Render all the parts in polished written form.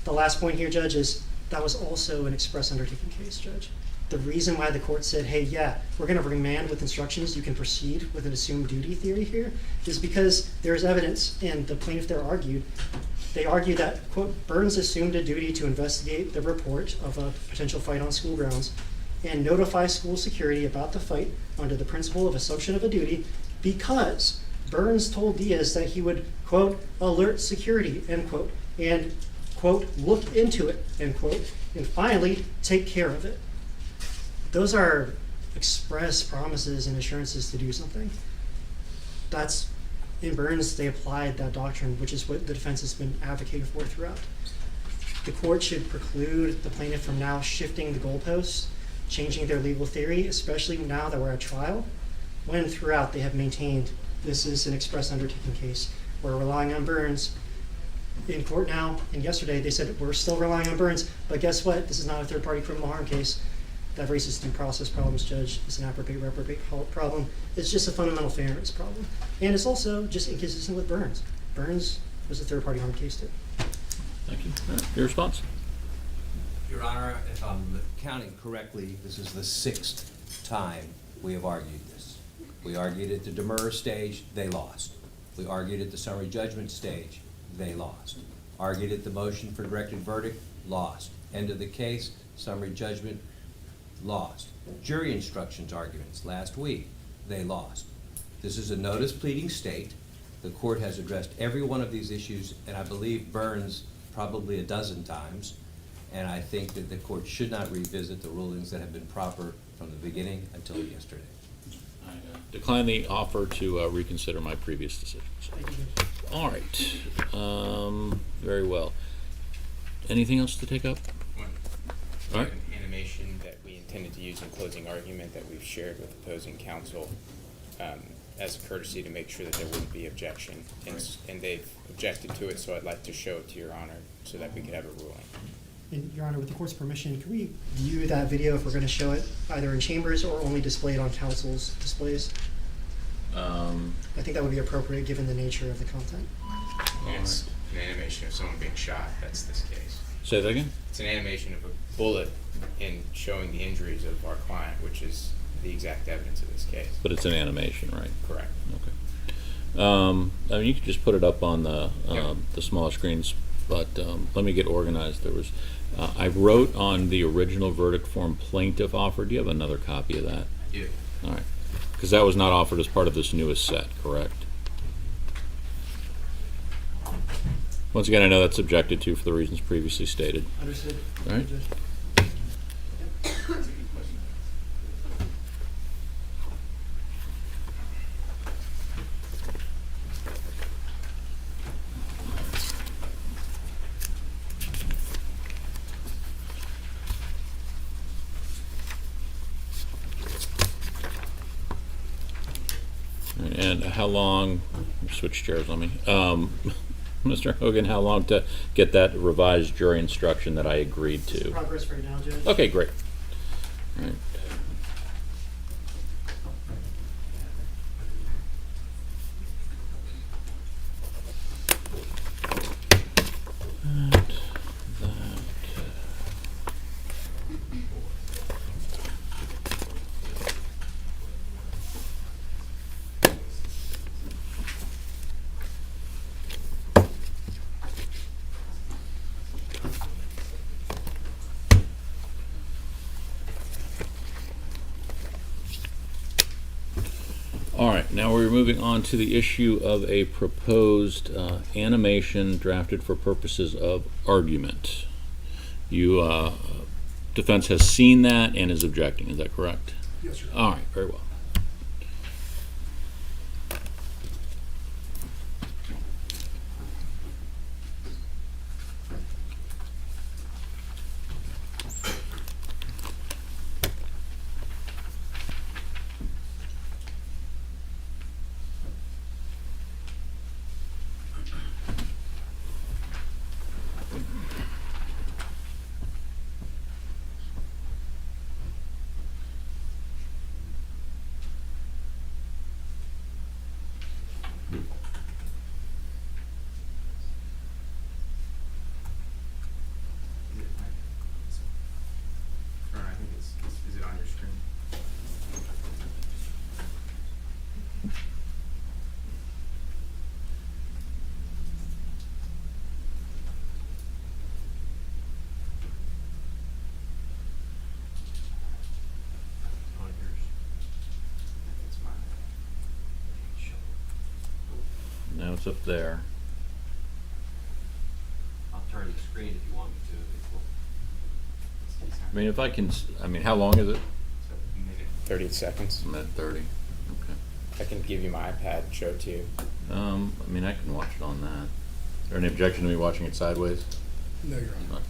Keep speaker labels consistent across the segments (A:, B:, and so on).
A: the last point here, Judge, is that was also an express undertaking case, Judge. The reason why the court said, hey, yeah, we're going to remand with instructions, you can proceed with an assumed duty theory here, is because there's evidence, and the plaintiff there argued, they argued that, quote, Burns assumed a duty to investigate the report of a potential fight on school grounds and notify school security about the fight under the principle of assumption of a duty because Burns told Diaz that he would, quote, alert security, end quote, and, quote, look into it, end quote, and finally, take care of it. Those are express promises and assurances to do something. That's, in Burns, they applied that doctrine, which is what the defense has been advocating for throughout. The court should preclude the plaintiff from now shifting the goalposts, changing their legal theory, especially now that we're at trial, when throughout they have maintained this is an express undertaking case. We're relying on Burns. In court now, and yesterday they said we're still relying on Burns, but guess what? This is not a third-party criminal harm case. That raises due process problems, Judge. It's an appropriate reprobate problem. It's just a fundamental fairness problem. And it's also just inconsistent with Burns. Burns was a third-party harm case too.
B: Thank you. Your response?
C: Your Honor, if I'm counting correctly, this is the 6th time we have argued this. We argued at the demurrer stage, they lost. We argued at the summary judgment stage, they lost. Argued at the motion for directed verdict, lost. End of the case, summary judgment, lost. Jury instructions arguments last week, they lost. This is a notice pleading state. The court has addressed every one of these issues, and I believe Burns probably a dozen times, and I think that the court should not revisit the rulings that have been proper from the beginning until yesterday.
B: I decline the offer to reconsider my previous decisions.
A: Thank you.
B: All right. Very well. Anything else to take up? All right.
D: An animation that we intended to use in closing argument that we've shared with opposing counsel as a courtesy to make sure that there wouldn't be objection. And they've objected to it, so I'd like to show it to Your Honor so that we could have a ruling.
A: And Your Honor, with the court's permission, can we view that video if we're going to show it either in chambers or only displayed on counsel's displays? I think that would be appropriate given the nature of the content.
D: And it's an animation of someone being shot. That's this case.
B: Say that again?
D: It's an animation of a bullet in showing the injuries of our client, which is the exact evidence of this case.
B: But it's an animation, right?
D: Correct.
B: Okay. I mean, you could just put it up on the smaller screens, but let me get organized. There was, I wrote on the original verdict form plaintiff offer. Do you have another copy of that?
D: I do.
B: All right. Because that was not offered as part of this newest set, correct? Once again, I know that's objected to for the reasons previously stated.
A: Understood.
B: All right. And how long, switch chairs on me, Mr. Hogan, how long to get that revised jury instruction that I agreed to?
A: Progress right now, Judge.
B: Okay, great. All right. All right, now we're moving on to the issue of a proposed animation drafted for purposes of argument. You, defense has seen that and is objecting, is that correct?
A: Yes, sir.
B: All right, very well. screen. Now it's up there.
E: I'll turn the screen if you want me to.
B: I mean, if I can, I mean, how long is it?
D: 30 seconds.
B: A minute 30. Okay.
D: I can give you my iPad and show it to you.
B: I mean, I can watch it on that. Is there any objection to me watching it sideways?
F: No, Your Honor.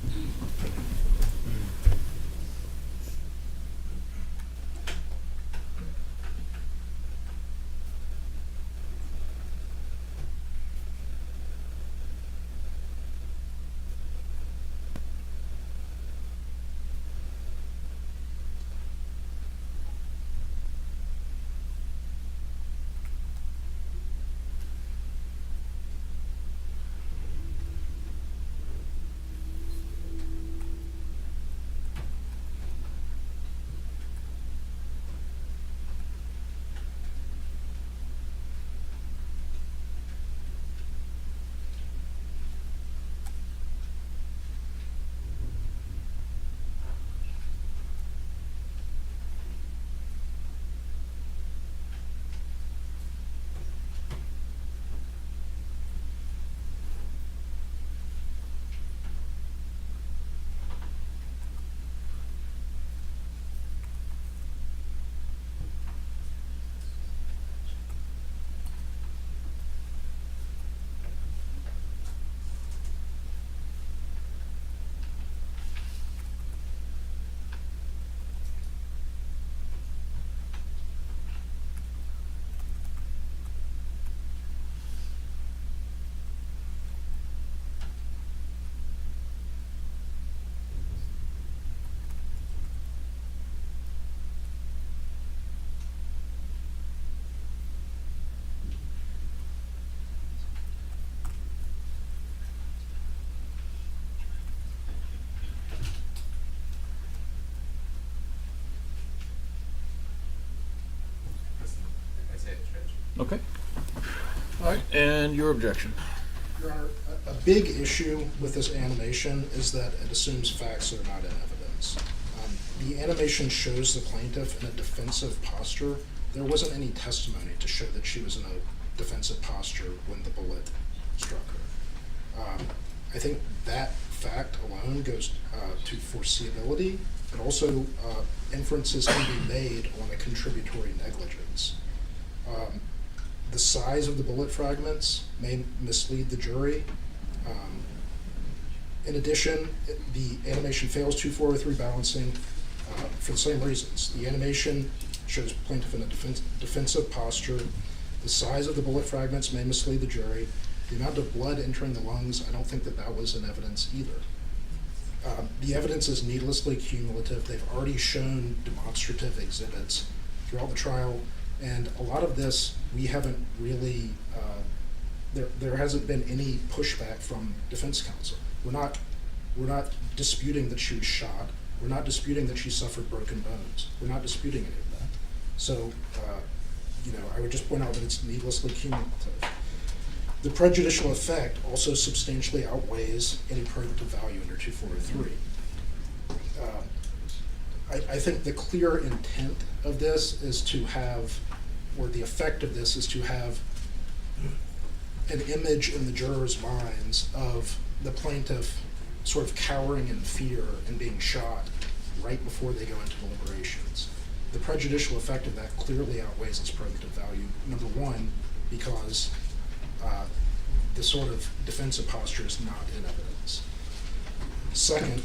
B: Okay. All right, and your objection?
F: Your Honor, a big issue with this animation is that it assumes facts that are not in evidence. The animation shows the plaintiff in a defensive posture. There wasn't any testimony to show that she was in a defensive posture when the bullet struck her. I think that fact alone goes to foreseeability, but also inferences can be made on a contributory negligence. The size of the bullet fragments may mislead the jury. In addition, the animation fails 2-4-3 balancing for the same reasons. The animation shows plaintiff in a defensive posture. The size of the bullet fragments may mislead the jury. The amount of blood entering the lungs, I don't think that that was in evidence either. The evidence is needlessly cumulative. They've already shown demonstrative exhibits throughout the trial, and a lot of this we haven't really, there hasn't been any pushback from defense counsel. We're not disputing that she was shot. We're not disputing that she suffered broken bones. We're not disputing any of that. So, I would just point out that it's needlessly cumulative. The prejudicial effect also substantially outweighs any probative value under 2-4-3. I think the clear intent of this is to have, or the effect of this is to have an image in the jurors' minds of the plaintiff sort of cowering in fear and being shot right before they go into deliberations. The prejudicial effect of that clearly outweighs its probative value. Number one, because the sort of defensive posture is not in evidence. Second,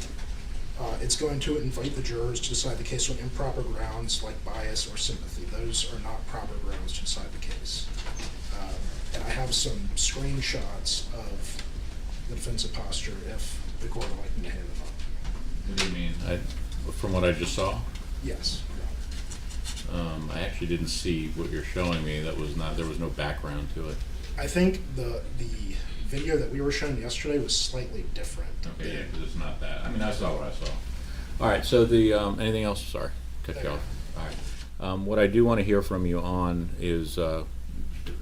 F: it's going to invite the jurors to decide the case on improper grounds like bias or sympathy. Those are not proper grounds to decide the case. And I have some screenshots of the defensive posture if the court would like me to hand them up.
B: What do you mean? From what I just saw?
F: Yes.
B: I actually didn't see what you're showing me. There was no background to it.
F: I think the video that we were shown yesterday was slightly different.
B: Okay, yeah, because it's not that. I mean, I saw what I saw. All right, so the, anything else? Sorry, cut you off. All right. What I do want to hear from you on is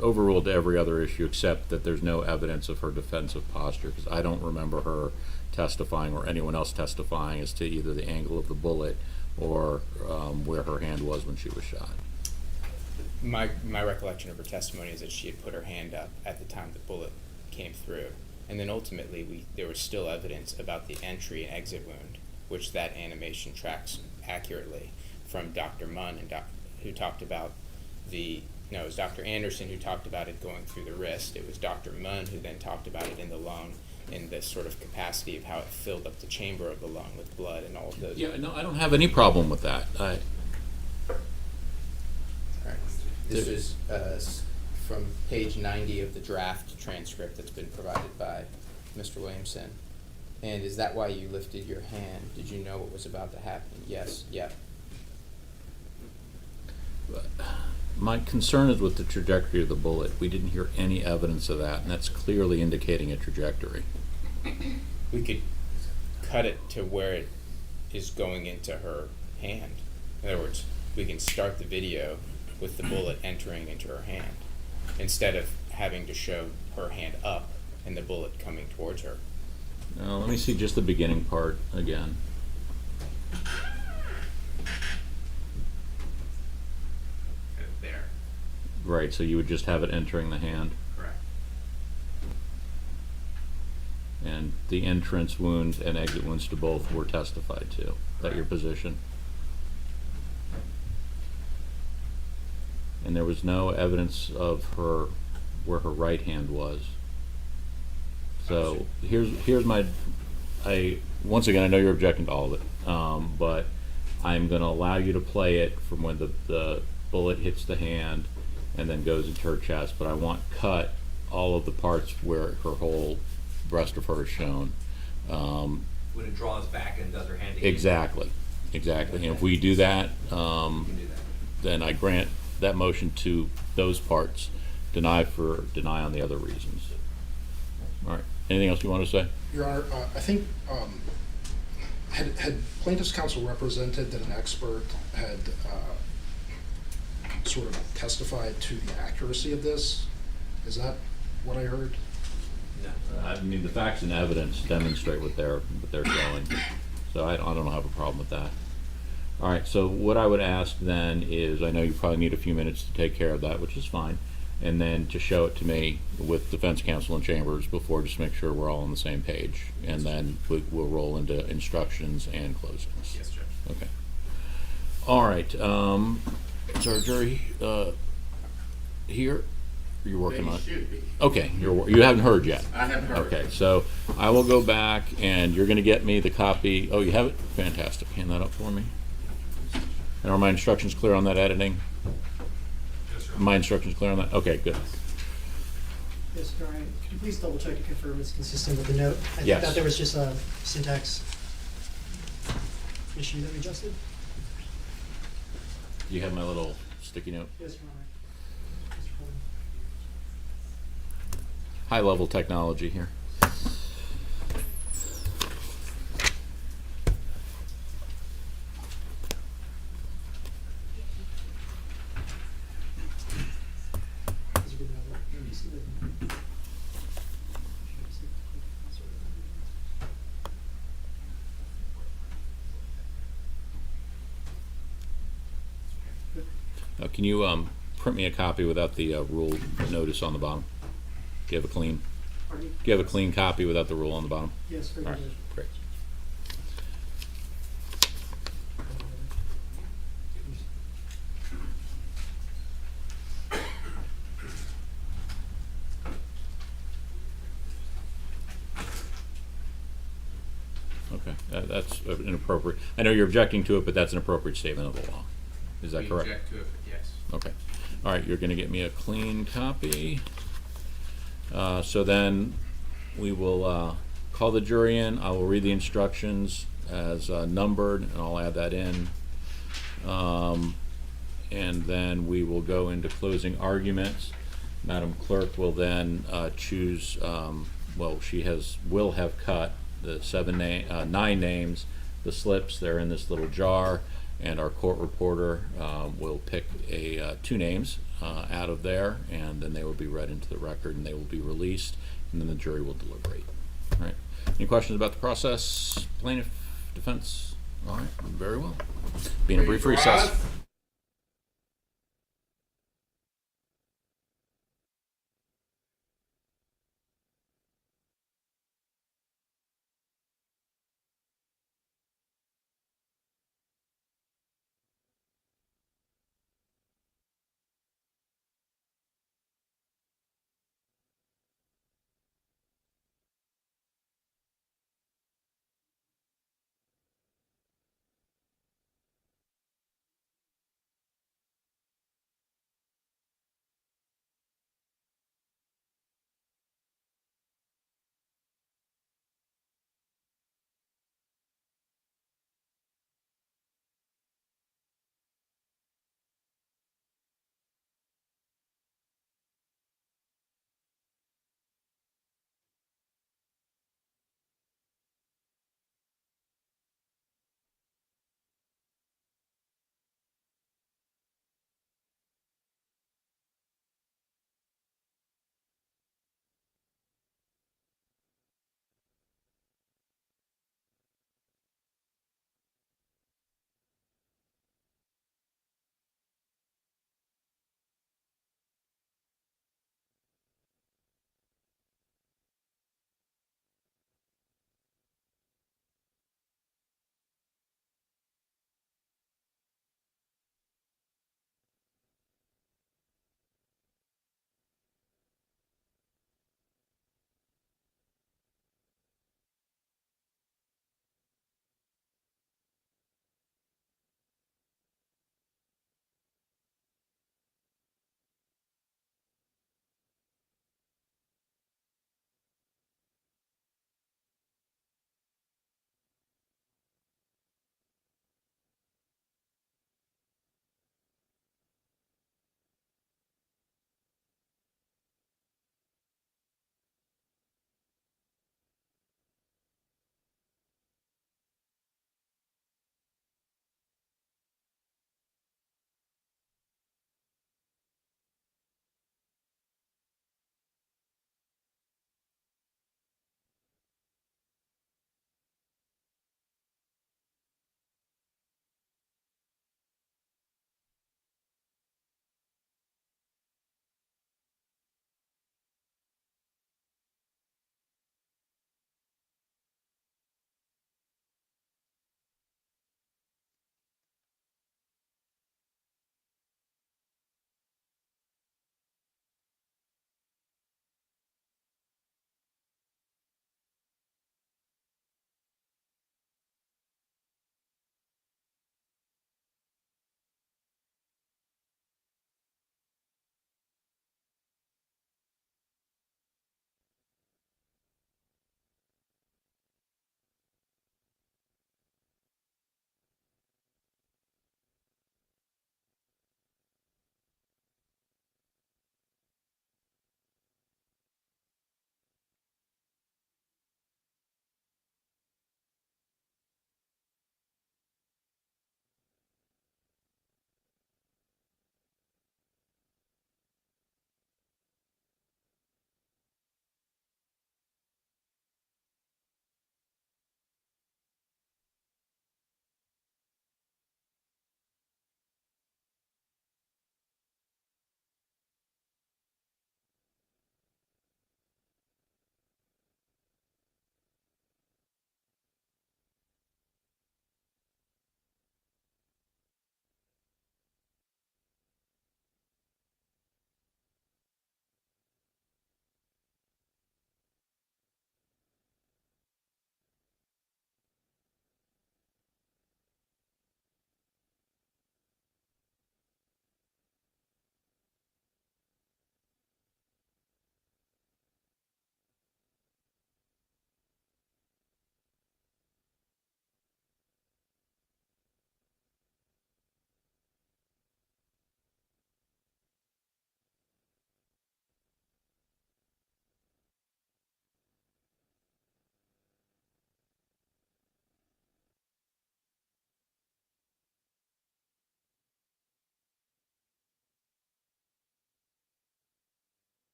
B: overruled every other issue except that there's no evidence of her defensive posture, because I don't remember her testifying or anyone else testifying as to either the angle of the bullet or where her hand was when she was shot.
D: My recollection of her testimony is that she had put her hand up at the time the bullet came through. And then ultimately, there was still evidence about the entry and exit wound, which that animation tracks accurately from Dr. Munn, who talked about it was Dr. Anderson who talked about it going through the wrist. It was Dr. Munn who then talked about it in the lung, in the sort of capacity of how it filled up the chamber of the lung with blood and all of those.
B: Yeah, no, I don't have any problem with that.
D: All right. This is from page 90 of the draft transcript that's been provided by Mr. Williamson. And is that why you lifted your hand? Did you know what was about to happen? Yes. Yep.
B: My concern is with the trajectory of the bullet. We didn't hear any evidence of that, and that's clearly indicating a trajectory.
D: We could cut it to where it is going into her hand. In other words, we can start the video with the bullet entering into her hand instead of having to show her hand up and the bullet coming towards her.
B: Now, let me see just the beginning part again.
D: There.
B: Right, so you would just have it entering the hand.
D: Correct.
B: And the entrance wounds and exit wounds to both were testified to. Is that your position? And there was no evidence of where her right hand was. So here's my, once again, I know you're objecting to all of it, but I'm going to allow you to play it from when the bullet hits the hand and then goes into her chest, but I want cut all of the parts where her whole breast of her is shown.
C: When it draws back and does her hand again.
B: Exactly. And if we do that,
C: You can do that.
B: then I grant that motion to those parts, deny on the other reasons. All right. Anything else you want to say?
F: Your Honor, I think, had plaintiff's counsel represented that an expert had sort of testified to the accuracy of this? Is that what I heard?
C: No.
B: I mean, the facts and evidence demonstrate what they're showing, so I don't have a problem with that. All right, so what I would ask then is, I know you probably need a few minutes to take care of that, which is fine, and then to show it to me with defense counsel and chambers before, just to make sure we're all on the same page, and then we'll roll into instructions and closings.
D: Yes, Judge.
B: Okay. All right, is our jury here? You're working on it?
G: They should be.
B: Okay, you haven't heard yet?
G: I haven't heard.
B: Okay, so I will go back and you're gonna get me the copy. Oh, you have it? Fantastic. Hand that up for me. And are my instructions clear on that editing?
E: Yes, sir.
B: My instructions clear on that? Okay, good.
A: Yes, Your Honor, could you please double check to confirm it's consistent with the note? I
B: Yes.
A: thought there was just a syntax issue that we adjusted.
B: Do you have my little sticky note?
A: Yes, Your Honor. Mr. Coleman.
B: High-level technology here.
A: Is it good enough? Let me see the-
B: Can you print me a copy without the rule notice on the bottom? Do you have a clean?
A: Pardon me?
B: Do you have a clean copy without the rule on the bottom?
A: Yes, very
B: All right,
A: good.
B: great. Okay, that's an appropriate, I know you're objecting to it, but that's an appropriate statement of the law. Is that correct?
D: We object to it, but yes.
B: Okay. All right, you're going to get me a clean copy. So then we will call the jury in. I will read the instructions as numbered, and I'll add that in. And then we will go into closing arguments. Madam Clerk will then choose, well, will have cut the 9 names, the slips. They're in this little jar. and our court reporter will pick two names out of there, and then they will be read into the record, and they will be released, and then the jury will deliberate. All right. Any questions about the process? Plaintiff, defense? All right. Very well. Being a brief recess.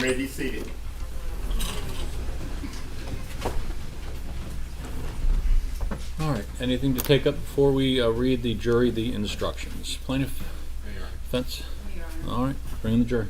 G: may be seated.
B: All right, anything to take up before we read the jury the instructions? Plaintiff? Defense? All right, bring in the jury.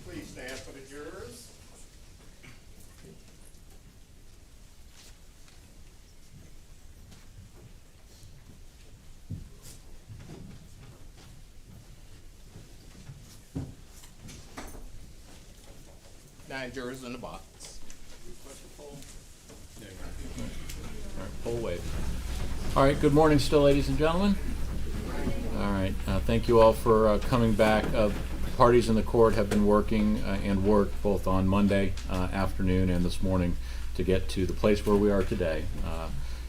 G: Please stand for the jurors.
H: Nine jurors in the box.
B: All right, poll wave. All right, good morning still, ladies and gentlemen. All right, thank you all for coming back. Parties in the court have been working and worked both on Monday afternoon and this morning to get to the place where we are today.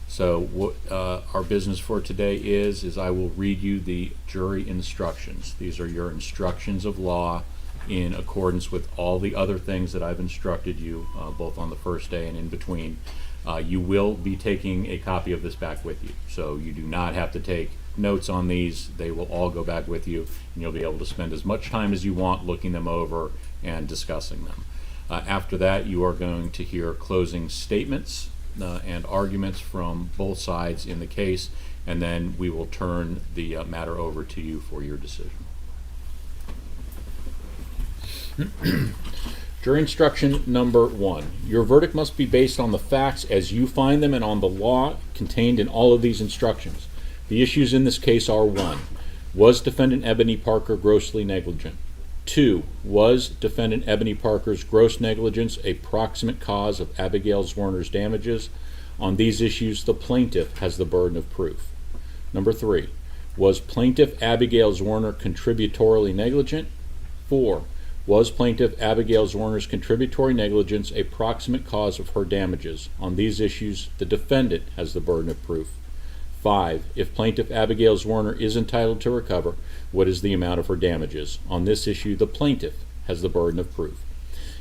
B: So what our business for today is I will read you the jury instructions. These are your instructions of law in accordance with all the other things that I've instructed you both on the first day and in between. You will be taking a copy of this back with you, so you do not have to take notes on these. They will all go back with you, and you'll be able to spend as much time as you want looking them over and discussing them. After that, you are going to hear closing statements and arguments from both sides in the case, and then we will turn the matter over to you for your decision. Jury instruction number 1. Your verdict must be based on the facts as you find them and on the law contained in all of these instructions. The issues in this case are: 1. Was defendant Ebony Parker grossly negligent? 2. Was defendant Ebony Parker's gross negligence a proximate cause of Abigail Zwerner's damages? On these issues, the plaintiff has the burden of proof. Number 3. Was plaintiff Abigail Zwerner contributorily negligent? 4. Was plaintiff Abigail Zwerner's contributory negligence a proximate cause of her damages? On these issues, the defendant has the burden of proof. 5. If plaintiff Abigail Zwerner is entitled to recover, what is the amount of her damages? On this issue, the plaintiff has the burden of proof.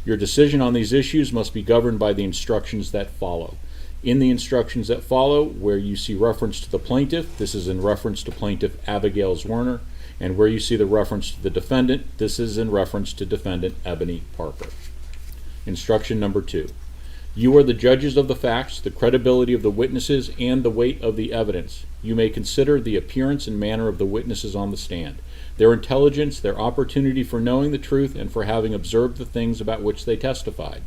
B: Your decision on these issues must be governed by the instructions that follow. In the instructions that follow, where you see reference to the plaintiff, this is in reference to plaintiff Abigail Zwerner, and where you see the reference to the defendant, this is in reference to defendant Ebony Parker. Instruction number 2. You are the judges of the facts, the credibility of the witnesses, and the weight of the evidence. You may consider the appearance and manner of the witnesses on the stand, their intelligence, their opportunity for knowing the truth and for having observed the things about which they testified,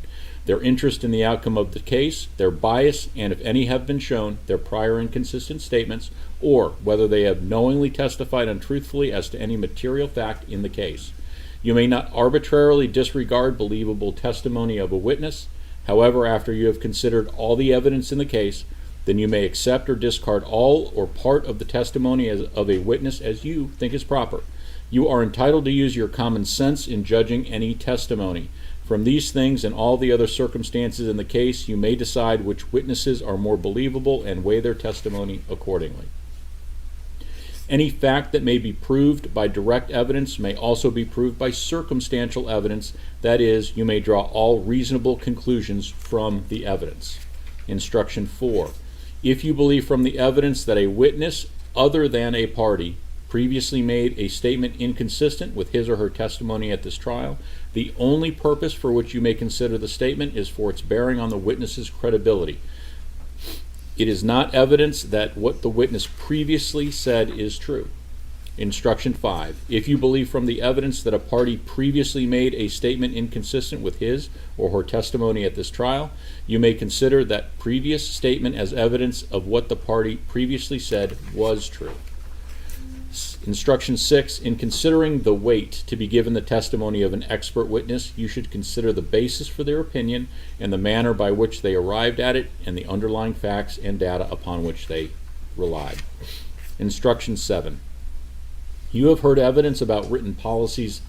B: their interest in the outcome of the case, their bias, and if any have been shown, their prior inconsistent statements, or whether they have knowingly testified untruthfully as to any material fact in the case. You may not arbitrarily disregard believable testimony of a witness. However, after you have considered all the evidence in the case, then you may accept or discard all or part of the testimony of a witness as you think is proper. You are entitled to use your common sense in judging any testimony. From these things and all the other circumstances in the case, you may decide which witnesses are more believable and weigh their testimony accordingly. Any fact that may be proved by direct evidence may also be proved by circumstantial evidence. That is, you may draw all reasonable conclusions from the evidence. Instruction 4. If you believe from the evidence that a witness other than a party previously made a statement inconsistent with his or her testimony at this trial, the only purpose for which you may consider the statement is for its bearing on the witness's credibility. It is not evidence that what the witness previously said is true. Instruction 5. If you believe from the evidence that a party previously made a statement inconsistent with his or her testimony at this trial, you may consider that previous statement as evidence of what the party previously said was true. Instruction 6. In considering the weight to be given the testimony of an expert witness, you should consider the basis for their opinion and the manner by which they arrived at it and the underlying facts and data upon which they relied. Instruction 7. You have heard evidence about written policies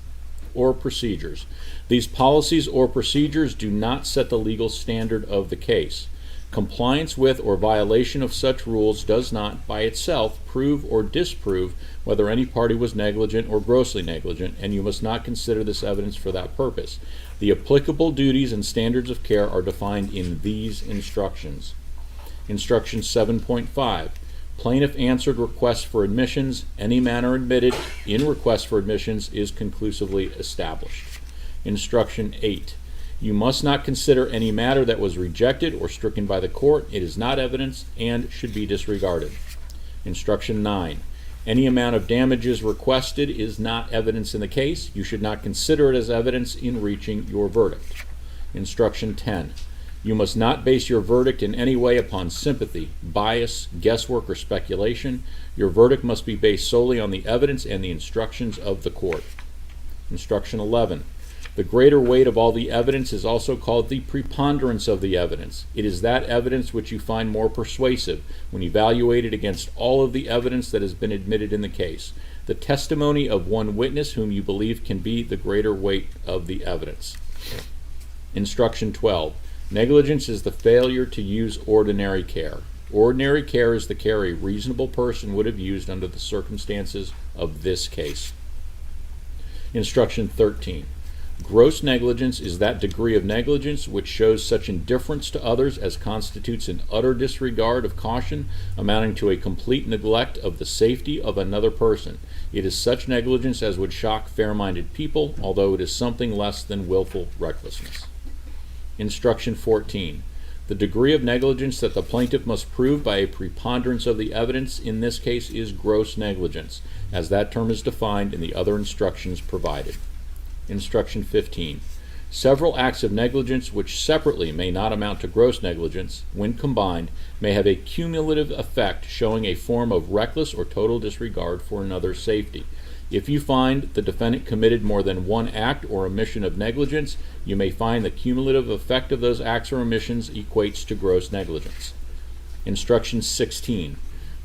B: or procedures. These policies or procedures do not set the legal standard of the case. Compliance with or violation of such rules does not, by itself, prove or disprove whether any party was negligent or grossly negligent, and you must not consider this evidence for that purpose. The applicable duties and standards of care are defined in these instructions. Instruction 7.5. Plaintiff answered requests for admissions. Any manner admitted in request for admissions is conclusively established. Instruction 8. You must not consider any matter that was rejected or stricken by the court. It is not evidence and should be disregarded. Instruction 9. Any amount of damages requested is not evidence in the case. You should not consider it as evidence in reaching your verdict. Instruction 10. You must not base your verdict in any way upon sympathy, bias, guesswork, or speculation. Your verdict must be based solely on the evidence and the instructions of the court. Instruction 11. The greater weight of all the evidence is also called the preponderance of the evidence. It is that evidence which you find more persuasive when evaluated against all of the evidence that has been admitted in the case. The testimony of one witness whom you believe can be the greater weight of the evidence. Instruction 12. Negligence is the failure to use ordinary care. Ordinary care is the care a reasonable person would have used under the circumstances of this case. Instruction 13. Gross negligence is that degree of negligence which shows such indifference to others as constitutes an utter disregard of caution, amounting to a complete neglect of the safety of another person. It is such negligence as would shock fair-minded people, although it is something less than willful recklessness. Instruction 14. The degree of negligence that the plaintiff must prove by a preponderance of the evidence in this case is gross negligence, as that term is defined in the other instructions provided. Instruction 15. Several acts of negligence which separately may not amount to gross negligence, when combined, may have a cumulative effect showing a form of reckless or total disregard for another's safety. If you find the defendant committed more than one act or omission of negligence, you may find the cumulative effect of those acts or omissions equates to gross negligence. Instruction 16.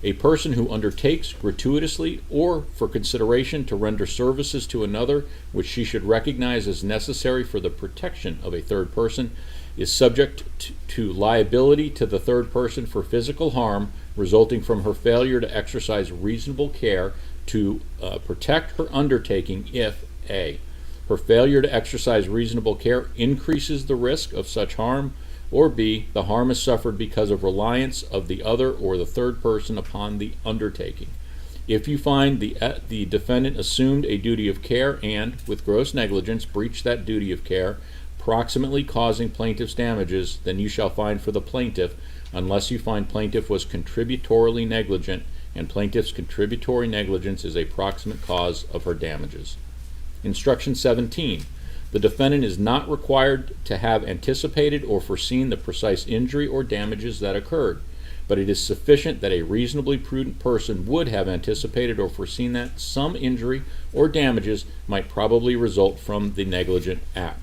B: A person who undertakes gratuitously or for consideration to render services to another which she should recognize as necessary for the protection of a third person is subject to liability to the third person for physical harm resulting from her failure to exercise reasonable care to protect her undertaking if A. Her failure to exercise reasonable care increases the risk of such harm, or B. The harm is suffered because of reliance of the other or the third person upon the undertaking. If you find the defendant assumed a duty of care and, with gross negligence, breached that duty of care, proximately causing plaintiff's damages, then you shall find for the plaintiff, unless you find plaintiff was contributorily negligent, and plaintiff's contributory negligence is a proximate cause of her damages. Instruction 17. The defendant is not required to have anticipated or foreseen the precise injury or damages that occurred, but it is sufficient that a reasonably prudent person would have anticipated or foreseen that some injury or damages might probably result from the negligent act.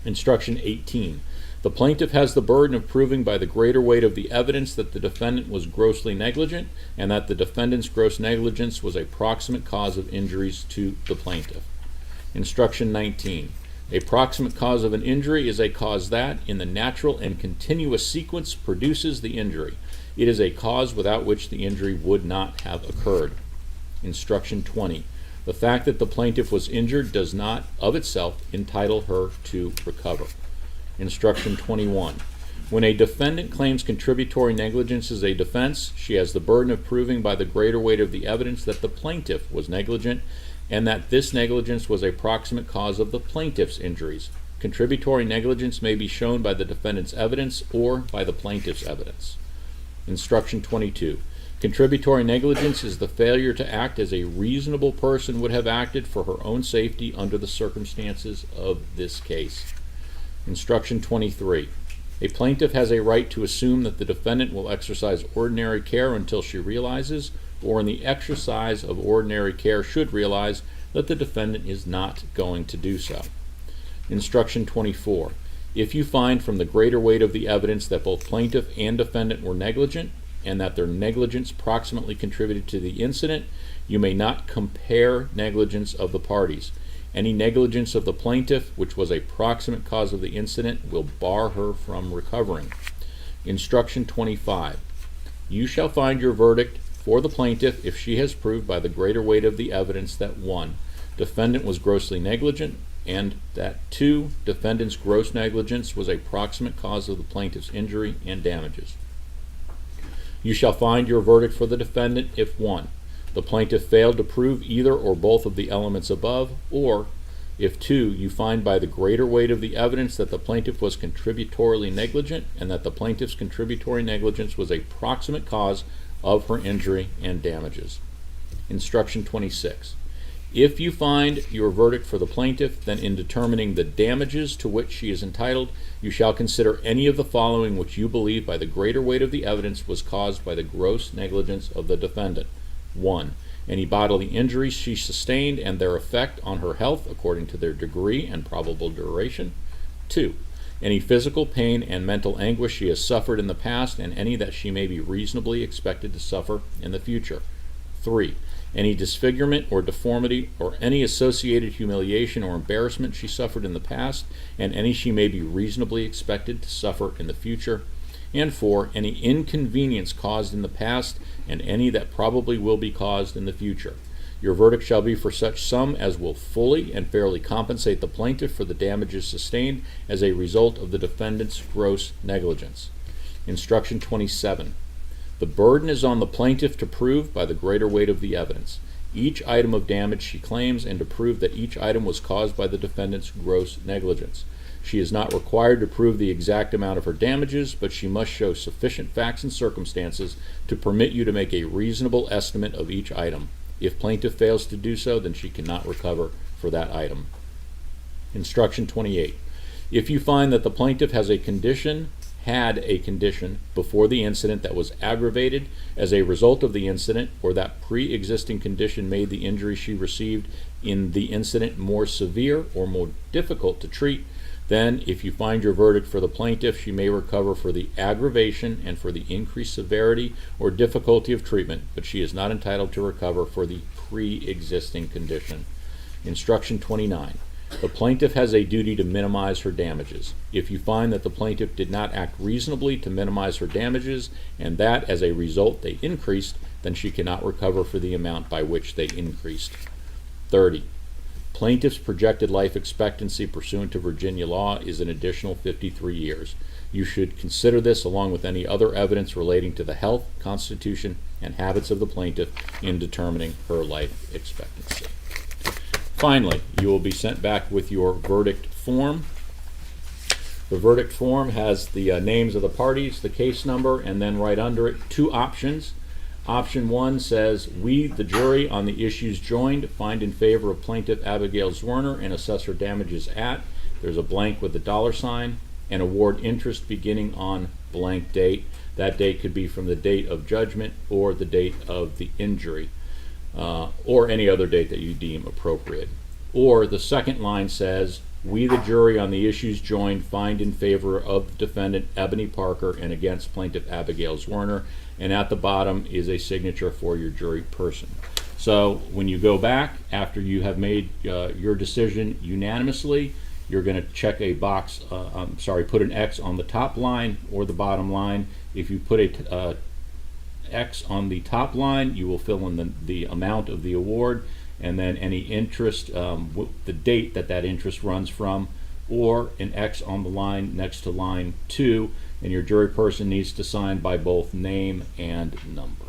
B: Instruction 18. The plaintiff has the burden of proving by the greater weight of the evidence that the defendant was grossly negligent and that the defendant's gross negligence was a proximate cause of injuries to the plaintiff. Instruction 19. A proximate cause of an injury is a cause that, in the natural and continuous sequence, produces the injury. It is a cause without which the injury would not have occurred. Instruction 20. The fact that the plaintiff was injured does not, of itself, entitle her to recover. Instruction 21. When a defendant claims contributory negligence as a defense, she has the burden of proving by the greater weight of the evidence that the plaintiff was negligent and that this negligence was a proximate cause of the plaintiff's injuries. Contributory negligence may be shown by the defendant's evidence or by the plaintiff's evidence. Instruction 22. Contributory negligence is the failure to act as a reasonable person would have acted for her own safety under the circumstances of this case. Instruction 23. A plaintiff has a right to assume that the defendant will exercise ordinary care until she realizes, or in the exercise of ordinary care should realize, that the defendant is not going to do so. Instruction 24. If you find from the greater weight of the evidence that both plaintiff and defendant were negligent, and that their negligence proximately contributed to the incident, you may not compare negligence of the parties. Any negligence of the plaintiff, which was a proximate cause of the incident, will bar her from recovering. Instruction 25. You shall find your verdict for the plaintiff if she has proved by the greater weight of the evidence that 1. Defendant was grossly negligent, and that 2. Defendant's gross negligence was a proximate cause of the plaintiff's injury and damages. You shall find your verdict for the defendant if 1. The plaintiff failed to prove either or both of the elements above, or if 2. You find by the greater weight of the evidence that the plaintiff was contributorily negligent and that the plaintiff's contributory negligence was a proximate cause of her injury and damages. Instruction 26. If you find your verdict for the plaintiff, then in determining the damages to which she is entitled, you shall consider any of the following which you believe by the greater weight of the evidence was caused by the gross negligence of the defendant. 1. Any bodily injuries she sustained and their effect on her health according to their degree and probable duration. 2. Any physical pain and mental anguish she has suffered in the past and any that she may be reasonably expected to suffer in the future. 3. Any disfigurement or deformity or any associated humiliation or embarrassment she suffered in the past and any she may be reasonably expected to suffer in the future. And 4. Any inconvenience caused in the past and any that probably will be caused in the future. Your verdict shall be for such sum as will fully and fairly compensate the plaintiff for the damages sustained as a result of the defendant's gross negligence. Instruction 27. The burden is on the plaintiff to prove by the greater weight of the evidence each item of damage she claims and to prove that each item was caused by the defendant's gross negligence. She is not required to prove the exact amount of her damages, but she must show sufficient facts and circumstances to permit you to make a reasonable estimate of each item. If plaintiff fails to do so, then she cannot recover for that item. Instruction 28. If you find that the plaintiff had a condition before the incident that was aggravated as a result of the incident, or that pre-existing condition made the injury she received in the incident more severe or more difficult to treat, then, if you find your verdict for the plaintiff, she may recover for the aggravation and for the increased severity or difficulty of treatment, but she is not entitled to recover for the pre-existing condition. Instruction 29. The plaintiff has a duty to minimize her damages. If you find that the plaintiff did not act reasonably to minimize her damages, and that, as a result, they increased, then she cannot recover for the amount by which they increased. 30. Plaintiff's projected life expectancy pursuant to Virginia law is an additional 53 years. You should consider this along with any other evidence relating to the health, constitution, and habits of the plaintiff in determining her life expectancy. Finally, you will be sent back with your verdict form The verdict form has the names of the parties, the case number, and then right under it, 2 options. Option 1 says, "We, the jury, on the issues joined, find in favor of Plaintiff Abigail Zwerner and assess her damages at," there's a blank with a $sign, "and award interest beginning on blank date." That date could be from the date of judgment or the date of the injury, or any other date that you deem appropriate. Or the second line says, "We, the jury, on the issues joined, find in favor of the defendant Ebony Parker and against Plaintiff Abigail Zwerner," and at the bottom is a signature for your jury person. So when you go back after you have made your decision unanimously, you're going to check a box, put an X on the top line or the bottom line. If you put a X on the top line, you will fill in the amount of the award, and then any interest, the date that interest runs from, or an X on the line next to line 2, and your jury person needs to sign by both name and number.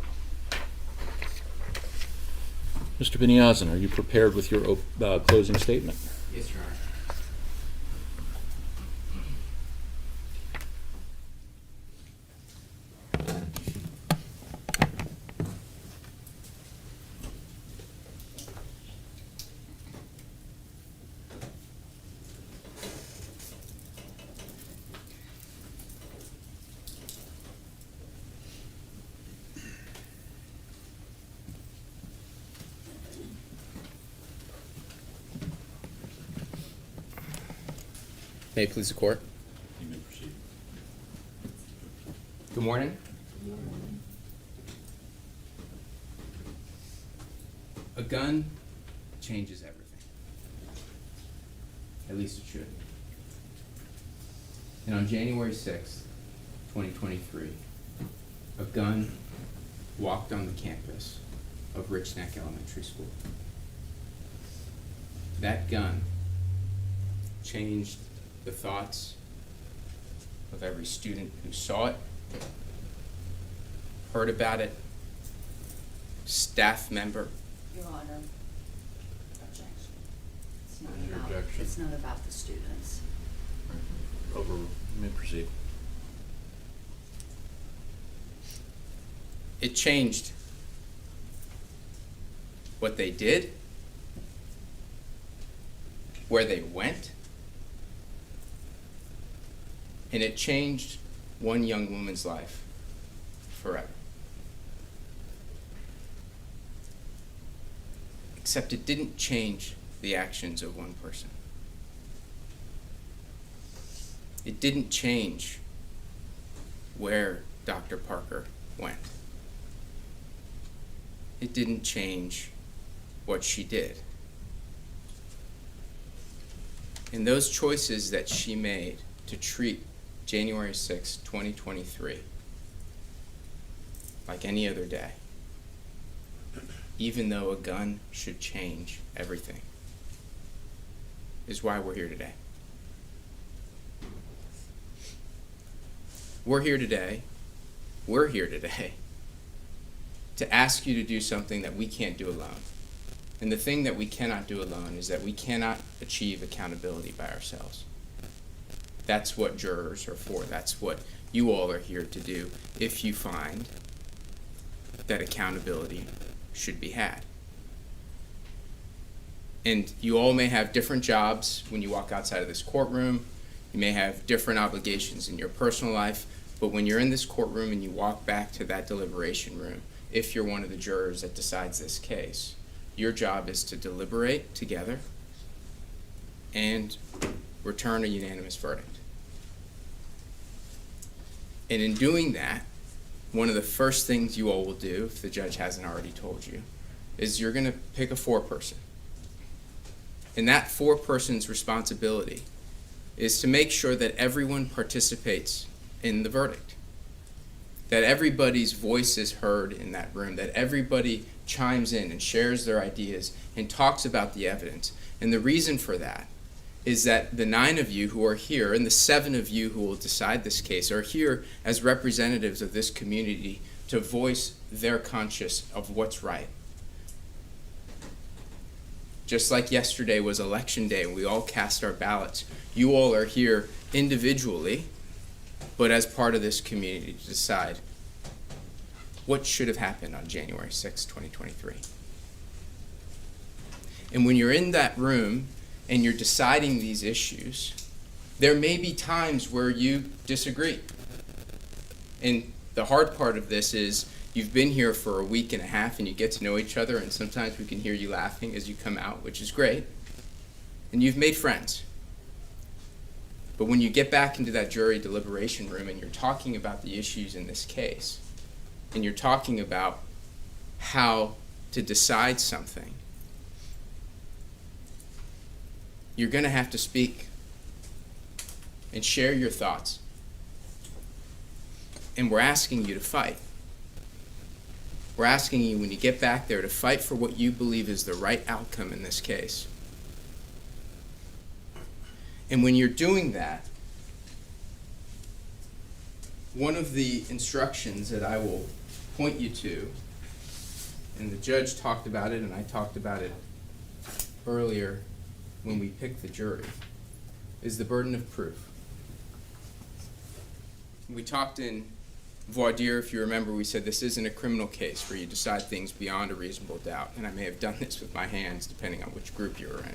B: Mr. Beniazin, are you prepared with your closing statement?
D: Yes, Your Honor. May it please the court.
B: You may proceed.
D: Good morning. A gun changes everything. At least it should. And on January 6th, 2023, a gun walked on the campus of Richneck Elementary School. That gun changed the thoughts of every student who saw it, heard about it, staff member.
G: Your Honor, objection. It's not
B: Your
G: about,
B: objection.
G: it's not about the students.
B: You may proceed.
D: It changed what they did, where they went, and it changed one young woman's life forever. Except it didn't change the actions of one person. It didn't change where Dr. Parker went. It didn't change what she did. And those choices that she made to treat January 6, 2023 like any other day, even though a gun should change everything, is why we're here today. We're here today to ask you to do something that we can't do alone. And the thing that we cannot do alone is that we cannot achieve accountability by ourselves. That's what jurors are for. That's what you all are here to do if you find that accountability should be had. And you all may have different jobs when you walk outside of this courtroom. You may have different obligations in your personal life, but when you're in this courtroom and you walk back to that deliberation room, if you're one of the jurors that decides this case, your job is to deliberate together and return a unanimous verdict. And in doing that, one of the first things you all will do, if the judge hasn't already told you, is you're going to pick a foreperson. And that foreperson's responsibility is to make sure that everyone participates in the verdict, that everybody's voice is heard in that room, that everybody chimes in and shares their ideas and talks about the evidence. And the reason for that is that the 9 of you who are here and the 7 of you who will decide this case are here as representatives of this community to voice their conscience of what's right. Just like yesterday was election day and we all cast our ballots, you all are here
H: individually, but as part of this community, to decide what should have happened on January 6, 2023. And when you're in that room and you're deciding these issues, there may be times where you disagree. And the hard part of this is you've been here for a week and a half and you get to know each other, and sometimes we can hear you laughing as you come out, which is great. And you've made friends. But when you get back into that jury deliberation room and you're talking about the issues in this case, and you're talking about how to decide something, you're going to have to speak and share your thoughts. And we're asking you to fight. We're asking you, when you get back there, to fight for what you believe is the right outcome in this case. And when you're doing that, one of the instructions that I will point you to, and the judge talked about it and I talked about it earlier when we picked the jury, is the burden of proof. We talked in voir dire, if you remember, we said this isn't a criminal case where you decide things beyond a reasonable doubt. And I may have done this with my hands depending on which group you were in.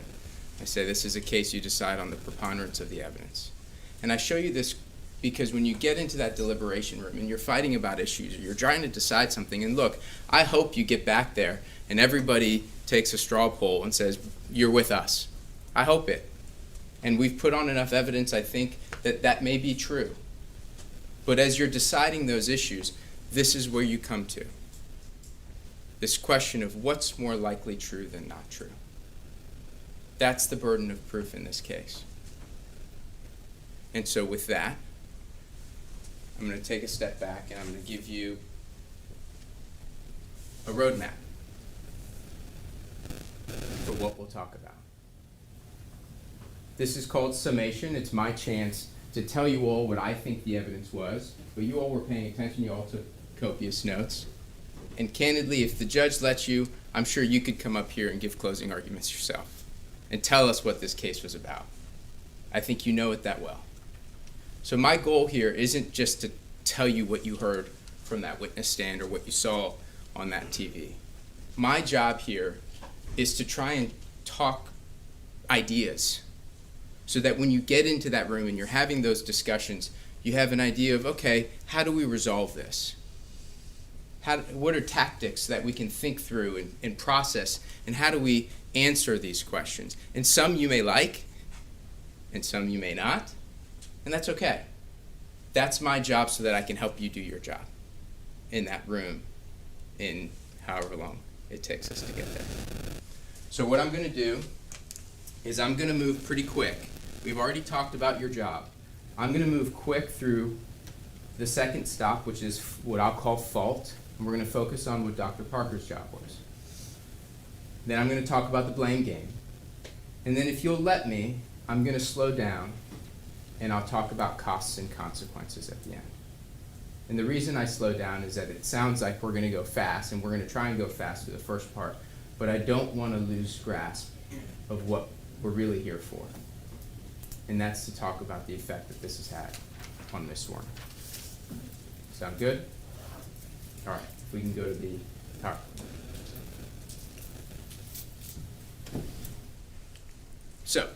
H: I say this is a case you decide on the preponderance of the evidence. And I show you this because when you get into that deliberation room and you're fighting about issues or you're trying to decide something, and look, I hope you get back there and everybody takes a straw poll and says, you're with us. I hope it. And we've put on enough evidence, I think, that that may be true. But as you're deciding those issues, this is where you come to. This question of what's more likely true than not true. That's the burden of proof in this case. And so with that, I'm going to take a step back and I'm going to give you a roadmap for what we'll talk about. This is called summation. It's my chance to tell you all what I think the evidence was, but you all were paying attention. You all took copious notes. And candidly, if the judge lets you, I'm sure you could come up here and give closing arguments yourself and tell us what this case was about. I think you know it that well. So my goal here isn't just to tell you what you heard from that witness stand or what you saw on that TV. My job here is to try and talk ideas so that when you get into that room and you're having those discussions, you have an idea of, okay, how do we resolve this? What are tactics that we can think through and process, and how do we answer these questions? And some you may like, and some you may not, and that's okay. That's my job so that I can help you do your job in that room in however long it takes us to get there. So what I'm going to do is I'm going to move pretty quick. We've already talked about your job. I'm going to move quick through the second stop, which is what I'll call fault, and we're going to focus on what Dr. Parker's job was. Then I'm going to talk about the blame game. And then if you'll let me, I'm going to slow down and I'll talk about costs and consequences at the end. And the reason I slow down is that it sounds like we're going to go fast, and we're going to try and go fast through the first part, but I don't want to lose grasp of what we're really here for. And that's to talk about the effect that this has had on Miss Zwerner. Sound good? All right, if we can go to the PowerPoint. So,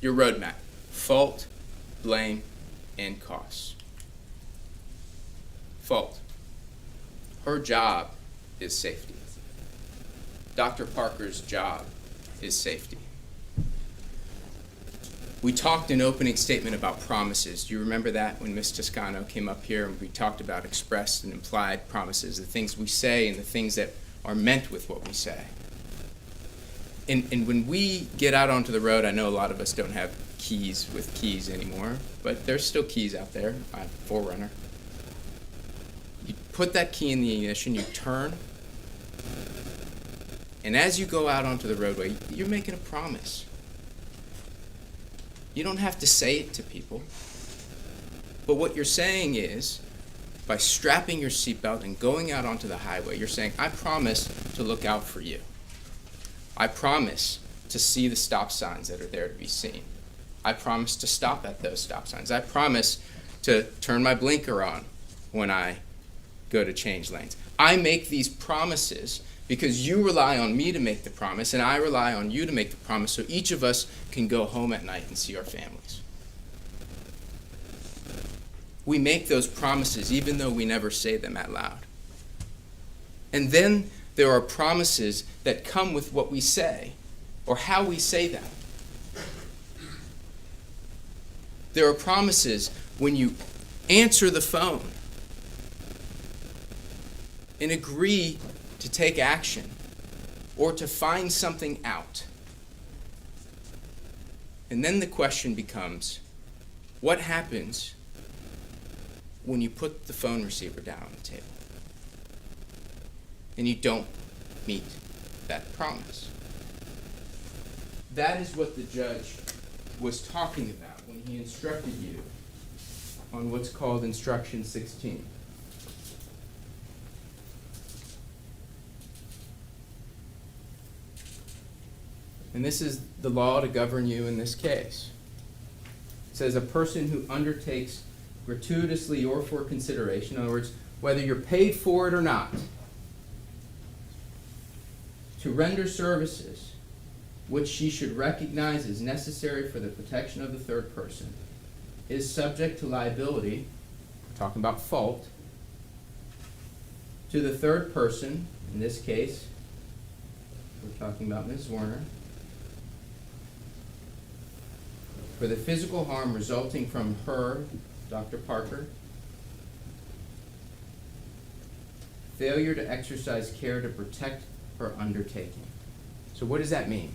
H: your roadmap: fault, blame, and costs. Fault. Her job is safety. Dr. Parker's job is safety. We talked in opening statement about promises. Do you remember that when Ms. Toscano came up here and we talked about expressed and implied promises, the things we say and the things that are meant with what we say? And when we get out onto the road, I know a lot of us don't have keys with keys anymore, but there's still keys out there. I have a 4Runner. You put that key in the ignition, you turn, and as you go out onto the roadway, you're making a promise. You don't have to say it to people, but what you're saying is, by strapping your seatbelt and going out onto the highway, you're saying, I promise to look out for you. I promise to see the stop signs that are there to be seen. I promise to stop at those stop signs. I promise to turn my blinker on when I go to change lanes. I make these promises because you rely on me to make the promise, and I rely on you to make the promise, so each of us can go home at night and see our families. We make those promises even though we never say them out loud. And then there are promises that come with what we say or how we say them. There are promises when you answer the phone and agree to take action or to find something out. And then the question becomes, what happens when you put the phone receiver down on the table and you don't meet that promise? That is what the judge was talking about when he instructed you on what's called Instruction 16. And this is the law to govern you in this case. It says a person who undertakes gratuitously or for consideration, in other words, whether you're paid for it or not, to render services which she should recognize as necessary for the protection of the third person, is subject to liability, we're talking about fault, to the third person, in this case, we're talking about Ms. Zwerner, for the physical harm resulting from her, Dr. Parker, failure to exercise care to protect her undertaking. So what does that mean?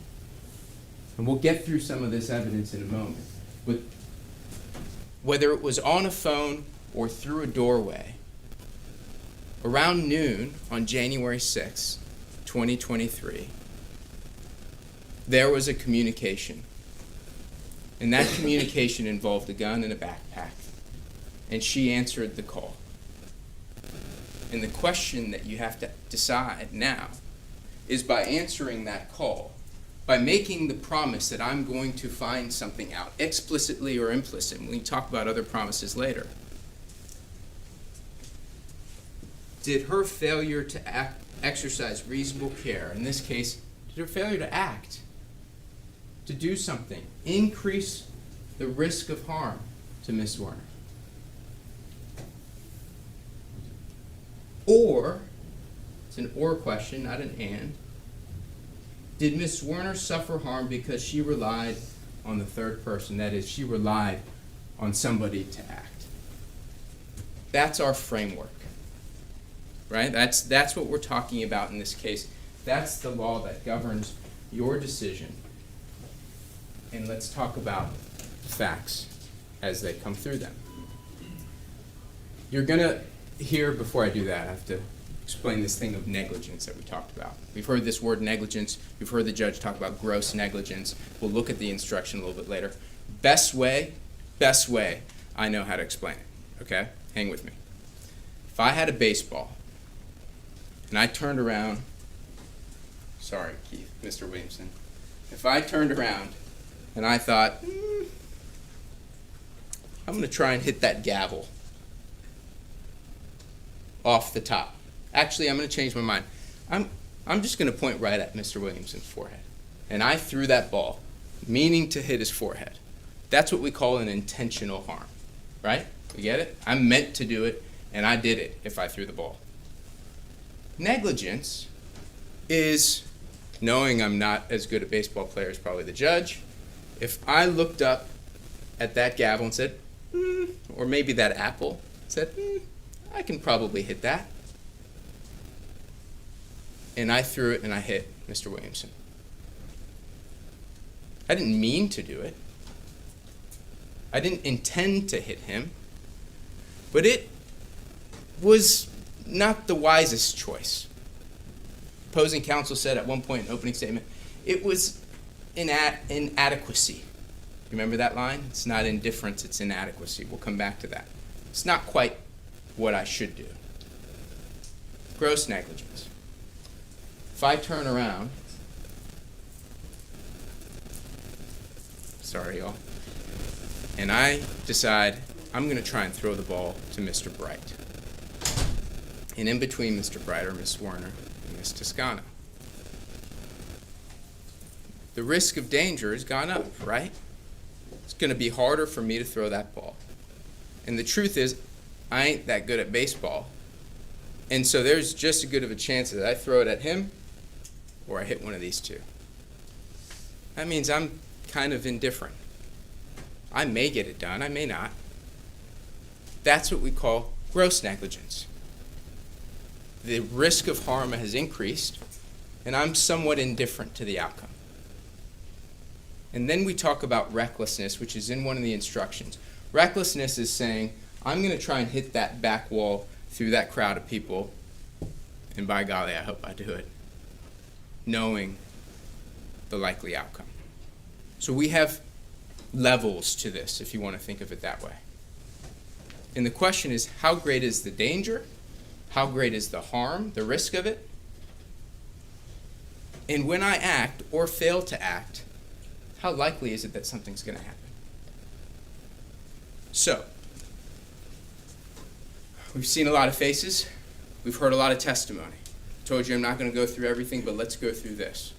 H: And we'll get through some of this evidence in a moment. But whether it was on a phone or through a doorway, around noon on January 6, 2023, there was a communication. And that communication involved a gun and a backpack. And she answered the call. And the question that you have to decide now is, by answering that call, by making the promise that I'm going to find something out, explicitly or implicit, we can talk about other promises later, did her failure to exercise reasonable care, in this case, did her failure to act, to do something, increase the risk of harm to Ms. Zwerner? Or, it's an or question, not an and, did Ms. Zwerner suffer harm because she relied on the third person? That is, she relied on somebody to act. That's our framework, right? That's what we're talking about in this case. That's the law that governs your decision. And let's talk about facts as they come through them. You're going to hear, before I do that, I have to explain this thing of negligence that we talked about. We've heard this word negligence. We've heard the judge talk about gross negligence. We'll look at the instruction a little bit later. Best way I know how to explain it, okay? Hang with me. If I had a baseball and I turned around, sorry, Keith, Mr. Williamson. If I turned around and I thought, I'm going to try and hit that gavel off the top. Actually, I'm going to change my mind. I'm just going to point right at Mr. Williamson's forehead. And I threw that ball, meaning to hit his forehead. That's what we call an intentional harm, right? You get it? I meant to do it, and I did it if I threw the ball. Negligence is knowing I'm not as good a baseball player as probably the judge. If I looked up at that gavel and said, or maybe that apple, said, I can probably hit that. And I threw it and I hit Mr. Williamson. I didn't mean to do it. I didn't intend to hit him. But it was not the wisest choice. Opposing counsel said at one point in opening statement, it was inadequacy. Remember that line? It's not indifference, it's inadequacy. We'll come back to that. It's not quite what I should do. Gross negligence. If I turn around, sorry y'all. and I decide I'm going to try and throw the ball to Mr. Bright. And in between Mr. Bright are Miss Werner and Miss Toscano. The risk of danger has gone up, right? It's going to be harder for me to throw that ball. And the truth is, I ain't that good at baseball. And so there's just as good of a chance that I throw it at him or I hit one of these two. That means I'm kind of indifferent. I may get it done, I may not. That's what we call gross negligence. The risk of harm has increased, and I'm somewhat indifferent to the outcome. And then we talk about recklessness, which is in one of the instructions. Recklessness is saying, I'm going to try and hit that back wall through that crowd of people, and by golly, I hope I do it, knowing the likely outcome. So we have levels to this, if you want to think of it that way. And the question is, how great is the danger? How great is the harm, the risk of it? And when I act or fail to act, how likely is it that something's going to happen? So, we've seen a lot of faces. We've heard a lot of testimony. I told you I'm not going to go through everything, but let's go through this.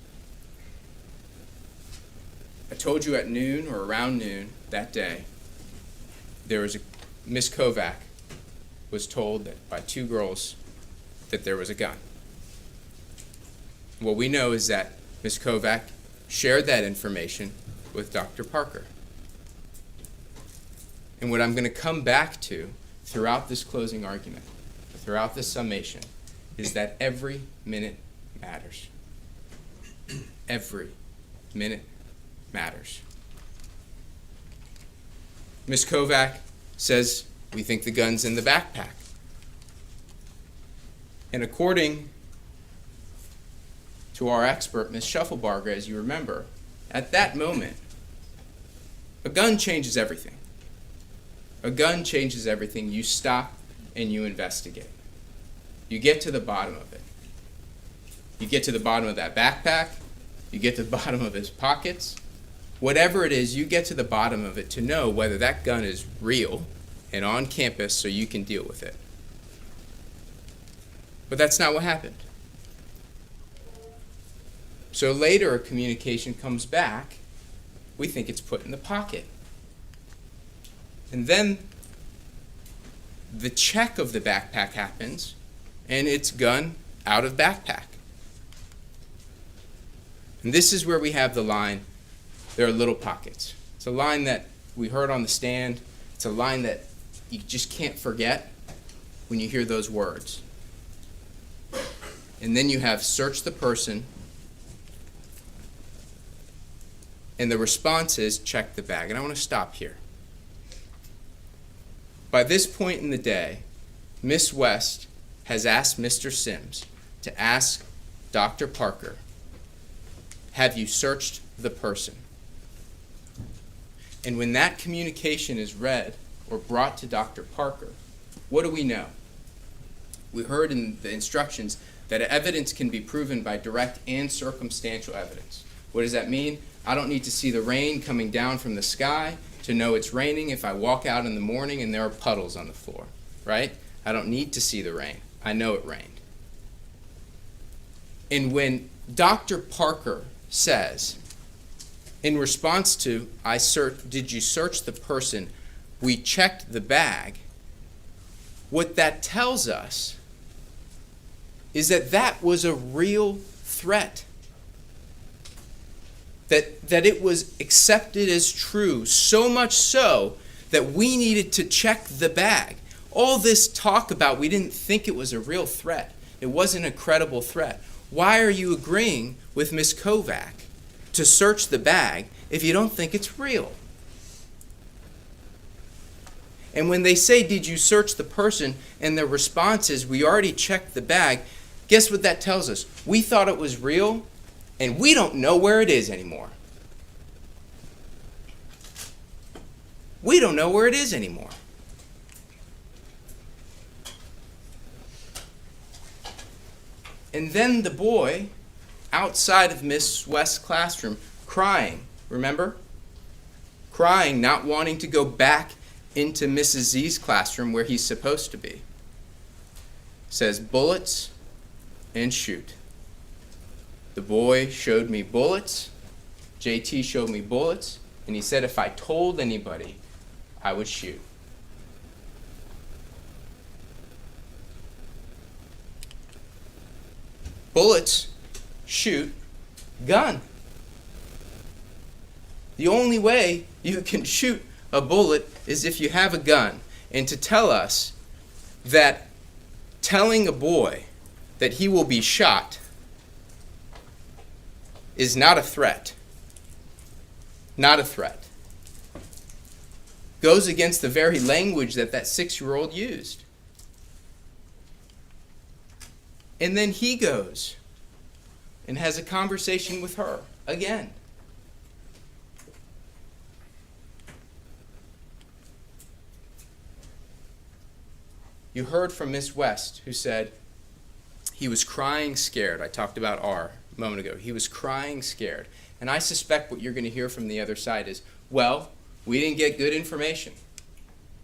H: I told you at noon or around noon that day, there was Miss Kovac was told that by two girls that there was a gun. What we know is that Miss Kovac shared that information with Dr. Parker. And what I'm going to come back to throughout this closing argument, throughout this summation, is that every minute matters. Every minute matters. Miss Kovac says, we think the gun's in the backpack. And according to our expert, Miss Shufflebarger, as you remember, at that moment, a gun changes everything. A gun changes everything. You stop and you investigate. You get to the bottom of it. You get to the bottom of that backpack. You get to the bottom of his pockets. Whatever it is, you get to the bottom of it to know whether that gun is real and on campus so you can deal with it. But that's not what happened. So later a communication comes back. We think it's put in the pocket. And then the check of the backpack happens, and it's gun out of backpack. And this is where we have the line, there are little pockets. It's a line that we heard on the stand. It's a line that you just can't forget when you hear those words. And then you have search the person, and the response is check the bag. And I want to stop here. By this point in the day, Miss West has asked Mr. Sims to ask Dr. Parker, have you searched the person? And when that communication is read or brought to Dr. Parker, what do we know? We heard in the instructions that evidence can be proven by direct and circumstantial evidence. What does that mean? I don't need to see the rain coming down from the sky to know it's raining if I walk out in the morning and there are puddles on the floor, right? I don't need to see the rain. I know it rained. And when Dr. Parker says, in response to, did you search the person? We checked the bag. What that tells us is that that was a real threat. That it was accepted as true, so much so that we needed to check the bag. All this talk about we didn't think it was a real threat. It wasn't a credible threat. Why are you agreeing with Miss Kovac to search the bag if you don't think it's real? And when they say, did you search the person, and the response is, we already checked the bag, guess what that tells us? We thought it was real, and we don't know where it is anymore. We don't know where it is anymore. And then the boy outside of Miss West's classroom crying, remember? crying, not wanting to go back into Mrs. Z's classroom where he's supposed to be. Says bullets and shoot. The boy showed me bullets, JT showed me bullets, and he said if I told anybody, I would shoot. Bullets, shoot, gun. The only way you can shoot a bullet is if you have a gun. And to tell us that telling a boy that he will be shot is not a threat, not a threat, goes against the very language that 6-year-old used. And then he goes and has a conversation with her again. You heard from Miss West, who said he was crying scared. I talked about R a moment ago. He was crying scared. And I suspect what you're going to hear from the other side is, well, we didn't get good information.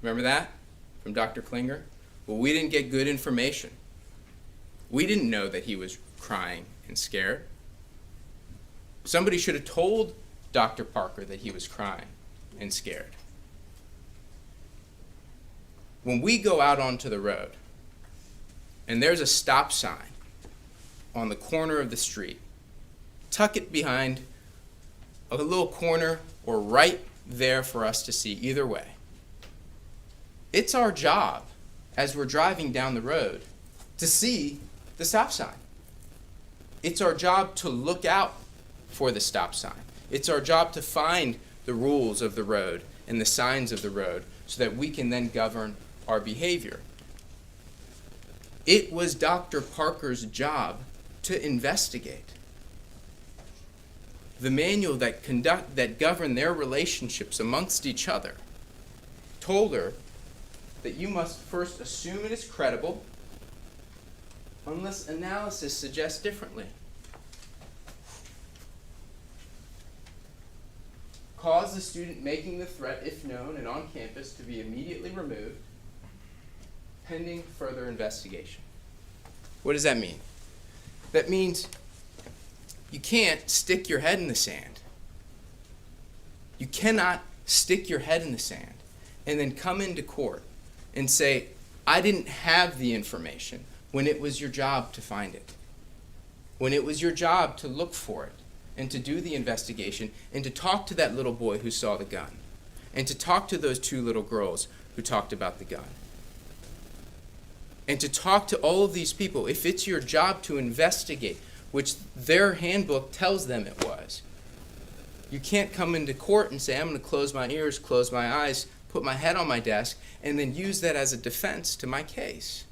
H: Remember that from Dr. Klinger? Well, we didn't get good information. We didn't know that he was crying and scared. Somebody should have told Dr. Parker that he was crying and scared. When we go out onto the road and there's a stop sign on the corner of the street, tuck it behind a little corner or right there for us to see either way. It's our job as we're driving down the road to see the stop sign. It's our job to look out for the stop sign. It's our job to find the rules of the road and the signs of the road so that we can then govern our behavior. It was Dr. Parker's job to investigate. The manual that governed their relationships amongst each other told her that you must first assume it is credible unless analysis suggests differently. Cause the student making the threat, if known and on campus, to be immediately removed, pending further investigation. What does that mean? That means you can't stick your head in the sand. You cannot stick your head in the sand and then come into court and say, I didn't have the information, when it was your job to find it. When it was your job to look for it and to do the investigation and to talk to that little boy who saw the gun and to talk to those 2 little girls who talked about the gun. And to talk to all of these people, if it's your job to investigate, which their handbook tells them it was, you can't come into court and say, I'm going to close my ears, close my eyes, put my head on my desk, and then use that as a defense to my case.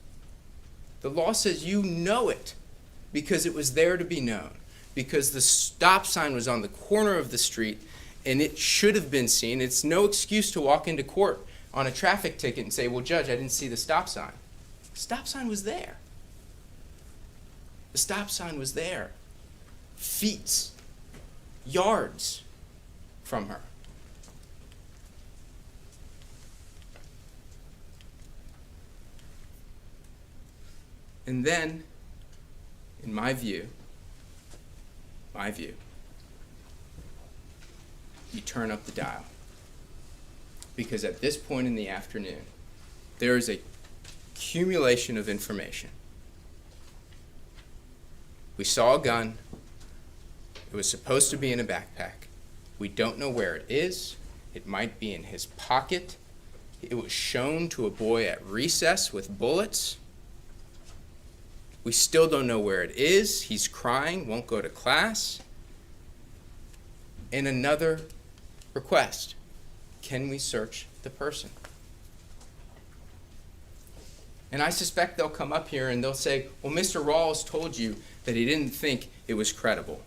H: The law says you know it because it was there to be known, because the stop sign was on the corner of the street and it should have been seen. It's no excuse to walk into court on a traffic ticket and say, well, Judge, I didn't see the stop sign. The stop sign was there. The stop sign was there. Feet, yards from her. And then, in my view, you turn up the dial. Because at this point in the afternoon, there is a accumulation of information. We saw a gun. It was supposed to be in a backpack. We don't know where it is. It might be in his pocket. It was shown to a boy at recess with bullets. We still don't know where it is. He's crying, won't go to class. And another request. Can we search the person? And I suspect they'll come up here and they'll say, well, Mr. Rawls told you that he didn't think it was credible.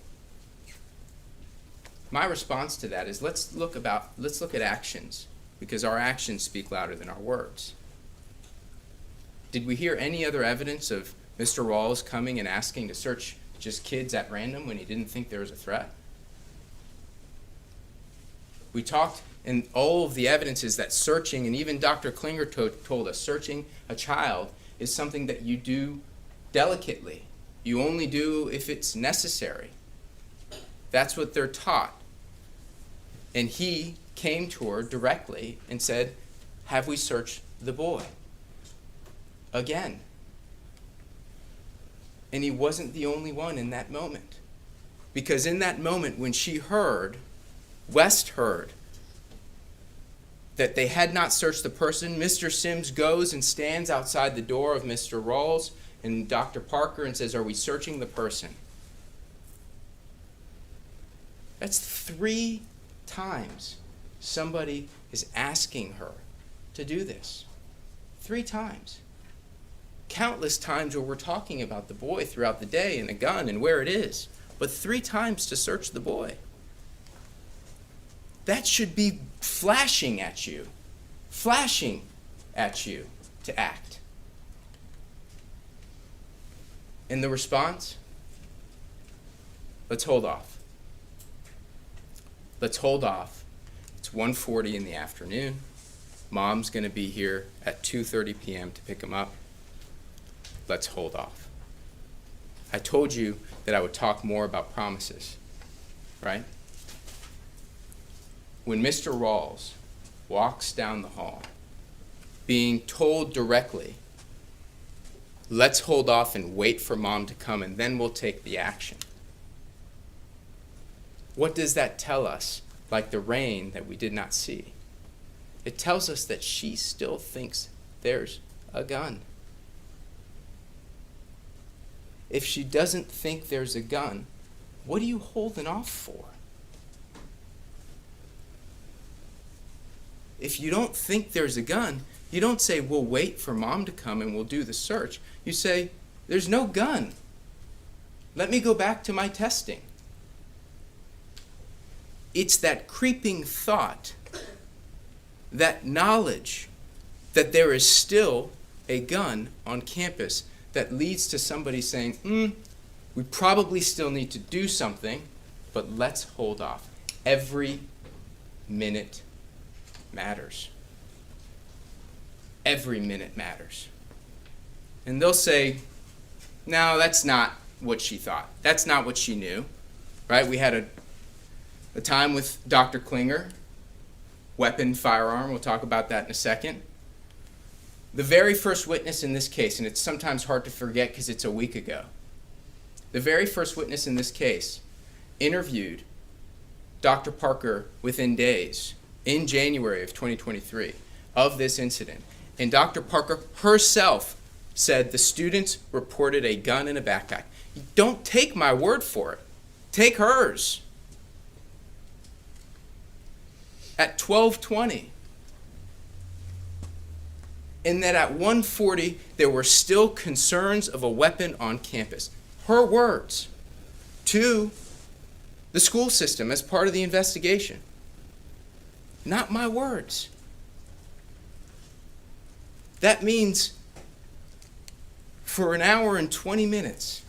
H: My response to that is let's look at actions, because our actions speak louder than our words. Did we hear any other evidence of Mr. Rawls coming and asking to search just kids at random when he didn't think there was a threat? We talked, and all of the evidence is that searching, and even Dr. Klinger told us, searching a child is something that you do delicately. You only do if it's necessary. That's what they're taught. And he came to her directly and said, have we searched the boy? Again. And he wasn't the only one in that moment. Because in that moment when she heard, West heard, that they had not searched the person, Mr. Sims goes and stands outside the door of Mr. Rawls and Dr. Parker and says, are we searching the person? That's 3 times somebody is asking her to do this. 3 times. Countless times where we're talking about the boy throughout the day and a gun and where it is, but 3 times to search the boy. That should be flashing at you to act. And the response? Let's hold off. Let's hold off. It's 1:40 in the afternoon. Mom's going to be here at 2:30 p.m. to pick him up. Let's hold off. I told you that I would talk more about promises, right? When Mr. Rawls walks down the hall, being told directly, let's hold off and wait for Mom to come and then we'll take the action. What does that tell us, like the rain that we did not see? It tells us that she still thinks there's a gun. If she doesn't think there's a gun, what are you holding off for? If you don't think there's a gun, you don't say, we'll wait for Mom to come and we'll do the search. You say, there's no gun. Let me go back to my testing. It's that creeping thought, that knowledge that there is still a gun on campus that leads to somebody saying, we probably still need to do something, but let's hold off. Every minute matters. Every minute matters. And they'll say, no, that's not what she thought. That's not what she knew. Right? We had a time with Dr. Klinger, weapon, firearm. We'll talk about that in a second. The very first witness in this case, and it's sometimes hard to forget because it's a week ago, the very first witness in this case interviewed Dr. Parker within days, in January of 2023, of this incident. And Dr. Parker herself said the students reported a gun in a backpack. Don't take my word for it. Take hers. At 12:20. And that at 1:40 there were still concerns of a weapon on campus. Her words to the school system as part of the investigation. Not my words. That means for an hour and 20 minutes,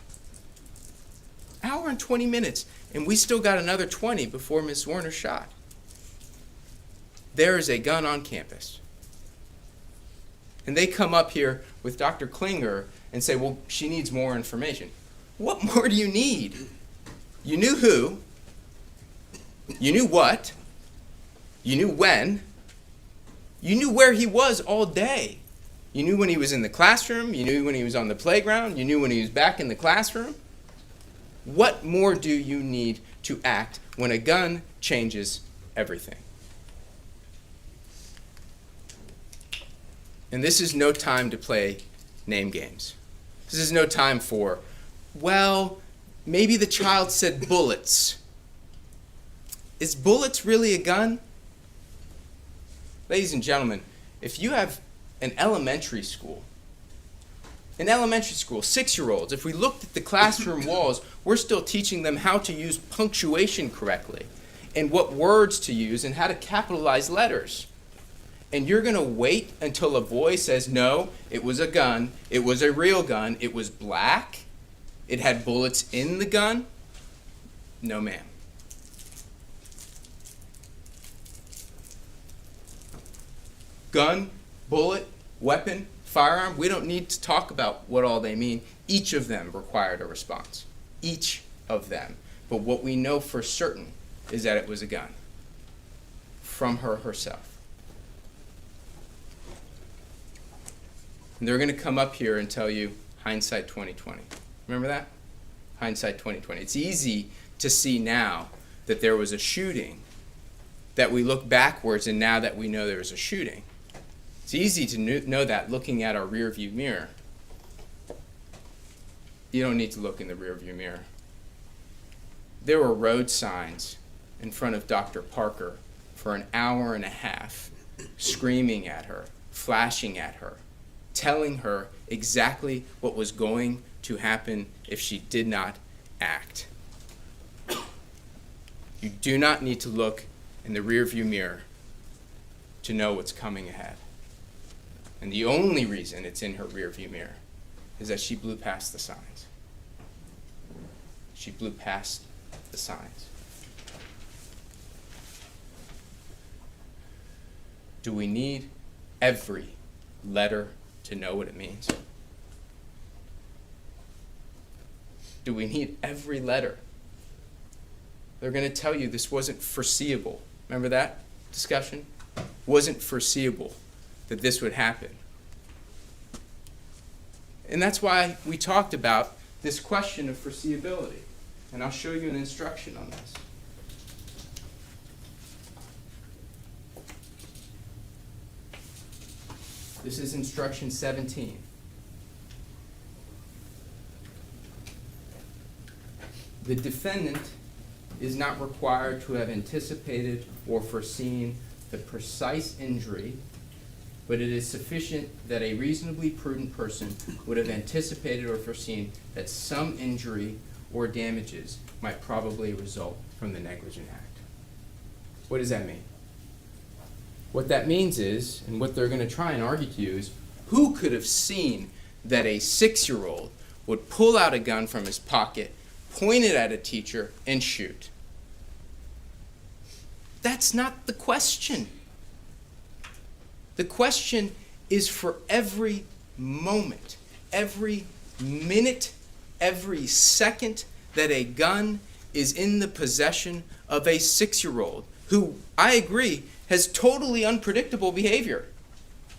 H: and we still got another 20 before Ms. Zwerner shot. There is a gun on campus. And they come up here with Dr. Klinger and say, well, she needs more information. What more do you need? You knew who. You knew what. You knew when. You knew where he was all day. You knew when he was in the classroom. You knew when he was on the playground. You knew when he was back in the classroom. What more do you need to act when a gun changes everything? And this is no time to play name games. This is no time for, well, maybe the child said bullets. Is bullets really a gun? Ladies and gentlemen, if you have an elementary school, 6-year-olds, if we looked at the classroom walls, we're still teaching them how to use punctuation correctly and what words to use and how to capitalize letters. And you're going to wait until a boy says, no, it was a gun, it was a real gun, it was black, it had bullets in the gun? No, ma'am. gun, bullet, weapon, firearm, we don't need to talk about what all they mean. Each of them required a response. Each of them. But what we know for certain is that it was a gun from her herself. And they're going to come up here and tell you hindsight 2020. Remember that? Hindsight 2020. It's easy to see now that there was a shooting, that we look backwards and now that we know there was a shooting. It's easy to know that looking at our rearview mirror. You don't need to look in the rearview mirror. There were road signs in front of Dr. Parker for an hour and a half, screaming at her, flashing at her, telling her exactly what was going to happen if she did not act. You do not need to look in the rearview mirror to know what's coming ahead. And the only reason it's in her rearview mirror is that she blew past the signs. She blew past the signs. Do we need every letter to know what it means? Do we need every letter? They're going to tell you this wasn't foreseeable. Remember that discussion? Wasn't foreseeable that this would happen. And that's why we talked about this question of foreseeability. And I'll show you an instruction on this. This is instruction 17. The defendant is not required to have anticipated or foreseen the precise injury, but it is sufficient that a reasonably prudent person would have anticipated or foreseen that some injury or damages might probably result from the negligent act. What does that mean? What that means is, and what they're going to try and argue to you is, who could have seen that a 6-year-old would pull out a gun from his pocket, point it at a teacher, and shoot? That's not the question. The question is for every moment, every minute, every second that a gun is in the possession of a 6-year-old who, I agree, has totally unpredictable behavior.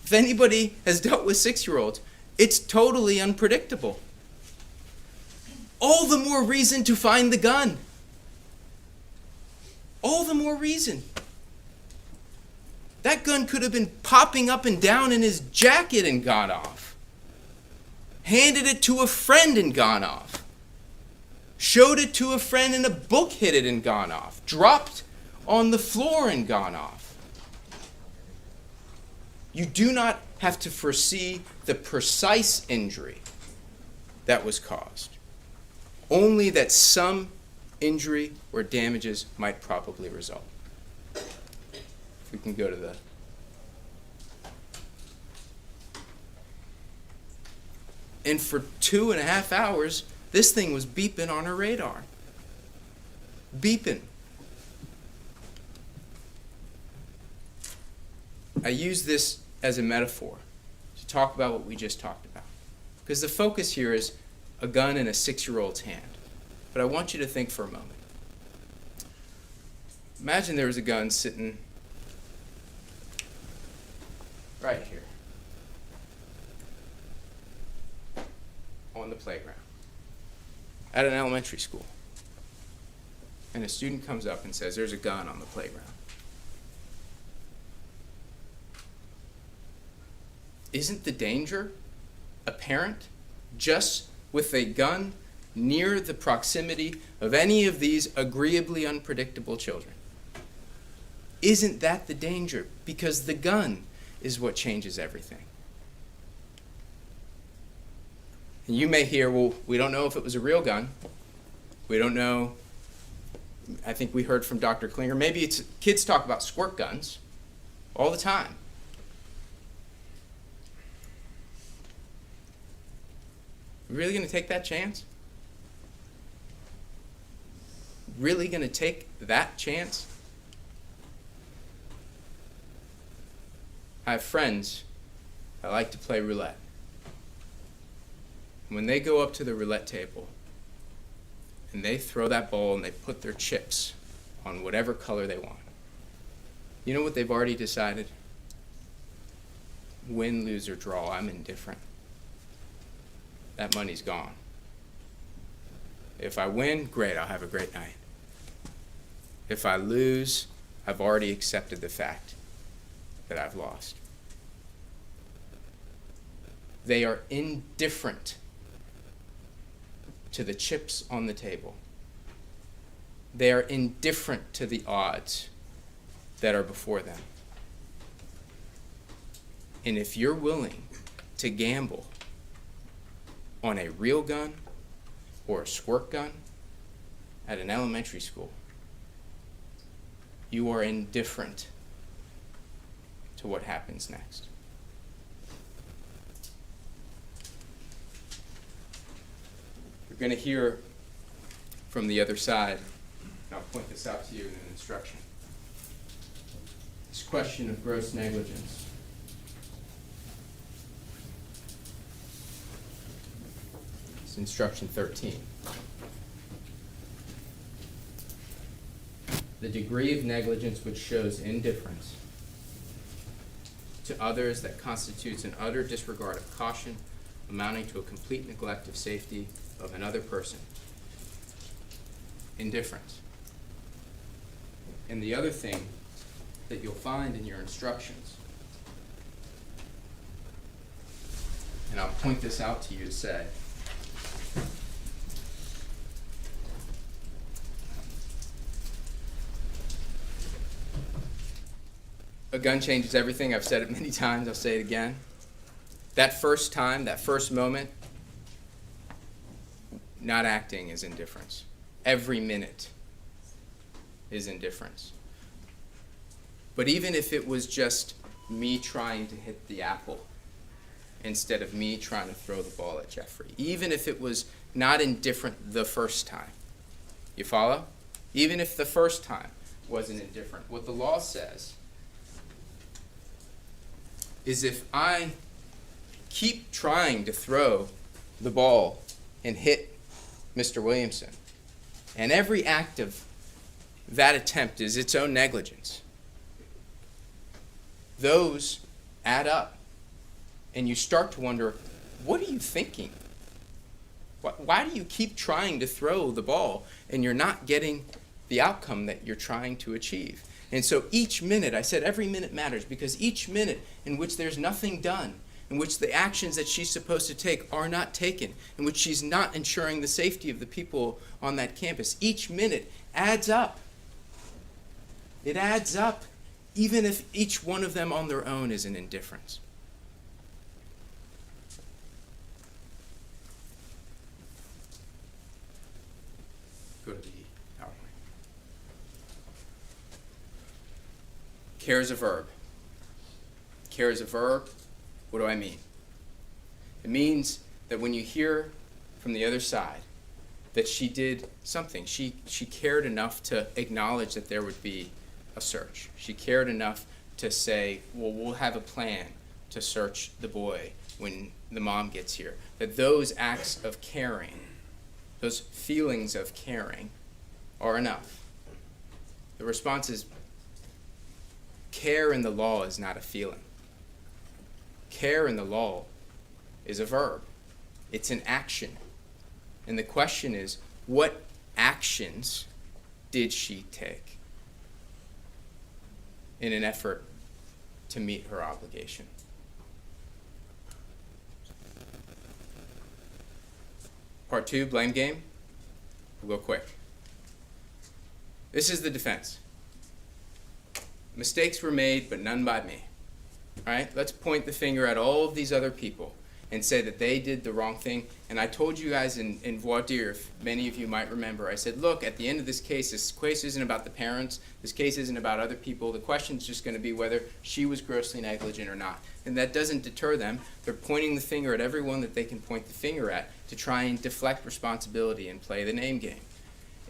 H: If anybody has dealt with 6-year-olds, it's totally unpredictable. All the more reason to find the gun. All the more reason. That gun could have been popping up and down in his jacket and gone off. Handed it to a friend and gone off. Showed it to a friend and a book hit it and gone off. Dropped on the floor and gone off. You do not have to foresee the precise injury that was caused. Only that some injury or damages might probably result. If we can go to the... And for 2.5 hours, this thing was beeping on her radar. Beeping. I use this as a metaphor to talk about what we just talked about. Because the focus here is a gun in a 6-year-old's hand. But I want you to think for a moment. Imagine there was a gun sitting right here on the playground at an elementary school. And a student comes up and says, "There's a gun on the playground." Isn't the danger apparent just with a gun near the proximity of any of these agreeably unpredictable children? Isn't that the danger? Because the gun is what changes everything. And you may hear, well, we don't know if it was a real gun. We don't know. I think we heard from Dr. Klinger. Maybe it's kids talk about squirt guns all the time. Really going to take that chance? Really going to take that chance? I have friends that like to play roulette. When they go up to the roulette table and they throw that ball and they put their chips on whatever color they want, you know what they've already decided? Win, lose, or draw, I'm indifferent. That money's gone. If I win, great, I'll have a great night. If I lose, I've already accepted the fact that I've lost. They are indifferent to the chips on the table. They are indifferent to the odds that are before them. And if you're willing to gamble on a real gun or a squirt gun at an elementary school, you are indifferent to what happens next. You're going to hear from the other side, and I'll point this out to you in an instruction. This question of gross negligence. It's instruction 13. The degree of negligence which shows indifference to others that constitutes an utter disregard of caution amounting to a complete neglect of safety of another person. Indifference. And the other thing that you'll find in your instructions, and I'll point this out to you to say, a gun changes everything. I've said it many times. I'll say it again. That first time, that first moment, not acting is indifference. Every minute is indifference. But even if it was just me trying to hit the apple instead of me trying to throw the ball at Jeffrey, even if it was not indifferent the first time, you follow? Even if the first time wasn't indifferent, what the law says is if I keep trying to throw the ball and hit Mr. Williamson, and every act of that attempt is its own negligence, those add up. And you start to wonder, what are you thinking? Why do you keep trying to throw the ball and you're not getting the outcome that you're trying to achieve? And so each minute, I said every minute matters, because each minute in which there's nothing done, in which the actions that she's supposed to take are not taken, in which she's not ensuring the safety of the people on that campus, each minute adds up. It adds up, even if each one of them on their own is an indifference. Go to the PowerPoint. Care is a verb. Care is a verb. What do I mean? It means that when you hear from the other side that she did something, she cared enough to acknowledge that there would be a search. She cared enough to say, well, we'll have a plan to search the boy when the mom gets here. That those acts of caring, those feelings of caring, are enough. The response is, care in the law is not a feeling. Care in the law is a verb. It's an action. And the question is, what actions did she take in an effort to meet her obligation? Part 2, blame game. We'll go quick. This is the defense. Mistakes were made, but none by me. All right, let's point the finger at all of these other people and say that they did the wrong thing. And I told you guys in voir dire, if many of you might remember, I said, look, at the end of this case isn't about the parents. This case isn't about other people. The question's just going to be whether she was grossly negligent or not. And that doesn't deter them. They're pointing the finger at everyone that they can point the finger at to try and deflect responsibility and play the name game.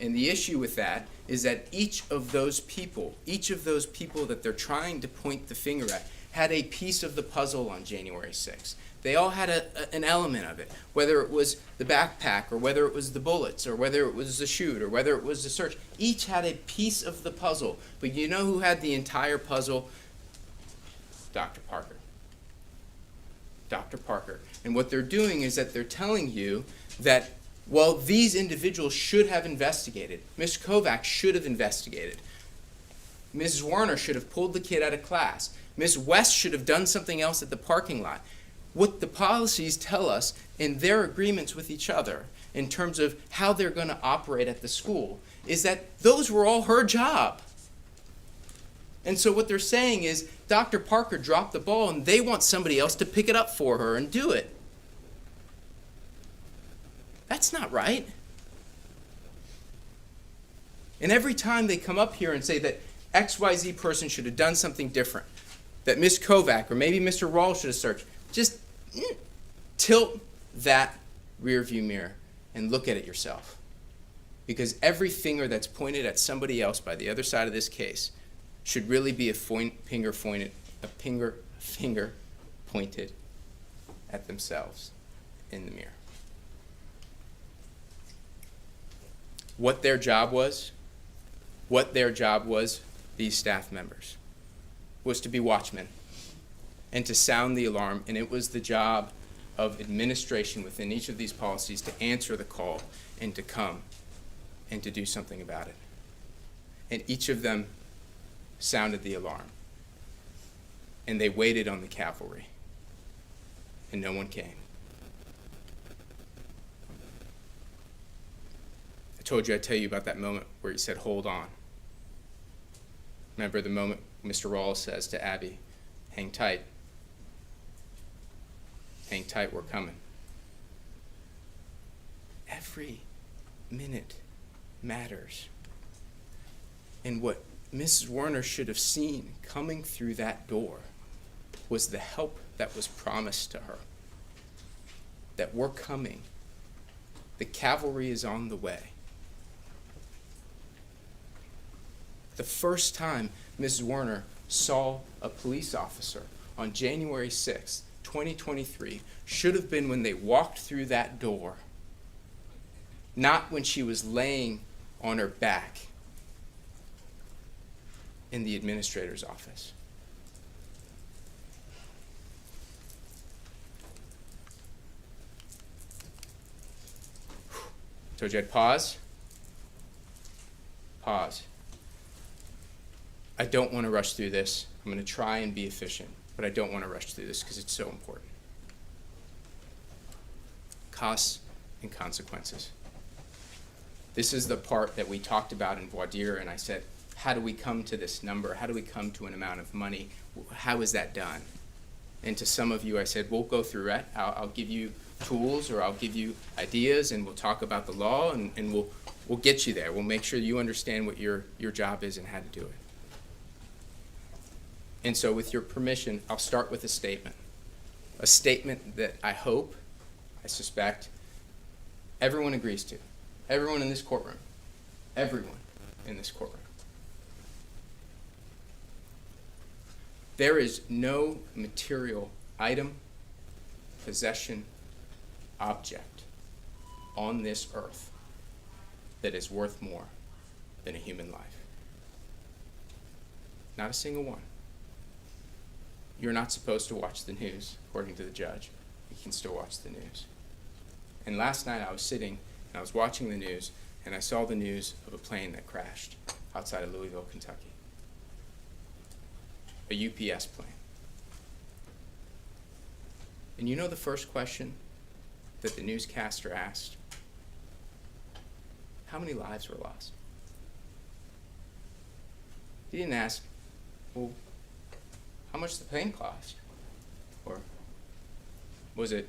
H: And the issue with that is that each of those people that they're trying to point the finger at had a piece of the puzzle on January 6th. They all had an element of it, whether it was the backpack or whether it was the bullets or whether it was the shoot or whether it was the search. Each had a piece of the puzzle. But you know who had the entire puzzle? Dr. Parker. Dr. Parker. And what they're doing is that they're telling you that, well, these individuals should have investigated. Ms. Kovac should have investigated. Ms. Zwerner should have pulled the kid out of class. Ms. West should have done something else at the parking lot. What the policies tell us in their agreements with each other in terms of how they're going to operate at the school is that those were all her job. And so what they're saying is Dr. Parker dropped the ball and they want somebody else to pick it up for her and do it. That's not right. And every time they come up here and say that XYZ person should have done something different, that Ms. Kovac or maybe Mr. Rawls should have searched, just tilt that rear view mirror and look at it yourself. Because every finger that's pointed at somebody else by the other side of this case should really be a finger pointed at themselves in the mirror. What their job was, these staff members, was to be watchmen and to sound the alarm, and it was the job of administration within each of these policies to answer the call and to come and to do something about it. And each of them sounded the alarm, and they waited on the cavalry, and no one came. I told you I'd tell you about that moment where he said, "Hold on." Remember the moment Mr. Rawls says to Abby, "Hang tight. Hang tight, we're coming." Every minute matters. And what Mrs. Zwerner should have seen coming through that door was the help that was promised to her. That we're coming. The cavalry is on the way. The first time Ms. Zwerner saw a police officer on January 6th, 2023, should have been when they walked through that door, not when she was laying on her back in the administrator's office. Told you I'd pause. Pause. I don't want to rush through this. I'm going to try and be efficient, but I don't want to rush through this because it's so important. Costs and consequences. This is the part that we talked about in voir dire, and I said, how do we come to this number? How do we come to an amount of money? How is that done? And to some of you, I said, we'll go through it. I'll give you tools, or I'll give you ideas, and we'll talk about the law, and we'll get you there. We'll make sure you understand what your job is and how to do it. And so with your permission, I'll start with a statement that I hope, I suspect, everyone agrees to. Everyone in this courtroom. Everyone in this courtroom. There is no material item, possession, object on this earth that is worth more than a human life. Not a single one. You're not supposed to watch the news, according to the judge. You can still watch the news. And last night I was sitting and I was watching the news, and I saw the news of a plane that crashed outside of Louisville, Kentucky. A UPS plane. And you know the first question that the newscaster asked? How many lives were lost? He didn't ask, well, how much the plane cost? Or was it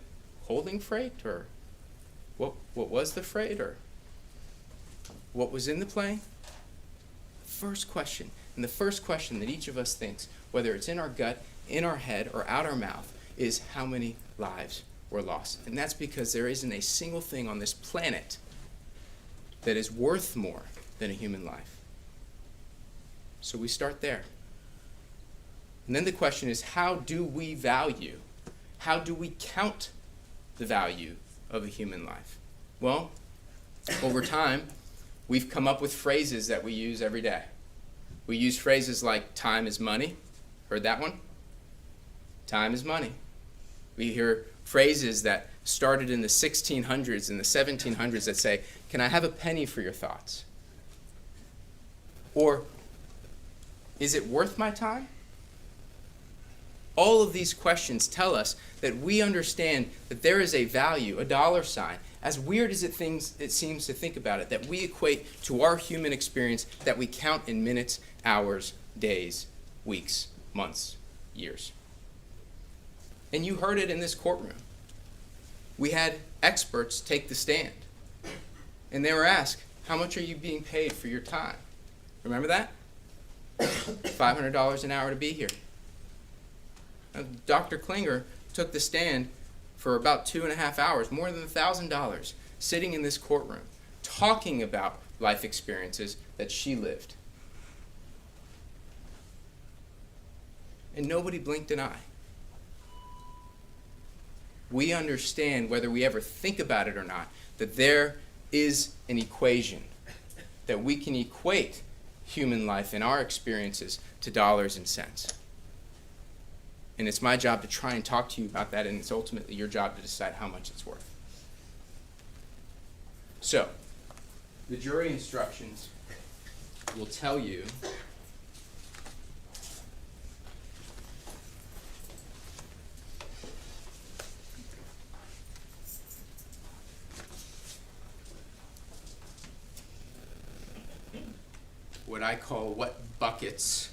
H: holding freight? Or what was the freight? Or what was in the plane? First question. And the first question that each of us thinks, whether it's in our gut, in our head, or out our mouth, is how many lives were lost. And that's because there isn't a single thing on this planet that is worth more than a human life. So we start there. And then the question is, how do we value? How do we count the value of a human life? Well, over time, we've come up with phrases that we use every day. We use phrases like time is money. Heard that one? Time is money. We hear phrases that started in the 1600s and the 1700s that say, can I have a penny for your thoughts? Or, is it worth my time? All of these questions tell us that we understand that there is a value, a dollar sign, as weird as it seems to think about it, that we equate to our human experience, that we count in minutes, hours, days, weeks, months, years. And you heard it in this courtroom. We had experts take the stand, and they were asked, how much are you being paid for your time? Remember that? $500 an hour to be here. Now, Dr. Klinger took the stand for about 2.5 hours, more than $1,000, sitting in this courtroom, talking about life experiences that she lived. And nobody blinked an eye. We understand, whether we ever think about it or not, that there is an equation, that we can equate human life and our experiences to dollars and cents. And it's my job to try and talk to you about that, and it's ultimately your job to decide how much it's worth. So, the jury instructions will tell you what I call what buckets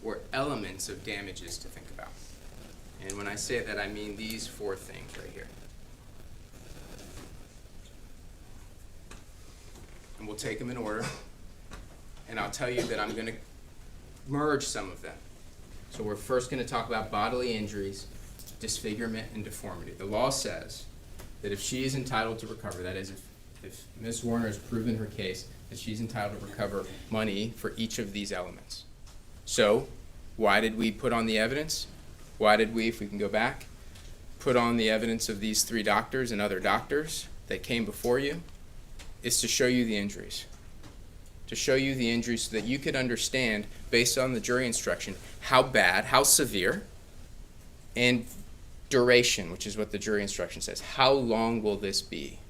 H: or elements of damages to think about. And when I say that, I mean these 4 things right here. And we'll take them in order. And I'll tell you that I'm going to merge some of them. So we're first going to talk about bodily injuries, disfigurement, and deformity. The law says that if she is entitled to recover, that is, if Ms. Zwerner has proven her case, that she's entitled to recover money for each of these elements. So, why did we put on the evidence? Why did we, if we can go back, put on the evidence of these 3 doctors and other doctors that came before you? It's to show you the injuries. To show you the injuries so that you could understand, based on the jury instruction, how bad, how severe, and duration, which is what the jury instruction says. How long will this be?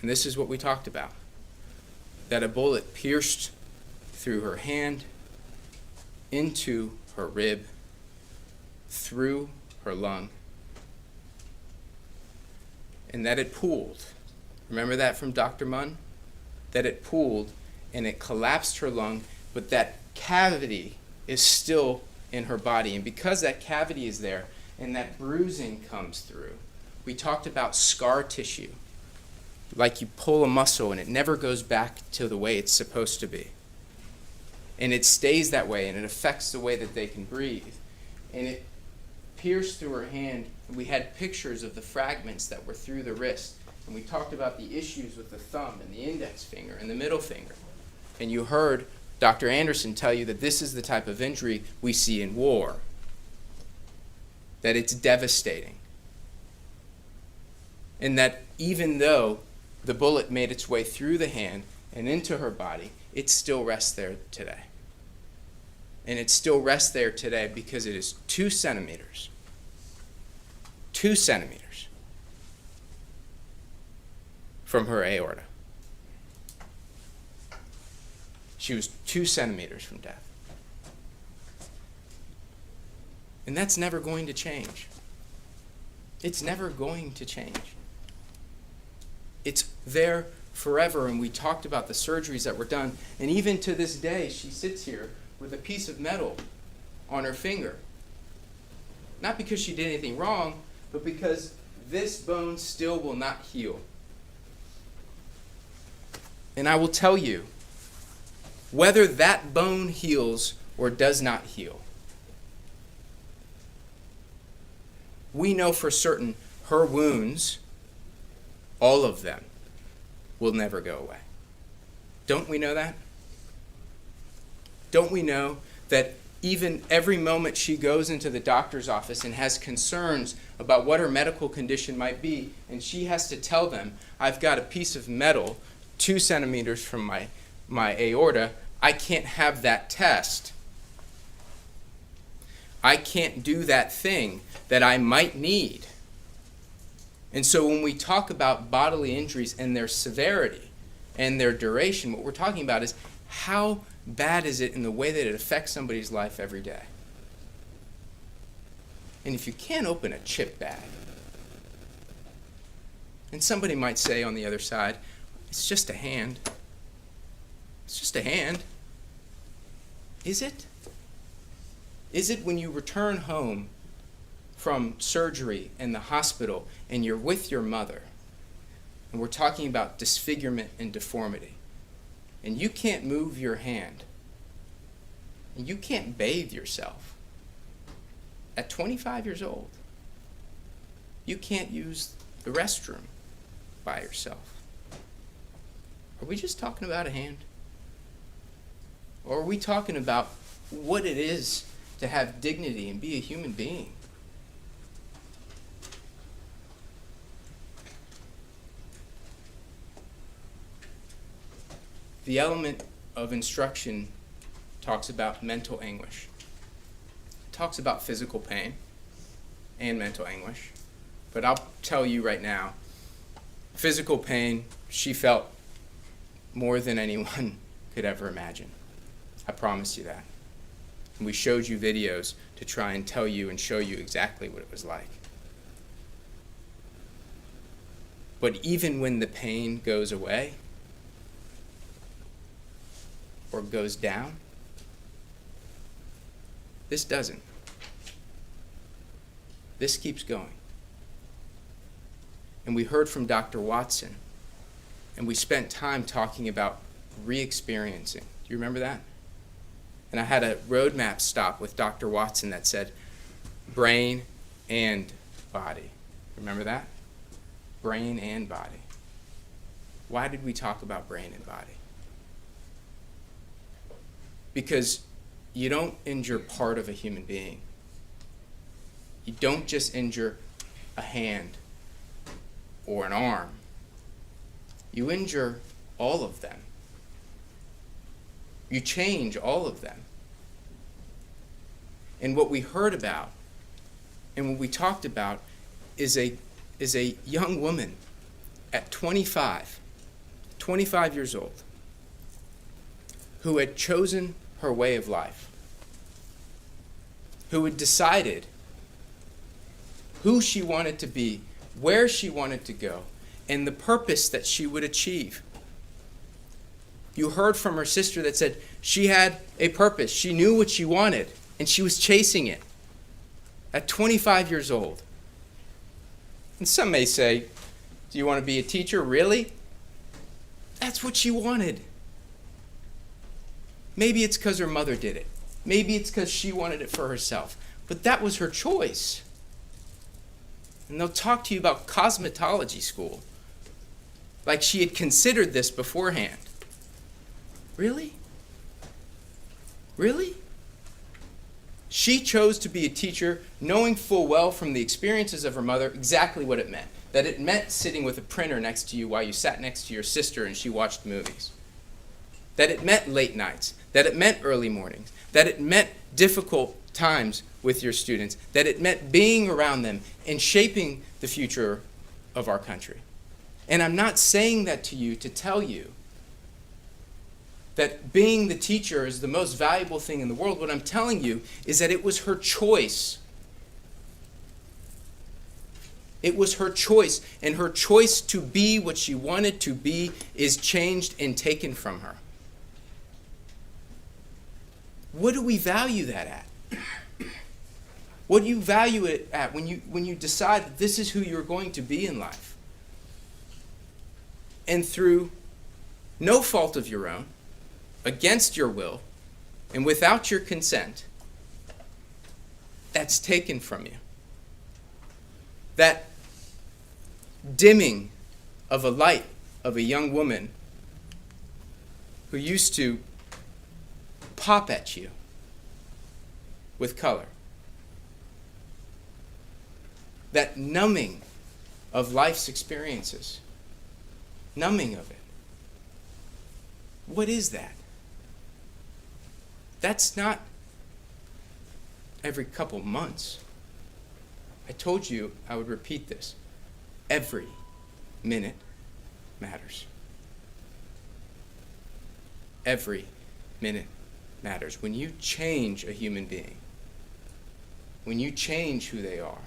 H: And this is what we talked about. That a bullet pierced through her hand, into her rib, through her lung, and that it pooled. Remember that from Dr. Munn? That it pooled and it collapsed her lung, but that cavity is still in her body. And because that cavity is there and that bruising comes through, we talked about scar tissue. Like you pull a muscle and it never goes back to the way it's supposed to be. And it stays that way, and it affects the way that they can breathe. And it pierced through her hand, and we had pictures of the fragments that were through the wrist. And we talked about the issues with the thumb and the index finger and the middle finger. And you heard Dr. Anderson tell you that this is the type of injury we see in war. That it's devastating. And that even though the bullet made its way through the hand and into her body, it still rests there today. And it still rests there today because it is 2 centimeters. 2 centimeters from her aorta. She was 2 centimeters from death. And that's never going to change. It's never going to change. It's there forever, and we talked about the surgeries that were done, and even to this day, she sits here with a piece of metal on her finger. Not because she did anything wrong, but because this bone still will not heal. And I will tell you, whether that bone heals or does not heal, we know for certain her wounds, all of them, will never go away. Don't we know that? Don't we know that even every moment she goes into the doctor's office and has concerns about what her medical condition might be, and she has to tell them, I've got a piece of metal 2 centimeters from my aorta, I can't have that test. I can't do that thing that I might need. And so when we talk about bodily injuries and their severity and their duration, what we're talking about is how bad is it in the way that it affects somebody's life every day. And if you can't open a chip bag, and somebody might say on the other side, it's just a hand. It's just a hand. Is it? Is it when you return home from surgery in the hospital and you're with your mother, and we're talking about disfigurement and deformity, and you can't move your hand, and you can't bathe yourself at 25 years old? You can't use the restroom by yourself. Are we just talking about a hand? Or are we talking about what it is to have dignity and be a human being? The element of instruction talks about mental anguish. It talks about physical pain and mental anguish. But I'll tell you right now, physical pain, she felt more than anyone could ever imagine. I promise you that. And we showed you videos to try and tell you and show you exactly what it was like. But even when the pain goes away, or goes down, this doesn't. This keeps going. And we heard from Dr. Watson, and we spent time talking about re-experiencing. Do you remember that? And I had a roadmap stop with Dr. Watson that said brain and body. Remember that? Brain and body. Why did we talk about brain and body? Because you don't injure part of a human being. You don't just injure a hand or an arm. You injure all of them. You change all of them. And what we heard about and what we talked about is a young woman at 25 years old, who had chosen her way of life, who had decided who she wanted to be, where she wanted to go, and the purpose that she would achieve. You heard from her sister that said she had a purpose. She knew what she wanted, and she was chasing it at 25 years old. And some may say, do you want to be a teacher? Really? That's what she wanted. Maybe it's because her mother did it. Maybe it's because she wanted it for herself. But that was her choice. And they'll talk to you about cosmetology school, like she had considered this beforehand. Really? Really? She chose to be a teacher knowing full well from the experiences of her mother exactly what it meant. That it meant sitting with a printer next to you while you sat next to your sister and she watched movies. That it meant late nights. That it meant early mornings. That it meant difficult times with your students. That it meant being around them and shaping the future of our country. And I'm not saying that to you to tell you that being the teacher is the most valuable thing in the world. What I'm telling you is that it was her choice. It was her choice, and her choice to be what she wanted to be is changed and taken from her. What do we value that at? What do you value it at when you decide that this is who you're going to be in life? And through no fault of your own, against your will, and without your consent, that's taken from you. That dimming of a light of a young woman who used to pop at you with color. That numbing of life's experiences. Numbing of it. What is that? That's not every couple months. I told you I would repeat this. Every minute matters. Every minute matters. When you change a human being, when you change who they are,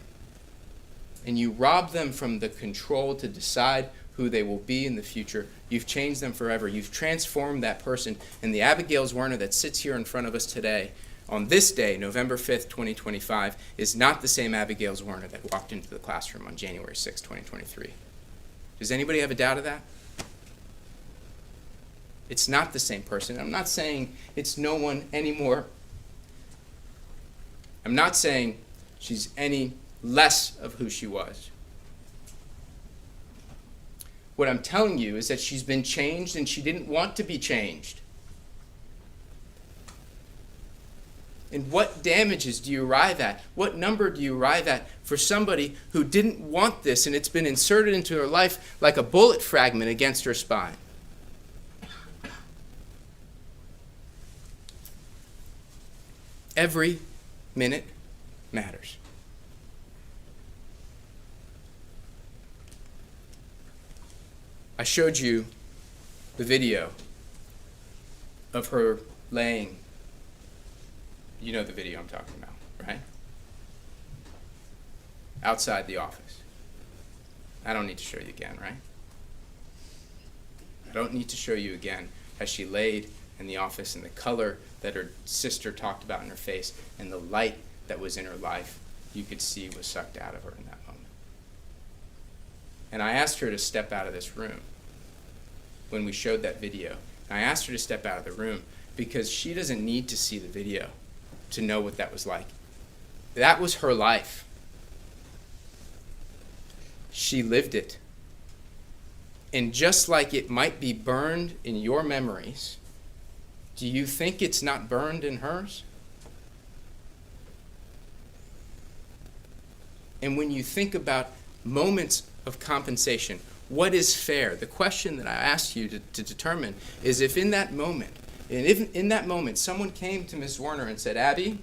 H: and you rob them from the control to decide who they will be in the future, you've changed them forever. You've transformed that person. And the Abigail Zwerner that sits here in front of us today, on this day, November 5th, 2025, is not the same Abigail Zwerner that walked into the classroom on January 6th, 2023. Does anybody have a doubt of that? It's not the same person. I'm not saying it's no one anymore. I'm not saying she's any less of who she was. What I'm telling you is that she's been changed and she didn't want to be changed. And what damages do you arrive at? What number do you arrive at for somebody who didn't want this and it's been inserted into her life like a bullet fragment against her spine? Every minute matters. I showed you the video of her laying. You know the video I'm talking about, right? Outside the office. I don't need to show you again, right? I don't need to show you again as she laid in the office and the color that her sister talked about in her face and the light that was in her life you could see was sucked out of her in that moment. And I asked her to step out of this room when we showed that video. And I asked her to step out of the room because she doesn't need to see the video to know what that was like. That was her life. She lived it. And just like it might be burned in your memories, do you think it's not burned in hers? And when you think about moments of compensation, what is fair? The question that I asked you to determine is if in that moment, someone came to Ms. Zwerner and said, Abby,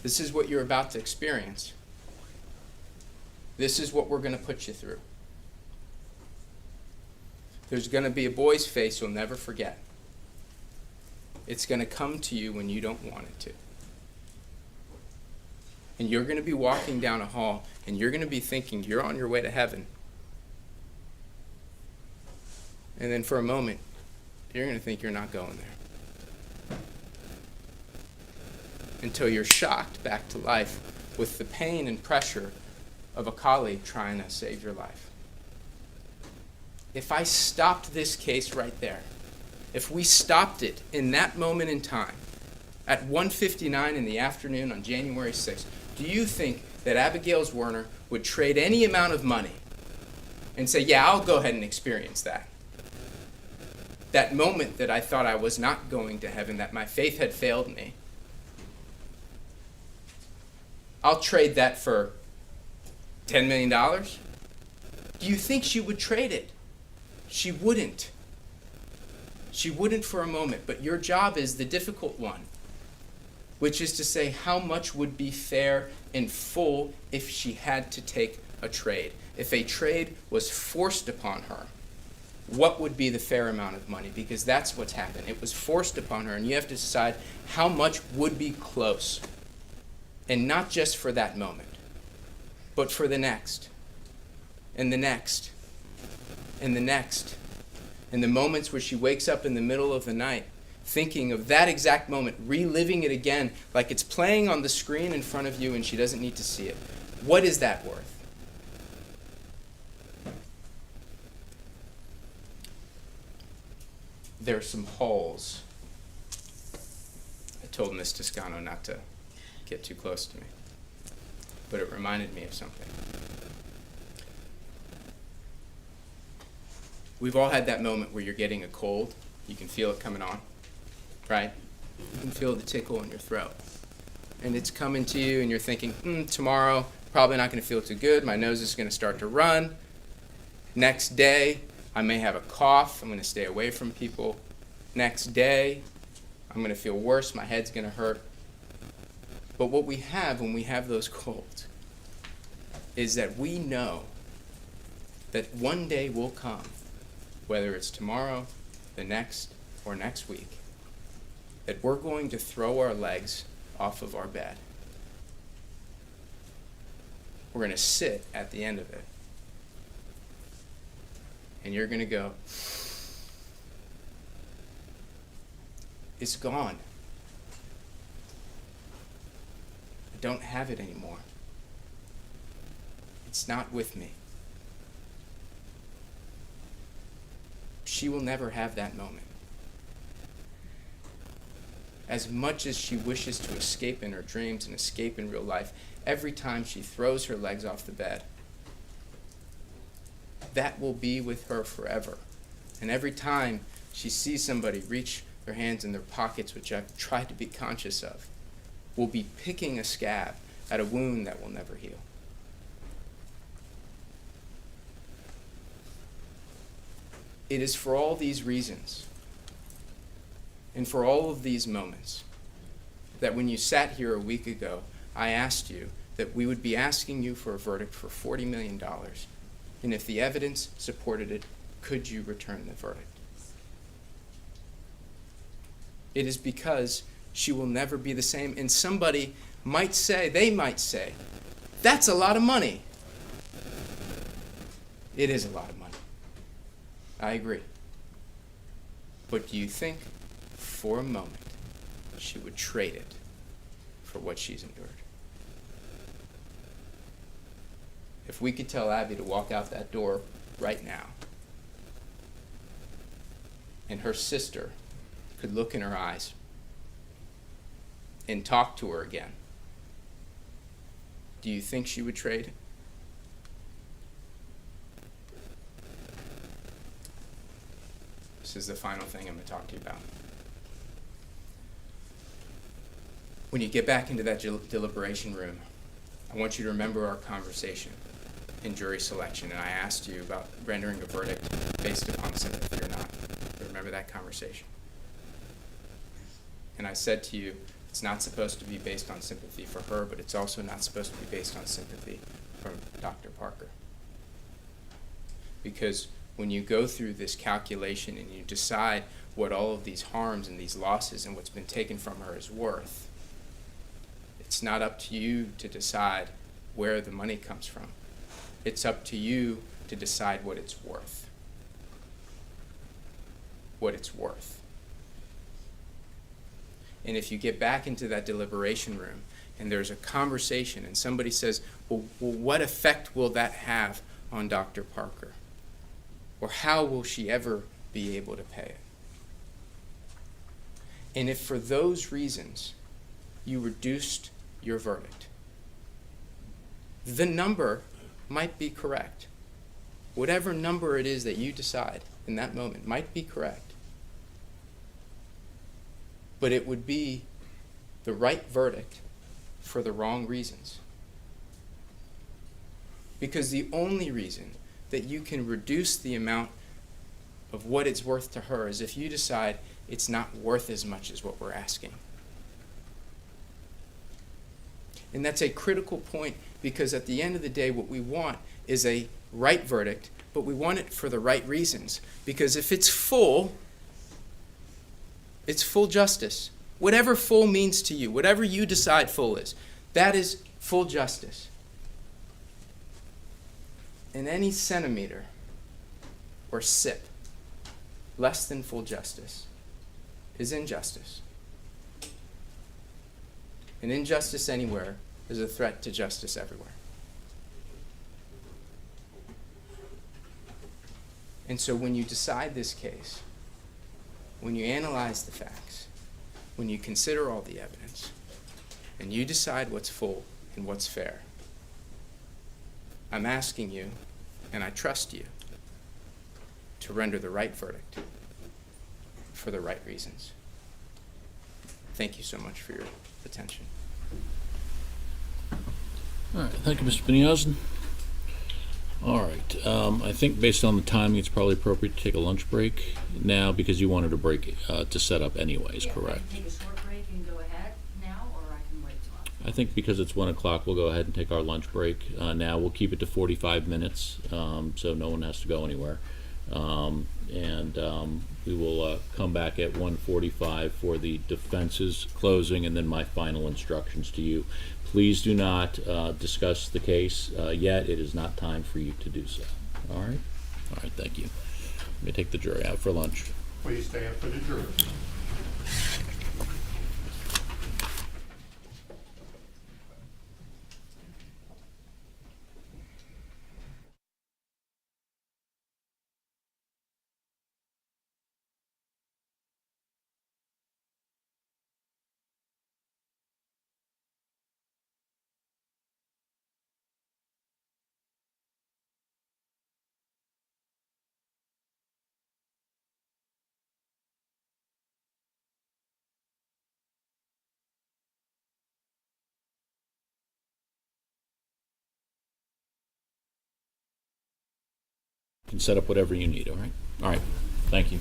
H: this is what you're about to experience. This is what we're going to put you through. There's going to be a boy's face you'll never forget. It's going to come to you when you don't want it to. And you're going to be walking down a hall, and you're going to be thinking you're on your way to heaven. And then for a moment, you're going to think you're not going there. Until you're shocked back to life with the pain and pressure of a colleague trying to save your life. If I stopped this case right there, if we stopped it in that moment in time, at 1:59 in the afternoon on January 6th, do you think that Abigail Zwerner would trade any amount of money and say, yeah, I'll go ahead and experience that? That moment that I thought I was not going to heaven, that my faith had failed me. I'll trade that for $10 million? Do you think she would trade it? She wouldn't. She wouldn't for a moment, but your job is the difficult one, which is to say how much would be fair in full if she had to take a trade. If a trade was forced upon her, what would be the fair amount of money? Because that's what's happened. It was forced upon her, and you have to decide how much would be close. And not just for that moment, but for the next, and the next, and the next. And the moments where she wakes up in the middle of the night, thinking of that exact moment, reliving it again, like it's playing on the screen in front of you and she doesn't need to see it. What is that worth? There are some holes. I told Miss Toscano not to get too close to me, but it reminded me of something. We've all had that moment where you're getting a cold. You can feel it coming on, right? You can feel the tickle in your throat. and it's coming to you and you're thinking, tomorrow, probably not going to feel too good. My nose is going to start to run. Next day, I may have a cough. I'm going to stay away from people. Next day, I'm going to feel worse. My head's going to hurt. But what we have when we have those colds is that we know that one day will come, whether it's tomorrow, the next, or next week, that we're going to throw our legs off of our bed. We're going to sit at the end of it. And you're going to go, it's gone. I don't have it anymore. It's not with me. She will never have that moment. As much as she wishes to escape in her dreams and escape in real life, every time she throws her legs off the bed, that will be with her forever. And every time she sees somebody reach their hands in their pockets, which I've tried to be conscious of, will be picking a scab at a wound that will never heal. It is for all these reasons, and for all of these moments, that when you sat here a week ago, I asked you that we would be asking you for a verdict for $40 million. And if the evidence supported it, could you return the verdict? It is because she will never be the same. And somebody might say, that's a lot of money. It is a lot of money. I agree. But do you think for a moment she would trade it for what she's endured? If we could tell Abby to walk out that door right now, and her sister could look in her eyes and talk to her again, do you think she would trade it? This is the final thing I'm going to talk to you about. When you get back into that deliberation room, I want you to remember our conversation in jury selection, and I asked you about rendering a verdict based upon sympathy or not. You remember that conversation? And I said to you, it's not supposed to be based on sympathy for her, but it's also not supposed to be based on sympathy for Dr. Parker. Because when you go through this calculation and you decide what all of these harms and these losses and what's been taken from her is worth, it's not up to you to decide where the money comes from. It's up to you to decide what it's worth. What it's worth. And if you get back into that deliberation room and there's a conversation and somebody says, well, what effect will that have on Dr. Parker? Or how will she ever be able to pay it? And if for those reasons you reduced your verdict, the number might be correct. Whatever number it is that you decide in that moment might be correct. But it would be the right verdict for the wrong reasons. Because the only reason that you can reduce the amount of what it's worth to her is if you decide it's not worth as much as what we're asking. And that's a critical point, because at the end of the day, what we want is a right verdict, but we want it for the right reasons. Because if it's full justice. Whatever full means to you, whatever you decide full is, that is full justice. And any centimeter or sip less than full justice is injustice. And injustice anywhere is a threat to justice everywhere. And so when you decide this case, when you analyze the facts, when you consider all the evidence, and you decide what's full and what's fair, I'm asking you, and I trust you, to render the right verdict for the right reasons. Thank you so much for your attention.
B: All right, thank you, Mr. Beniozen. All right, I think based on the timing, it's probably appropriate to take a lunch break now because you wanted a break to set up anyways,
G: Yeah, I
B: correct?
G: can take a short break and go ahead now, or I can wait till after.
B: I think because it's 1 o'clock, we'll go ahead and take our lunch break. Now we'll keep it to 45 minutes, so no one has to go anywhere. We will come back at 1:45 for the defense's closing and then my final instructions to you. Please do not discuss the case yet. It is not time for you to do so. All right? All right, thank you. Let me take the jury out for lunch.
E: Please stand for the jury.
B: You can set up whatever you need, all right? All right, thank you.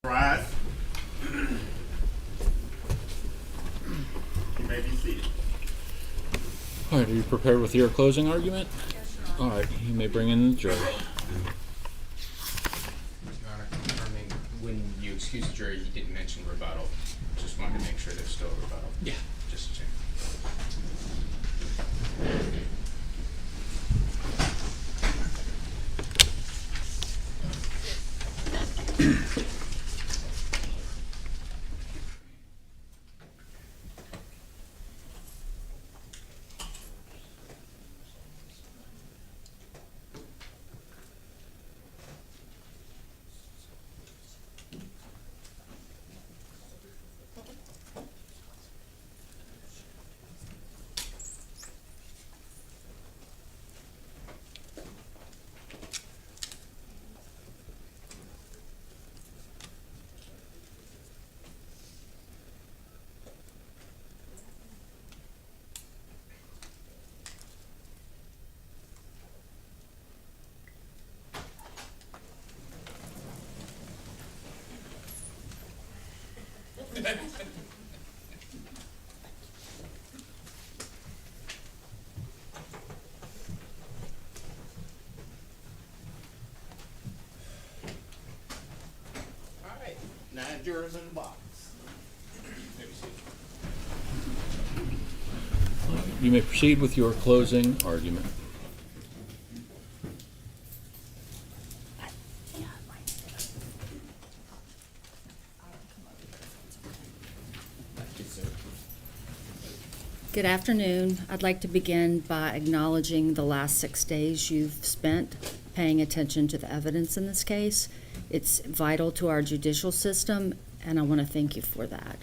E: Rise. You may be seated.
B: All right, are you prepared with your closing argument?
G: Yes, Your Honor.
B: All right, you may bring in the jury.
H: Your Honor, confirming when you excuse the jury, you didn't mention rebuttal. Just wanted to make sure there's still a rebuttal. Yeah. Just check.
E: All right, 9 jurors in the box.
B: You may proceed with your closing argument.
I: Good afternoon. I'd like to begin by acknowledging the last 6 days you've spent paying attention to the evidence in this case. It's vital to our judicial system, and I want to thank you for that.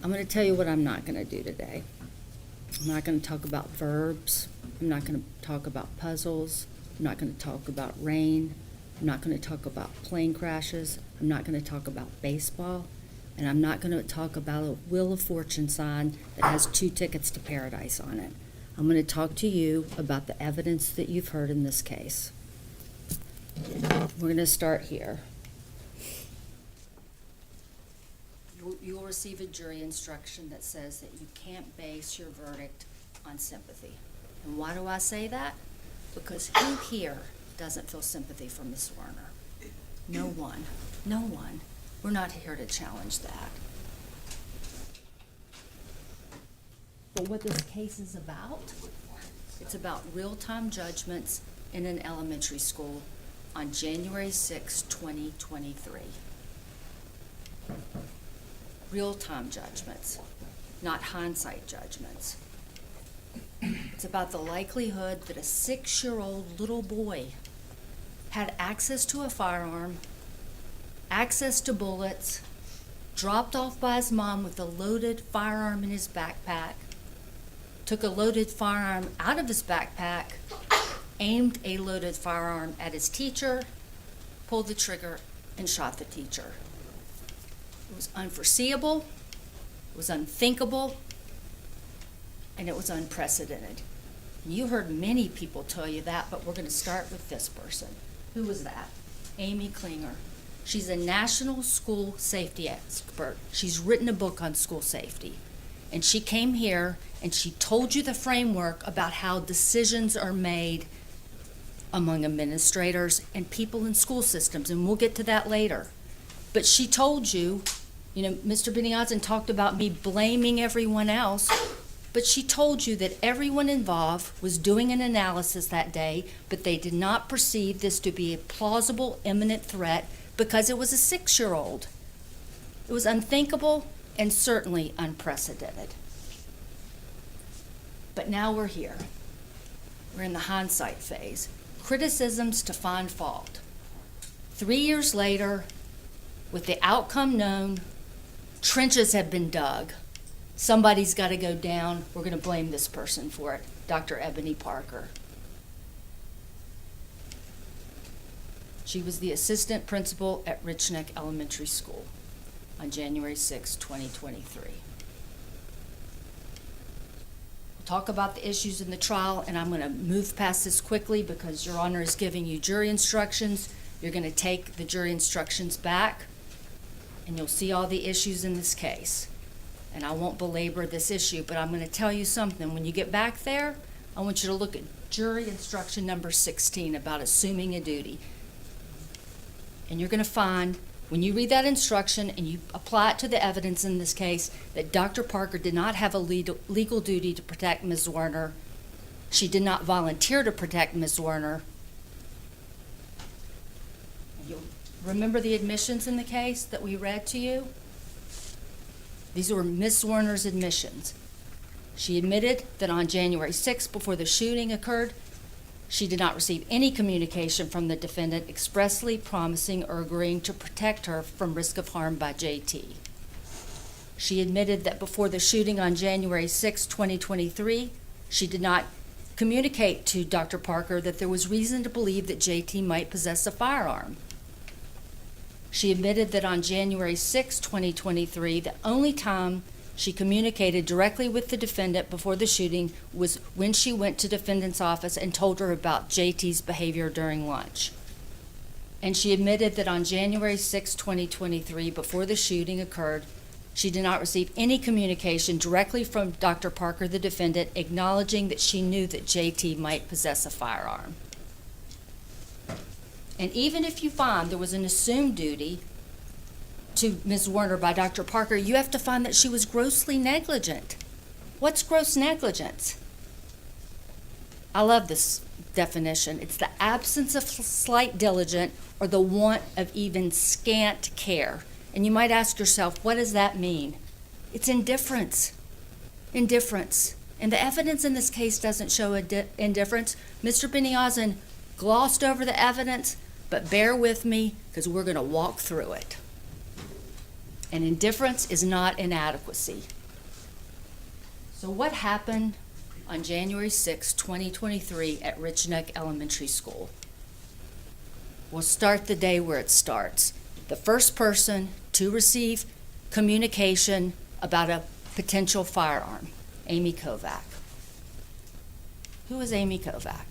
I: I'm going to tell you what I'm not going to do today. I'm not going to talk about verbs. I'm not going to talk about puzzles. I'm not going to talk about rain. I'm not going to talk about plane crashes. I'm not going to talk about baseball. And I'm not going to talk about a Wheel of Fortune sign that has 2 tickets to paradise on it. I'm going to talk to you about the evidence that you've heard in this case. We're going to start here. You'll receive a jury instruction that says that you can't base your verdict on sympathy. And why do I say that? Because who here doesn't feel sympathy for Ms. Zwerner? No one. No one. We're not here to challenge that. But what this case is about, it's about real-time judgments in an elementary school on January 6, 2023. Real-time judgments, not hindsight judgments. It's about the likelihood that a 6-year-old little boy had access to a firearm, access to bullets, dropped off by his mom with a loaded firearm in his backpack, took a loaded firearm out of his backpack, aimed a loaded firearm at his teacher, pulled the trigger, and shot the teacher. It was unforeseeable, it was unthinkable, and it was unprecedented. And you heard many people tell you that, but we're going to start with this person. Who was that? Amy Klinger. She's a national school safety expert. She's written a book on school safety. And she came here and she told you the framework about how decisions are made among administrators and people in school systems, and we'll get to that later. But she told you, Mr. Beniozen talked about me blaming everyone else, but she told you that everyone involved was doing an analysis that day, but they did not perceive this to be a plausible imminent threat because it was a 6-year-old. It was unthinkable and certainly unprecedented. But now we're here. We're in the hindsight phase. Criticisms to find fault. 3 years later, with the outcome known, trenches have been dug. Somebody's got to go down. We're going to blame this person for it, Dr. Ebony Parker. She was the assistant principal at Richneck Elementary School on January 6, 2023. We'll talk about the issues in the trial, and I'm going to move past this quickly because Your Honor is giving you jury instructions. You're going to take the jury instructions back, and you'll see all the issues in this case. And I won't belabor this issue, but I'm going to tell you something. When you get back there, I want you to look at jury instruction number 16 about assuming a duty. And you're going to find, when you read that instruction and you apply it to the evidence in this case, that Dr. Parker did not have a legal duty to protect Ms. Zwerner. She did not volunteer to protect Ms. Zwerner. You'll remember the admissions in the case that we read to you? These were Ms. Zwerner's admissions. She admitted that on January 6th, before the shooting occurred, she did not receive any communication from the defendant expressly promising or agreeing to protect her from risk of harm by JT. She admitted that before the shooting on January 6, 2023, she did not communicate to Dr. Parker that there was reason to believe that JT might possess a firearm. She admitted that on January 6, 2023, the only time she communicated directly with the defendant before the shooting was when she went to defendant's office and told her about JT's behavior during lunch. And she admitted that on January 6, 2023, before the shooting occurred, she did not receive any communication directly from Dr. Parker, the defendant, acknowledging that she knew that JT might possess a firearm. And even if you find there was an assumed duty to Ms. Zwerner by Dr. Parker, you have to find that she was grossly negligent. What's gross negligence? I love this definition. It's the absence of slight diligence or the want of even scant care. And you might ask yourself, what does that mean? It's indifference. Indifference. And the evidence in this case doesn't show indifference. Mr. Beniozen glossed over the evidence, but bear with me because we're going to walk through it. And indifference is not inadequacy. So what happened on January 6, 2023 at Richneck Elementary School? We'll start the day where it starts. The first person to receive communication about a potential firearm, Amy Kovac. Who is Amy Kovac?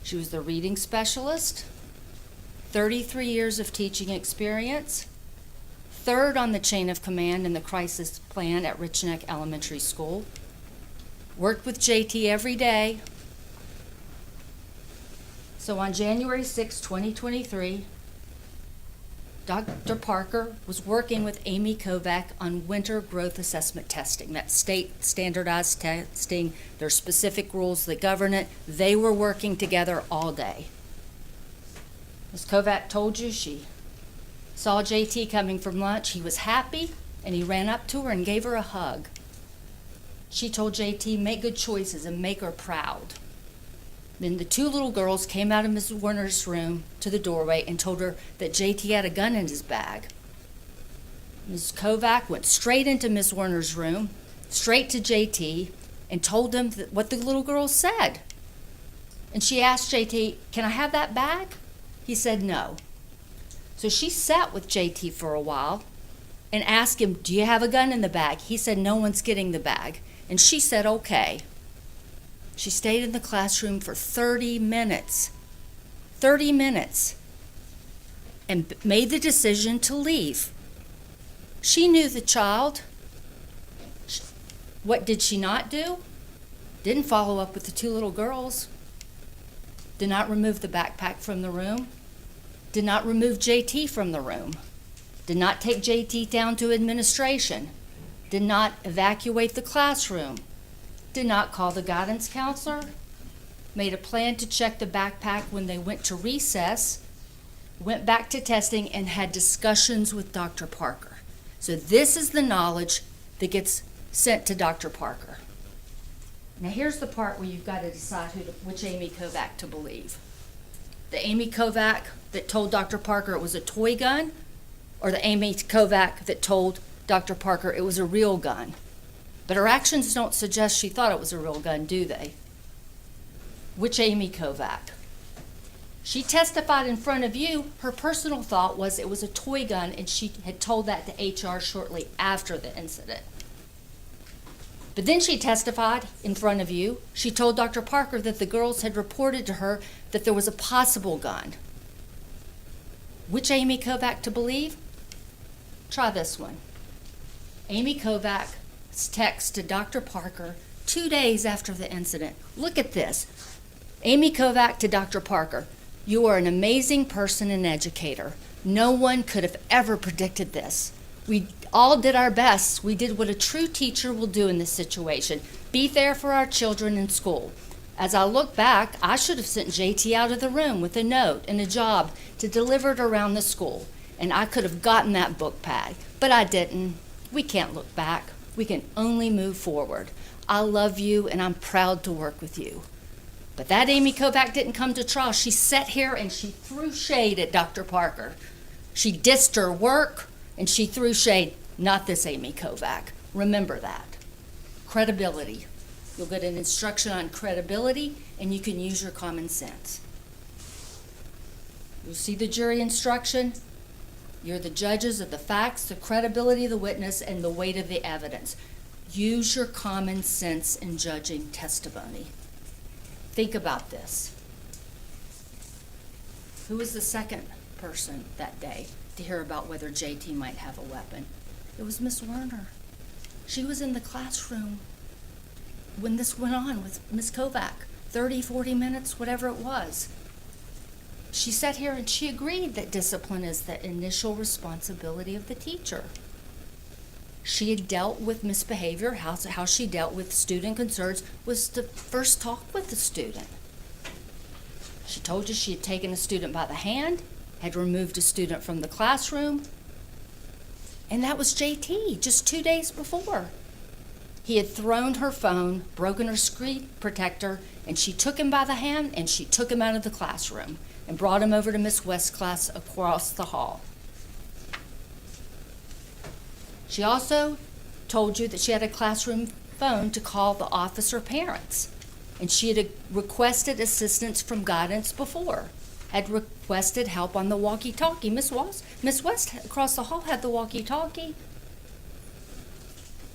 I: She was the reading specialist, 33 years of teaching experience, third on the chain of command in the crisis plan at Richneck Elementary School, worked with JT every day. So on January 6, 2023, Dr. Parker was working with Amy Kovac on winter growth assessment testing. That's state standardized testing. There's specific rules that govern it. They were working together all day. Ms. Kovac told you she saw JT coming from lunch. He was happy, and he ran up to her and gave her a hug. She told JT, make good choices and make her proud. Then the two little girls came out of Ms. Zwerner's room to the doorway and told her that JT had a gun in his bag. Ms. Kovac went straight into Ms. Zwerner's room, straight to JT, and told them what the little girls said. And she asked JT, can I have that bag? He said no. So she sat with JT for a while and asked him, do you have a gun in the bag? He said, no one's getting the bag. And she said, okay. She stayed in the classroom for 30 minutes. 30 minutes. And made the decision to leave. She knew the child. What did she not do? Didn't follow up with the two little girls. Did not remove the backpack from the room. Did not remove JT from the room. Did not take JT down to administration. Did not evacuate the classroom. Did not call the guidance counselor. Made a plan to check the backpack when they went to recess. Went back to testing and had discussions with Dr. Parker. So this is the knowledge that gets sent to Dr. Parker. Now here's the part where you've got to decide which Amy Kovac to believe. The Amy Kovac that told Dr. Parker it was a toy gun, or the Amy Kovac that told Dr. Parker it was a real gun. But her actions don't suggest she thought it was a real gun, do they? Which Amy Kovac? She testified in front of you. Her personal thought was it was a toy gun, and she had told that to HR shortly after the incident. But then she testified in front of you. She told Dr. Parker that the girls had reported to her that there was a possible gun. which Amy Kovac to believe? Try this one. Amy Kovac's text to Dr. Parker 2 days after the incident. Look at this. Amy Kovac to Dr. Parker, you are an amazing person and educator. No one could have ever predicted this. We all did our best. We did what a true teacher will do in this situation. Be there for our children in school. As I look back, I should have sent JT out of the room with a note and a job to deliver it around the school. And I could have gotten that book bag, but I didn't. We can't look back. We can only move forward. I love you and I'm proud to work with you. But that Amy Kovac didn't come to trial. She sat here and she threw shade at Dr. Parker. She dissed her work and she threw shade. Not this Amy Kovac. Remember that. Credibility. You'll get an instruction on credibility and you can use your common sense. You'll see the jury instruction. You're the judges of the facts, the credibility of the witness, and the weight of the evidence. Use your common sense in judging testimony. Think about this. Who was the second person that day to hear about whether JT might have a weapon? It was Miss Zwerner. She was in the classroom when this went on with Miss Kovac, 30, 40 minutes, whatever it was. She sat here and she agreed that discipline is the initial responsibility of the teacher. She had dealt with misbehavior. How she dealt with student concerns was to first talk with the student. She told you she had taken a student by the hand, had removed a student from the classroom, and that was JT just 2 days before. He had thrown her phone, broken her screen protector, and she took him by the hand and she took him out of the classroom and brought him over to Miss West's class across the hall. She also told you that she had a classroom phone to call the officer parents, and she had requested assistance from guidance before, had requested help on the walkie-talkie. Miss West across the hall had the walkie-talkie.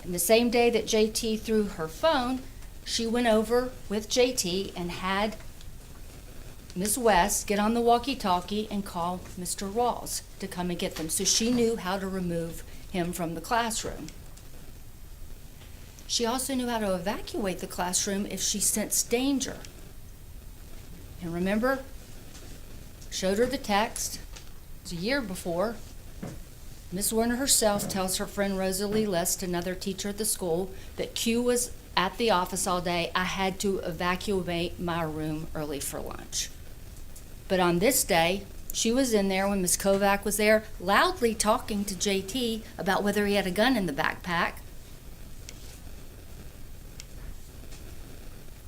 I: And the same day that JT threw her phone, she went over with JT and had Miss West get on the walkie-talkie and call Mr. Rawls to come and get them. So she knew how to remove him from the classroom. She also knew how to evacuate the classroom if she sensed danger. And remember, showed her the text. It was a year before. Miss Zwerner herself tells her friend Rosalie List, another teacher at the school, that Q was at the office all day. I had to evacuate my room early for lunch. But on this day, she was in there when Miss Kovac was there, loudly talking to JT about whether he had a gun in the backpack.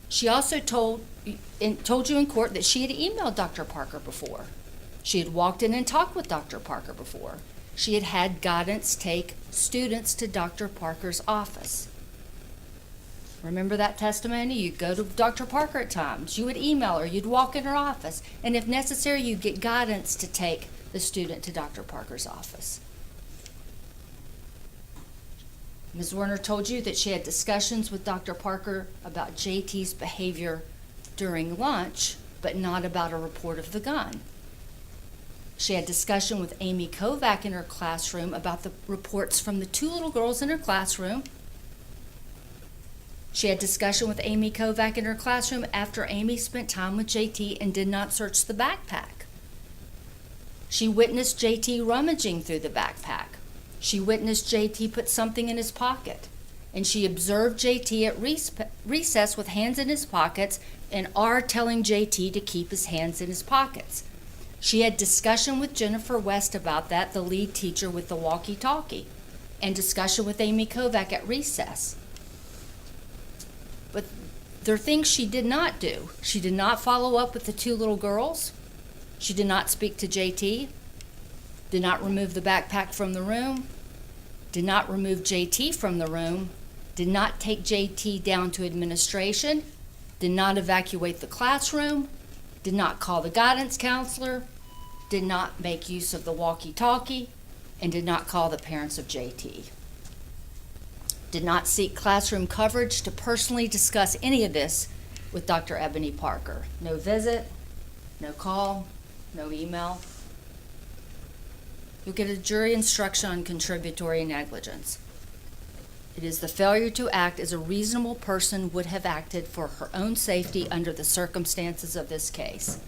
I: She also told you in court that she had emailed Dr. Parker before. She had walked in and talked with Dr. Parker before. She had had guidance take students to Dr. Parker's office. Remember that testimony? You'd go to Dr. Parker at times. You would email her. You'd walk in her office. And if necessary, you'd get guidance to take the student to Dr. Parker's office. Ms. Werner told you that she had discussions with Dr. Parker about JT's behavior during lunch, but not about a report of the gun. She had discussion with Amy Kovac in her classroom about the reports from the 2 little girls in her classroom. She had discussion with Amy Kovac in her classroom after Amy spent time with JT and did not search the backpack. She witnessed JT rummaging through the backpack. She witnessed JT put something in his pocket. And she observed JT at recess with hands in his pockets and R telling JT to keep his hands in his pockets. She had discussion with Jennifer West about that, the lead teacher with the walkie-talkie, and discussion with Amy Kovac at recess. But there are things she did not do. She did not follow up with the 2 little girls. She did not speak to JT, did not remove the backpack from the room, did not remove JT from the room, did not take JT down to administration, did not evacuate the classroom, did not call the guidance counselor, did not make use of the walkie-talkie, and did not call the parents of JT. Did not seek classroom coverage to personally discuss any of this with Dr. Ebony Parker. No visit, no call, no email. You'll get a jury instruction on contributory negligence. It is the failure to act as a reasonable person would have acted for her own safety under the circumstances of this case.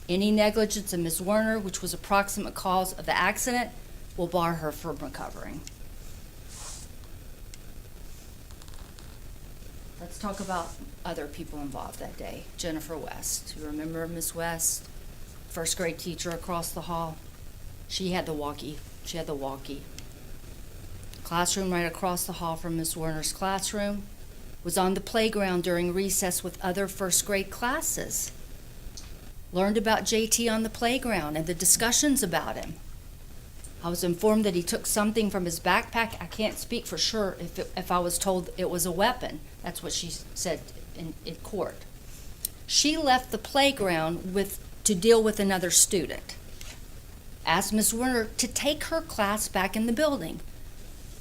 I: Any negligence of Ms. Werner, which was a proximate cause of the accident, will bar her from recovering. Let's talk about other people involved that day. Jennifer West. You remember Ms. West? First grade teacher across the hall. She had the walkie. Classroom right across the hall from Ms. Werner's classroom. Was on the playground during recess with other first grade classes. Learned about JT on the playground and the discussions about him. I was informed that he took something from his backpack. I can't speak for sure if I was told it was a weapon. That's what she said in court. She left the playground to deal with another student. Asked Ms. Werner to take her class back in the building.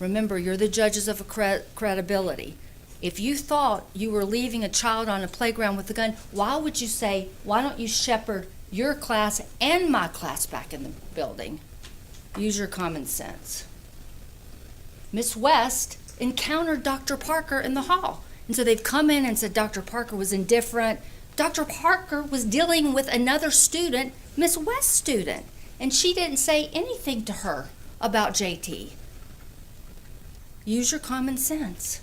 I: Remember, you're the judges of credibility. If you thought you were leaving a child on a playground with a gun, why would you say, why don't you shepherd your class and my class back in the building? Use your common sense. Miss West encountered Dr. Parker in the hall. And so they've come in and said Dr. Parker was indifferent. Dr. Parker was dealing with another student, Miss West's student, and she didn't say anything to her about JT. Use your common sense.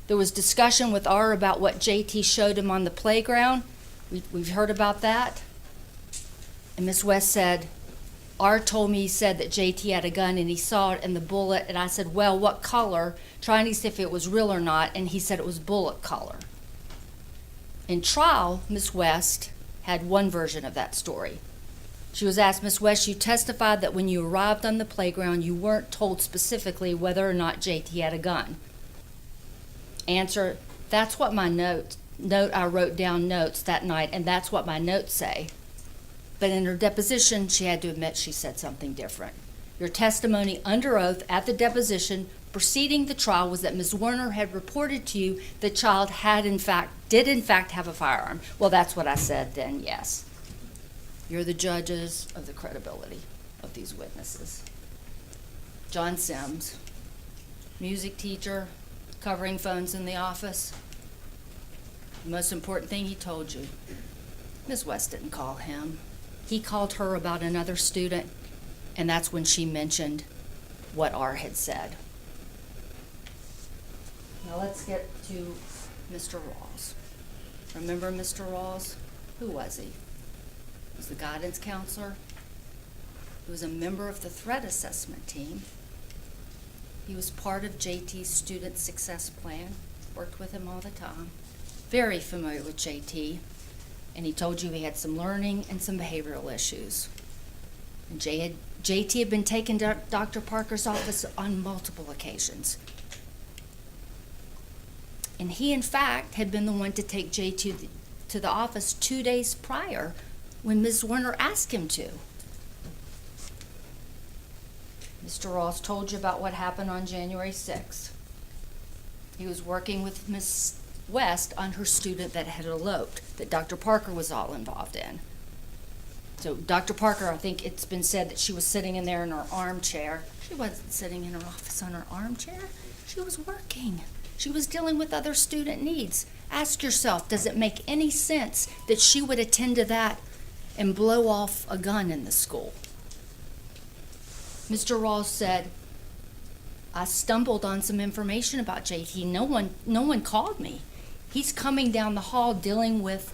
I: There was discussion with R about what JT showed him on the playground. We've heard about that. And Miss West said, R told me, he said that JT had a gun and he saw it in the bullet. And I said, well, what color? Trying to see if it was real or not. And he said it was bullet color. In trial, Miss West had one version of that story. She was asked, Miss West, you testified that when you arrived on the playground, you weren't told specifically whether or not JT had a gun. Answer, that's what my note I wrote down notes that night, and that's what my notes say. But in her deposition, she had to admit she said something different. Your testimony under oath at the deposition preceding the trial was that Ms. Werner had reported to you the child did in fact have a firearm. Well, that's what I said then, yes. You're the judges of the credibility of these witnesses. John Sims, music teacher, covering phones in the office. The most important thing he told you, Ms. West didn't call him. He called her about another student, and that's when she mentioned what R had said. Now let's get to Mr. Rawls. Remember Mr. Rawls? Who was he? He was the guidance counselor. He was a member of the threat assessment team. He was part of JT's student success plan, worked with him all the time. Very familiar with JT, and he told you he had some learning and some behavioral issues. And JT had been taken to Dr. Parker's office on multiple occasions. And he, in fact, had been the one to take JT to the office 2 days prior when Ms. Werner asked him to. Mr. Ross told you about what happened on January 6th. He was working with Ms. West on her student that had eloped, that Dr. Parker was all involved in. So Dr. Parker, I think it's been said that she was sitting in there in her armchair. She wasn't sitting in her office on her armchair. She was working. She was dealing with other student needs. Ask yourself, does it make any sense that she would attend to that and blow off a gun in the school? Mr. Ross said, I stumbled on some information about JT. No one called me. He's coming down the hall dealing with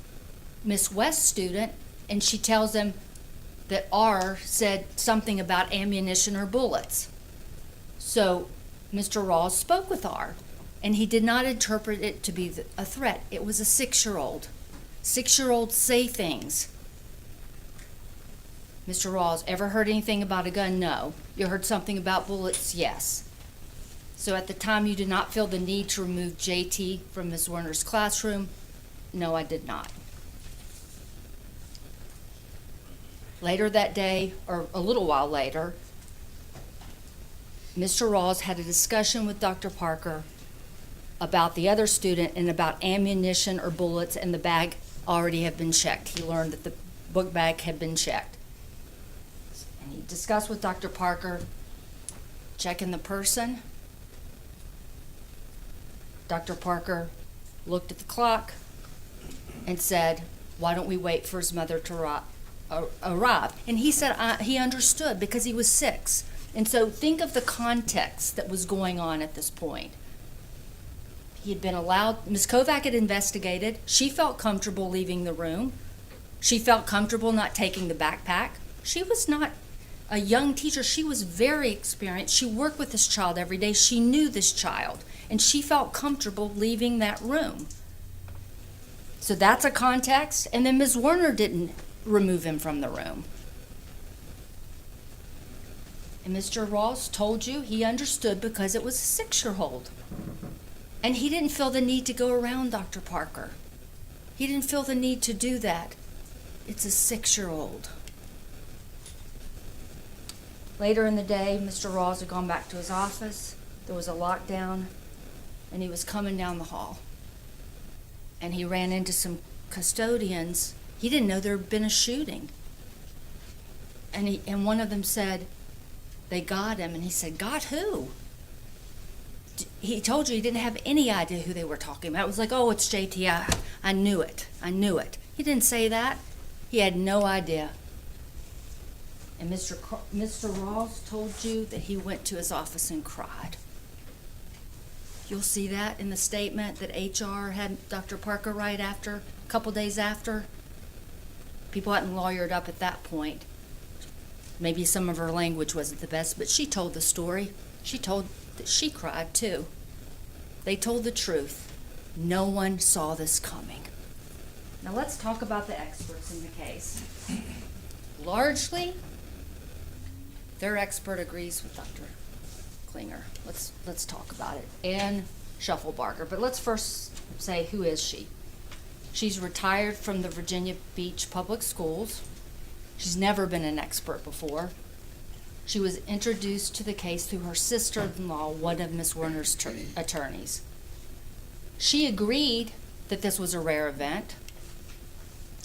I: Miss West's student, and she tells him that R said something about ammunition or bullets. So Mr. Ross spoke with R, and he did not interpret it to be a threat. It was a 6-year-old. 6-year-olds say things. Mr. Rawls, ever heard anything about a gun? No. You heard something about bullets? Yes. So at the time you did not feel the need to remove JT from Ms. Werner's classroom? No, I did not. Later that day, or a little while later, Mr. Rawls had a discussion with Dr. Parker about the other student and about ammunition or bullets, and the bag already had been checked. He learned that the book bag had been checked. discussed with Dr. Parker, checking the person. Dr. Parker looked at the clock and said, why don't we wait for his mother to arrive? And he said he understood because he was 6. And so think of the context that was going on at this point. He had been allowed, Ms. Kovac had investigated. She felt comfortable leaving the room. She felt comfortable not taking the backpack. She was not a young teacher. She was very experienced. She worked with this child every day. She knew this child, and she felt comfortable leaving that room. So that's a context. And then Ms. Zwerner didn't remove him from the room. And Mr. Ross told you he understood because it was a 6-year-old. And he didn't feel the need to go around Dr. Parker. He didn't feel the need to do that. It's a 6-year-old. Later in the day, Mr. Ross had gone back to his office. There was a lockdown, and he was coming down the hall. And he ran into some custodians. He didn't know there had been a shooting. And one of them said, they got him, and he said, got who? He told you he didn't have any idea who they were talking about. It was like, oh, it's JT. I knew it. I knew it. He didn't say that. He had no idea. And Mr. Ross told you that he went to his office and cried. You'll see that in the statement that HR had Dr. Parker write after, a couple days after. People hadn't lawyered up at that point. Maybe some of her language wasn't the best, but she told the story. She told that she cried too. They told the truth. No one saw this coming. Now let's talk about the experts in the case. Largely, their expert agrees with Dr. Klinger. Let's talk about it. And Shufflebarger. But let's first say, who is she? She's retired from the Virginia Beach Public Schools. She's never been an expert before. She was introduced to the case through her sister-in-law, one of Ms. Werner's attorneys. She agreed that this was a rare event.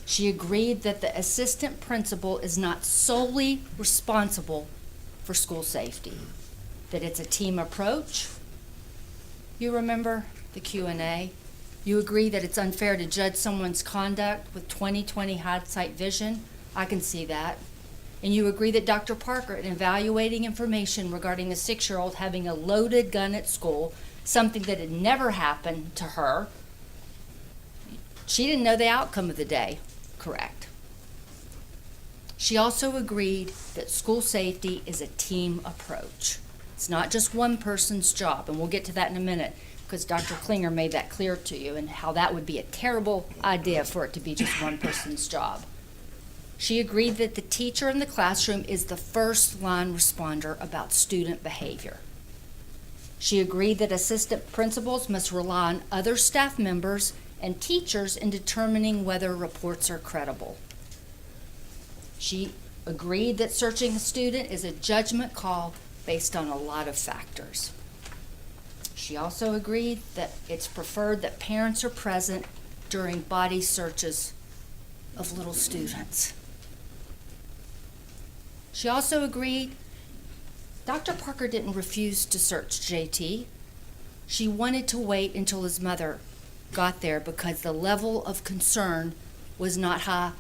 I: She agreed that the assistant principal is not solely responsible for school safety, that it's a team approach. You remember the Q&A? You agree that it's unfair to judge someone's conduct with 20/20 hindsight vision. I can see that. And you agree that Dr. Parker, in evaluating information regarding a 6-year-old having a loaded gun at school, something that had never happened to her, she didn't know the outcome of the day. Correct. She also agreed that school safety is a team approach. It's not just one person's job, and we'll get to that in a minute, because Dr. Klinger made that clear to you and how that would be a terrible idea for it to be just one person's job. She agreed that the teacher in the classroom is the first line responder about student behavior. She agreed that assistant principals must rely on other staff members and teachers in determining whether reports are credible. She agreed that searching a student is a judgment call based on a lot of factors. She also agreed that it's preferred that parents are present during body searches of little students. She also agreed Dr. Parker didn't refuse to search JT. She wanted to wait until his mother got there because the level of concern was not high.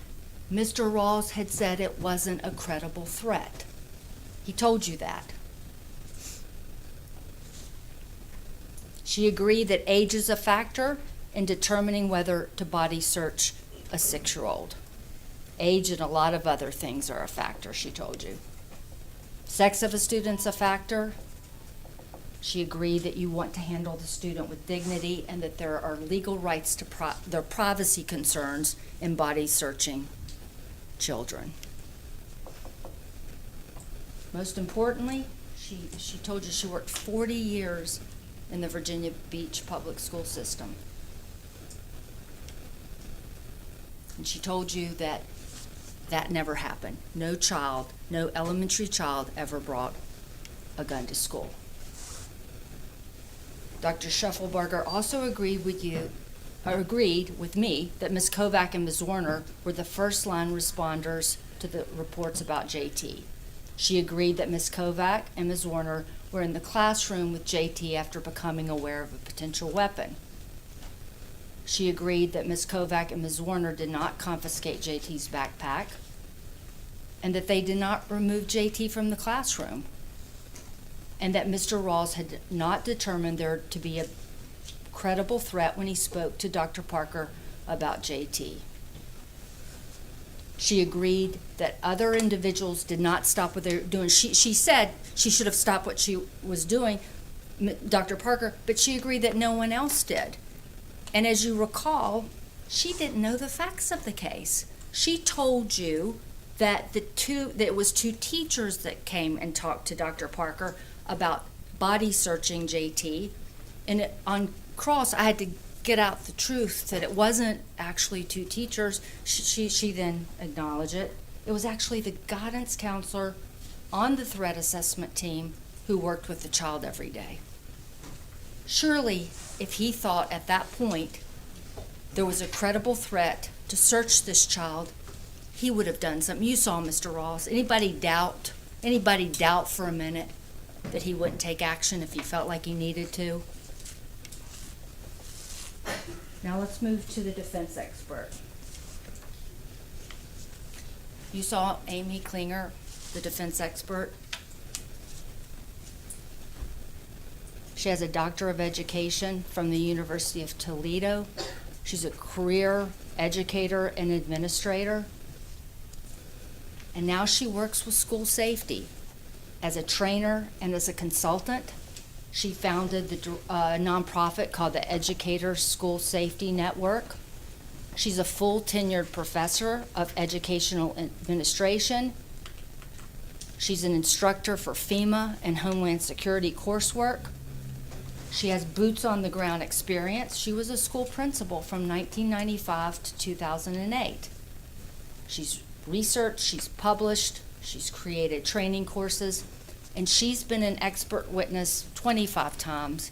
I: Mr. Rawls had said it wasn't a credible threat. He told you that. She agreed that age is a factor in determining whether to body search a 6-year-old. Age and a lot of other things are a factor, she told you. Sex of a student's a factor. She agreed that you want to handle the student with dignity and that there are legal rights to their privacy concerns in body searching children. Most importantly, she told you she worked 40 years in the Virginia Beach public school system. And she told you that that never happened. No child, no elementary child ever brought a gun to school. Dr. Shufflebarger also agreed with me that Ms. Kovac and Ms. Zwerner were the first line responders to the reports about JT. She agreed that Ms. Kovac and Ms. Zwerner were in the classroom with JT after becoming aware of a potential weapon. She agreed that Ms. Kovac and Ms. Zwerner did not confiscate JT's backpack and that they did not remove JT from the classroom, and that Mr. Rawls had not determined there to be a credible threat when he spoke to Dr. Parker about JT. She agreed that other individuals did not stop what they were doing. She said she should have stopped what she was doing, Dr. Parker, but she agreed that no one else did. And as you recall, she didn't know the facts of the case. She told you that it was two teachers that came and talked to Dr. Parker about body searching JT, and on cross I had to get out the truth that it wasn't actually two teachers. She then acknowledged it. It was actually the guidance counselor on the threat assessment team who worked with the child every day. Surely, if he thought at that point there was a credible threat to search this child, he would have done something. You saw Mr. Ross. Anybody doubt for a minute that he wouldn't take action if he felt like he needed to? Now let's move to the defense expert. You saw Amy Klinger, the defense expert. She has a Doctor of Education from the University of Toledo. She's a career educator and administrator. And now she works with school safety as a trainer and as a consultant. She founded the nonprofit called the Educator School Safety Network. She's a full tenured professor of educational administration. She's an instructor for FEMA and Homeland Security coursework. She has boots on the ground experience. She was a school principal from 1995 to 2008. She's researched, she's published, she's created training courses, and she's been an expert witness 25 times.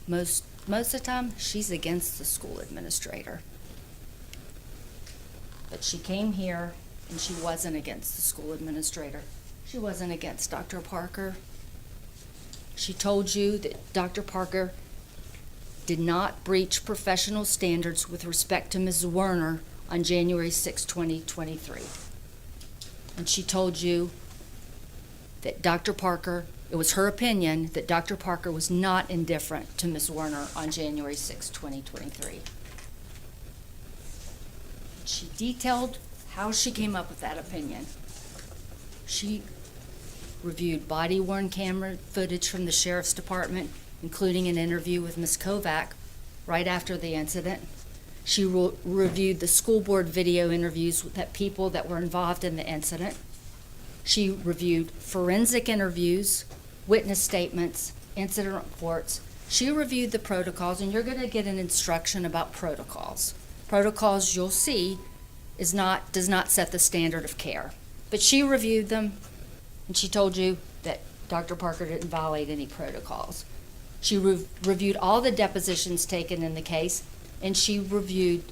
I: Most of the time, she's against the school administrator. But she came here and she wasn't against the school administrator. She wasn't against Dr. Parker. She told you that Dr. Parker did not breach professional standards with respect to Ms. Zwerner on January 6, 2023. And she told you that Dr. Parker, it was her opinion that Dr. Parker was not indifferent to Ms. Zwerner on January 6, 2023. She detailed how she came up with that opinion. She reviewed body-worn camera footage from the Sheriff's Department, including an interview with Ms. Kovac right after the incident. She reviewed the school board video interviews with people that were involved in the incident. She reviewed forensic interviews, witness statements, incident reports. She reviewed the protocols, and you're going to get an instruction about protocols. Protocols, you'll see, does not set the standard of care. But she reviewed them, and she told you that Dr. Parker didn't violate any protocols. She reviewed all the depositions taken in the case, and she reviewed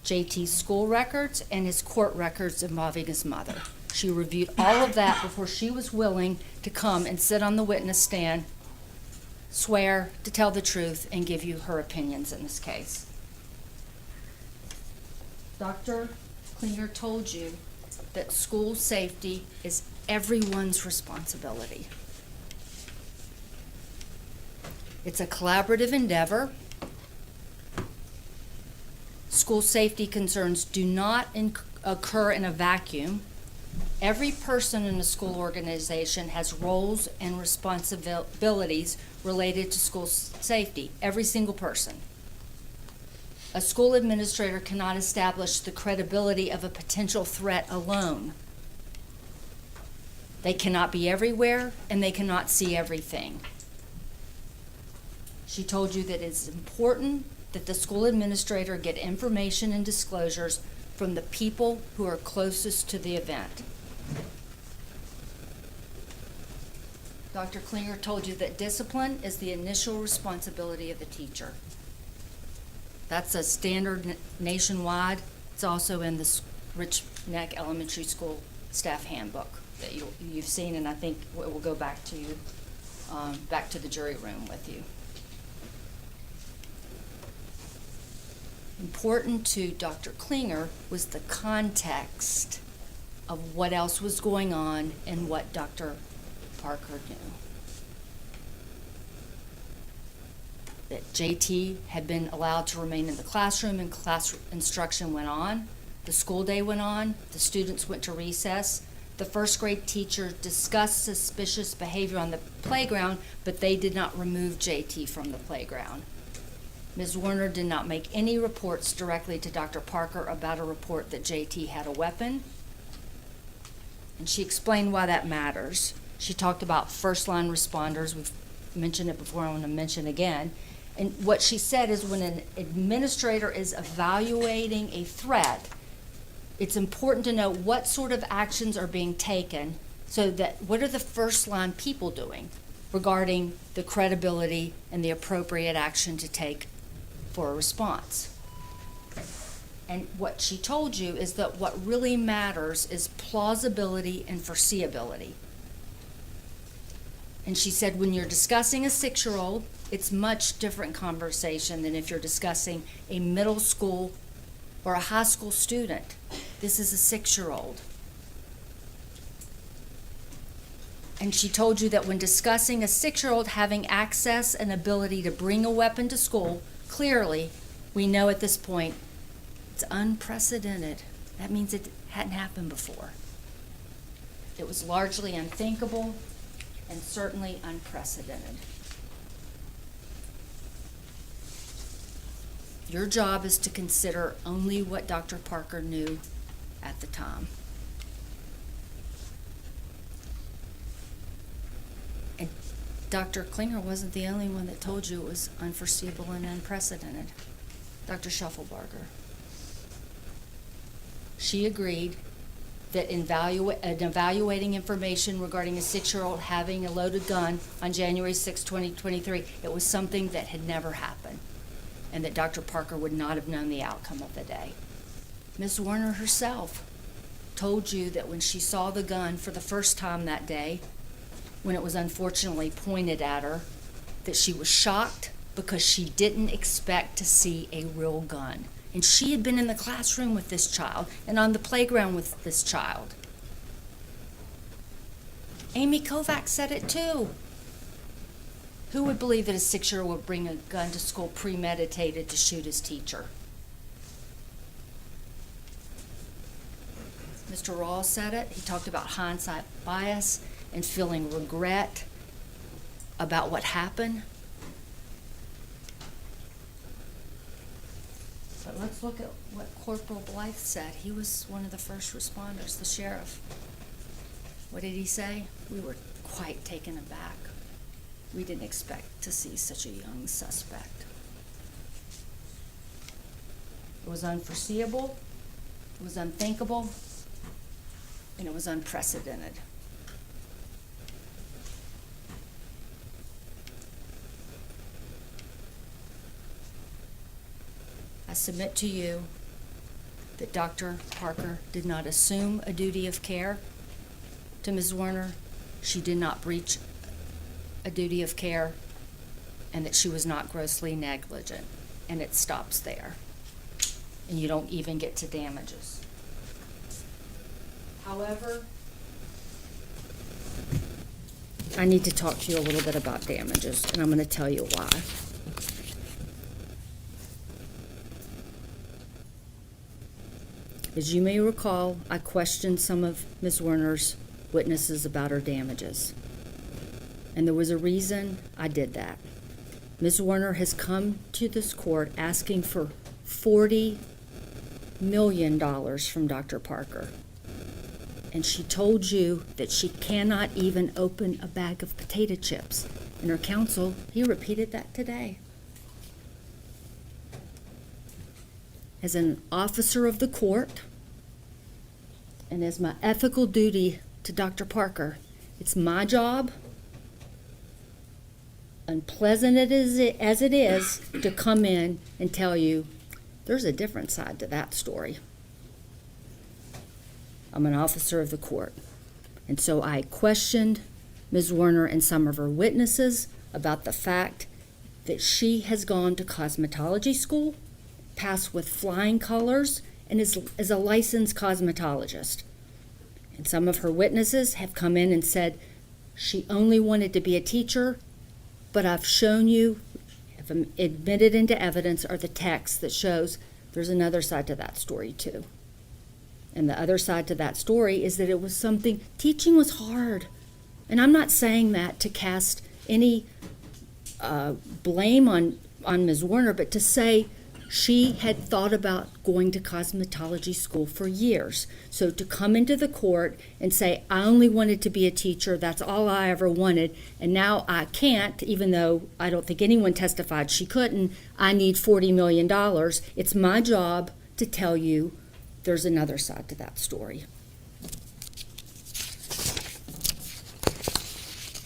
I: JT's school records and his court records involving his mother. She reviewed all of that before she was willing to come and sit on the witness stand, swear to tell the truth, and give you her opinions in this case. Dr. Klinger told you that school safety is everyone's responsibility. It's a collaborative endeavor. School safety concerns do not occur in a vacuum. Every person in a school organization has roles and responsibilities related to school safety, every single person. A school administrator cannot establish the credibility of a potential threat alone. They cannot be everywhere, and they cannot see everything. She told you that it's important that the school administrator get information and disclosures from the people who are closest to the event. Dr. Klinger told you that discipline is the initial responsibility of the teacher. That's a standard nationwide. It's also in the Richneck Elementary School staff handbook. that you've seen, and I think it will go back to you, back to the jury room with you. Important to Dr. Klinger was the context of what else was going on and what Dr. Parker knew. That JT had been allowed to remain in the classroom and class instruction went on. The school day went on. The students went to recess. The first grade teacher discussed suspicious behavior on the playground, but they did not remove JT from the playground. Ms. Zwerner did not make any reports directly to Dr. Parker about a report that JT had a weapon. And she explained why that matters. She talked about first-line responders. We've mentioned it before, I want to mention again. And what she said is when an administrator is evaluating a threat, it's important to know what sort of actions are being taken, so that what are the first-line people doing regarding the credibility and the appropriate action to take for a response. And what she told you is that what really matters is plausibility and foreseeability. And she said when you're discussing a 6-year-old, it's much different conversation than if you're discussing a middle school or a high school student. This is a 6-year-old. And she told you that when discussing a 6-year-old having access and ability to bring a weapon to school, clearly, we know at this point, it's unprecedented. That means it hadn't happened before. It was largely unthinkable and certainly unprecedented. Your job is to consider only what Dr. Parker knew at the time. And Dr. Klinger wasn't the only one that told you it was unforeseeable and unprecedented. Dr. Schuffelbarger. She agreed that in evaluating information regarding a 6-year-old having a loaded gun on January 6, 2023, it was something that had never happened, and that Dr. Parker would not have known the outcome of the day. Ms. Zwerner herself told you that when she saw the gun for the first time that day, when it was unfortunately pointed at her, that she was shocked because she didn't expect to see a real gun. And she had been in the classroom with this child and on the playground with this child. Amy Kovac said it too. Who would believe that a 6-year-old would bring a gun to school premeditated to shoot his teacher? Mr. Rawls said it. He talked about hindsight bias and feeling regret about what happened. But let's look at what Corporal Blythe said. He was one of the first responders, the sheriff. What did he say? We were quite taken aback. We didn't expect to see such a young suspect. It was unforeseeable, it was unthinkable, and it was unprecedented. I submit to you that Dr. Parker did not assume a duty of care to Ms. Zwerner. She did not breach a duty of care, and that she was not grossly negligent. And it stops there. And you don't even get to damages. However, I need to talk to you a little bit about damages, and I'm going to tell you why. As you may recall, I questioned some of Ms. Zwerner's witnesses about her damages. And there was a reason I did that. Ms. Zwerner has come to this court asking for $40 million from Dr. Parker. And she told you that she cannot even open a bag of potato chips. And her counsel, he repeated that today. As an officer of the court, and as my ethical duty to Dr. Parker, it's my job, unpleasant as it is, to come in and tell you there's a different side to that story. I'm an officer of the court. And so I questioned Ms. Werner and some of her witnesses about the fact that she has gone to cosmetology school, passed with flying colors, and is a licensed cosmetologist. And some of her witnesses have come in and said she only wanted to be a teacher, but I've shown you, have admitted into evidence, are the texts that shows there's another side to that story too. And the other side to that story is that it was something, teaching was hard. And I'm not saying that to cast any blame on Ms. Werner, but to say she had thought about going to cosmetology school for years. So to come into the court and say, I only wanted to be a teacher, that's all I ever wanted, and now I can't, even though I don't think anyone testified she couldn't, I need $40 million. It's my job to tell you there's another side to that story.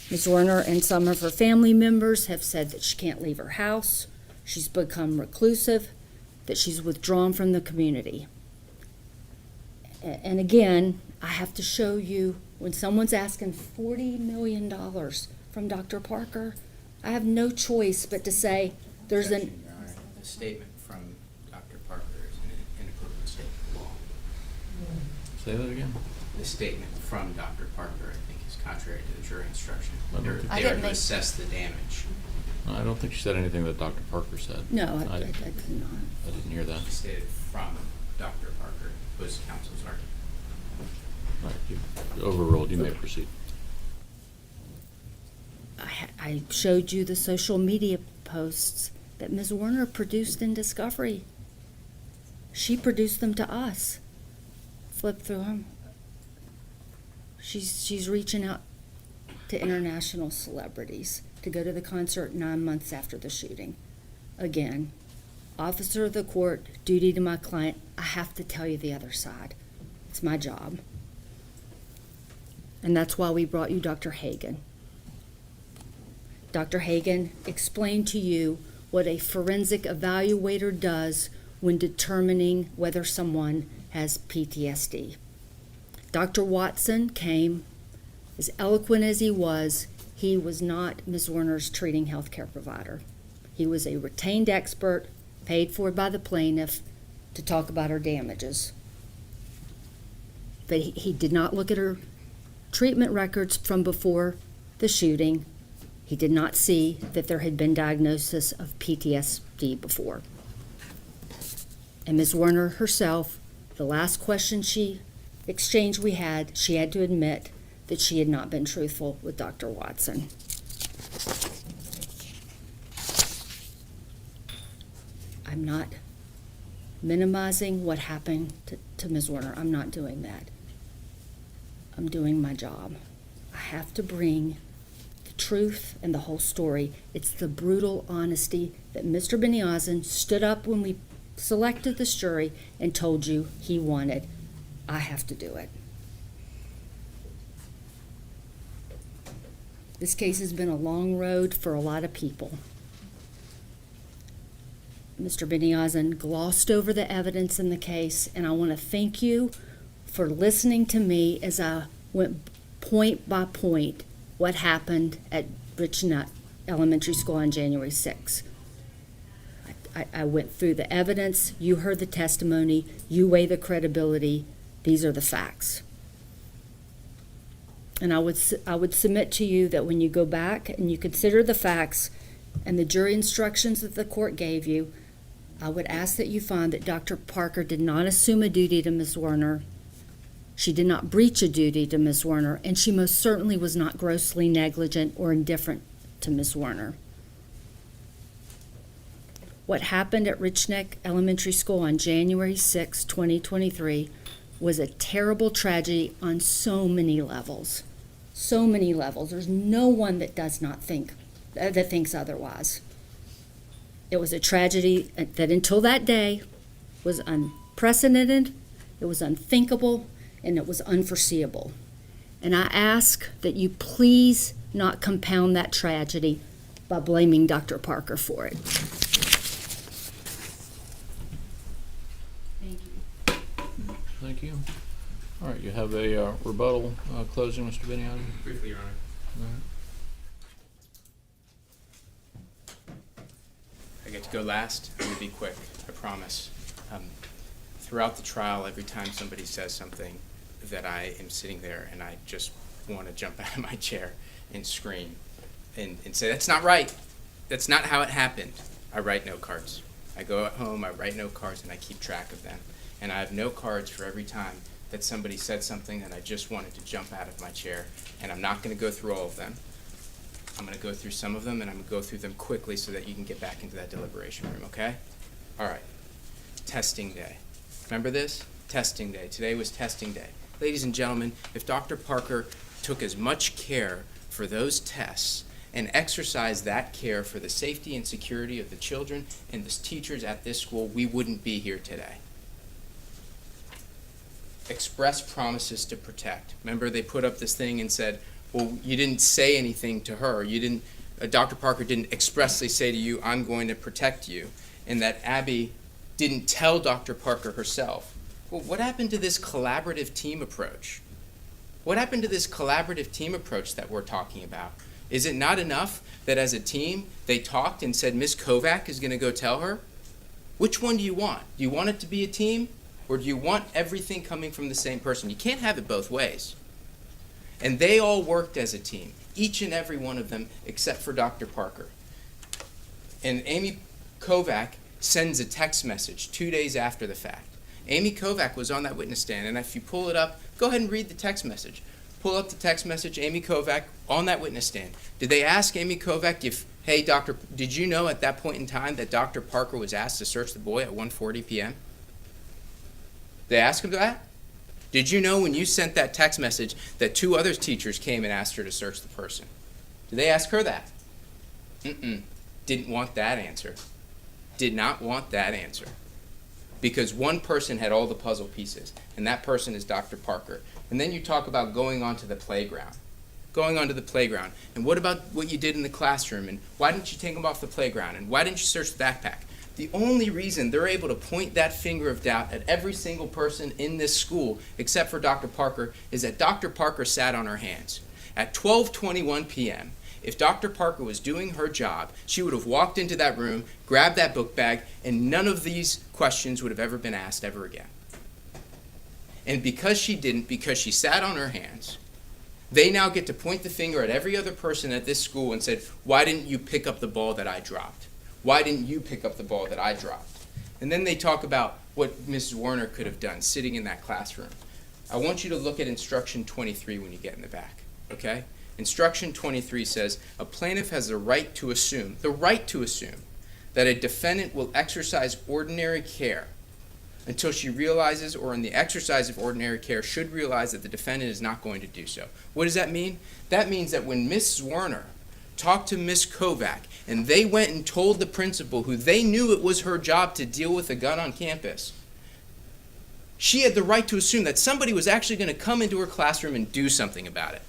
I: Ms. Werner and some of her family members have said that she can't leave her house, she's become reclusive, that she's withdrawn from the community. And again, I have to show you, when someone's asking $40 million from Dr. Parker, I have no choice but to say there's an...
H: Objection, Your Honor. The statement from Dr. Parker is an inappropriate statement of law.
B: Say that again?
H: The statement from Dr. Parker, I think, is contrary to the jury instruction.
B: I
H: They're
B: don't think-
I: I
H: there
I: didn't
H: to
I: make-
H: assess the damage.
B: I don't think she said anything that Dr. Parker said.
I: No, I
B: I
I: did not.
B: didn't hear that.
H: She stated from Dr. Parker, was counsel's argument.
B: All right, you overruled. You may proceed.
I: I showed you the social media posts that Ms. Werner produced in discovery. She produced them to us. Flip through them. She's reaching out to international celebrities to go to the concert 9 months after the shooting. Again, officer of the court, duty to my client, I have to tell you the other side. It's my job. And that's why we brought you Dr. Hagan. Dr. Hagan explained to you what a forensic evaluator does when determining whether someone has PTSD. Dr. Watson came, as eloquent as he was not Ms. Werner's treating healthcare provider. He was a retained expert paid for by the plaintiff to talk about her damages. But he did not look at her treatment records from before the shooting. He did not see that there had been diagnosis of PTSD before. And Ms. Werner herself, the last question exchange we had, she had to admit that she had not been truthful with Dr. Watson. I'm not minimizing what happened to Ms. Werner. I'm not doing that. I'm doing my job. I have to bring the truth and the whole story. It's the brutal honesty that Mr. Beniozen stood up when we selected this jury and told you he wanted. I have to do it. This case has been a long road for a lot of people. Mr. Beniozen glossed over the evidence in the case, and I want to thank you for listening to me as I went point by point what happened at Richneck Elementary School on January 6th. I went through the evidence, you heard the testimony, you weigh the credibility, these are the facts. And I would submit to you that when you go back and you consider the facts and the jury instructions that the court gave you, I would ask that you find that Dr. Parker did not assume a duty to Ms. Werner. She did not breach a duty to Ms. Werner, and she most certainly was not grossly negligent or indifferent to Ms. Werner. What happened at Richneck Elementary School on January 6, 2023 was a terrible tragedy on so many levels. So many levels. There's no one that does not think, that thinks otherwise. It was a tragedy that until that day was unprecedented, it was unthinkable, and it was unforeseeable. And I ask that you please not compound that tragedy by blaming Dr. Parker for it. Thank you.
B: Thank you. All right, you have a rebuttal closing, Mr. Biniani?
H: Briefly, Your Honor. I get to go last. I'm going to be quick, I promise. Throughout the trial, every time somebody says something, that I am sitting there and I just want to jump out of my chair and scream and say, that's not right. That's not how it happened. I write note cards. I go at home, I write note cards, and I keep track of them. And I have note cards for every time that somebody said something that I just wanted to jump out of my chair. And I'm not going to go through all of them. I'm going to go through some of them, and I'm going to go through them quickly so that you can get back into that deliberation room, okay? All right. Testing day. Remember this? Testing day. Today was testing day. Ladies and gentlemen, if Dr. Parker took as much care for those tests and exercised that care for the safety and security of the children and the teachers at this school, we wouldn't be here today. Express promises to protect. Remember, they put up this thing and said, well, you didn't say anything to her. You didn't, Dr. Parker didn't expressly say to you, I'm going to protect you. And that Abby didn't tell Dr. Parker herself. Well, what happened to this collaborative team approach? What happened to this collaborative team approach that we're talking about? Is it not enough that as a team they talked and said Ms. Kovac is going to go tell her? Which one do you want? Do you want it to be a team, or do you want everything coming from the same person? You can't have it both ways. And they all worked as a team, each and every one of them except for Dr. Parker. And Amy Kovac sends a text message 2 days after the fact. Amy Kovac was on that witness stand, and if you pull it up, go ahead and read the text message. Pull up the text message, Amy Kovac on that witness stand. Did they ask Amy Kovac if, hey, doctor, did you know at that point in time that Dr. Parker was asked to search the boy at 1:40 p.m.? They asked him that? Did you know when you sent that text message that 2 other teachers came and asked her to search the person? Did they ask her that? Didn't want that answer. Did not want that answer. Because one person had all the puzzle pieces, and that person is Dr. Parker. And then you talk about going onto the playground. Going onto the playground. And what about what you did in the classroom? And why didn't you take them off the playground? And why didn't you search the backpack? The only reason they're able to point that finger of doubt at every single person in this school, except for Dr. Parker, is that Dr. Parker sat on her hands. At 12:21 p.m., if Dr. Parker was doing her job, she would have walked into that room, grabbed that book bag, and none of these questions would have ever been asked ever again. And because she didn't, because she sat on her hands, they now get to point the finger at every other person at this school and said, why didn't you pick up the ball that I dropped? Why didn't you pick up the ball that I dropped? And then they talk about what Mrs. Zwerner could have done sitting in that classroom. I want you to look at instruction 23 when you get in the back, okay? Instruction 23 says, a plaintiff has the right to assume, that a defendant will exercise ordinary care until she realizes, or in the exercise of ordinary care, should realize that the defendant is not going to do so. What does that mean? That means that when Ms. Zwerner talked to Ms. Kovac, and they went and told the principal, who they knew it was her job to deal with a gun on campus, she had the right to assume that somebody was actually going to come into her classroom and do something about it.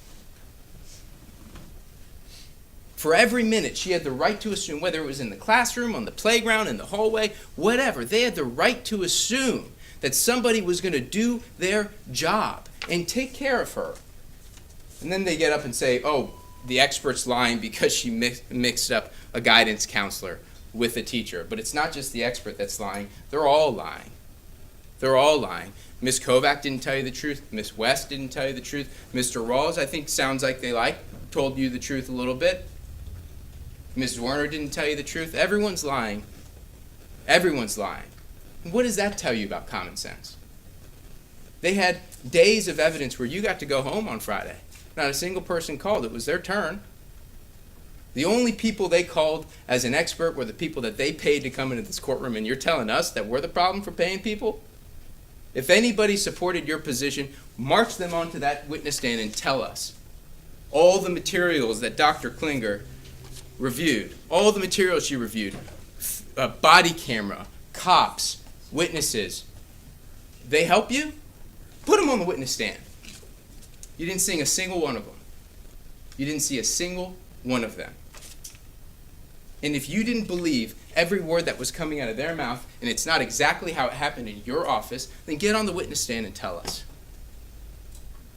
H: For every minute, she had the right to assume, whether it was in the classroom, on the playground, in the hallway, whatever, they had the right to assume that somebody was going to do their job and take care of her. And then they get up and say, oh, the expert's lying because she mixed up a guidance counselor with a teacher. But it's not just the expert that's lying. They're all lying. They're all lying. Ms. Kovac didn't tell you the truth. Ms. West didn't tell you the truth. Mr. Rawls, I think, sounds like they told you the truth a little bit. Ms. Zwerner didn't tell you the truth. Everyone's lying. Everyone's lying. What does that tell you about common sense? They had days of evidence where you got to go home on Friday. Not a single person called. It was their turn. The only people they called as an expert were the people that they paid to come into this courtroom, and you're telling us that we're the problem for paying people? If anybody supported your position, march them onto that witness stand and tell us all the materials that Dr. Klinger reviewed, all the materials she reviewed, body camera, cops, witnesses, they help you? Put them on the witness stand. You didn't see a single one of them. You didn't see a single one of them. And if you didn't believe every word that was coming out of their mouth, and it's not exactly how it happened in your office, then get on the witness stand and tell us.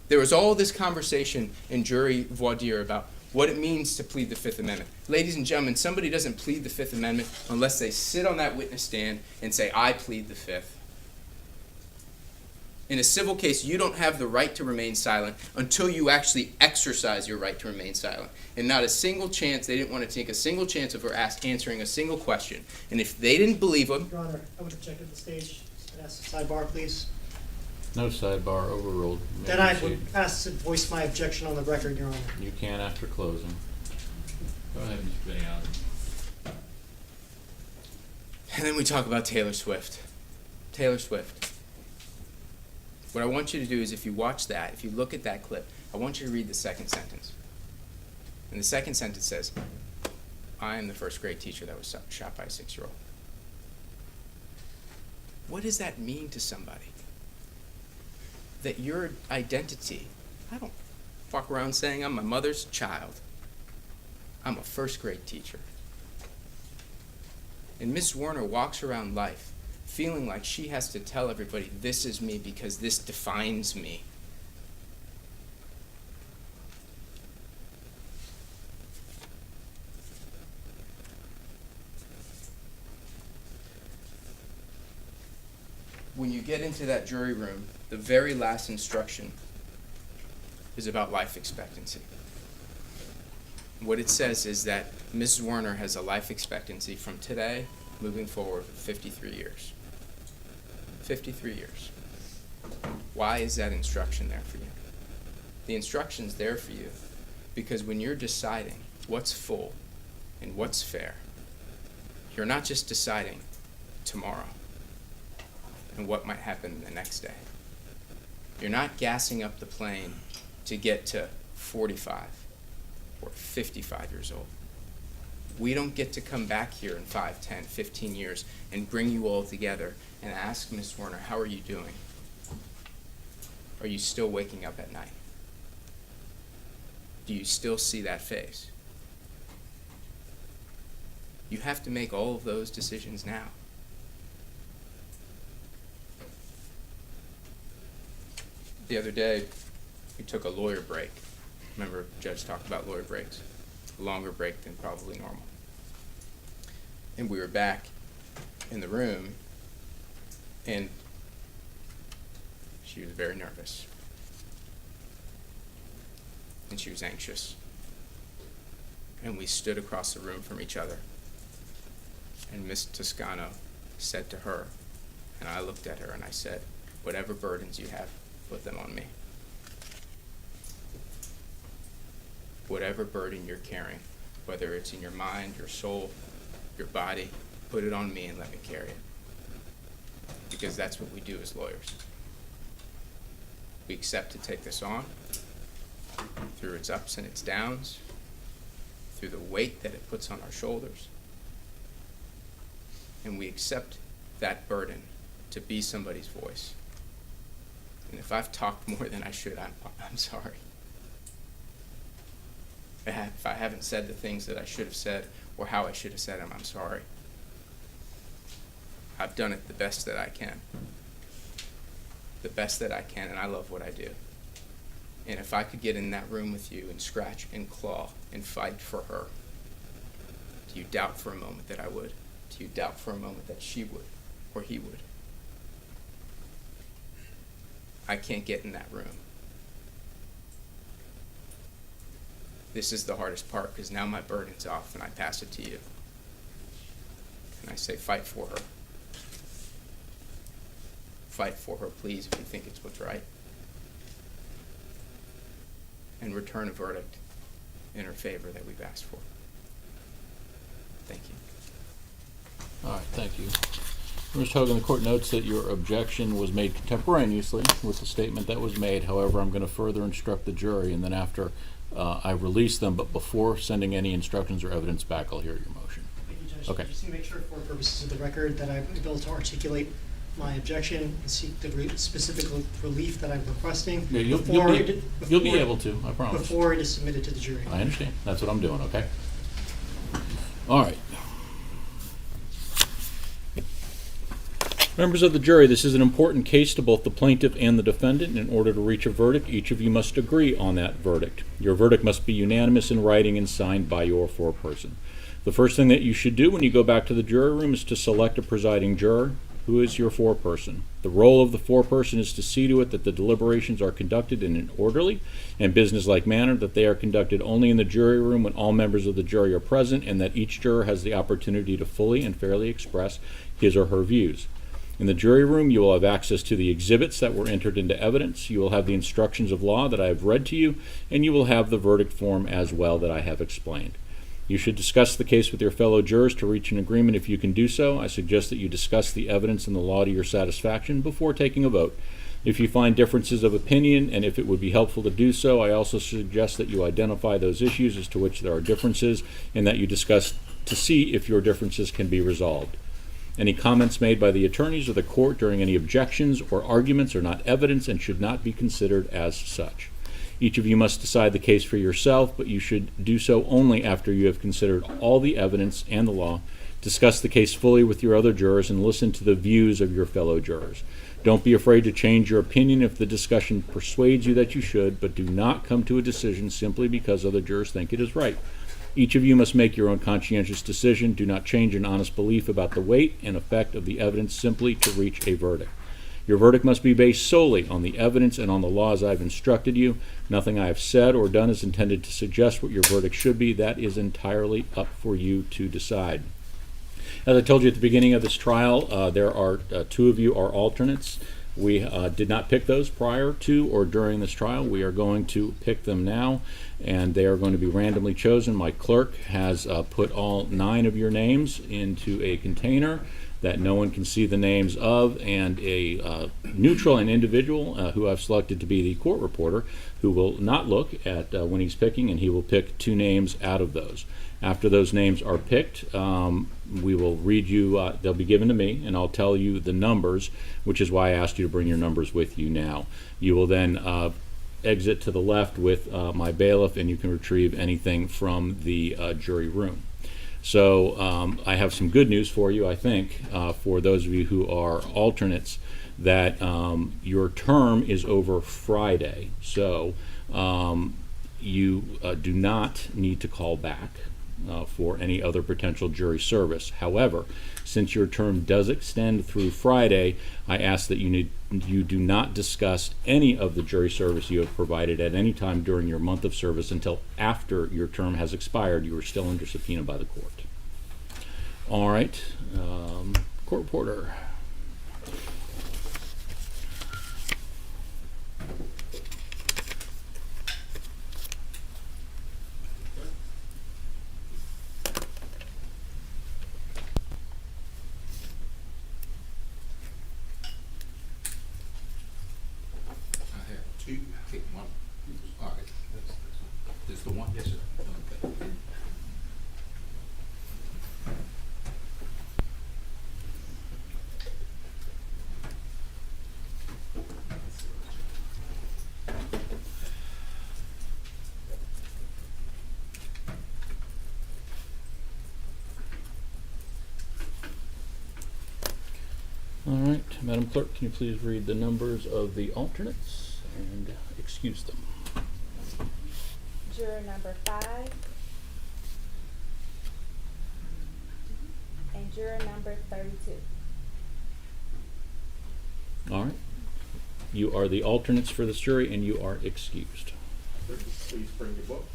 H: There was all this conversation in jury voir dire about what it means to plead the Fifth Amendment. Ladies and gentlemen, somebody doesn't plead the Fifth Amendment unless they sit on that witness stand and say, I plead the Fifth. In a civil case, you don't have the right to remain silent until you actually exercise your right to remain silent. And not a single chance, they didn't want to take a single chance of her answering a single question. And if they didn't believe them,
A: Your Honor, I would object at the stage. I'd ask the sidebar, please.
B: No sidebar, overruled. You may
A: Then I
B: proceed.
A: would ask to voice my objection on the record, Your Honor.
B: You can after closing. Go ahead, Mr. Benioff.
H: and then we talk about Taylor Swift. Taylor Swift. What I want you to do is, if you watch that, if you look at that clip, I want you to read the second sentence. And the second sentence says, I am the first grade teacher that was shot by a 6-year-old. What does that mean to somebody? That your identity, I don't walk around saying I'm my mother's child. I'm a first grade teacher. And Ms. Zwerner walks around life feeling like she has to tell everybody, this is me because this defines me. When you get into that jury room, the very last instruction is about life expectancy. What it says is that Ms. Zwerner has a life expectancy from today moving forward of 53 years. 53 years. Why is that instruction there for you? The instruction's there for you because when you're deciding what's full and what's fair, you're not just deciding tomorrow and what might happen the next day. You're not gassing up the plane to get to 45 or 55 years old. We don't get to come back here in 5, 10, 15 years and bring you all together and ask Ms. Zwerner, how are you doing? Are you still waking up at night? Do you still see that face? You have to make all of those decisions now. The other day, we took a lawyer break. Remember, Judge talked about lawyer breaks. A longer break than probably normal. And we were back in the room, and she was very nervous. And she was anxious. And we stood across the room from each other. And Miss Toscano said to her, and I looked at her and I said, whatever burdens you have, put them on me. Whatever burden you're carrying, whether it's in your mind, your soul, your body, put it on me and let me carry it. Because that's what we do as lawyers. We accept to take this on through its ups and its downs, through the weight that it puts on our shoulders. And we accept that burden to be somebody's voice. And if I've talked more than I should, I'm sorry. If I haven't said the things that I should have said or how I should have said them, I'm sorry. I've done it the best that I can. The best that I can, and I love what I do. And if I could get in that room with you and scratch and claw and fight for her, do you doubt for a moment that I would? Do you doubt for a moment that she would or he would? I can't get in that room. This is the hardest part because now my burden's off and I pass it to you. And I say, fight for her. Fight for her, please, if you think it's what's right. And return a verdict in her favor that we've asked for. Thank you.
B: All right, thank you. Mr. Hogan, the court notes that your objection was made contemporaneously with the statement that was made. However, I'm going to further instruct the jury, and then after I release them, but before sending any instructions or evidence back, I'll hear your motion.
A: Thank you, Judge.
B: Okay.
A: I just need to make sure for purposes of the record that I'm able to articulate my objection and seek the specific relief that I'm requesting.
B: Yeah, you'll be able to, I promise.
A: Before it is submitted to the jury.
B: I understand. That's what I'm doing, okay? All right. Members of the jury, this is an important case to both the plaintiff and the defendant. In order to reach a verdict, each of you must agree on that verdict. Your verdict must be unanimous in writing and signed by your foreperson. The first thing that you should do when you go back to the jury room is to select a presiding juror. Who is your foreperson? The role of the foreperson is to see to it that the deliberations are conducted in an orderly and businesslike manner, that they are conducted only in the jury room when all members of the jury are present, and that each juror has the opportunity to fully and fairly express his or her views. In the jury room, you will have access to the exhibits that were entered into evidence. You will have the instructions of law that I have read to you, and you will have the verdict form as well that I have explained. You should discuss the case with your fellow jurors to reach an agreement if you can do so. I suggest that you discuss the evidence and the law to your satisfaction before taking a vote. If you find differences of opinion, and if it would be helpful to do so, I also suggest that you identify those issues as to which there are differences, and that you discuss to see if your differences can be resolved. Any comments made by the attorneys or the court during any objections or arguments are not evidence and should not be considered as such. Each of you must decide the case for yourself, but you should do so only after you have considered all the evidence and the law, discuss the case fully with your other jurors, and listen to the views of your fellow jurors. Don't be afraid to change your opinion if the discussion persuades you that you should, but do not come to a decision simply because other jurors think it is right. Each of you must make your own conscientious decision. Do not change an honest belief about the weight and effect of the evidence simply to reach a verdict. Your verdict must be based solely on the evidence and on the laws I have instructed you. Nothing I have said or done is intended to suggest what your verdict should be. That is entirely up for you to decide. As I told you at the beginning of this trial, there are two of you are alternates. We did not pick those prior to or during this trial. We are going to pick them now, and they are going to be randomly chosen. My clerk has put all 9 of your names into a container that no one can see the names of, and a neutral and individual who I've selected to be the court reporter, who will not look at when he's picking, and he will pick 2 names out of those. After those names are picked, we will read you, they'll be given to me, and I'll tell you the numbers, which is why I asked you to bring your numbers with you now. You will then exit to the left with my bailiff, and you can retrieve anything from the jury room. So I have some good news for you, I think, for those of you who are alternates, that your term is over Friday. So you do not need to call back for any other potential jury service. However, since your term does extend through Friday, I ask that you do not discuss any of the jury service you have provided at any time during your month of service until after your term has expired. You are still under subpoena by the court. All right, court reporter.
E: The one? Yes, sir. Okay.
B: All right, Madam Clerk, can you please read the numbers of the alternates and excuse them?
J: Juror number 5 and juror number 32.
B: All right. You are the alternates for this jury, and you are excused.
E: Please bring your book.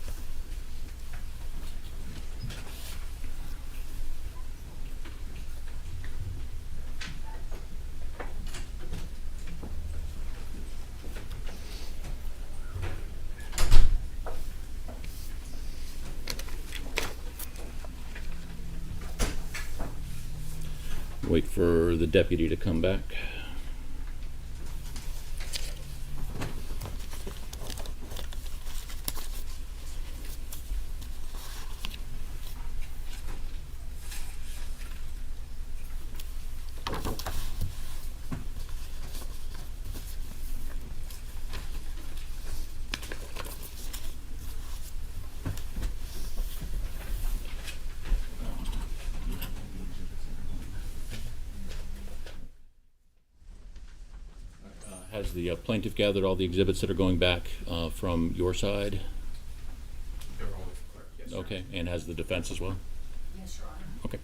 B: Wait for the deputy to come back. Has the plaintiff gathered all the exhibits that are going back from your side?
D: They're all with the clerk, yes, sir.
B: Okay, and has the defense as well?
G: Yes, Your Honor.
B: Okay.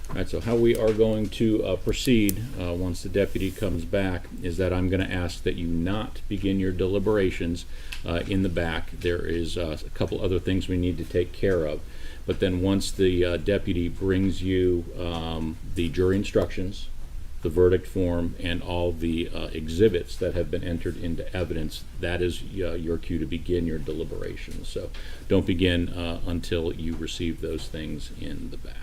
B: All right, so how we are going to proceed once the deputy comes back is that I'm going to ask that you not begin your deliberations in the back. There is a couple other things we need to take care of. But then once the deputy brings you the jury instructions, the verdict form, and all the exhibits that have been entered into evidence, that is your cue to begin your deliberations. So don't begin until you receive those things in the back.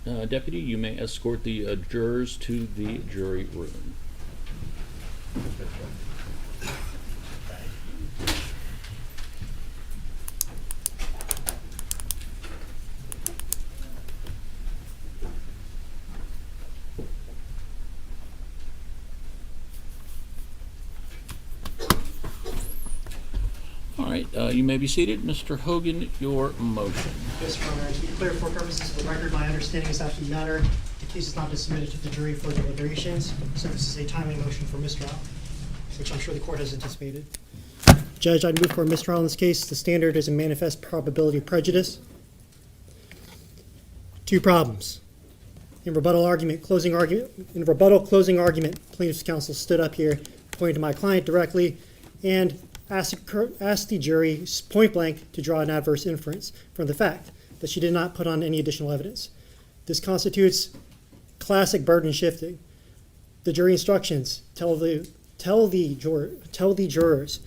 B: All right, Deputy, you may escort the jurors to the jury room. All right, you may be seated. Mr. Hogan, your motion.
A: Yes, Your Honor. To be clear, for purposes of the record, my understanding is that the matter, the case has not been submitted to the jury for deliberations, so this is a timely motion for mistrial, which I'm sure the court has anticipated. Judge, I'd move for a mistrial in this case. The standard is a manifest probability of prejudice. Two problems. In rebuttal, closing argument, plaintiff's counsel stood up here, pointed to my client directly, and asked the jury point blank to draw an adverse inference from the fact that she did not put on any additional evidence. This constitutes classic burden shifting. The jury instructions tell the jurors,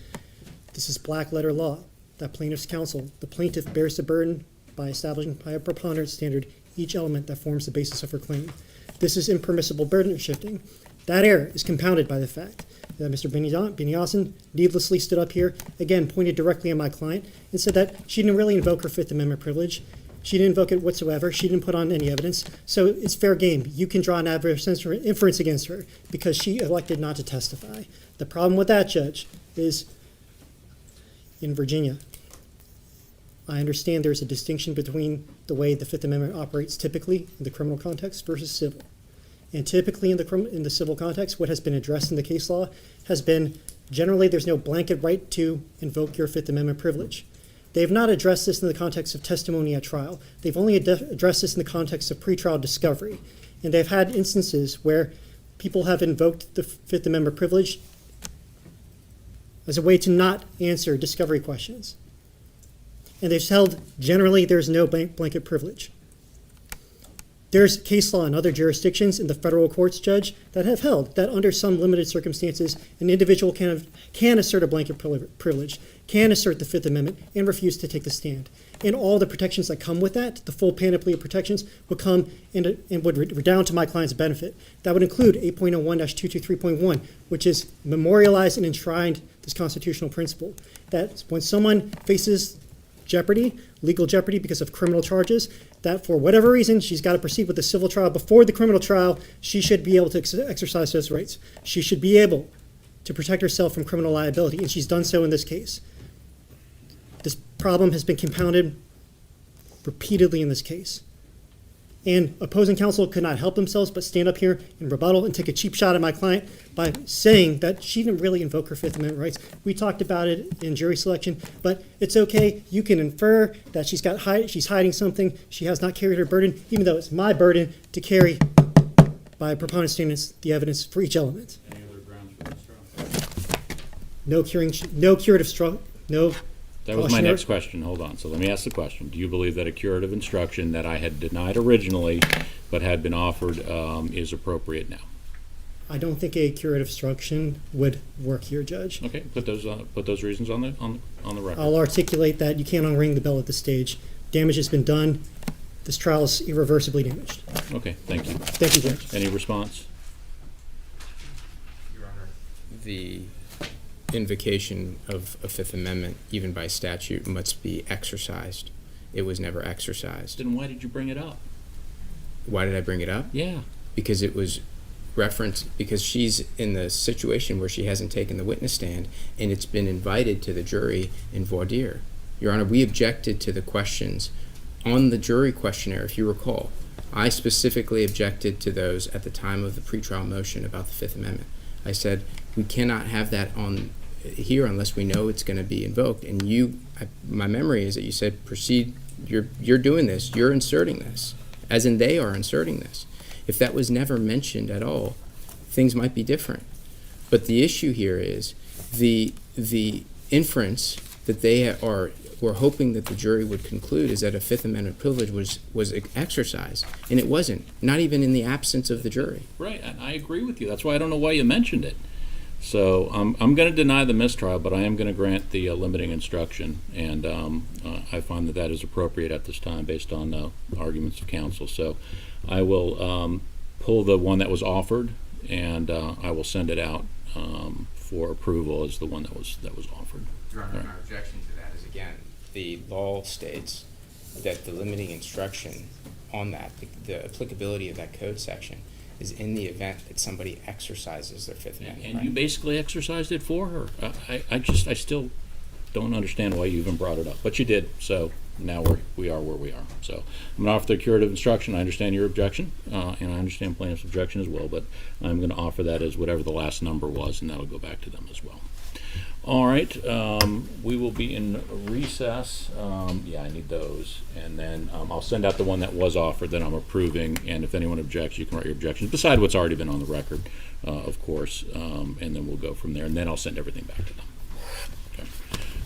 A: this is black letter law, that plaintiff's counsel, the plaintiff bears the burden by establishing by a preponderance standard each element that forms the basis of her claim. This is impermissible burden shifting. That error is compounded by the fact that Mr. Beniossen needlessly stood up here, again pointed directly at my client, and said that she didn't really invoke her Fifth Amendment privilege. She didn't invoke it whatsoever. She didn't put on any evidence. So it's fair game. You can draw an adverse inference against her because she elected not to testify. The problem with that, Judge, is in Virginia, I understand there's a distinction between the way the Fifth Amendment operates typically in the criminal context versus civil. And typically in the civil context, what has been addressed in the case law has been generally there's no blanket right to invoke your Fifth Amendment privilege. They have not addressed this in the context of testimony at trial. They've only addressed this in the context of pretrial discovery. And they've had instances where people have invoked the Fifth Amendment privilege as a way to not answer discovery questions. And they've held generally there's no blanket privilege. There's case law in other jurisdictions in the federal courts, Judge, that have held that under some limited circumstances, an individual can assert a blanket privilege, can assert the Fifth Amendment, and refuse to take the stand. And all the protections that come with that, the full panoply of protections, would come and would redound to my client's benefit. That would include 8.01-223.1, which is memorialized and enshrined this constitutional principle, that when someone faces jeopardy, legal jeopardy because of criminal charges, that for whatever reason she's got to proceed with the civil trial before the criminal trial, she should be able to exercise those rights. She should be able to protect herself from criminal liability, and she's done so in this case. This problem has been compounded repeatedly in this case. And opposing counsel could not help themselves but stand up here and rebuttal and take a cheap shot at my client by saying that she didn't really invoke her Fifth Amendment rights. We talked about it in jury selection, but it's okay. You can infer that she's hiding something. She has not carried her burden, even though it's my burden to carry by preponderance standards the evidence for each element.
B: Any other grounds for mistrial?
A: No curative struggle. No.
B: That was my next question. Hold on. So let me ask the question. Do you believe that a curative instruction that I had denied originally but had been offered is appropriate now?
A: I don't think a curative instruction would work here, Judge.
B: Okay, put those reasons on the record.
A: I'll articulate that you can't unring the bell at this stage, Damage has been done. This trial is irreversibly damaged.
B: Okay, thank you.
A: Thank you, Judge.
B: Any response?
H: Your Honor, the invocation of a Fifth Amendment, even by statute, must be exercised. It was never exercised.
B: Then why did you bring it up?
H: Why did I bring it up?
B: Yeah.
H: Because it was referenced, because she's in the situation where she hasn't taken the witness stand, and it's been invited to the jury in voir dire. Your Honor, we objected to the questions on the jury questionnaire, if you recall. I specifically objected to those at the time of the pretrial motion about the Fifth Amendment. I said, we cannot have that on here unless we know it's going to be invoked. And my memory is that you said, proceed, you're doing this, you're inserting this, as in they are inserting this. If that was never mentioned at all, things might be different. But the issue here is the inference that they were hoping that the jury would conclude is that a Fifth Amendment privilege was exercised, and it wasn't, not even in the absence of the jury.
B: Right, and I agree with you. That's why I don't know why you mentioned it. So I'm going to deny the mistrial, but I am going to grant the limiting instruction, and I find that that is appropriate at this time based on arguments of counsel. So I will pull the one that was offered, and I will send it out for approval as the one that was offered.
H: Your Honor, my objection to that is, again, the law states that the limiting instruction on that, the applicability of that code section, is in the event that somebody exercises their Fifth Amendment
B: And
H: right.
B: you basically exercised it for her. I still don't understand why you even brought it up, but you did. So now we are where we are. So I'm going to offer the curative instruction. I understand your objection, and I understand plaintiff's objection as well. But I'm going to offer that as whatever the last number was, and that'll go back to them as well. All right, we will be in recess. Yeah, I need those. And then I'll send out the one that was offered that I'm approving. And if anyone objects, you can write your objections, beside what's already been on the record, of course. And then we'll go from there. And then I'll send everything back to them. Okay.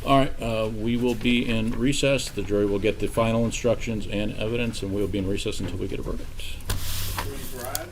B: All right, we will be in recess. The jury will get the final instructions and evidence, and we will be in recess until we get a verdict.
E: Please rise.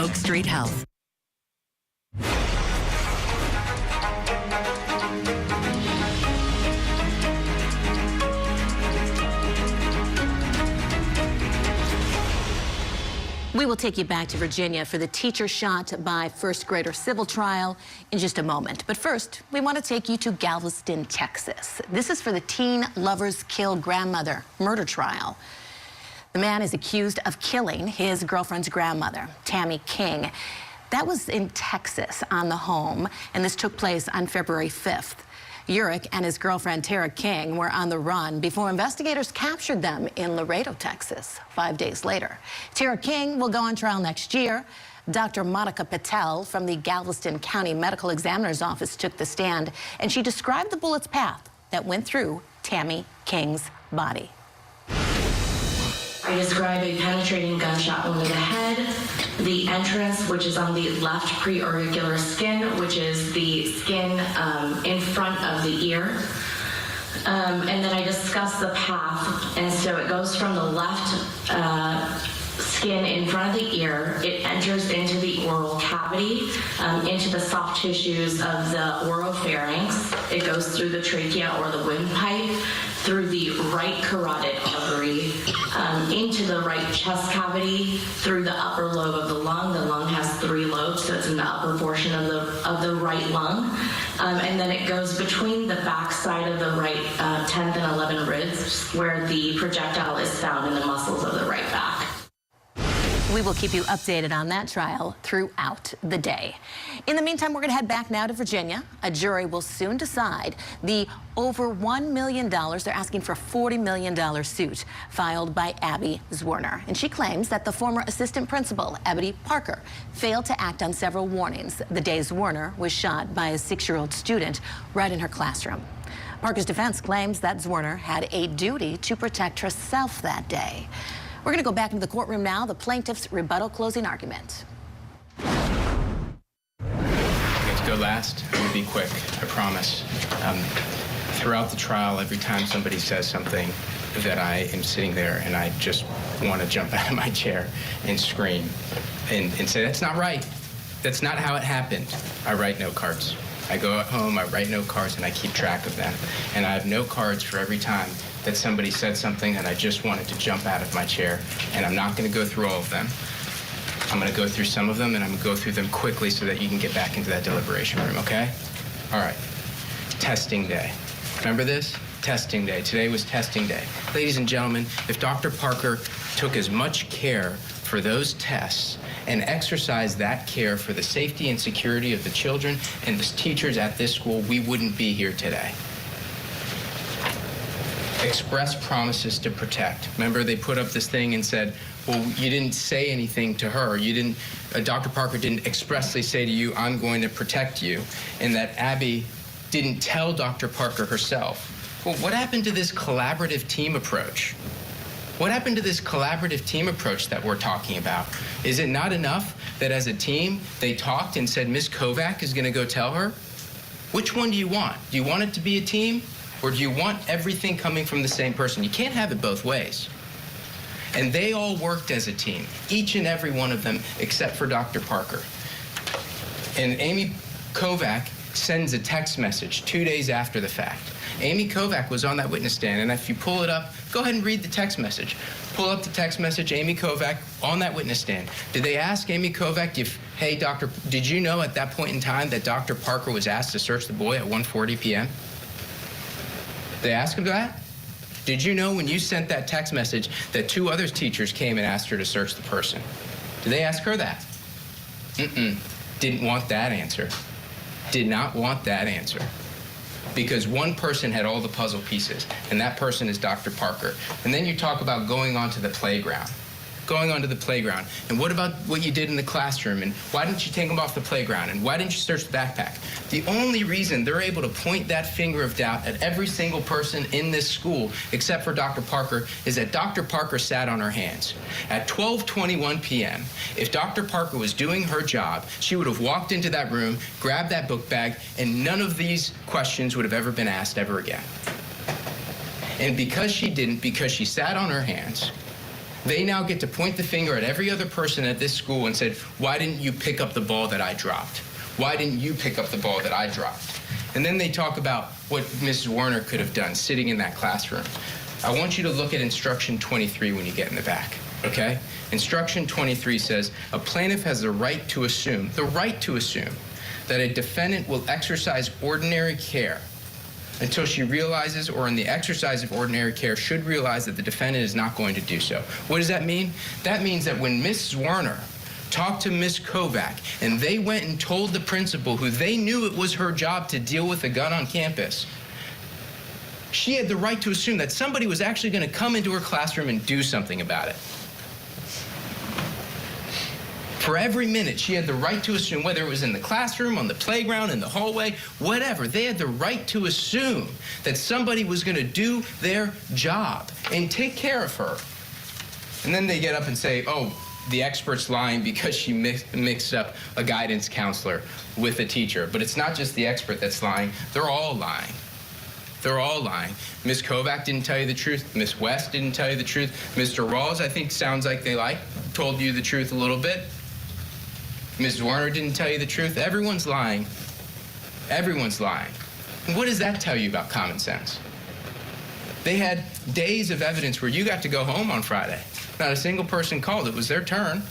K: Oak Street Health.
L: We will take you back to Virginia for the teacher shot by first grader civil trial in just a moment. But first, we want to take you to Galveston, Texas. This is for the teen lovers kill grandmother murder trial. The man is accused of killing his girlfriend's grandmother, Tammy King. That was in Texas on the home, and this took place on February 5th. Urick and his girlfriend Tara King were on the run before investigators captured them in Laredo, Texas, 5 days later. Tara King will go on trial next year. Dr. Monica Patel from the Galveston County Medical Examiner's Office took the stand, and she described the bullet's path that went through Tammy King's body.
M: I describe a penetrating gunshot wound to the head, the entrance, which is on the left preauricular skin, which is the skin in front of the ear. And then I discuss the path, and so it goes from the left skin in front of the ear, it enters into the oral cavity, into the soft tissues of the oropharynx. It goes through the trachea or the windpipe, through the right carotid artery, into the right chest cavity, through the upper lobe of the lung. The lung has 3 lobes, so it's in the upper portion of the right lung. And then it goes between the back side of the right 10th and 11th ribs, where the projectile is found in the muscles of the right back.
L: We will keep you updated on that trial throughout the day. In the meantime, we're going to head back now to Virginia. A jury will soon decide the over $1 million, they're asking for a $40 million suit filed by Abby Zwerner. And she claims that the former assistant principal, Ebony Parker, failed to act on several warnings the day Zwerner was shot by a 6-year-old student right in her classroom. Parker's defense claims that Zwerner had a duty to protect herself that day. We're going to go back into the courtroom now, the plaintiff's rebuttal closing argument.
H: I'm going to go last. I'm going to be quick, I promise. Throughout the trial, every time somebody says something that I am sitting there and I just want to jump out of my chair and scream and say, that's not right. That's not how it happened. I write note cards. I go at home, I write note cards, and I keep track of them. And I have note cards for every time that somebody said something that I just wanted to jump out of my chair. And I'm not going to go through all of them. I'm going to go through some of them, and I'm going to go through them quickly so that you can get back into that deliberation room, okay? All right. Testing day. Remember this? Testing day. Today was testing day. Ladies and gentlemen, if Dr. Parker took as much care for those tests and exercised that care for the safety and security of the children and the teachers at this school, we wouldn't be here today. Express promises to protect. Remember, they put up this thing and said, well, you didn't say anything to her. You didn't, Dr. Parker didn't expressly say to you, I'm going to protect you, and that Abby didn't tell Dr. Parker herself. Well, what happened to this collaborative team approach? What happened to this collaborative team approach that we're talking about? Is it not enough that as a team, they talked and said, Ms. Kovac is going to go tell her? Which one do you want? Do you want it to be a team, or do you want everything coming from the same person? You can't have it both ways. And they all worked as a team, each and every one of them, except for Dr. Parker. And Amy Kovac sends a text message 2 days after the fact. Amy Kovac was on that witness stand, and if you pull it up, go ahead and read the text message. Pull up the text message, Amy Kovac on that witness stand. Did they ask Amy Kovac if, hey, doctor, did you know at that point in time that Dr. Parker was asked to search the boy at 1:40 p.m.? They asked him that? Did you know when you sent that text message that 2 other teachers came and asked her to search the person? Did they ask her that? Didn't want that answer. Did not want that answer. Because one person had all the puzzle pieces, and that person is Dr. Parker. And then you talk about going onto the playground. Going onto the playground. And what about what you did in the classroom? And why didn't you take them off the playground? And why didn't you search the backpack? The only reason they're able to point that finger of doubt at every single person in this school, except for Dr. Parker, is that Dr. Parker sat on her hands. At 12:21 p.m., if Dr. Parker was doing her job, she would have walked into that room, grabbed that book bag, and none of these questions would have ever been asked ever again. And because she didn't, because she sat on her hands, They now get to point the finger at every other person at this school and said, why didn't you pick up the ball that I dropped? Why didn't you pick up the ball that I dropped? And then they talk about what Mrs. Zwerner could have done sitting in that classroom. I want you to look at instruction 23 when you get in the back, okay? Instruction 23 says, a plaintiff has the right to assume, that a defendant will exercise ordinary care until she realizes, or in the exercise of ordinary care, should realize that the defendant is not going to do so. What does that mean? That means that when Ms. Zwerner talked to Ms. Kovac and they went and told the principal, who they knew it was her job to deal with a gun on campus, she had the right to assume that somebody was actually going to come into her classroom and do something about it. For every minute, she had the right to assume, whether it was in the classroom, on the playground, in the hallway, whatever, they had the right to assume that somebody was going to do their job and take care of her. And then they get up and say, oh, the expert's lying because she mixed up a guidance counselor with a teacher. But it's not just the expert that's lying. They're all lying. They're all lying. Ms. Kovac didn't tell you the truth. Ms. West didn't tell you the truth. Mr. Rawls, I think, sounds like they told you the truth a little bit. Ms. Zwerner didn't tell you the truth. Everyone's lying. Everyone's lying. And what does that tell you about common sense? They had days of evidence where you got to go home on Friday. Not a single person called. It was their turn.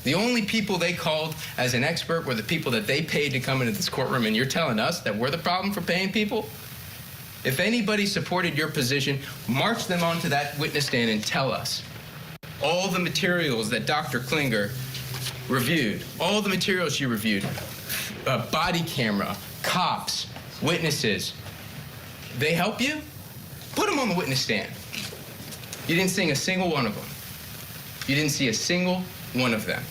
H: The only people they called as an expert were the people that they paid to come into this courtroom, and you're telling us that we're the problem for paying people? If anybody supported your position, march them onto that witness stand and tell us all the materials that Dr. Klinger reviewed, all the materials she reviewed, body camera, cops, witnesses, they help you? Put them on the witness stand. You didn't see a single one of them. You didn't see a single one of them.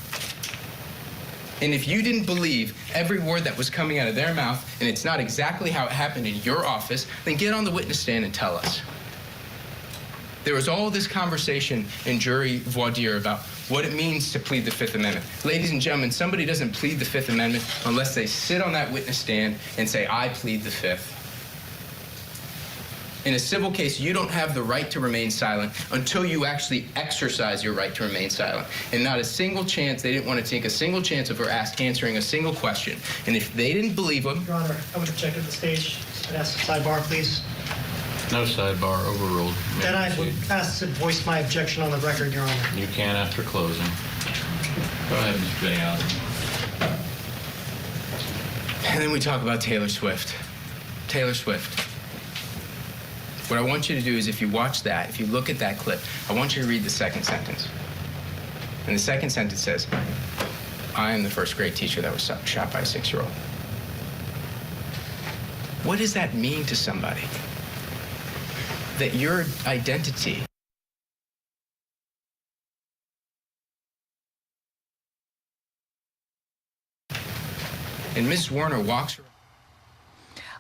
H: And if you didn't believe every word that was coming out of their mouth, and it's not exactly how it happened in your office, then get on the witness stand and tell us. There was all this conversation in jury voir dire about what it means to plead the Fifth Amendment. Ladies and gentlemen, somebody doesn't plead the Fifth Amendment unless they sit on that witness stand and say, I plead the Fifth. In a civil case, you don't have the right to remain silent until you actually exercise your right to remain silent. And not a single chance, they didn't want to take a single chance of her answering a single question. And if they didn't believe them...
A: Your Honor, I would object at the stage. I'd ask a sidebar, please.
B: No sidebar, overruled.
A: Then I would ask to voice my objection on the record, Your Honor.
B: You can after closing. Go ahead, Mr. Benioff.
H: And then we talk about Taylor Swift. Taylor Swift. What I want you to do is, if you watch that, if you look at that clip, I want you to read the second sentence. And the second sentence says, I am the first grade teacher that was shot by a 6-year-old. What does that mean to somebody? That your identity and Ms. Zwerner walks around.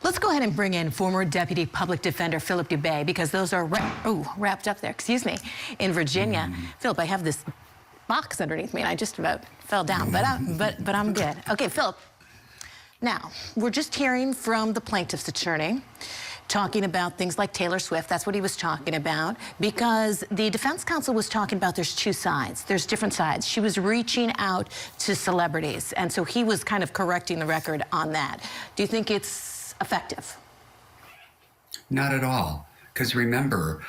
L: Let's go ahead and bring in former Deputy Public Defender Philip Dubé, because those are wrapped up there, in Virginia. Philip, I have this box underneath me, and I just about fell down, but I'm good. Okay, Philip, now, we're just hearing from the plaintiff's attorney talking about things like Taylor Swift. That's what he was talking about, because the defense counsel was talking about there's two sides. There's different sides. She was reaching out to celebrities, and so he was kind of correcting the record on that. Do you think it's effective?
K: Not at all. Because remember,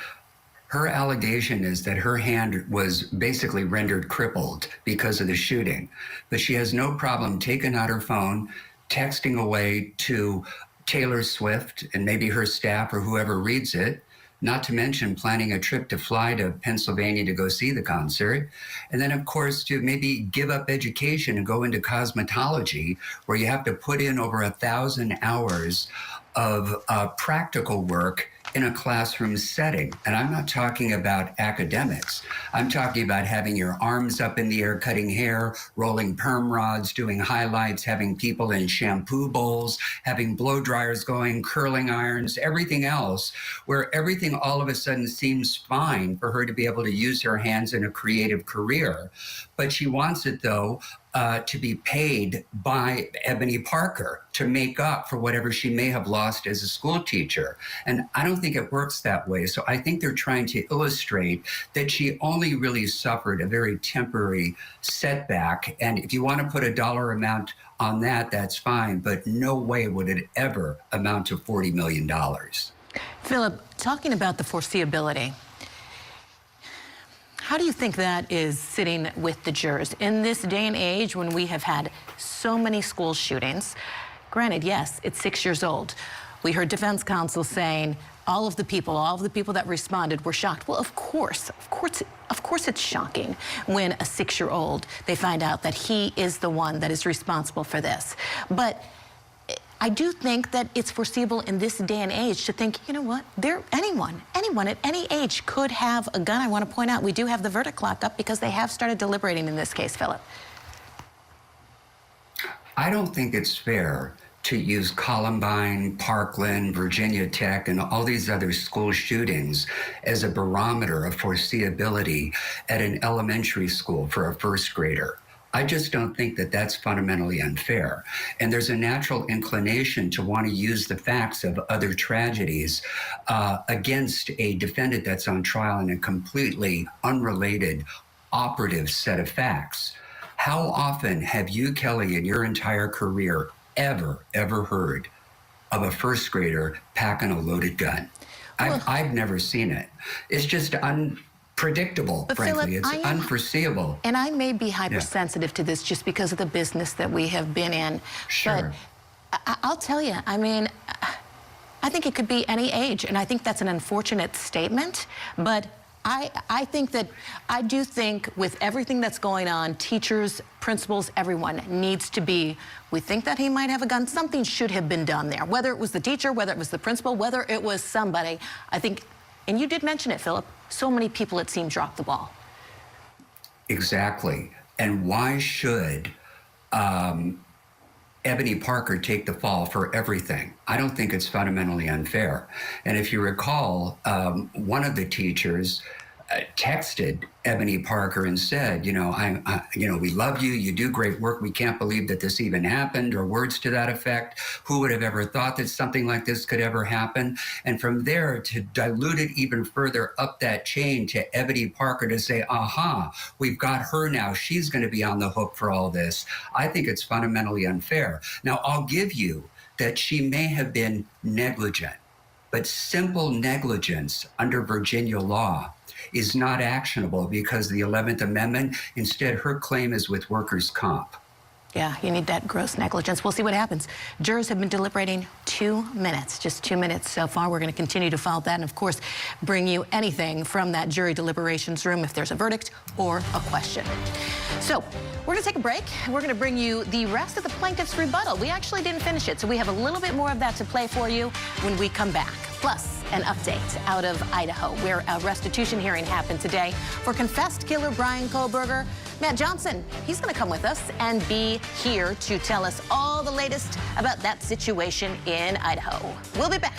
K: her allegation is that her hand was basically rendered crippled because of the shooting. But she has no problem taking out her phone, texting away to Taylor Swift and maybe her staff or whoever reads it, not to mention planning a trip to fly to Pennsylvania to go see the concert. And then, of course, to maybe give up education and go into cosmetology, where you have to put in over 1,000 hours of practical work in a classroom setting. And I'm not talking about academics. I'm talking about having your arms up in the air, cutting hair, rolling perm rods, doing highlights, having people in shampoo bowls, having blow dryers going, curling irons, everything else, where everything all of a sudden seems fine for her to be able to use her hands in a creative career. But she wants it, though, to be paid by Ebony Parker to make up for whatever she may have lost as a school teacher. And I don't think it works that way. So I think they're trying to illustrate that she only really suffered a very temporary setback. And if you want to put a dollar amount on that, that's fine. But no way would it ever amount to $40 million.
L: Philip, talking about the foreseeability, how do you think that is sitting with the jurors in this day and age when we have had so many school shootings? Granted, yes, it's 6 years old. We heard defense counsel saying all of the people that responded were shocked. Well, of course it's shocking when a 6-year-old, they find out that he is the one that is responsible for this. But I do think that it's foreseeable in this day and age to think, you know what, anyone at any age could have a gun. I want to point out, we do have the verdict clock up because they have started deliberating in this case, Philip.
K: I don't think it's fair to use Columbine, Parkland, Virginia Tech, and all these other school shootings as a barometer of foreseeability at an elementary school for a first grader. I just don't think that that's fundamentally unfair. And there's a natural inclination to want to use the facts of other tragedies against a defendant that's on trial in a completely unrelated operative set of facts. How often have you, Kelly, in your entire career ever heard of a first grader packing a loaded gun? I've never seen it. It's just unpredictable,
L: But
K: frankly.
L: Philip,
K: It's unforeseeable.
L: And I may be hypersensitive to this just because of the business that we have been in.
K: Sure.
L: But I'll tell you, I mean, I think it could be any age, and I think that's an unfortunate statement, but I do think with everything that's going on, teachers, principals, everyone needs to be, we think that he might have a gun, something should have been done there. Whether it was the teacher, whether it was the principal, whether it was somebody, I think, and you did mention it, Philip, so many people it seemed dropped the ball.
K: Exactly. And why should Ebony Parker take the fall for everything? I don't think it's fundamentally unfair. And if you recall, one of the teachers texted Ebony Parker and said, we love you. You do great work. We can't believe that this even happened, or words to that effect. Who would have ever thought that something like this could ever happen? And from there, to dilute it even further up that chain to Ebony Parker to say, we've got her now. She's going to be on the hook for all this. I think it's fundamentally unfair. Now, I'll give you that she may have been negligent, but simple negligence under Virginia law is not actionable because the 11th Amendment, instead, her claim is with workers' comp.
L: Yeah, you need that gross negligence. We'll see what happens. Jurors have been deliberating 2 minutes, just 2 minutes so far. We're going to continue to follow that and, of course, bring you anything from that jury deliberations room if there's a verdict or a question. So we're going to take a break. We're going to bring you the rest of the plaintiff's rebuttal. We actually didn't finish it, so we have a little bit more of that to play for you when we come back. Plus, an update out of Idaho, where a restitution hearing happened today for confessed killer Brian Kohlberger. Matt Johnson, he's going to come with us and be here to tell us all the latest about that situation in Idaho. We'll be back.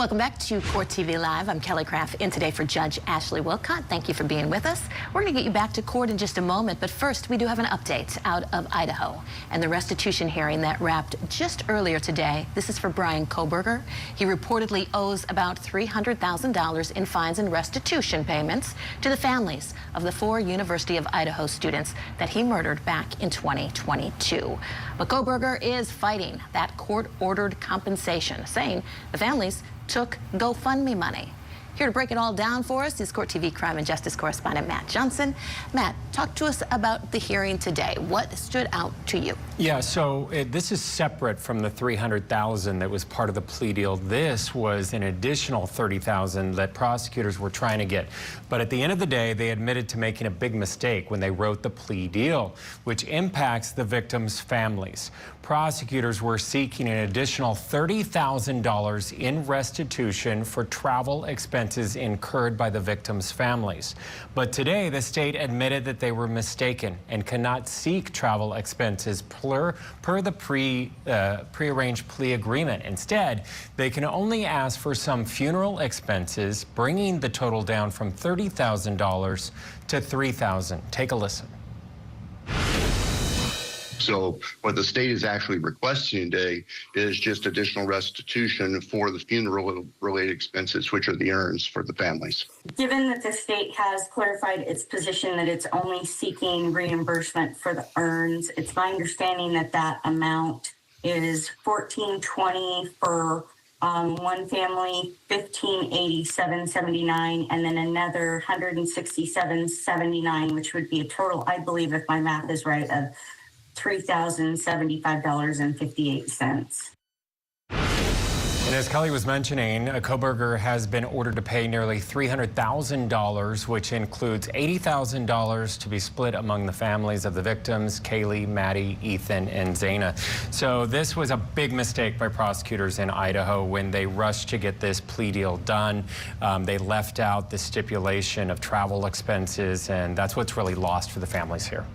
L: And welcome back to Court TV Live. I'm Kelly Craft in today for Judge Ashley Wilcott. Thank you for being with us. We're going to get you back to court in just a moment, but first we do have an update out of Idaho and the restitution hearing that wrapped just earlier today. This is for Brian Koberger. He reportedly owes about $300,000 in fines and restitution payments to the families of the 4 University of Idaho students that he murdered back in 2022. But Koberger is fighting that court-ordered compensation, saying the families took GoFundMe money. Here to break it all down for us is Court TV crime and justice correspondent Matt Johnson. Matt, talk to us about the hearing today. What stood out to you?
N: Yeah, so this is separate from the $300,000 that was part of the plea deal. This was an additional $30,000 that prosecutors were trying to get. But at the end of the day, they admitted to making a big mistake when they wrote the plea deal, which impacts the victims' families. Prosecutors were seeking an additional $30,000 in restitution for travel expenses incurred by the victims' families. But today, the state admitted that they were mistaken and cannot seek travel expenses per the prearranged plea agreement. Instead, they can only ask for some funeral expenses, bringing the total down from $30,000 to $3,000. Take a listen.
O: So what the state is actually requesting today is just additional restitution for the funeral-related expenses, which are the urns for the families.
P: Given that the state has clarified its position that it's only seeking reimbursement for the urns, it's my understanding that that amount is $1,420 for one family, $1,587.79, and then another $167.79, which would be a total, I believe, if my math is right, of $3,075.58.
N: And as Kelly was mentioning, Koberger has been ordered to pay nearly $300,000, which includes $80,000 to be split among the families of the victims, Kaylee, Maddie, Ethan, and Zaina. So this was a big mistake by prosecutors in Idaho when they rushed to get this plea deal done. They left out the stipulation of travel expenses, and that's what's really lost for the families here.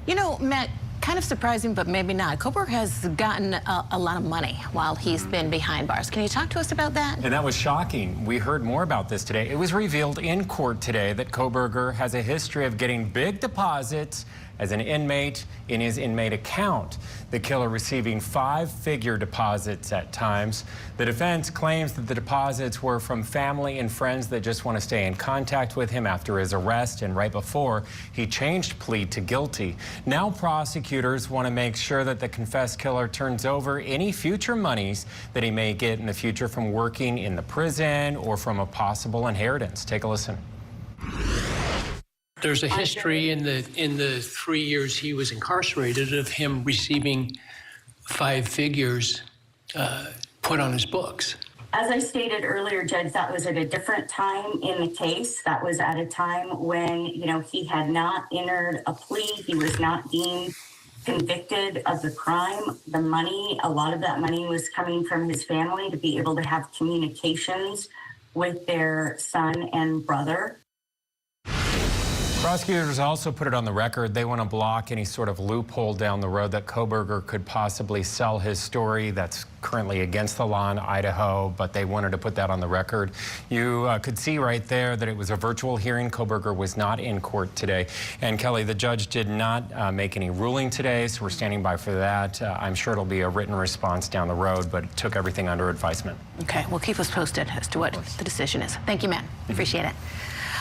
L: You know, Matt, kind of surprising, but maybe not. Koberger has gotten a lot of money while he's been behind bars. Can you talk to us about that?
N: And that was shocking. We heard more about this today. It was revealed in court today that Koberger has a history of getting big deposits as an inmate in his inmate account. The killer receiving 5-figure deposits at times. The defense claims that the deposits were from family and friends that just want to stay in contact with him after his arrest and right before he changed plea to guilty. Now prosecutors want to make sure that the confessed killer turns over any future monies that he may get in the future from working in the prison or from a possible inheritance. Take a listen.
Q: There's a history in the 3 years he was incarcerated of him receiving 5 figures put on his books.
P: As I stated earlier, Judge, that was at a different time in the case. That was at a time when, he had not entered a plea. He was not deemed convicted of the crime. The money, a lot of that money was coming from his family to be able to have communications with their son and brother.
N: Prosecutors also put it on the record they want to block any sort of loophole down the road that Koberger could possibly sell his story. That's currently against the law in Idaho, but they wanted to put that on the record. You could see right there that it was a virtual hearing. Koberger was not in court today. And Kelly, the judge did not make any ruling today, so we're standing by for that. I'm sure it'll be a written response down the road, but took everything under advisement.
L: Okay, well, keep us posted as to what the decision is. Thank you, Matt. Appreciate it.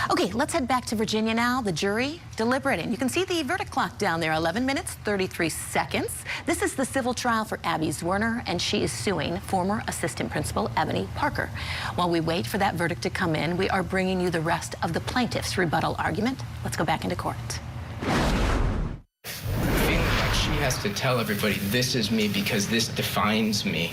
L: Okay, let's head back to Virginia now. The jury deliberating. You can see the verdict clock down there, 11 minutes, 33 seconds. This is the civil trial for Abby Zwerner, and she is suing former assistant principal Ebony Parker. While we wait for that verdict to come in, we are bringing you the rest of the plaintiff's rebuttal argument. Let's go back into court.
H: Feeling like she has to tell everybody, this is me because this defines me.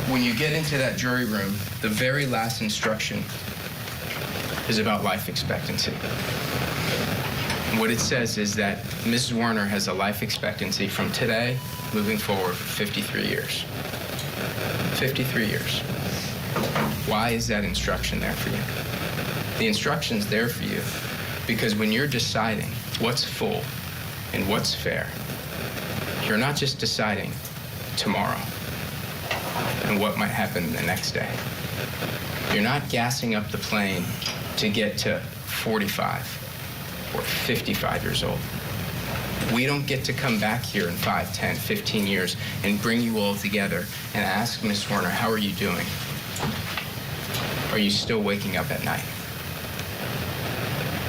H: When you get into that jury room, the very last instruction is about life expectancy. And what it says is that Ms. Zwerner has a life expectancy from today moving forward for 53 years. 53 years. Why is that instruction there for you? The instruction's there for you because when you're deciding what's full and what's fair, you're not just deciding tomorrow and what might happen the next day. You're not gassing up the plane to get to 45 or 55 years old. We don't get to come back here in 5, 10, 15 years and bring you all together and ask Ms. Zwerner, how are you doing? Are you still waking up at night?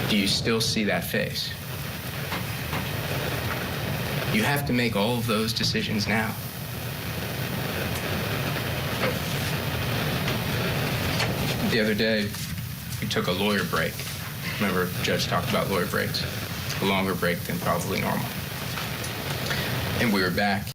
H: Do you still see that face? You have to make all of those decisions now. The other day, we took a lawyer break. Remember, the judge talked about lawyer breaks. A longer break than probably normal. And we were back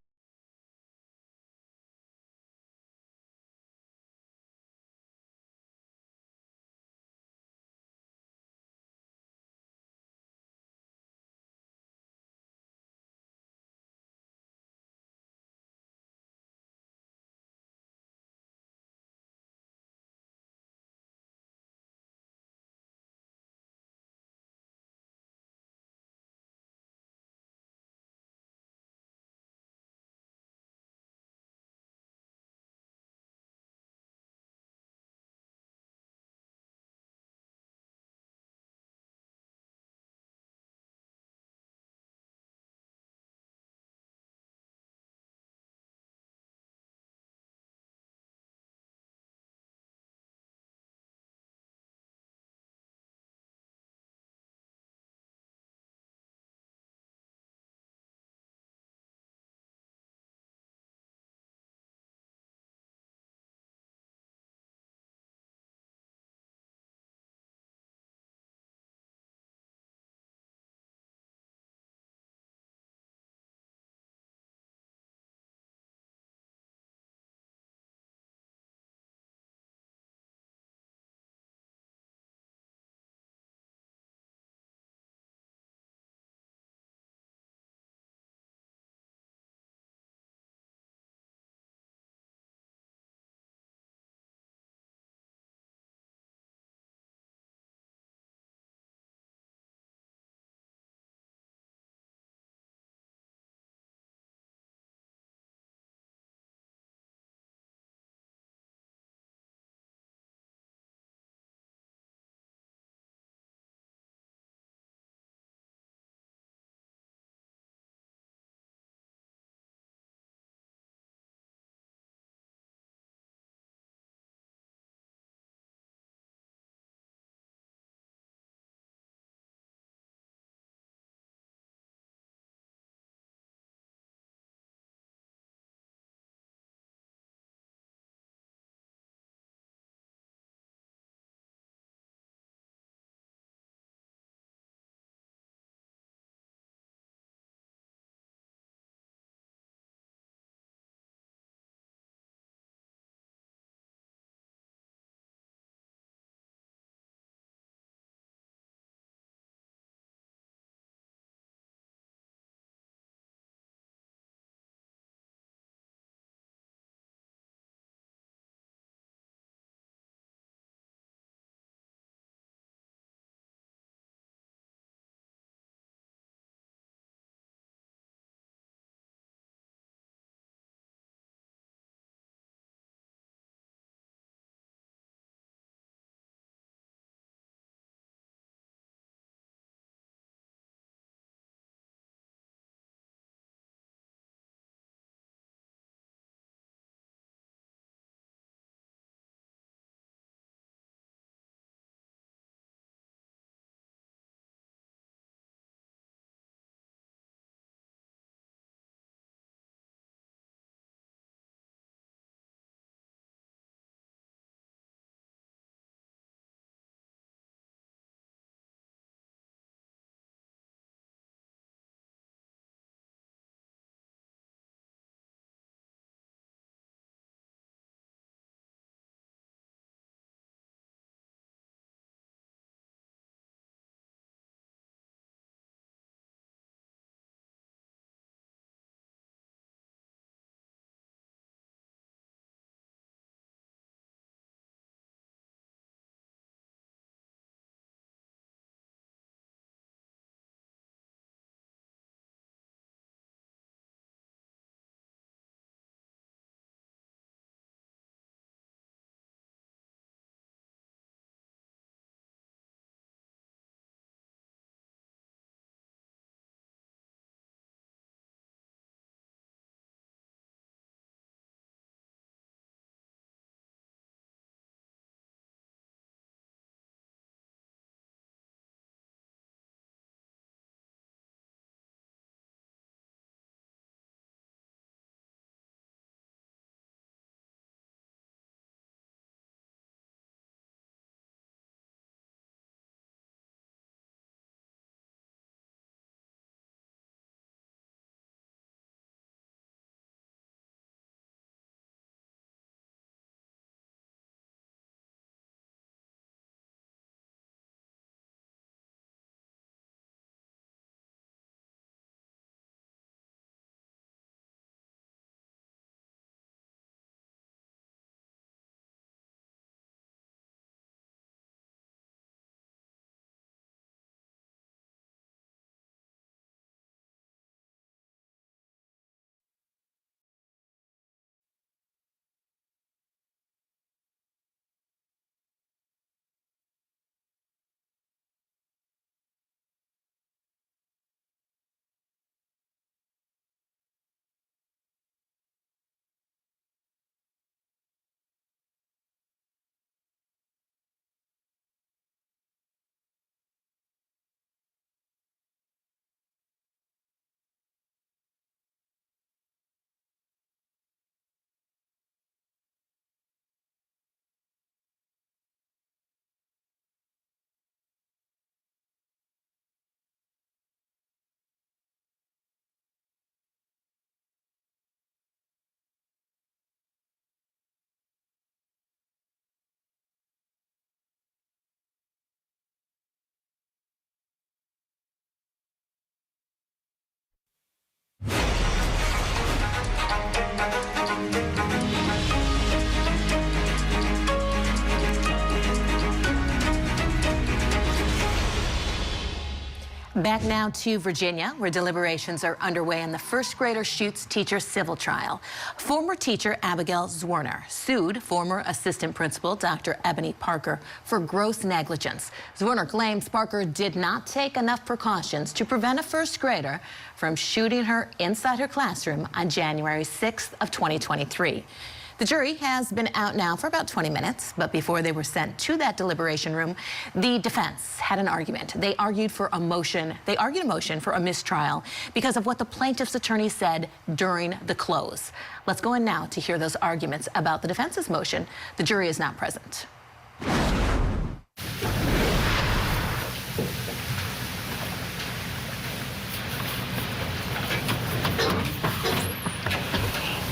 L: Back now to Virginia, where deliberations are underway in the first grader shoots teacher civil trial. Former teacher Abigail Zwerner sued former assistant principal Dr. Ebony Parker for gross negligence. Zwerner claims Parker did not take enough precautions to prevent a first grader from shooting her inside her classroom on January 6th of 2023. The jury has been out now for about 20 minutes, but before they were sent to that deliberation room, the defense had an argument. They argued a motion for a mistrial because of what the plaintiff's attorney said during the close. Let's go in now to hear those arguments about the defense's motion. The jury is not present.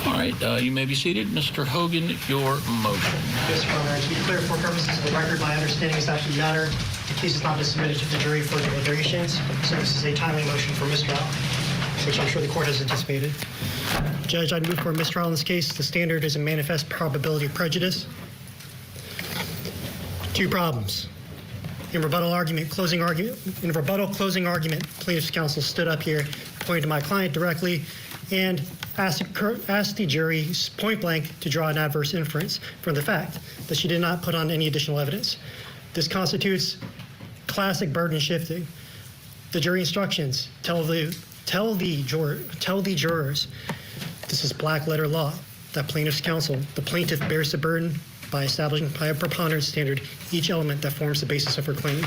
B: All right, you may be seated. Mr. Hogan, your motion.
A: Yes, Your Honor. To be clear, for purposes of the record, my understanding is that the matter, the case has not been submitted to the jury for deliberations, so this is a timely motion for mistrial, which I'm sure the court has anticipated. Judge, I'd move for a mistrial in this case. The standard is a manifest probability of prejudice. Two problems. In rebuttal, closing argument, plaintiff's counsel stood up here, pointed to my client directly, and asked the jury point blank to draw an adverse inference from the fact that she did not put on any additional evidence. This constitutes classic burden shifting. The jury instructions tell the jurors, this is black letter law, that plaintiff's counsel, the plaintiff bears the burden by establishing by a preponderance standard each element that forms the basis of her claim.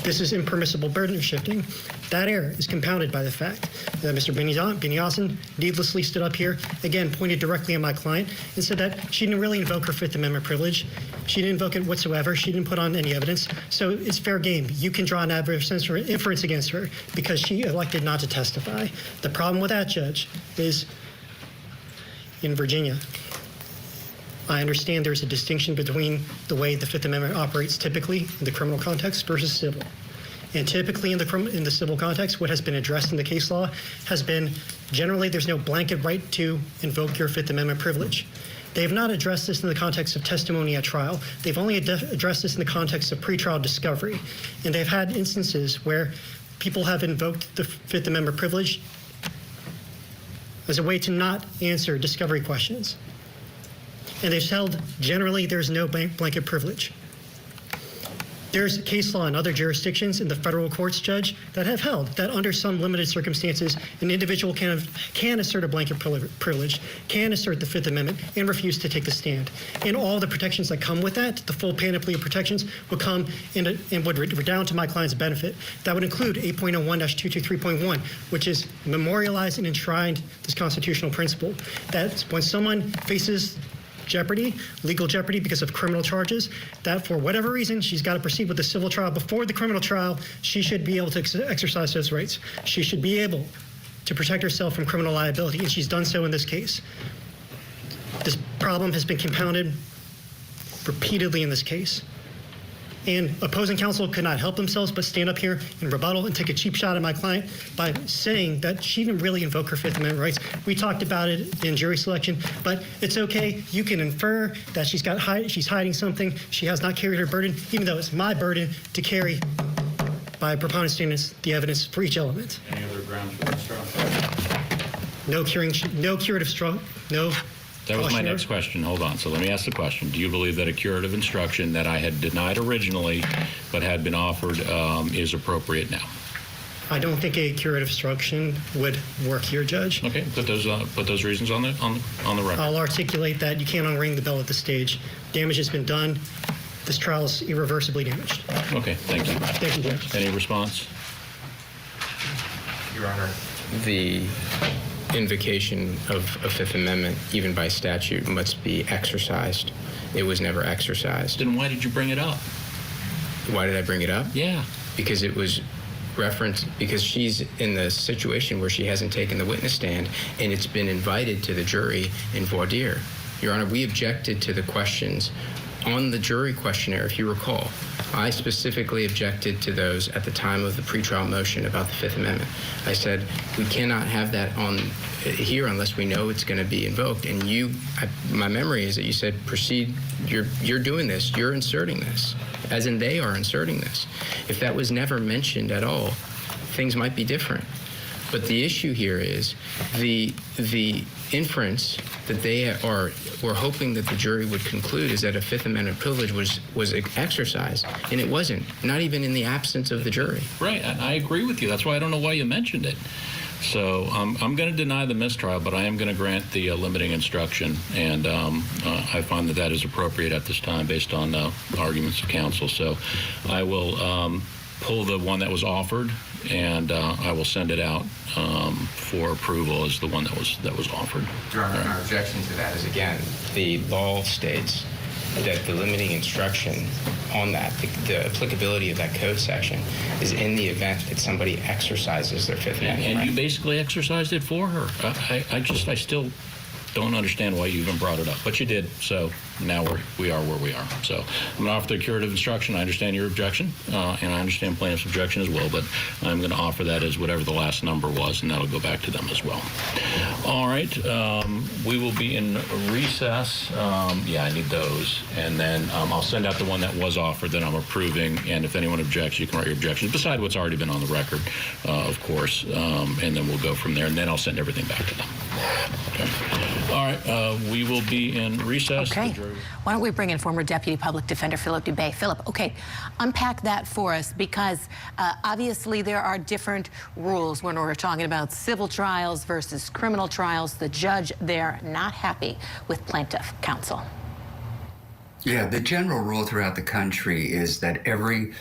A: This is impermissible burden shifting. That error is compounded by the fact that Mr. Beniossen needlessly stood up here, again pointed directly at my client, and said that she didn't really invoke her Fifth Amendment privilege. She didn't invoke it whatsoever. She didn't put on any evidence. So it's fair game. You can draw an adverse inference against her because she elected not to testify. The problem with that, Judge, is in Virginia, I understand there's a distinction between the way the Fifth Amendment operates typically in the criminal context versus civil. And typically in the civil context, what has been addressed in the case law has been generally there's no blanket right to invoke your Fifth Amendment privilege. They have not addressed this in the context of testimony at trial. They've only addressed this in the context of pretrial discovery. And they've had instances where people have invoked the Fifth Amendment privilege as a way to not answer discovery questions. And they've held generally there's no blanket privilege. There's case law in other jurisdictions in the federal courts, Judge, that have held that under some limited circumstances, an individual can assert a blanket privilege, can assert the Fifth Amendment, and refuse to take the stand. And all the protections that come with that, the full panoply of protections, would come and would redound to my client's benefit. That would include 8.01-223.1, which is memorialized and enshrined this constitutional principle that when someone faces jeopardy, legal jeopardy because of criminal charges, that for whatever reason she's got to proceed with the civil trial before the criminal trial, she should be able to exercise those rights. She should be able to protect herself from criminal liability, and she's done so in this case. This problem has been compounded repeatedly in this case. And opposing counsel could not help themselves but stand up here and rebuttal and take a cheap shot at my client by saying that she didn't really invoke her Fifth Amendment rights. We talked about it in jury selection, but it's okay. You can infer that she's hiding something. She has not carried her burden, even though it's my burden to carry by preponderance standards the evidence for each element.
B: Any other grounds for mistrial?
A: No curative stroke, no.
B: That was my next question. Hold on. So let me ask the question. Do you believe that a curative instruction that I had denied originally but had been offered is appropriate now?
A: I don't think a curative instruction would work here, Judge.
B: Okay. Put those reasons on the record.
A: I'll articulate that. You can't unring the bell at this stage. Damage has been done. This trial is irreversibly damaged.
B: Okay. Thank you.
A: Thank you, Judge.
B: Any response?
H: Your Honor, the invocation of a Fifth Amendment, even by statute, must be exercised. It was never exercised.
B: Then why did you bring it up?
H: Why did I bring it up?
B: Yeah.
H: Because it was referenced, because she's in the situation where she hasn't taken the witness stand, and it's been invited to the jury in voir dire. Your Honor, we objected to the questions on the jury questionnaire, if you recall. I specifically objected to those at the time of the pretrial motion about the Fifth Amendment. I said, we cannot have that on here unless we know it's going to be invoked. And my memory is that you said, proceed, you're doing this, you're inserting this, as in they are inserting this. If that was never mentioned at all things might be different. But the issue here is the inference that were hoping that the jury would conclude is that a Fifth Amendment privilege was exercised, and it wasn't, not even in the absence of the jury.
B: Right, and I agree with you. That's why I don't know why you mentioned it. So I'm going to deny the mistrial, but I am going to grant the limiting instruction, and I find that is appropriate at this time based on arguments of counsel. So I will pull the one that was offered, and I will send it out for approval as the one that was offered.
H: Your Honor, our objection to that is, again, the law states that the limiting instruction on that, the applicability of that code section, is in the event that somebody exercises their Fifth Amendment
B: And
H: right.
B: you basically exercised it for her. I still don't understand why you even brought it up, but you did. So now we are where we are. So I'm going to offer the curative instruction. I understand your objection, and I understand plaintiff's objection as well, but I'm going to offer that as whatever the last number was, and that'll go back to them as well. All right, we will be in recess. Yeah, I need those, and then I'll send out the one that was offered that I'm approving, and if anyone objects, you can write your objections beside what's already been on the record, of course, and then we'll go from there, and then I'll send everything back to them. Okay. All right, we will be in recess.
L: Okay. Why don't we bring in former Deputy Public Defender Philip Dubé. Philip, okay, unpack that for us, because obviously there are different rules when we're talking about civil trials versus criminal trials. The judge there not happy with plaintiff counsel.
K: Yeah, the general rule throughout the country is that every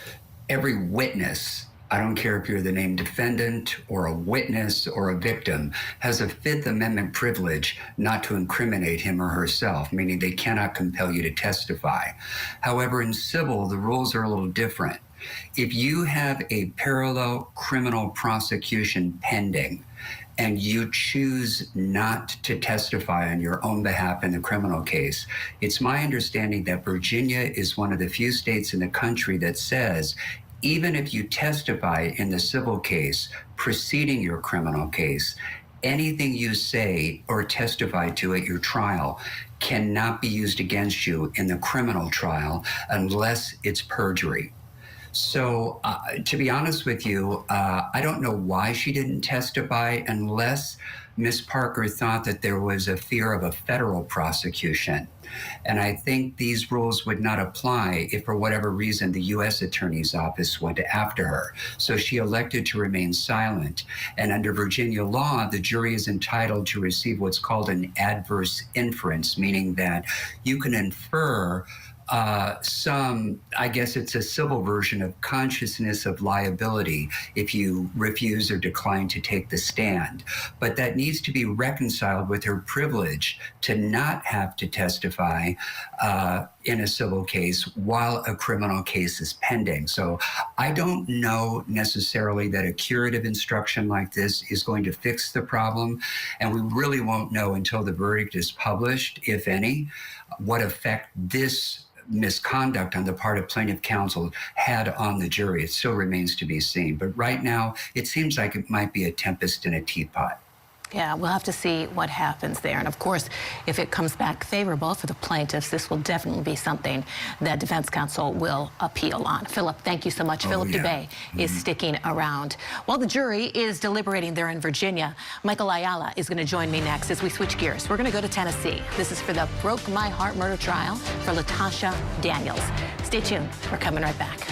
K: witness, I don't care if you're the named defendant or a witness or a victim, has a Fifth Amendment privilege not to incriminate him or herself, meaning they cannot compel you to testify. However, in civil, the rules are a little different. If you have a parallel criminal prosecution pending and you choose not to testify on your own behalf in the criminal case, it's my understanding that Virginia is one of the few states in the country that says even if you testify in the civil case preceding your criminal case, anything you say or testify to at your trial cannot be used against you in the criminal trial unless it's perjury. So to be honest with you, I don't know why she didn't testify unless Ms. Parker thought that there was a fear of a federal prosecution. And I think these rules would not apply if, for whatever reason, the U.S. Attorney's Office went after her. So she elected to remain silent. And under Virginia law, the jury is entitled to receive what's called an adverse inference, meaning that you can infer I guess it's a civil version of consciousness of liability if you refuse or decline to take the stand. But that needs to be reconciled with her privilege to not have to testify in a civil case while a criminal case is pending. So I don't know necessarily that a curative instruction like this is going to fix the problem. And we really won't know until the verdict is published, if any, what effect this misconduct on the part of plaintiff counsel had on the jury. It still remains to be seen. But right now, it seems like it might be a tempest in a teapot.
L: Yeah, we'll have to see what happens there. And of course, if it comes back favorable for the plaintiffs, this will definitely be something that defense counsel will appeal on. Philip, thank you so much. Philip Dubé is sticking around. While the jury is deliberating there in Virginia, Michael Ayala is going to join me next as we switch gears. We're going to go to Tennessee. This is for the Broke My Heart murder trial for Latasha Daniels. Stay tuned. We're coming right back.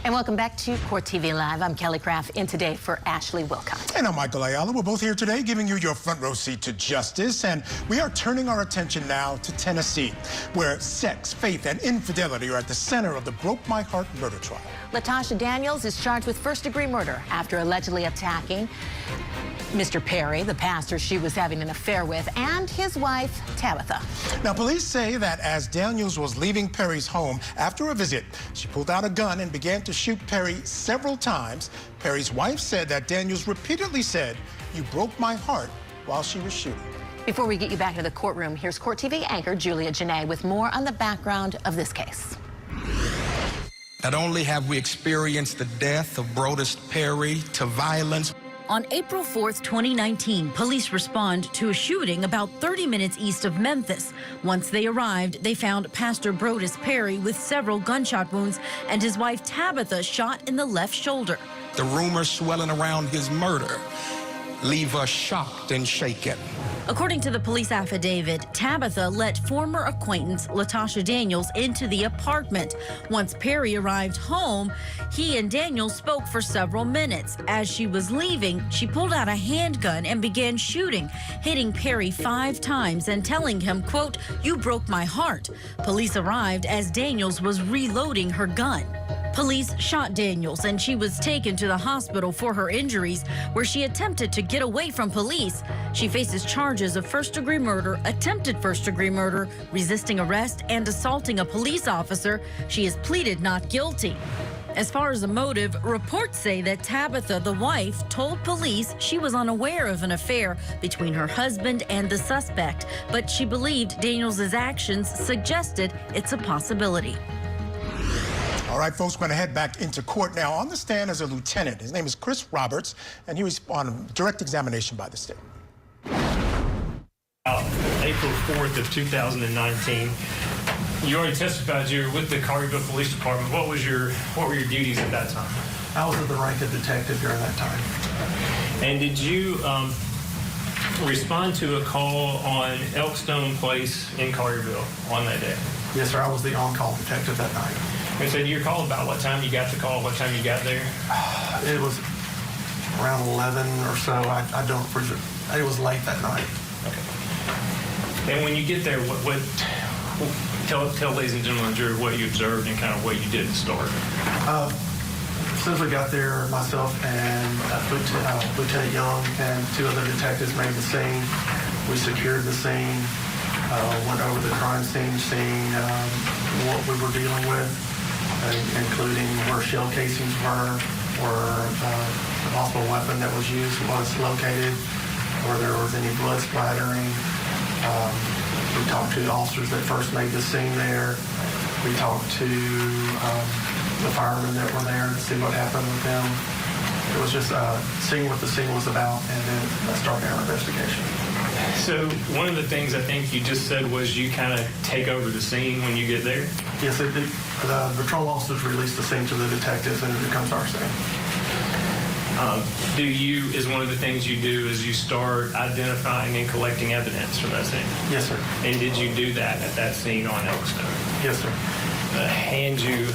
L: And welcome back to Court TV Live. I'm Kelly Craft, in today for Ashley Wilcott.
R: And I'm Michael Ayala. We're both here today giving you your front row seat to justice. And we are turning our attention now to Tennessee, where sex, faith, and infidelity are at the center of the Broke My Heart murder trial.
L: Latasha Daniels is charged with first-degree murder after allegedly attacking Mr. Perry, the pastor she was having an affair with, and his wife, Tabitha.
R: Now, police say that as Daniels was leaving Perry's home after a visit, she pulled out a gun and began to shoot Perry several times. Perry's wife said that Daniels repeatedly said, "You broke my heart," while she was shooting.
L: Before we get you back to the courtroom, here's Court TV anchor Julia Janae with more on the background of this case.
S: Not only have we experienced the death of Brodus Perry to violence.
T: On April 4th, 2019, police respond to a shooting about 30 minutes east of Memphis. Once they arrived, they found Pastor Brodus Perry with several gunshot wounds and his wife Tabitha shot in the left shoulder.
S: The rumors swelling around his murder leave us shocked and shaken.
T: According to the police affidavit, Tabitha let former acquaintance Latasha Daniels into the apartment. Once Perry arrived home, he and Daniels spoke for several minutes. As she was leaving, she pulled out a handgun and began shooting, hitting Perry 5 times and telling him, quote, "You broke my heart." Police arrived as Daniels was reloading her gun. Police shot Daniels and she was taken to the hospital for her injuries, where she attempted to get away from police. She faces charges of first-degree murder, attempted first-degree murder, resisting arrest, and assaulting a police officer. She has pleaded not guilty. As far as the motive, reports say that Tabitha, the wife, told police she was unaware of an affair between her husband and the suspect, but she believed Daniels' actions suggested it's a possibility.
R: All right, folks, we're going to head back into court now. On the stand as a lieutenant. His name is Chris Roberts, and he was on direct examination by the state.
U: April 4th of 2019, you already testified you were with the Collierville Police Department. What were your duties at that time?
V: I was at the rank of detective during that time.
U: And did you respond to a call on Elkstone Place in Collierville on that day?
V: Yes, sir. I was the on-call detective that night.
U: And so your call about what time you got the call, what time you got there?
V: It was around 11 or so. I don't. It was late that night.
U: Okay. And when you get there, tell ladies and gentlemen, jury, what you observed and kind of what you did to start.
V: As soon as we got there, myself and Lieutenant Young and 2 other detectives made the scene. We secured the scene, went over the crime scene, seeing what we were dealing with, including where shell casings were, where the possible weapon that was used was located, where there was any blood splattering. We talked to the officers that first made the scene there. We talked to the firemen that were there to see what happened with them. It was just seeing what the scene was about and then starting our investigation.
U: So one of the things I think you just said was you kind of take over the scene when you get there?
V: Yes, the patrol officers release the scene to the detectives and it becomes our scene.
U: Is one of the things you do is you start identifying and collecting evidence from that scene?
V: Yes, sir.
U: And did you do that at that scene on Elkstone?
V: Yes, sir.
U: Hand you...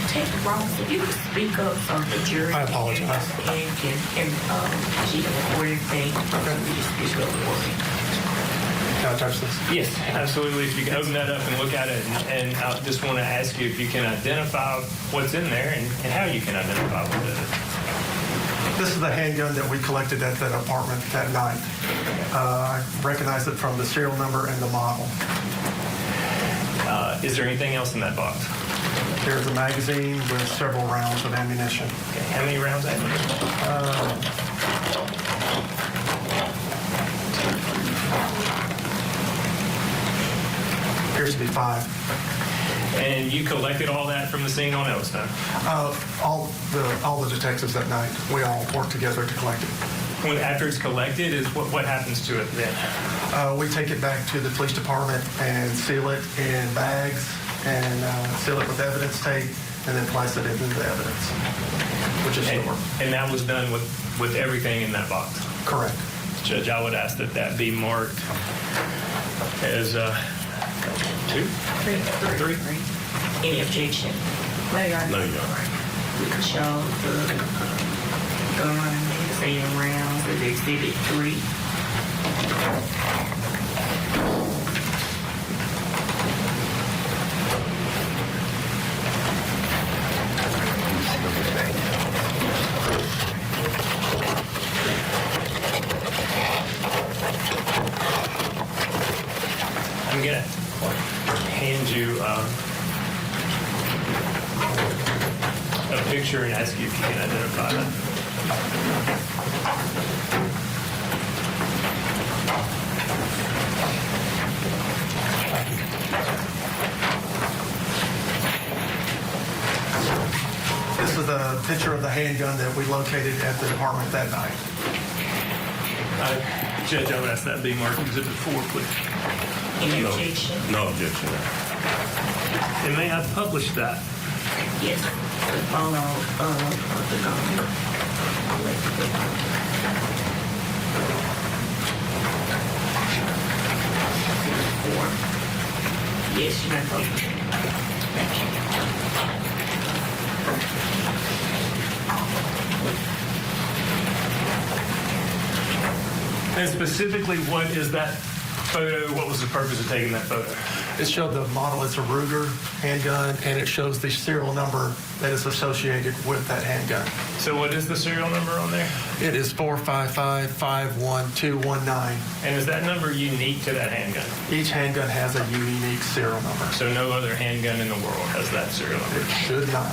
W: Take Ross, if you could speak up so the jury.
V: I apologize.
W: And she can record everything. You speak up the word.
V: Can I touch this?
U: Yes, absolutely. If you can open that up and look at it, and I just want to ask you if you can identify what's in there and how you can identify what it is.
V: This is the handgun that we collected at that apartment that night. I recognized it from the serial number and the model.
U: Is there anything else in that box?
V: There's a magazine with several rounds of ammunition.
U: Okay. How many rounds of ammunition?
V: Appears to be 5.
U: And you collected all that from the scene on Elkstone?
V: All the detectives that night. We all worked together to collect it.
U: When after it's collected, is what happens to it then?
V: We take it back to the police department and seal it in bags and seal it with evidence tape and then place it into the evidence, which is stored.
U: And that was done with everything in that box?
V: Correct.
U: Judge, I would ask that that be marked as 2? 3?
W: Any objection?
U: No, Your Honor.
W: We can show the gun and rounds as Exhibit 3.
U: I'm going to hand you a picture and ask you if you can identify that.
V: This is a picture of the handgun that we located at the department that night.
U: Judge, I would ask that be marked Exhibit 4, please.
W: Any objection?
U: No objection. And may I publish that?
W: Yes. The photo of the gun. Yes, you may publish it. Thank you.
U: And specifically, what is that photo? What was the purpose of taking that photo?
V: It showed the model. It's a Ruger handgun, and it shows the serial number that is associated with that handgun.
U: So what is the serial number on there?
V: It is 455-51219.
U: And is that number unique to that handgun?
V: Each handgun has a unique serial number.
U: So no other handgun in the world has that serial number?
V: It should not.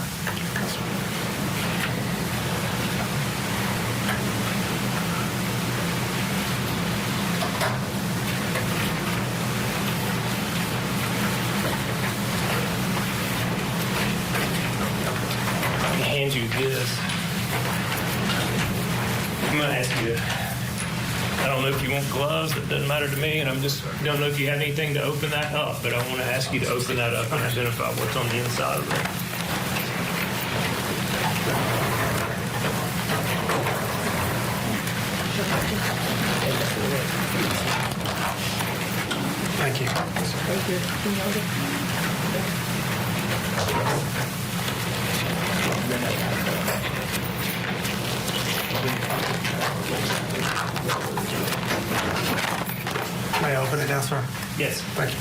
U: Hand you this. I'm going to ask you, I don't know if you want gloves, that doesn't matter to me, and I don't know if you have anything to open that up, but I want to ask you to open that up and identify what's on the inside of it.
V: Thank you. May I open it now, sir?
U: Yes.
V: Thank you.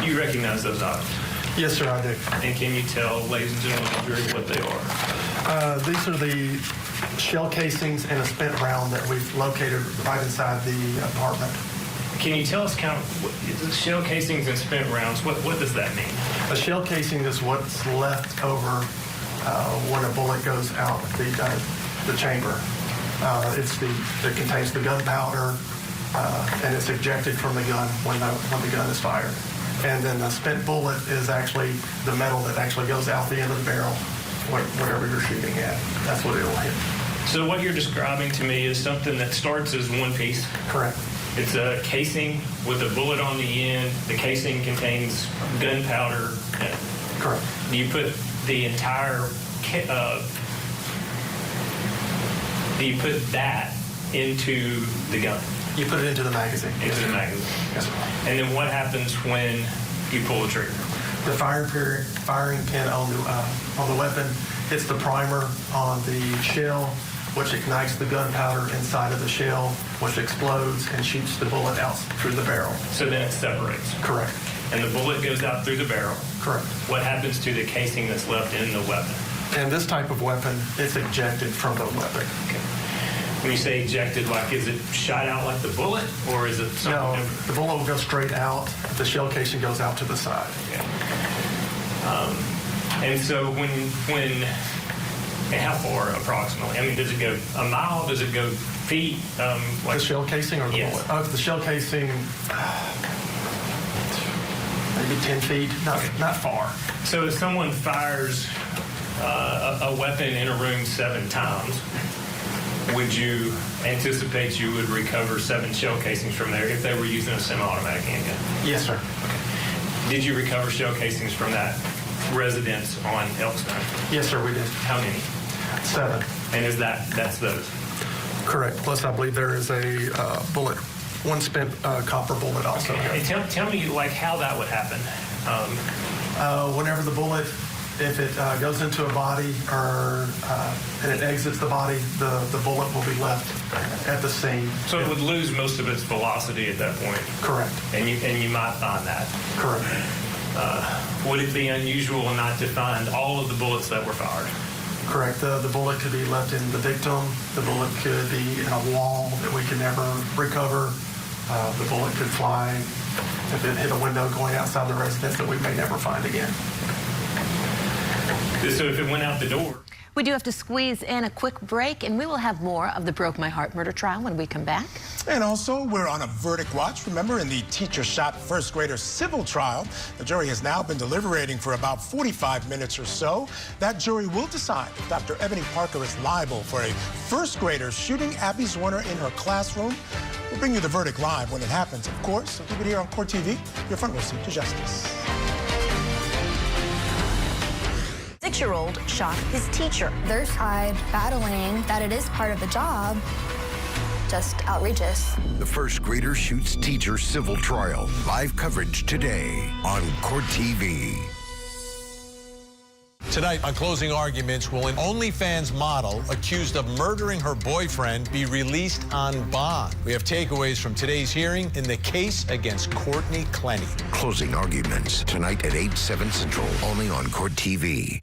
U: You recognize those items?
V: Yes, sir, I do.
U: And can you tell, ladies and gentlemen of the jury, what they are?
V: These are the shell casings and a spent round that we've located right inside the apartment.
U: Can you tell us the shell casings and spent rounds, what does that mean?
V: A shell casing is what's left over when a bullet goes out the chamber. It contains the gunpowder, and it's ejected from the gun when the gun is fired. And then the spent bullet is actually the metal that actually goes out the end of the barrel, whatever you're shooting at. That's what it'll hit.
U: So what you're describing to me is something that starts as one piece.
V: Correct.
U: It's a casing with a bullet on the end. The casing contains gunpowder.
V: Correct.
U: You put the entire, do you put that into the gun?
V: You put it into the magazine.
U: Into the magazine.
V: Yes, sir.
U: And then what happens when you pull the trigger?
V: The firing pin on the weapon hits the primer on the shell, which ignites the gunpowder inside of the shell, which explodes and shoots the bullet out through the barrel.
U: So then it separates.
V: Correct.
U: And the bullet goes out through the barrel.
V: Correct.
U: What happens to the casing that's left in the weapon?
V: And this type of weapon, it's ejected from the weapon.
U: Okay. When you say ejected, like, is it shot out like the bullet, or is it something
V: No,
U: different?
V: the bullet will go straight out. The shell casing goes out to the side.
U: And so and how far approximately? I mean, does it go a mile? Does it go feet?
V: The shell casing or the
U: Yes.
V: bullet? The shell casing, maybe 10 feet, not far.
U: So if someone fires a weapon in a room 7 times, would you anticipate you would recover 7 shell casings from there if they were using a semi-automatic handgun?
V: Yes, sir.
U: Okay. Did you recover shell casings from that residence on Elkstone?
V: Yes, sir, we did.
U: How many?
V: 7.
U: And that's those?
V: Correct. Plus, I believe there is a bullet, one spent copper bullet also.
U: Okay. And tell me, like, how that would happen.
V: Whenever the bullet, if it goes into a body or and it exits the body, the bullet will be left at the scene.
U: So it would lose most of its velocity at that point?
V: Correct.
U: And you might find that?
V: Correct.
U: Would it be unusual not to find all of the bullets that were fired?
V: Correct. The bullet could be left in the victim. The bullet could be in a wall that we can never recover. The bullet could fly if it hit a window going outside the residence that we may never find again.
U: So if it went out the door?
L: We do have to squeeze in a quick break, and we will have more of the Broke My Heart murder trial when we come back.
R: And also, we're on a verdict watch. Remember, in the teacher shot first grader civil trial, the jury has now been deliberating for about 45 minutes or so. That jury will decide if Dr. Ebony Parker is liable for a first grader shooting Abby Zwerner in her classroom. We'll bring you the verdict live when it happens, of course. So keep it here on Court TV, your front row seat to justice.
C: 6-year-old shot his teacher. Their side battling that it is part of the job, just outrageous.
F: The first grader shoots teacher civil trial. Live coverage today on Court TV.
I: Tonight on Closing Arguments, will an OnlyFans model accused of murdering her boyfriend be released on bond? We have takeaways from today's hearing in the case against Courtney Clenny.
F: Closing Arguments tonight at 8/7 Central, only on Court TV.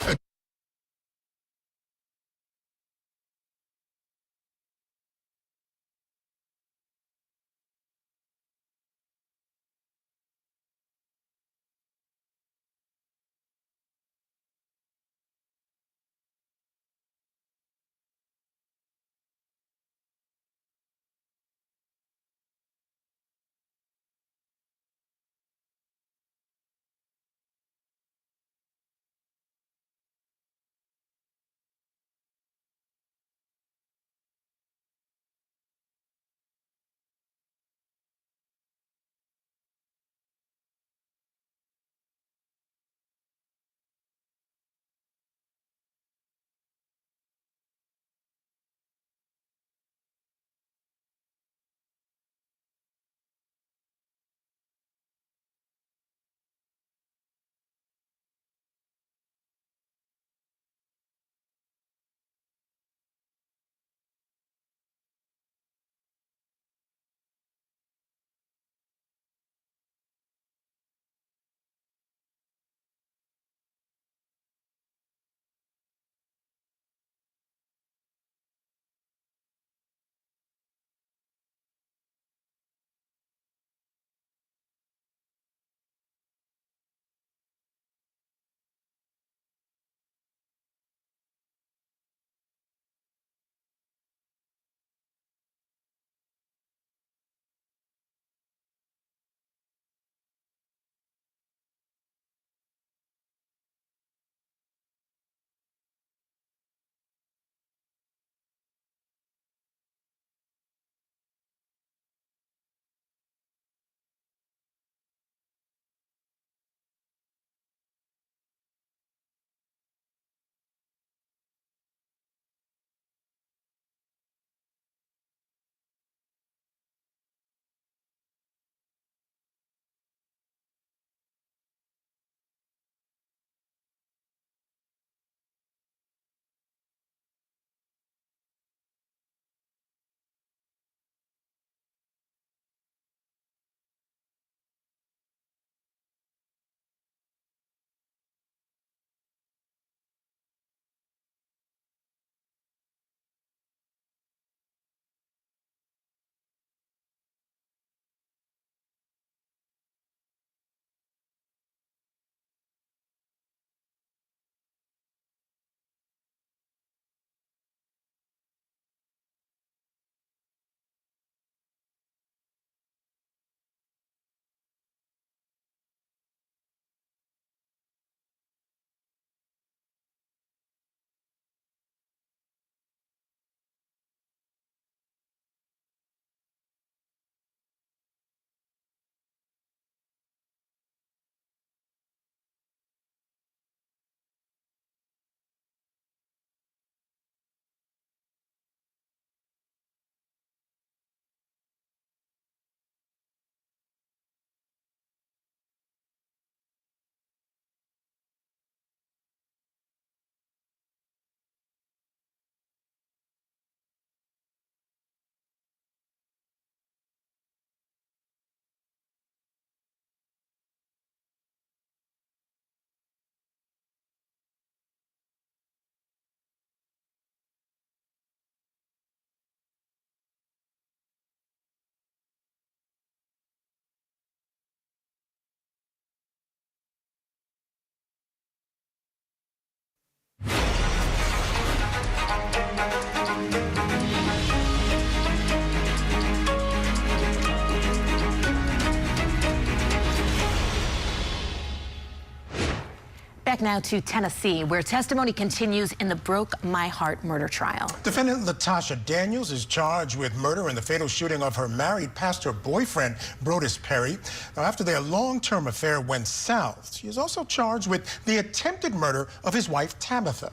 L: Back now to Tennessee, where testimony continues in the Broke My Heart murder trial.
R: Defendant Latasha Daniels is charged with murder in the fatal shooting of her married pastor boyfriend, Brodus Perry. Now, after their long-term affair went south, she is also charged with the attempted murder of his wife, Tabitha.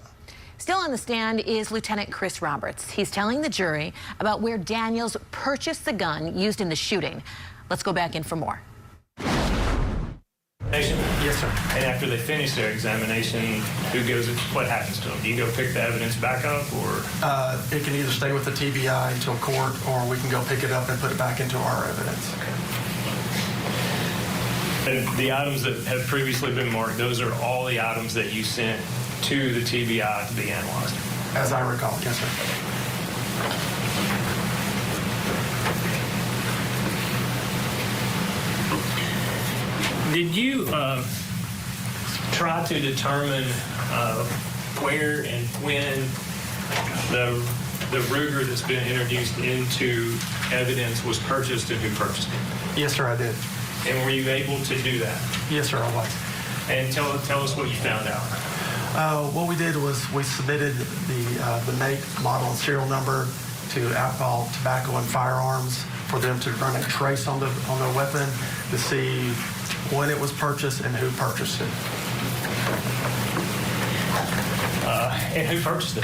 L: Still on the stand is Lieutenant Chris Roberts. He's telling the jury about where Daniels purchased the gun used in the shooting. Let's go back in for more.
U: Yes, sir. And after they finish their examination, what happens to them? Do you go pick the evidence back up, or?
V: It can either stay with the TBI until court, or we can go pick it up and put it back into our evidence.
U: And the items that have previously been marked, those are all the items that you sent to the TBI to be analyzed?
V: As I recall, yes, sir.
U: Did you try to determine where and when the Ruger that's been introduced into evidence was purchased and who purchased it?
V: Yes, sir, I did.
U: And were you able to do that?
V: Yes, sir, I was.
U: And tell us what you found out.
V: What we did was we submitted the make, model, and serial number to Alcohol, Tobacco, and Firearms for them to run a trace on the weapon to see when it was purchased and who purchased it.
U: And who purchased it?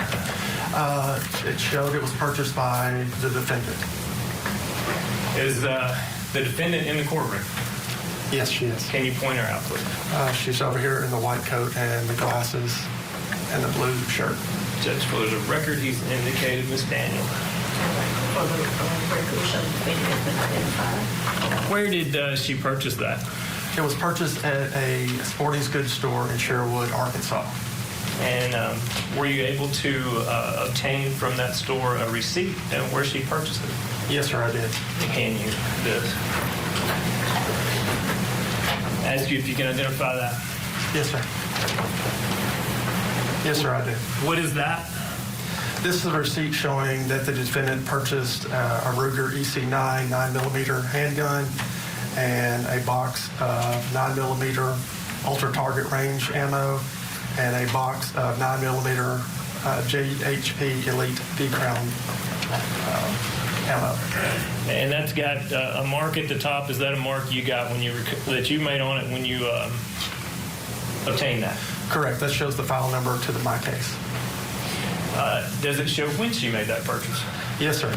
V: It showed it was purchased by the defendant.
U: Is the defendant in the courtroom?
V: Yes, she is.
U: Can you point her out, please?
V: She's over here in the white coat and the glasses and the blue shirt.
U: Judge, for the record, he's indicated Miss Daniel. Where did she purchase that?
V: It was purchased at a sporting goods store in Sherwood, Arkansas.
U: And were you able to obtain from that store a receipt and where she purchased it?
V: Yes, sir, I did.
U: Can you ask you if you can identify that?
V: Yes, sir. Yes, sir, I did.
U: What is that?
V: This is a receipt showing that the defendant purchased a Ruger EC9 9mm handgun and a box of 9mm ultra target range ammo and a box of 9mm JHP Elite D-Crown ammo.
U: And that's got a mark at the top. Is that a mark you got that you made on it when you obtained that?
V: Correct. That shows the file number to my case.
U: Does it show when she made that purchase?
V: Yes, sir.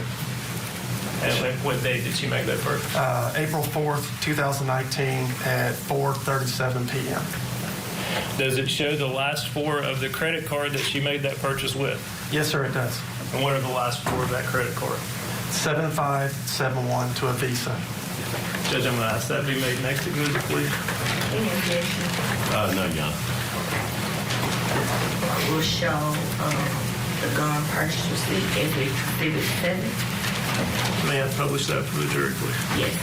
U: And what date did she make that purchase?
V: April 4th, 2019 at 4:37 p.m.
U: Does it show the last four of the credit card that she made that purchase with?
V: Yes, sir, it does.
U: And what are the last four of that credit card?
V: 7571 to a Visa.
U: Judge, I'm going to ask that be made next exhibit, please.
D: No, John.
W: Will show the gun purchase receipt as Exhibit 7.
U: May I publish that for the jury, please?
W: Yes.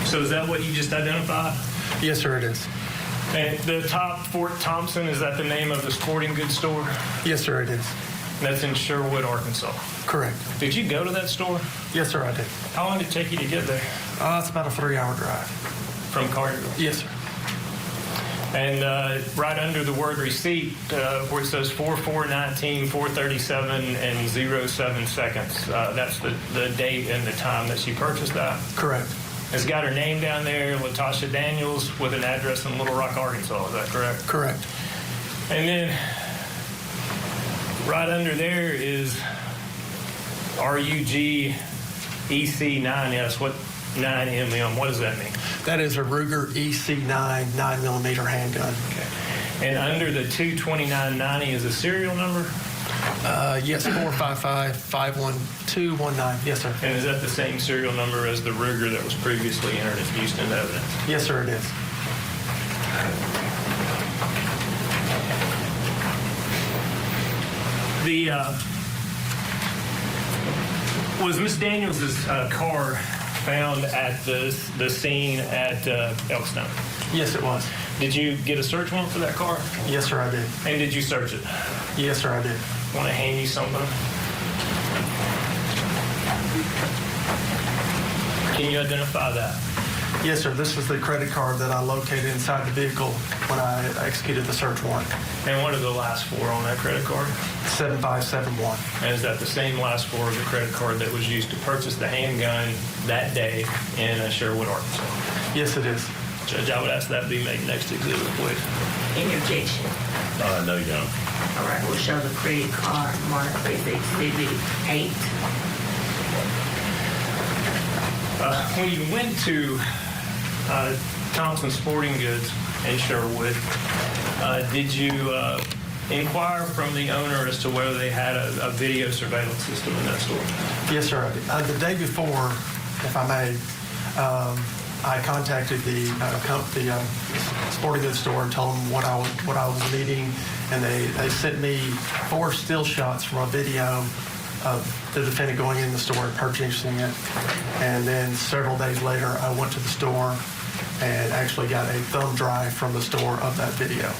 U: So is that what you just identified?
V: Yes, sir, it is.
U: And the top, Fort Thompson, is that the name of the sporting goods store?
V: Yes, sir, it is.
U: That's in Sherwood, Arkansas.
V: Correct.
U: Did you go to that store?
V: Yes, sir, I did.
U: How long did it take you to get there?
V: It's about a 3-hour drive.
U: From Cargill?
V: Yes, sir.
U: And right under the word receipt, where it says 4419, 437, and 07 seconds, that's the date and the time that she purchased that?
V: Correct.
U: It's got her name down there, Latasha Daniels, with an address in Little Rock, Arkansas. Is that correct?
V: Correct.
U: And then right under there is RUG EC9S. What 9mm? What does that mean?
V: That is a Ruger EC9 9mm handgun.
U: Okay. And under the 22990 is a serial number?
V: Yes, 455-51219. Yes, sir.
U: And is that the same serial number as the Ruger that was previously introduced into evidence?
V: Yes, sir, it is.
U: Was Miss Daniels' car found at the scene at Elkstone?
V: Yes, it was.
U: Did you get a search warrant for that car?
V: Yes, sir, I did.
U: And did you search it?
V: Yes, sir, I did.
U: Want to hand you something? Can you identify that?
V: Yes, sir. This is the credit card that I located inside the vehicle when I executed the search warrant.
U: And what are the last four on that credit card?
V: 7571.
U: And is that the same last four of the credit card that was used to purchase the handgun that day in Sherwood, Arkansas?
V: Yes, it is.
U: Judge, I would ask that be made next exhibit, please.
D: Any objection?
U: No, you don't.
D: All right, we'll show the credit card marked as Exhibit 8.
U: When you went to Thompson Sporting Goods in Sherwood, did you inquire from the owner as to whether they had a video surveillance system in that store?
V: Yes, sir, I did. The day before, if I may, I contacted the sporting goods store and told them what I was needing, and they sent me 4 still shots from a video of the defendant going in the store and purchasing it. And then several days later, I went to the store and actually got a thumb drive from the store of that video.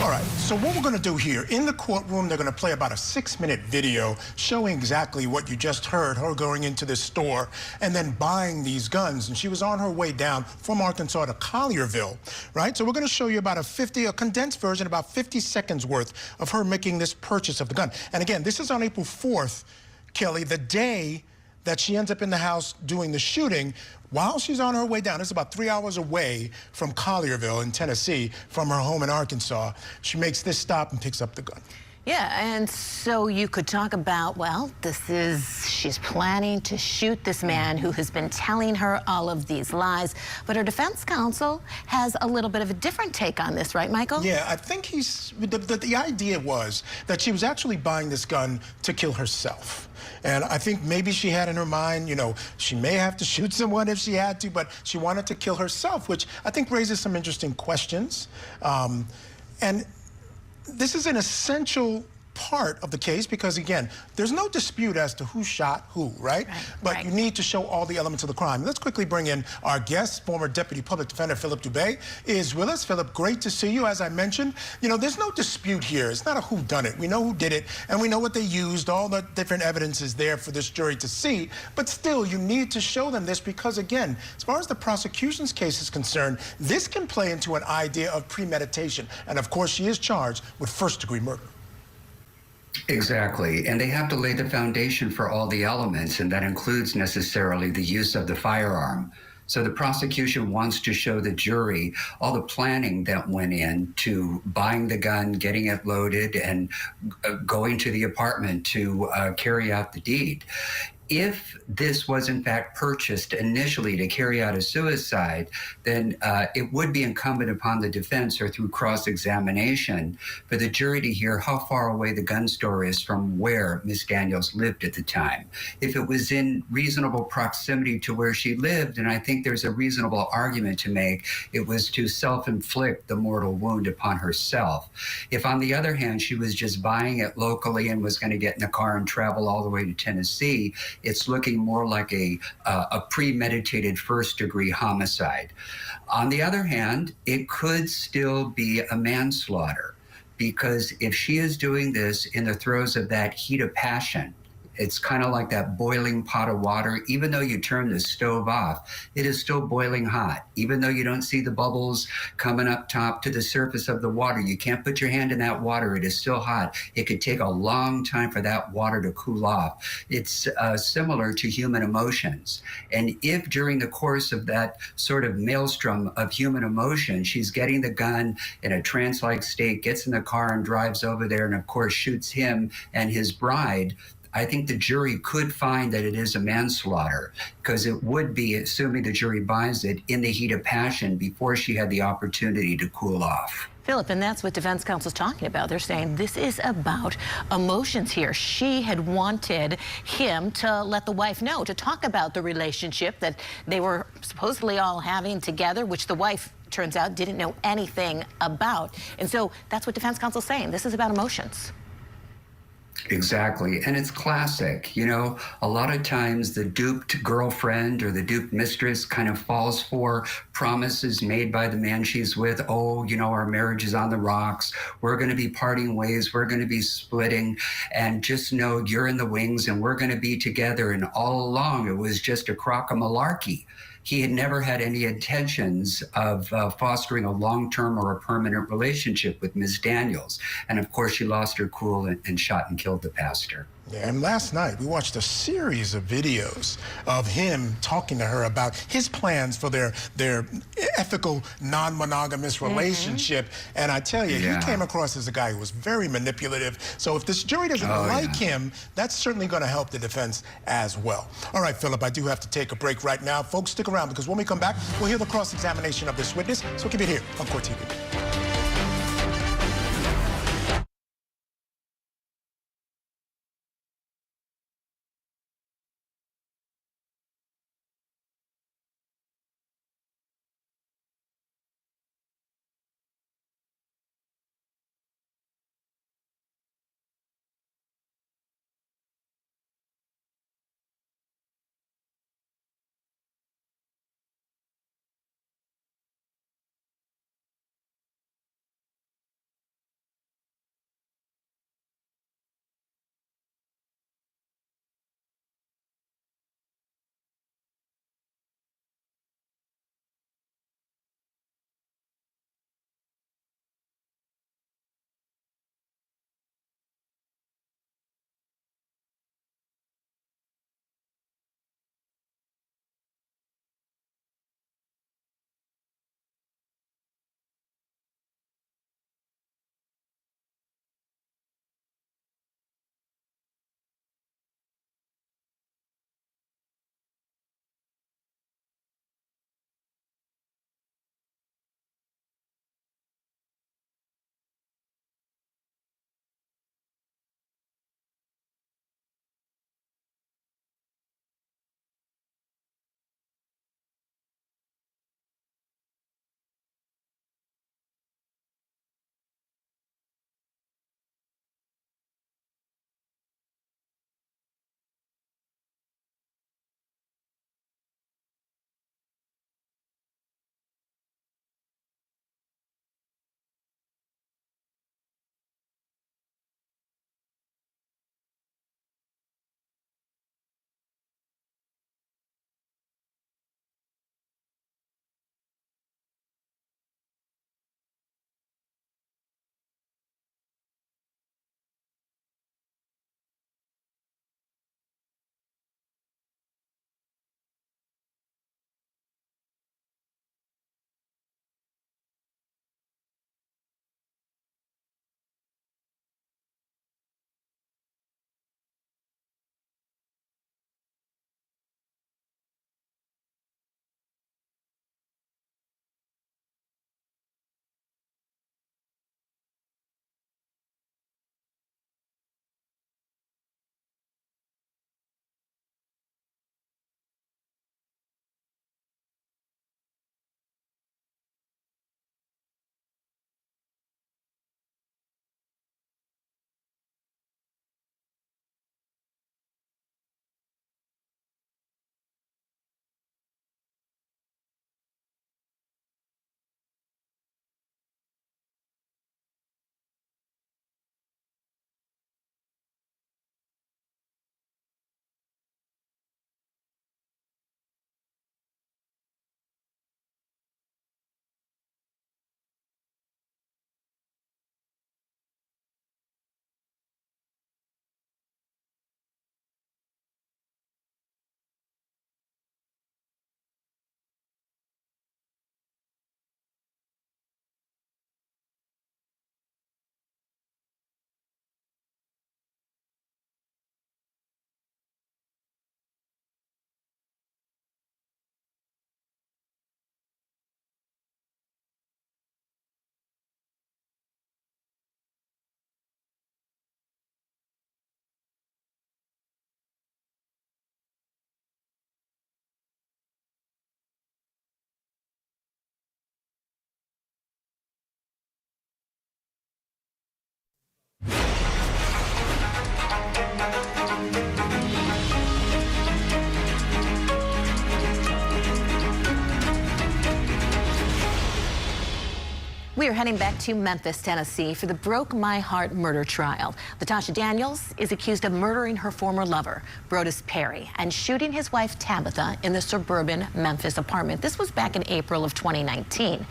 R: All right, so what we're going to do here, in the courtroom, they're going to play about a 6-minute video showing exactly what you just heard, her going into this store and then buying these guns. And she was on her way down from Arkansas to Collierville, right? So we're going to show you about a condensed version, about 50 seconds worth of her making this purchase of the gun. And again, this is on April 4th, Kelly, the day that she ends up in the house doing the shooting. While she's on her way down, it's about 3 hours away from Collierville in Tennessee, from her home in Arkansas. She makes this stop and picks up the gun.
L: Yeah, and so you could talk about, well, she's planning to shoot this man who has been telling her all of these lies. But her defense counsel has a little bit of a different take on this, right, Michael?
R: Yeah, I think the idea was that she was actually buying this gun to kill herself. And I think maybe she had in her mind, she may have to shoot someone if she had to, but she wanted to kill herself, which I think raises some interesting questions. And this is an essential part of the case because, again, there's no dispute as to who shot who, right? But you need to show all the elements of the crime. Let's quickly bring in our guest, former Deputy Public Defender Philip Dubé is with us. Philip, great to see you. As I mentioned, there's no dispute here. It's not a whodunit. We know who did it, and we know what they used. All the different evidence is there for this jury to see. But still, you need to show them this because, again, as far as the prosecution's case is concerned, this can play into an idea of premeditation. And, of course, she is charged with first-degree murder.
K: Exactly. And they have to lay the foundation for all the elements, and that includes necessarily the use of the firearm. So the prosecution wants to show the jury all the planning that went into buying the gun, getting it loaded, and going to the apartment to carry out the deed. If this was in fact purchased initially to carry out a suicide, then it would be incumbent upon the defense or through cross-examination for the jury to hear how far away the gun store is from where Ms. Daniels lived at the time. If it was in reasonable proximity to where she lived, and I think there's a reasonable argument to make, it was to self-inflict the mortal wound upon herself. If, on the other hand, she was just buying it locally and was going to get in the car and travel all the way to Tennessee, it's looking more like a premeditated first-degree homicide. On the other hand, it could still be a manslaughter, because if she is doing this in the throes of that heat of passion, it's kind of like that boiling pot of water. Even though you turn the stove off, it is still boiling hot. Even though you don't see the bubbles coming up top to the surface of the water, you can't put your hand in that water. It is still hot. It could take a long time for that water to cool off. It's similar to human emotions. And if during the course of that sort of maelstrom of human emotion, she's getting the gun in a trance-like state, gets in the car and drives over there, and of course shoots him and his bride, I think the jury could find that it is a manslaughter because it would be, assuming the jury buys it, in the heat of passion before she had the opportunity to cool off.
L: Philip, and that's what defense counsel's talking about. They're saying this is about emotions here. She had wanted him to let the wife know, to talk about the relationship that they were supposedly all having together, which the wife, turns out, didn't know anything about. And so that's what defense counsel's saying. This is about emotions.
K: Exactly. And it's classic. You know, a lot of times the duped girlfriend or the duped mistress kind of falls for promises made by the man she's with. Oh, you know, our marriage is on the rocks. We're going to be parting ways. We're going to be splitting. And just know you're in the wings and we're going to be together. And all along, it was just a crock of malarkey. He had never had any intentions of fostering a long-term or a permanent relationship with Ms. Daniels. And of course, she lost her cool and shot and killed the pastor.
R: Yeah, and last night we watched a series of videos of him talking to her about his plans for their ethical, non-monogamous relationship. And I tell you, he came across as a guy who was very manipulative. So if this jury doesn't like him, that's certainly going to help the defense as well. All right, Philip, I do have to take a break right now. Folks, stick around because when we come back, we'll hear the cross-examination of this witness. So keep it here on Court TV.
L: We are heading back to Memphis, Tennessee for the Broke My Heart murder trial. Latasha Daniels is accused of murdering her former lover, Brodus Perry, and shooting his wife Tabitha in the suburban Memphis apartment. This was back in April of 2019.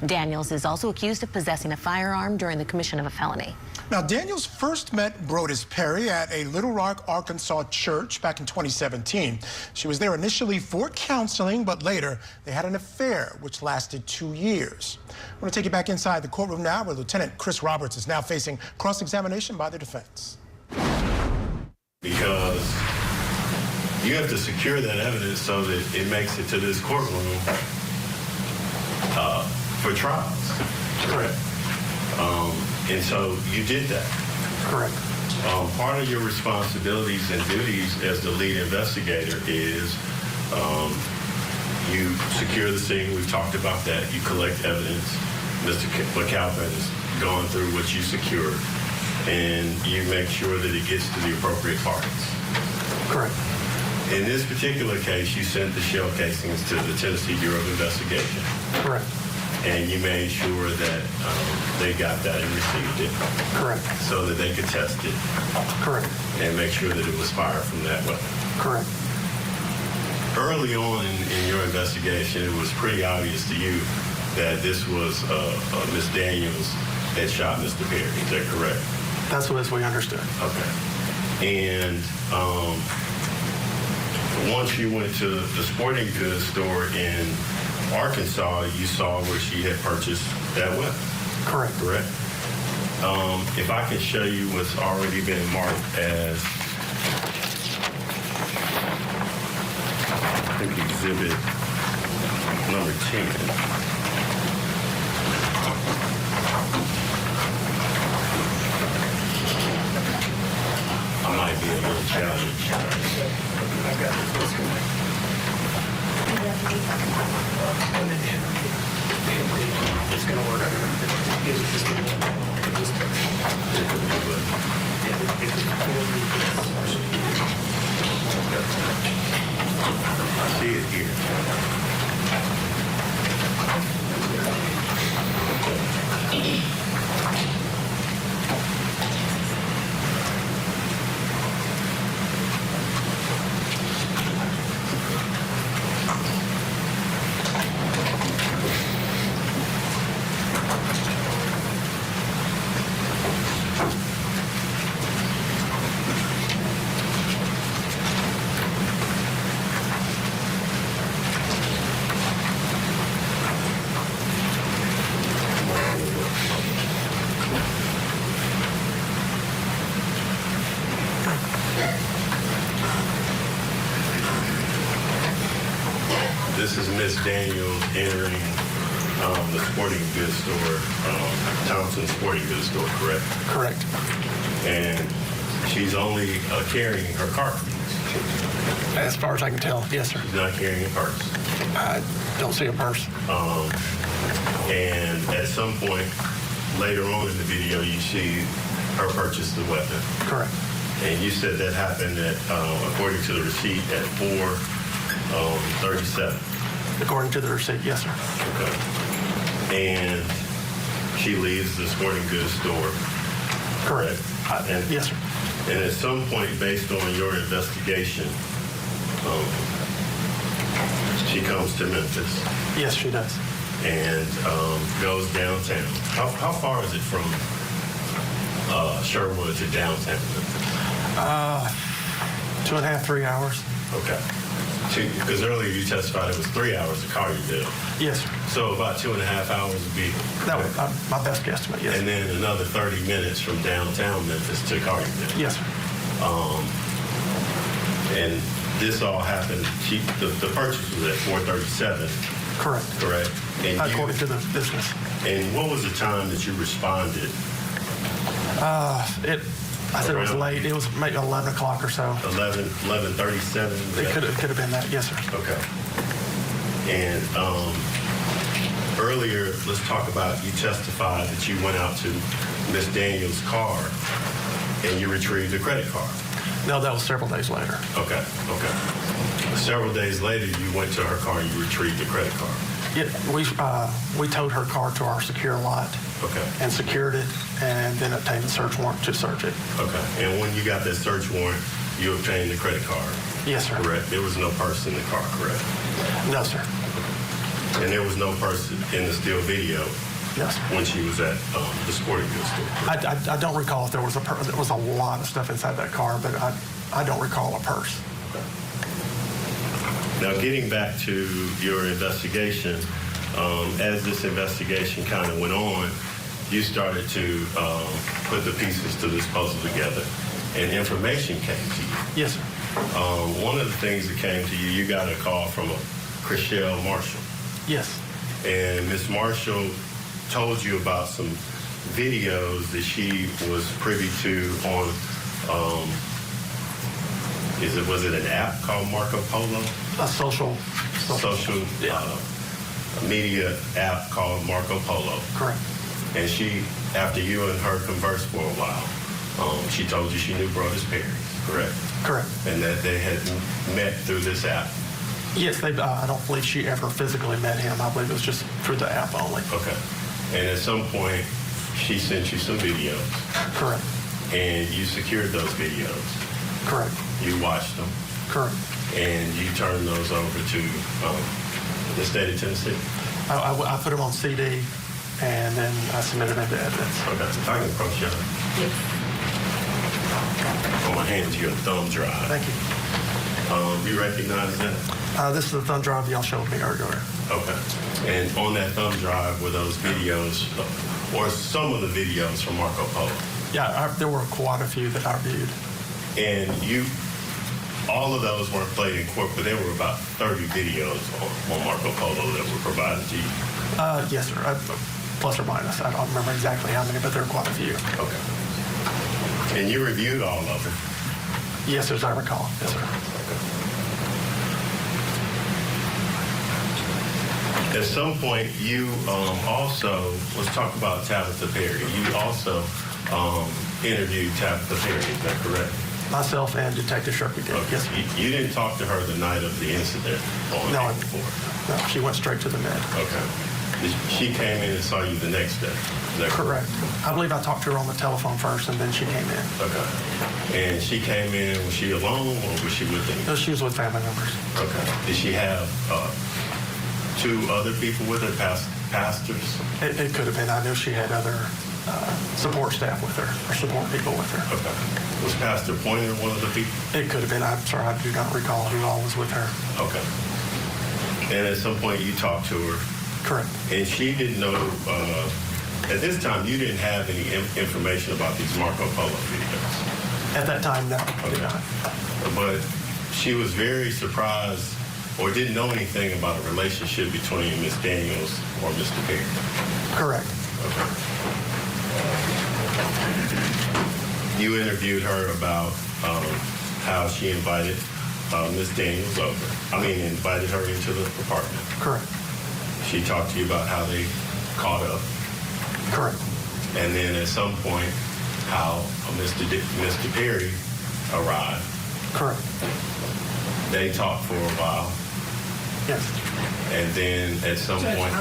L: Daniels is also accused of possessing a firearm during the commission of a felony.
R: Now, Daniels first met Brodus Perry at a Little Rock, Arkansas church back in 2017. She was there initially for counseling, but later they had an affair, which lasted 2 years. I want to take you back inside the courtroom now, where Lieutenant Chris Roberts is now facing cross-examination by the defense.
E: Because you have to secure that evidence so that it makes it to this courtroom for trials.
V: Correct.
E: And so you did that.
V: Correct.
E: Part of your responsibilities and duties as the lead investigator is you secure the scene. We've talked about that. You collect evidence. Mr. McAlpin has gone through what you secured, and you make sure that it gets to the appropriate parties.
V: Correct.
E: In this particular case, you sent the shell casings to the Tennessee Bureau of Investigation.
V: Correct.
E: And you made sure that they got that and received it.
V: Correct.
E: So that they could test it.
V: Correct.
E: And make sure that it was fired from that weapon.
V: Correct.
E: Early on in your investigation, it was pretty obvious to you that this was Miss Daniels that shot Mr. Perry. Is that correct?
V: That's what we understood.
E: Okay. And once you went to the sporting goods store in Arkansas, you saw where she had purchased that weapon.
V: Correct.
E: Correct? If I can show you what's already been marked as, I think, exhibit number 10. I might be a little challenged.
V: I've got this one. It's going to work.
E: I see it here. This is Miss Daniels entering the sporting goods store, Thompson Sporting Goods Store, correct?
V: Correct.
E: And she's only carrying her car keys.
V: As far as I can tell, yes, sir.
E: She's not carrying a purse.
V: I don't see a purse.
E: And at some point later on in the video, you see her purchase the weapon.
V: Correct.
E: And you said that happened at, according to the receipt, at 4:37.
V: According to the receipt, yes, sir.
E: Okay. And she leaves the sporting goods store.
V: Correct. Yes, sir.
E: And at some point, based on your investigation, she comes to Memphis.
V: Yes, she does.
E: And goes downtown. How far is it from Sherwood to downtown Memphis?
V: 2.5, 3 hours.
E: Okay. Because earlier you testified it was 3 hours to Collierville.
V: Yes, sir.
E: So about 2.5 hours would be...
V: That was my best guesstimate, yes.
E: And then another 30 minutes from downtown Memphis to Collierville.
V: Yes, sir.
E: And this all happened, the purchase was at 4:37.
V: Correct.
E: Correct. And
V: according to the business.
E: And what was the time that you responded?
V: I said it was late. It was maybe 11 o'clock or so.
E: 11:37?
V: It could have been that, yes, sir.
E: Okay. And earlier, let's talk about, you testified that you went out to Miss Daniels' car and you retrieved the credit card.
V: No, that was several days later.
E: Okay. Several days later, you went to her car and you retrieved the credit card.
V: Yeah, we towed her car to our secure lot.
E: Okay.
V: And secured it, and then obtained the search warrant to search it.
E: Okay. And when you got that search warrant, you obtained the credit card.
V: Yes, sir.
E: Correct. There was no purse in the car, correct?
V: No, sir.
E: And there was no purse in the still video.
V: Yes.
E: When she was at the sporting goods store.
V: I don't recall if there was a purse. There was a lot of stuff inside that car, but I don't recall a purse.
E: Now, getting back to your investigation, as this investigation kind of went on, you started to put the pieces to this puzzle together, and information came to you.
V: Yes, sir.
E: One of the things that came to you, you got a call from a Chriselle Marshall.
V: Yes.
E: And Miss Marshall told you about some videos that she was privy to on, was it an app called Marco Polo?
V: A social
E: media app called Marco Polo.
V: Correct.
E: And she, after you and her conversed for a while, she told you she knew Brothers Perry, correct?
V: Correct.
E: And that they had met through this app.
V: Yes, I don't believe she ever physically met him. I believe it was just through the app only.
E: Okay. And at some point, she sent you some videos.
V: Correct.
E: And you secured those videos.
V: Correct.
E: You watched them.
V: Correct.
E: And you turned those over to the state of Tennessee.
V: I put them on CD, and then I submitted them to evidence.
E: Okay. If I can approach you. I'm going to hand you a thumb drive.
V: Thank you.
E: You recognize that?
V: This is the thumb drive y'all showed me earlier.
E: Okay. And on that thumb drive were those videos, or some of the videos from Marco Polo?
V: Yeah, there were quite a few that I reviewed.
E: And all of those weren't played in court, but there were about 30 videos on Marco Polo that were provided to you?
V: Yes, sir. Plus or minus. I don't remember exactly how many, but there were quite a few.
E: Okay. And you reviewed all of them?
V: Yes, as I recall. Yes, sir.
E: At some point, you also, let's talk about Tabitha Perry. You also interviewed Tabitha Perry, is that correct?
V: Myself and Detective Sharpie did,
E: Okay.
V: yes.
E: You didn't talk to her the night of the incident on April 4th?
V: No, she went straight to the med.
E: Okay. She came in and saw you the next day? Is that
V: correct? I believe I talked to her on the telephone first, and then she came in.
E: Okay. And she came in, was she alone, or was she with anyone?
V: No, she was with family members.
E: Okay. Did she have two other people with her, pastors?
V: It could have been. I know she had other support staff with her, or support people with her.
E: Okay. Was Pastor Pointer one of the people?
V: It could have been. I'm sorry, I do not recall who all was with her.
E: Okay. And at some point you talked to her?
V: Correct.
E: And she didn't know, at this time, you didn't have any information about these Marco Polo videos?
V: At that time, no, I did not.
E: But she was very surprised or didn't know anything about a relationship between Miss Daniels or Mr. Perry?
V: Correct.
E: Okay. You interviewed her about how she invited Miss Daniels over. Invited her into the apartment.
V: Correct.
E: She talked to you about how they caught up.
V: Correct.
E: And then at some point, how Mr. Perry arrived.
V: Correct.
E: They talked for a while.
V: Yes.
E: And then at some point...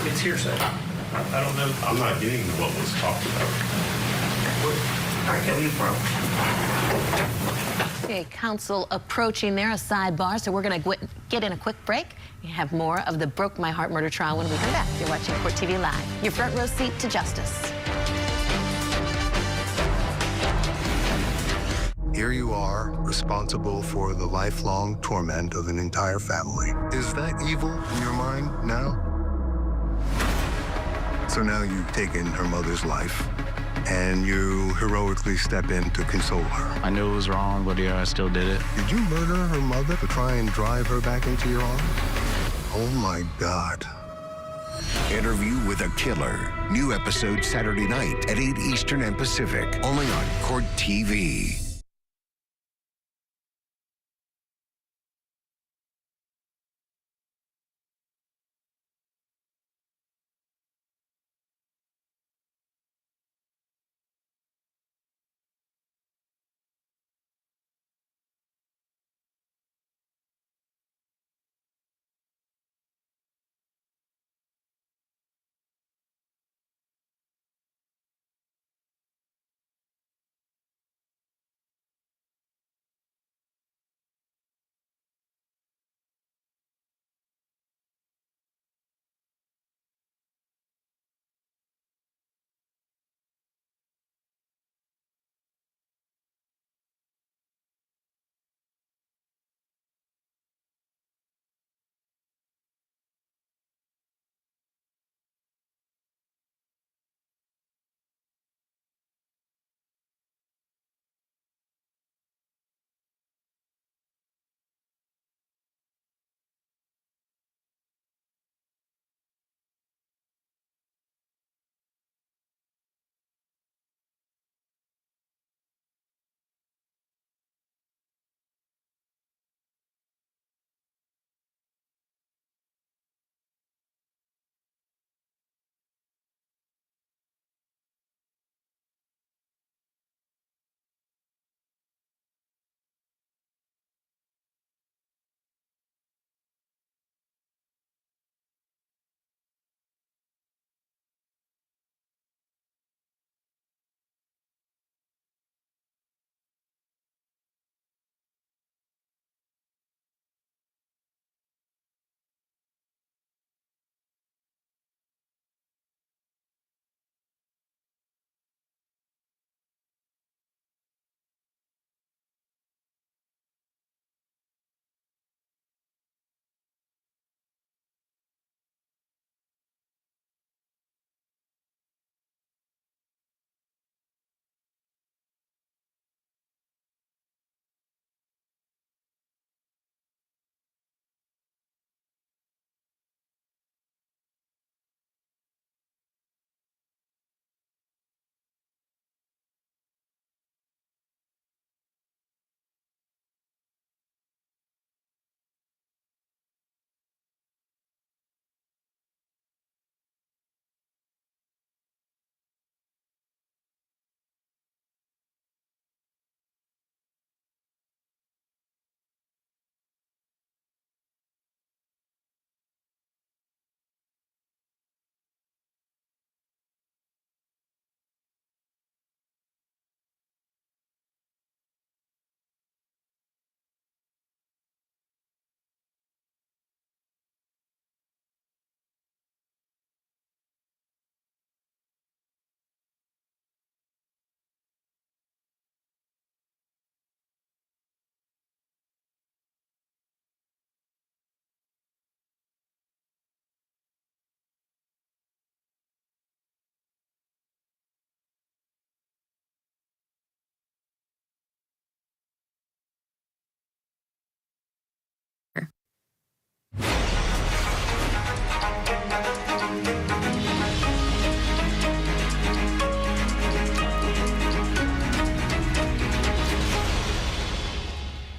Q: It's hearsay. I don't know.
E: I'm not getting what was talked about.
L: Okay, counsel approaching there, a sidebar, so we're going to get in a quick break. We have more of the Broke My Heart murder trial when we come back. You're watching Court TV Live, your front row seat to justice.
G: Here you are, responsible for the lifelong torment of an entire family. Is that evil in your mind now? So now you've taken her mother's life, and you heroically step in to console her.
J: I knew it was wrong, but yeah, I still did it.
G: Did you murder her mother to try and drive her back into your arms? Oh my God.
F: Interview with a Killer. New episode Saturday night at 8 Eastern and Pacific, only on Court TV.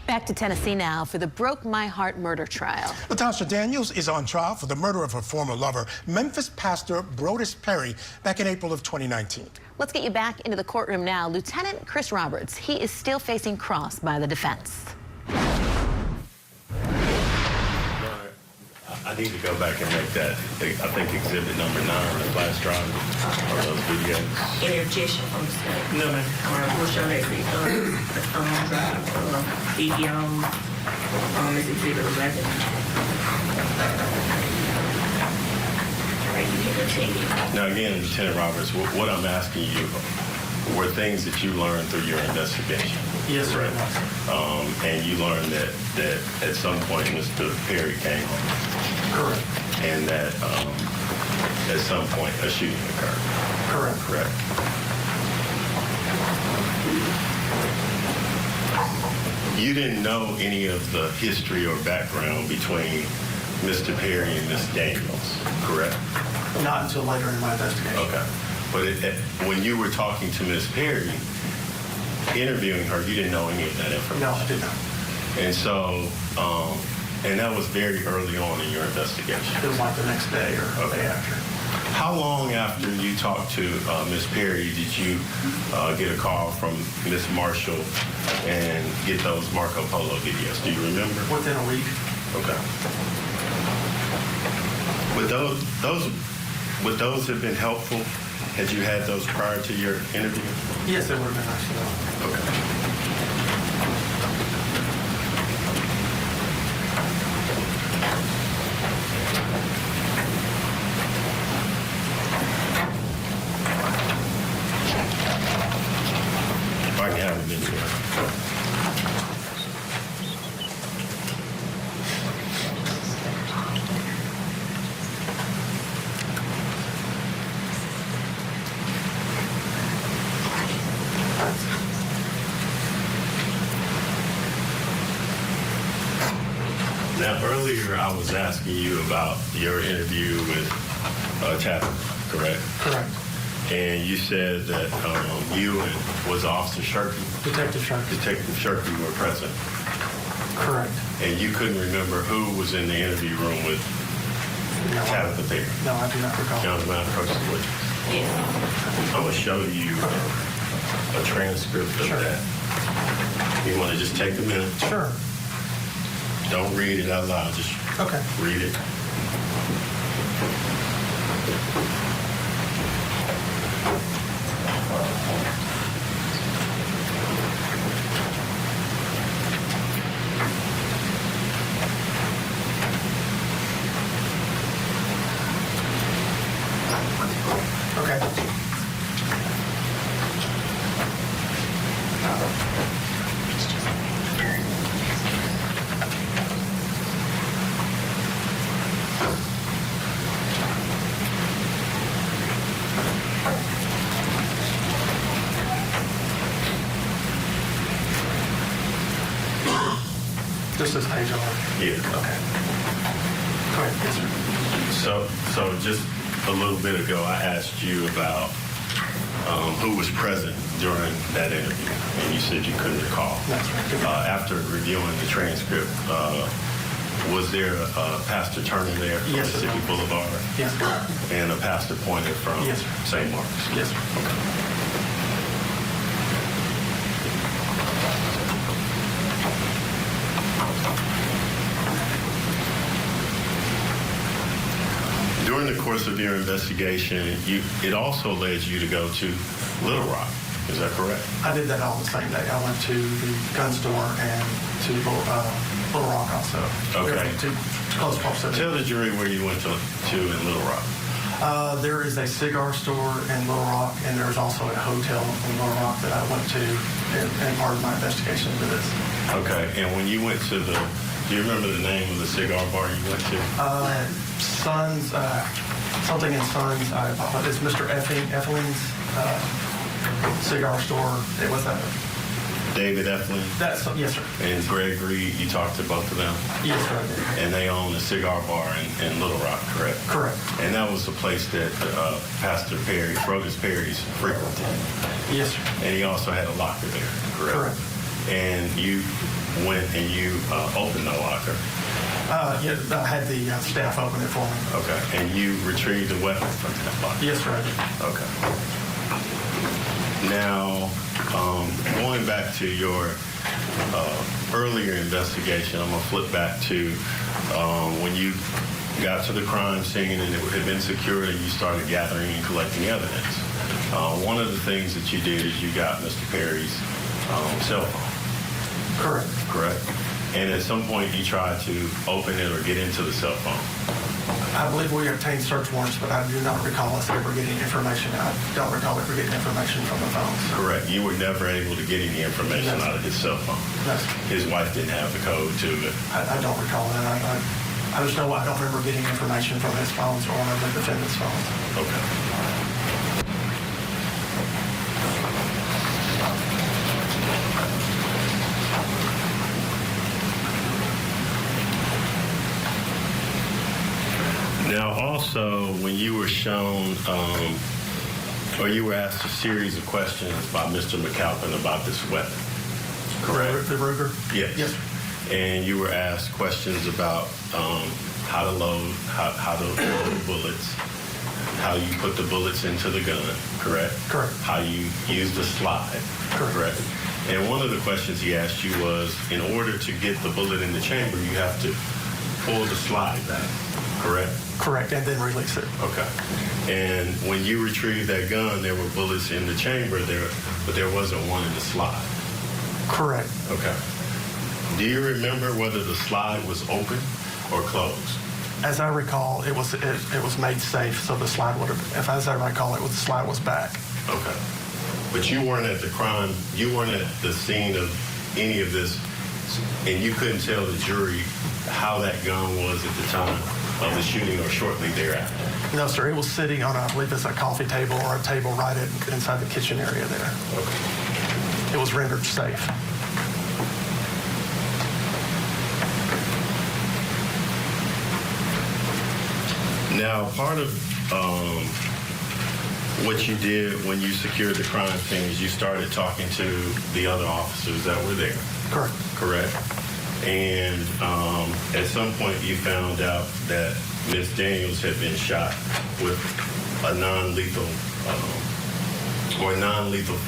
L: Back to Tennessee now for the Broke My Heart murder trial.
R: Latasha Daniels is on trial for the murder of her former lover, Memphis pastor Brodus Perry, back in April of 2019.
L: Let's get you back into the courtroom now. Lieutenant Chris Roberts, he is still facing cross by the defense.
E: I need to go back and make that, I think, exhibit number 9, the flash drive, or those videos.
D: Any objection from the state? No, ma'am. All right, we'll show that drive, videos, it's exhibit 11. All right, you can continue.
E: Now, again, Lieutenant Roberts, what I'm asking you were things that you learned through your investigation.
V: Yes, sir.
E: And you learned that at some point Mr. Perry came home.
V: Correct.
E: And that at some point a shooting occurred.
V: Correct.
E: You didn't know any of the history or background between Mr. Perry and Miss Daniels, correct?
V: Not until later in my investigation.
E: Okay. But when you were talking to Miss Perry, interviewing her, you didn't know any of that information?
V: No, I did not.
E: And so, and that was very early on in your investigation?
V: It was like the next day or the day after.
E: How long after you talked to Miss Perry did you get a call from Miss Marshall and get those Marco Polo videos? Do you remember?
V: Within a week.
E: Okay. Would those have been helpful had you had those prior to your interview?
V: Yes, it would have been nice to know.
E: Okay. If I can have a minute here. Now, earlier I was asking you about your interview with Tabitha, correct?
V: Correct.
E: And you said that you and was Officer Shirky?
V: Detective Shirky.
E: Detective Shirky were present.
V: Correct.
E: And you couldn't remember who was in the interview room with Tabitha Perry?
V: No, I do not recall.
E: John, may I approach the witness?
D: Yes.
E: I'm going to show you a transcript of that. You want to just take a minute?
V: Sure.
E: Don't read it out loud, just read it.
V: Okay. This is page 11.
E: Yeah.
V: Okay. Go ahead. Yes, sir.
E: So just a little bit ago, I asked you about who was present during that interview, and you said you couldn't recall.
V: That's right.
E: After reviewing the transcript, was there a Pastor Turner there from
V: Yes,
E: Mississippi
V: sir.
E: Boulevard?
V: Yes, sir.
E: And a Pastor Pointer from
V: Yes, sir.
E: St. Mark's?
V: Yes, sir.
E: Okay. During the course of your investigation, it also led you to go to Little Rock. Is that correct?
V: I did that all the same day. I went to the gun store and to Little Rock also.
E: Okay.
V: To close proximity.
E: Tell the jury where you went to in Little Rock.
V: There is a cigar store in Little Rock, and there's also a hotel in Little Rock that I went to in part of my investigation into this.
E: Okay, and when you went to do you remember the name of the cigar bar you went to?
V: Sons, something in Sons. It's Mr. Effeling's cigar store. It was
E: David Eflin?
V: Yes, sir.
E: And Gregory, you talked to both of them?
V: Yes, sir.
E: And they own a cigar bar in Little Rock, correct?
V: Correct.
E: And that was the place that Pastor Perry, Brothers Perry's frequented?
V: Yes, sir.
E: And he also had a locker there, correct?
V: Correct.
E: And you went and you opened the locker?
V: Yeah, I had the staff open it for me.
E: Okay. And you retrieved the weapon from that locker?
V: Yes, sir, I did.
E: Okay. Now, going back to your earlier investigation, I'm going to flip back to when you got to the crime scene and it had been secured and you started gathering and collecting evidence. One of the things that you did is you got Mr. Perry's cell phone.
V: Correct.
E: Correct. And at some point you tried to open it or get into the cell phone.
V: I believe we obtained search warrants, but I do not recall us ever getting information. I don't recall ever getting information from the phones.
E: Correct. You were never able to get any information out of his cell phone.
V: No.
E: His wife didn't have the code to it.
V: I don't recall that. I just know I don't remember getting information from his phones or one of the defendant's phones.
E: Okay. Now, also, when you were shown, or you were asked a series of questions by Mr. McAlpin about this weapon, correct?
V: The Ruger?
E: Yes.
V: Yes.
E: And you were asked questions about how to load, how to load bullets, how you put the bullets into the gun, correct?
V: Correct.
E: How you use the slide, correct? And one of the questions he asked you was, in order to get the bullet in the chamber, you have to pull the slide back, correct?
V: Correct, and then release it.
E: Okay. And when you retrieved that gun, there were bullets in the chamber there, but there wasn't one in the slide.
V: Correct.
E: Okay. Do you remember whether the slide was open or closed?
V: As I recall, it was made safe, so the slide would have, as I recall, the slide was back.
E: Okay. But you weren't at the crime, you weren't at the scene of any of this, and you couldn't tell the jury how that gun was at the time of the shooting or shortly thereafter?
V: No, sir. It was sitting on, I believe it's a coffee table or a table right inside the kitchen area there.
E: Okay.
V: It was rendered safe.
E: Now, part of what you did when you secured the crime scene is you started talking to the other officers that were there.
V: Correct.
E: Correct. And at some point you found out that Ms. Daniels had been shot with a non-lethal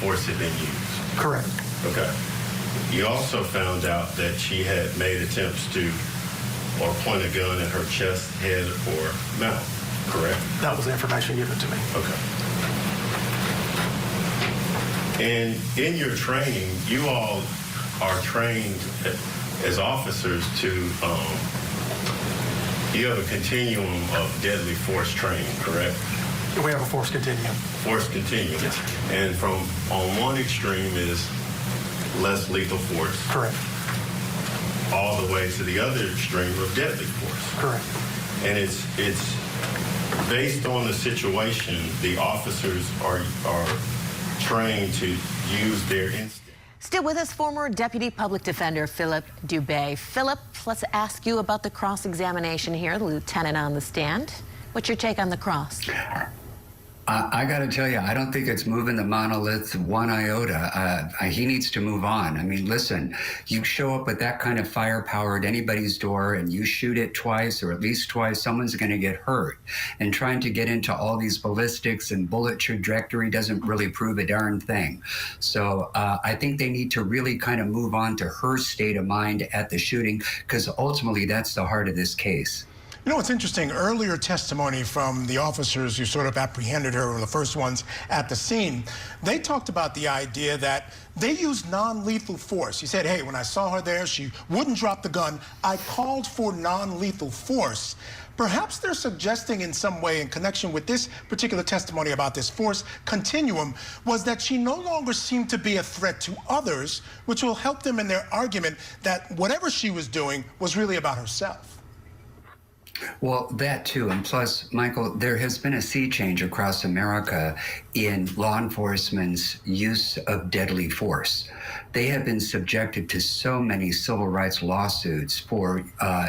E: force had been used.
V: Correct.
E: Okay. You also found out that she had made attempts to or point a gun at her chest, head, or mouth, correct?
V: That was the information given to me.
E: Okay. And in your training, you all are trained as officers to, you have a continuum of deadly force training, correct?
V: We have a force continuum.
E: Force continuum.
V: Yes.
E: And from on one extreme is less lethal force.
V: Correct.
E: All the way to the other extreme of deadly force.
V: Correct.
E: And it's based on the situation, the officers are trained to use their instinct.
L: Still with us, former Deputy Public Defender Philip Dubé. Philip, let's ask you about the cross-examination here, the lieutenant on the stand. What's your take on the cross?
K: I got to tell you, I don't think it's moving the monolith one iota. He needs to move on. I mean, listen, you show up with that kind of firepower at anybody's door and you shoot it twice or at least twice, someone's going to get hurt. And trying to get into all these ballistics and bullet trajectory doesn't really prove a darn thing. So I think they need to really kind of move on to her state of mind at the shooting, because ultimately that's the heart of this case.
R: You know, it's interesting. Earlier testimony from the officers who sort of apprehended her, or the first ones at the scene, they talked about the idea that they used non-lethal force. He said, hey, when I saw her there, she wouldn't drop the gun. I called for non-lethal force. Perhaps they're suggesting in some way, in connection with this particular testimony about this force continuum, was that she no longer seemed to be a threat to others, which will help them in their argument that whatever she was doing was really about herself.
K: Well, that too. And plus, Michael, there has been a sea change across America in law enforcement's use of deadly force. They have been subjected to so many civil rights lawsuits for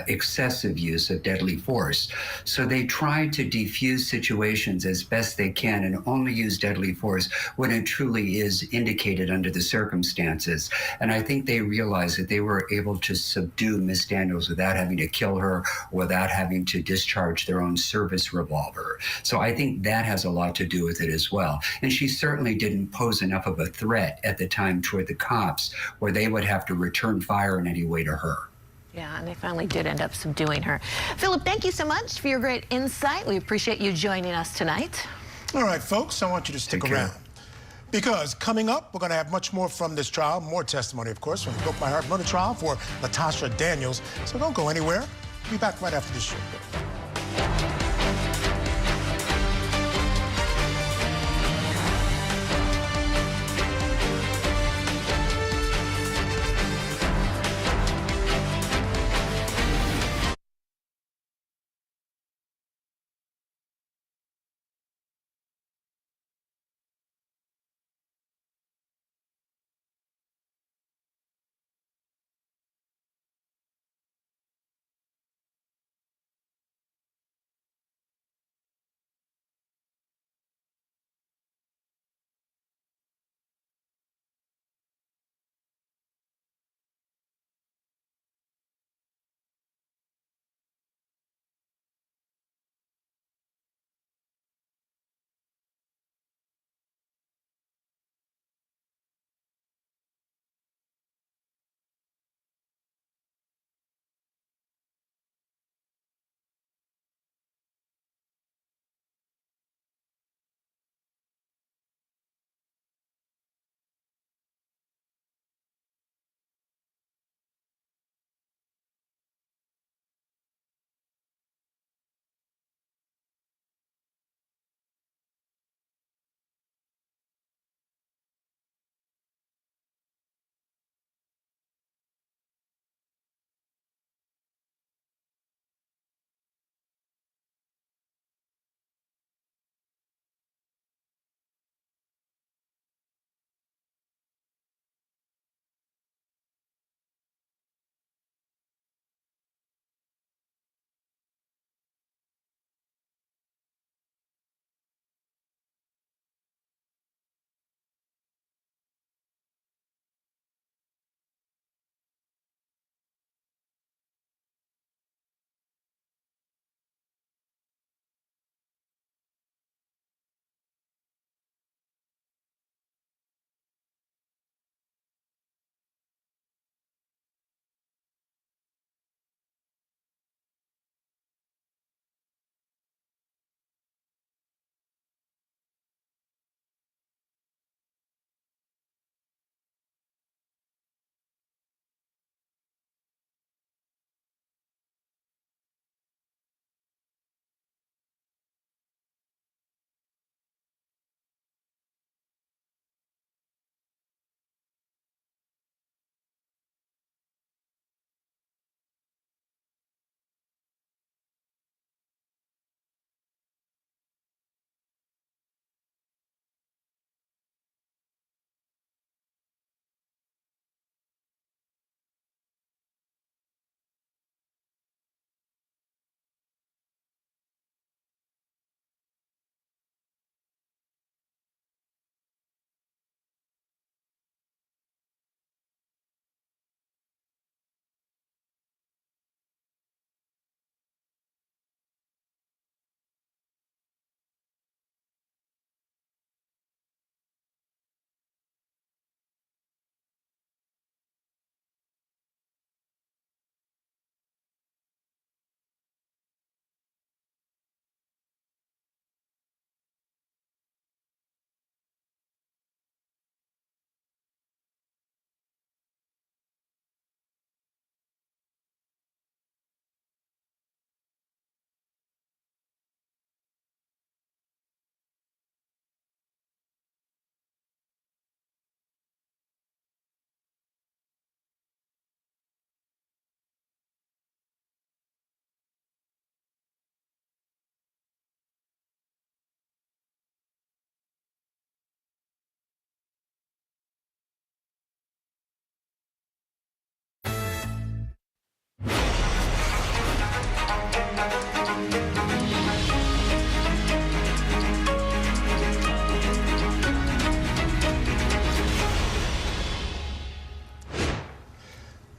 K: excessive use of deadly force. So they try to defuse situations as best they can and only use deadly force when it truly is indicated under the circumstances. And I think they realized that they were able to subdue Miss Daniels without having to kill her, without having to discharge their own service revolver. So I think that has a lot to do with it as well. And she certainly didn't pose enough of a threat at the time toward the cops where they would have to return fire in any way to her.
L: Yeah, and they finally did end up subduing her. Philip, thank you so much for your great insight. We appreciate you joining us tonight.
R: All right, folks, I want you to stick around. Because coming up, we're going to have much more from this trial, more testimony, of course, from the Broke My Heart murder trial for Latasha Daniels. So don't go anywhere. We'll be back right after this show.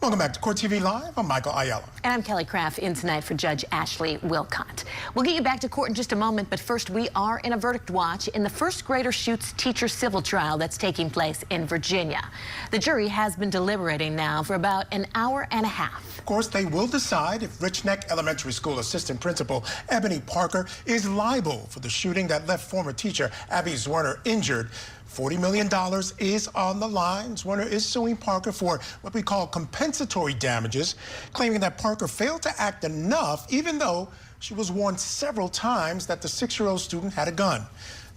R: Welcome back to Court TV Live. I'm Michael Ayala.
L: And I'm Kelly Craft, in tonight for Judge Ashley Wilcott. We'll get you back to court in just a moment, but first we are in a verdict watch in the first grader shoots teacher civil trial that's taking place in Virginia. The jury has been deliberating now for about an hour and a half.
R: Of course, they will decide if Richneck Elementary School Assistant Principal Ebony Parker is liable for the shooting that left former teacher Abigail Zwerner injured. $40 million is on the line. Zwerner is suing Parker for what we call compensatory damages, claiming that Parker failed to act enough, even though she was warned several times that the 6-year-old student had a gun.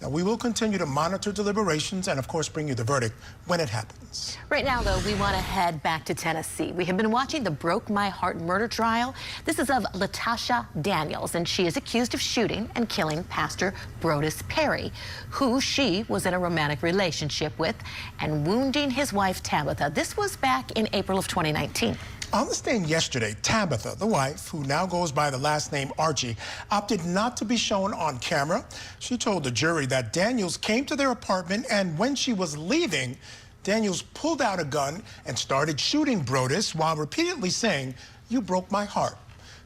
R: Now, we will continue to monitor deliberations and, of course, bring you the verdict when it happens.
L: Right now, though, we want to head back to Tennessee. We have been watching the Broke My Heart murder trial. This is of Latasha Daniels, and she is accused of shooting and killing Pastor Brodus Perry, who she was in a romantic relationship with, and wounding his wife, Tabitha. This was back in April of 2019.
R: On the stand yesterday, Tabitha, the wife, who now goes by the last name Archie, opted not to be shown on camera. She told the jury that Daniels came to their apartment, and when she was leaving, Daniels pulled out a gun and started shooting Brodus while repeatedly saying, "You broke my heart."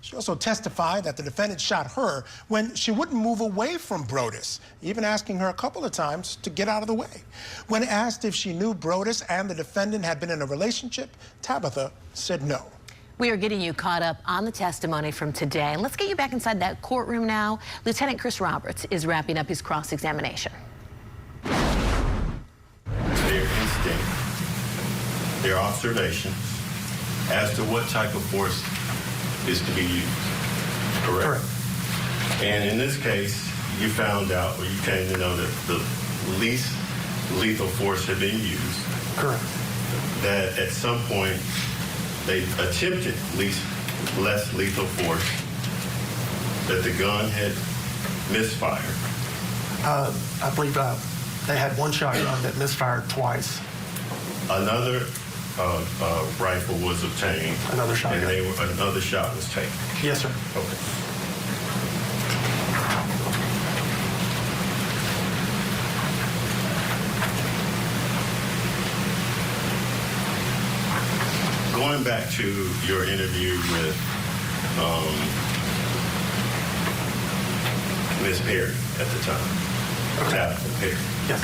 R: She also testified that the defendant shot her when she wouldn't move away from Brodus, even asking her a couple of times to get out of the way. When asked if she knew Brodus and the defendant had been in a relationship, Tabitha said no.
L: We are getting you caught up on the testimony from today. And let's get you back inside that courtroom now. Lieutenant Chris Roberts is wrapping up his cross-examination.
E: Their instinct, their observations as to what type of force is to be used, correct? And in this case, you found out, or you came to know that the least lethal force had been used.
V: Correct.
E: That at some point, they attempted less lethal force, that the gun had misfired.
V: I believe they had one shotgun that misfired twice.
E: Another rifle was obtained.
V: Another shotgun.
E: And another shot was taken.
V: Yes, sir.
E: Okay. Going back to your interview with Ms. Perry at the time, Tabitha Perry. Yes.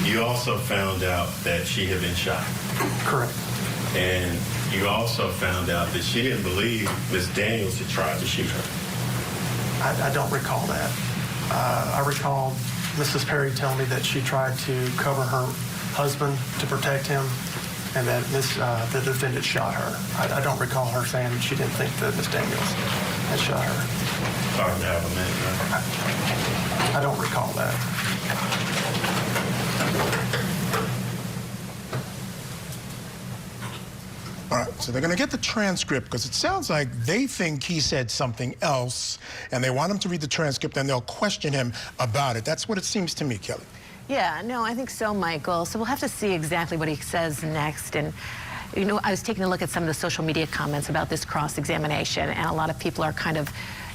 E: You also found out that she had been shot.
V: Correct.
E: And you also found out that she didn't believe Ms. Daniels had tried to shoot her.
V: I don't recall that. I recall Mrs. Perry telling me that she tried to cover her husband to protect him, and that the defendant shot her. I don't recall her saying she didn't think that Ms. Daniels had shot her.
E: Hard to have a minute, right?
V: I don't recall that.
R: All right, so they're going to get the transcript because it sounds like they think he said something else, and they want him to read the transcript, and they'll question him about it. That's what it seems to me, Kelly.
L: Yeah, no, I think so, Michael. So we'll have to see exactly what he says next. And, you know, I was taking a look at some of the social media comments about this cross-examination, and a lot of people are kind of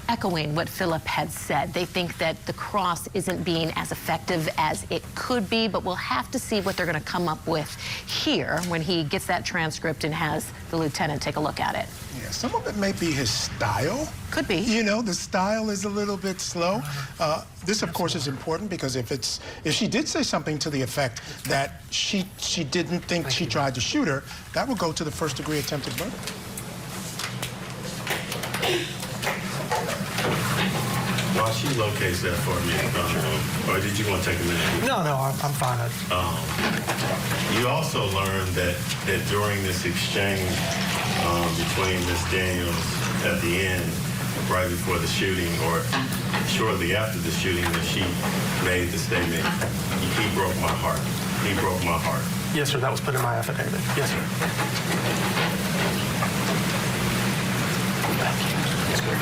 L: echoing what Philip had said. They think that the cross isn't being as effective as it could be, but we'll have to see what they're going to come up with here when he gets that transcript and has the lieutenant take a look at it.
R: Yeah, some of it may be his style.
L: Could be.
R: You know, the style is a little bit slow. This, of course, is important because if she did say something to the effect that she didn't think she tried to shoot her, that would go to the first-degree attempted murder.
E: While she locates that for me, or did you want to take a minute?
V: No, I'm fine.
E: You also learned that during this exchange between Ms. Daniels at the end, right before the shooting, or shortly after the shooting, that she made the statement, "He broke my heart. He broke my heart."
V: Yes, sir. That was put in my affidavit. Yes, sir.
E: Thank you. That's great.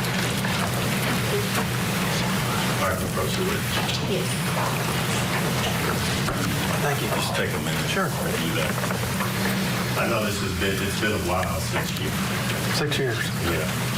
E: All right, approach the witness.
V: Yes. Thank you.
E: Just take a minute.
V: Sure.
E: Do that. I know it's been a while since you.
V: 6 years.
E: Yeah.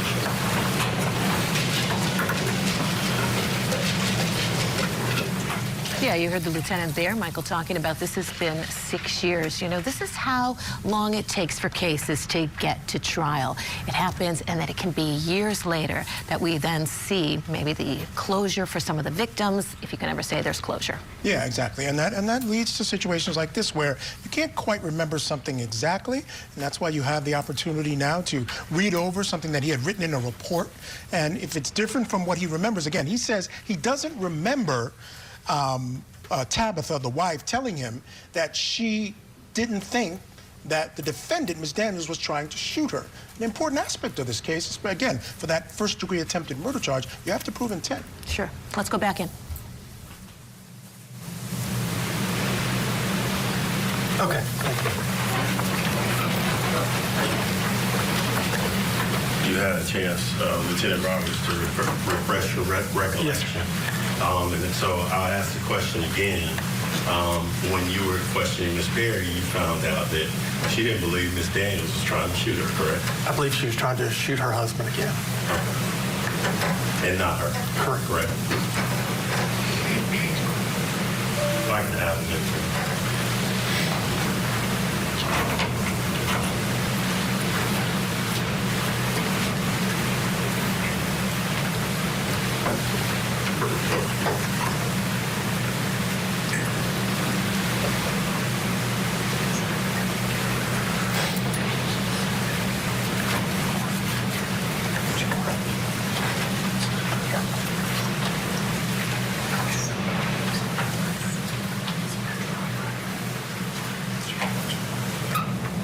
L: Yeah, you heard the lieutenant there, Michael, talking about this has been 6 years. You know, this is how long it takes for cases to get to trial. It happens, and then it can be years later that we then see maybe the closure for some of the victims, if you can ever say there's closure.
R: Yeah, exactly. And that leads to situations like this where you can't quite remember something exactly, and that's why you have the opportunity now to read over something that he had written in a report. And if it's different from what he remembers, again, he says he doesn't remember Tabitha, the wife, telling him that she didn't think that the defendant, Ms. Daniels, was trying to shoot her. An important aspect of this case is, again, for that first-degree attempted murder charge, you have to prove intent.
L: Sure. Let's go back in.
V: Okay, thank you.
E: You had a chance, Lieutenant Roberts, to refresh your recollection.
V: Yes.
E: And so I'll ask the question again. When you were questioning Ms. Perry, you found out that she didn't believe Ms. Daniels was trying to shoot her, correct?
V: I believe she was trying to shoot her husband again.
E: Okay. And not her? Correct. If I can have a minute.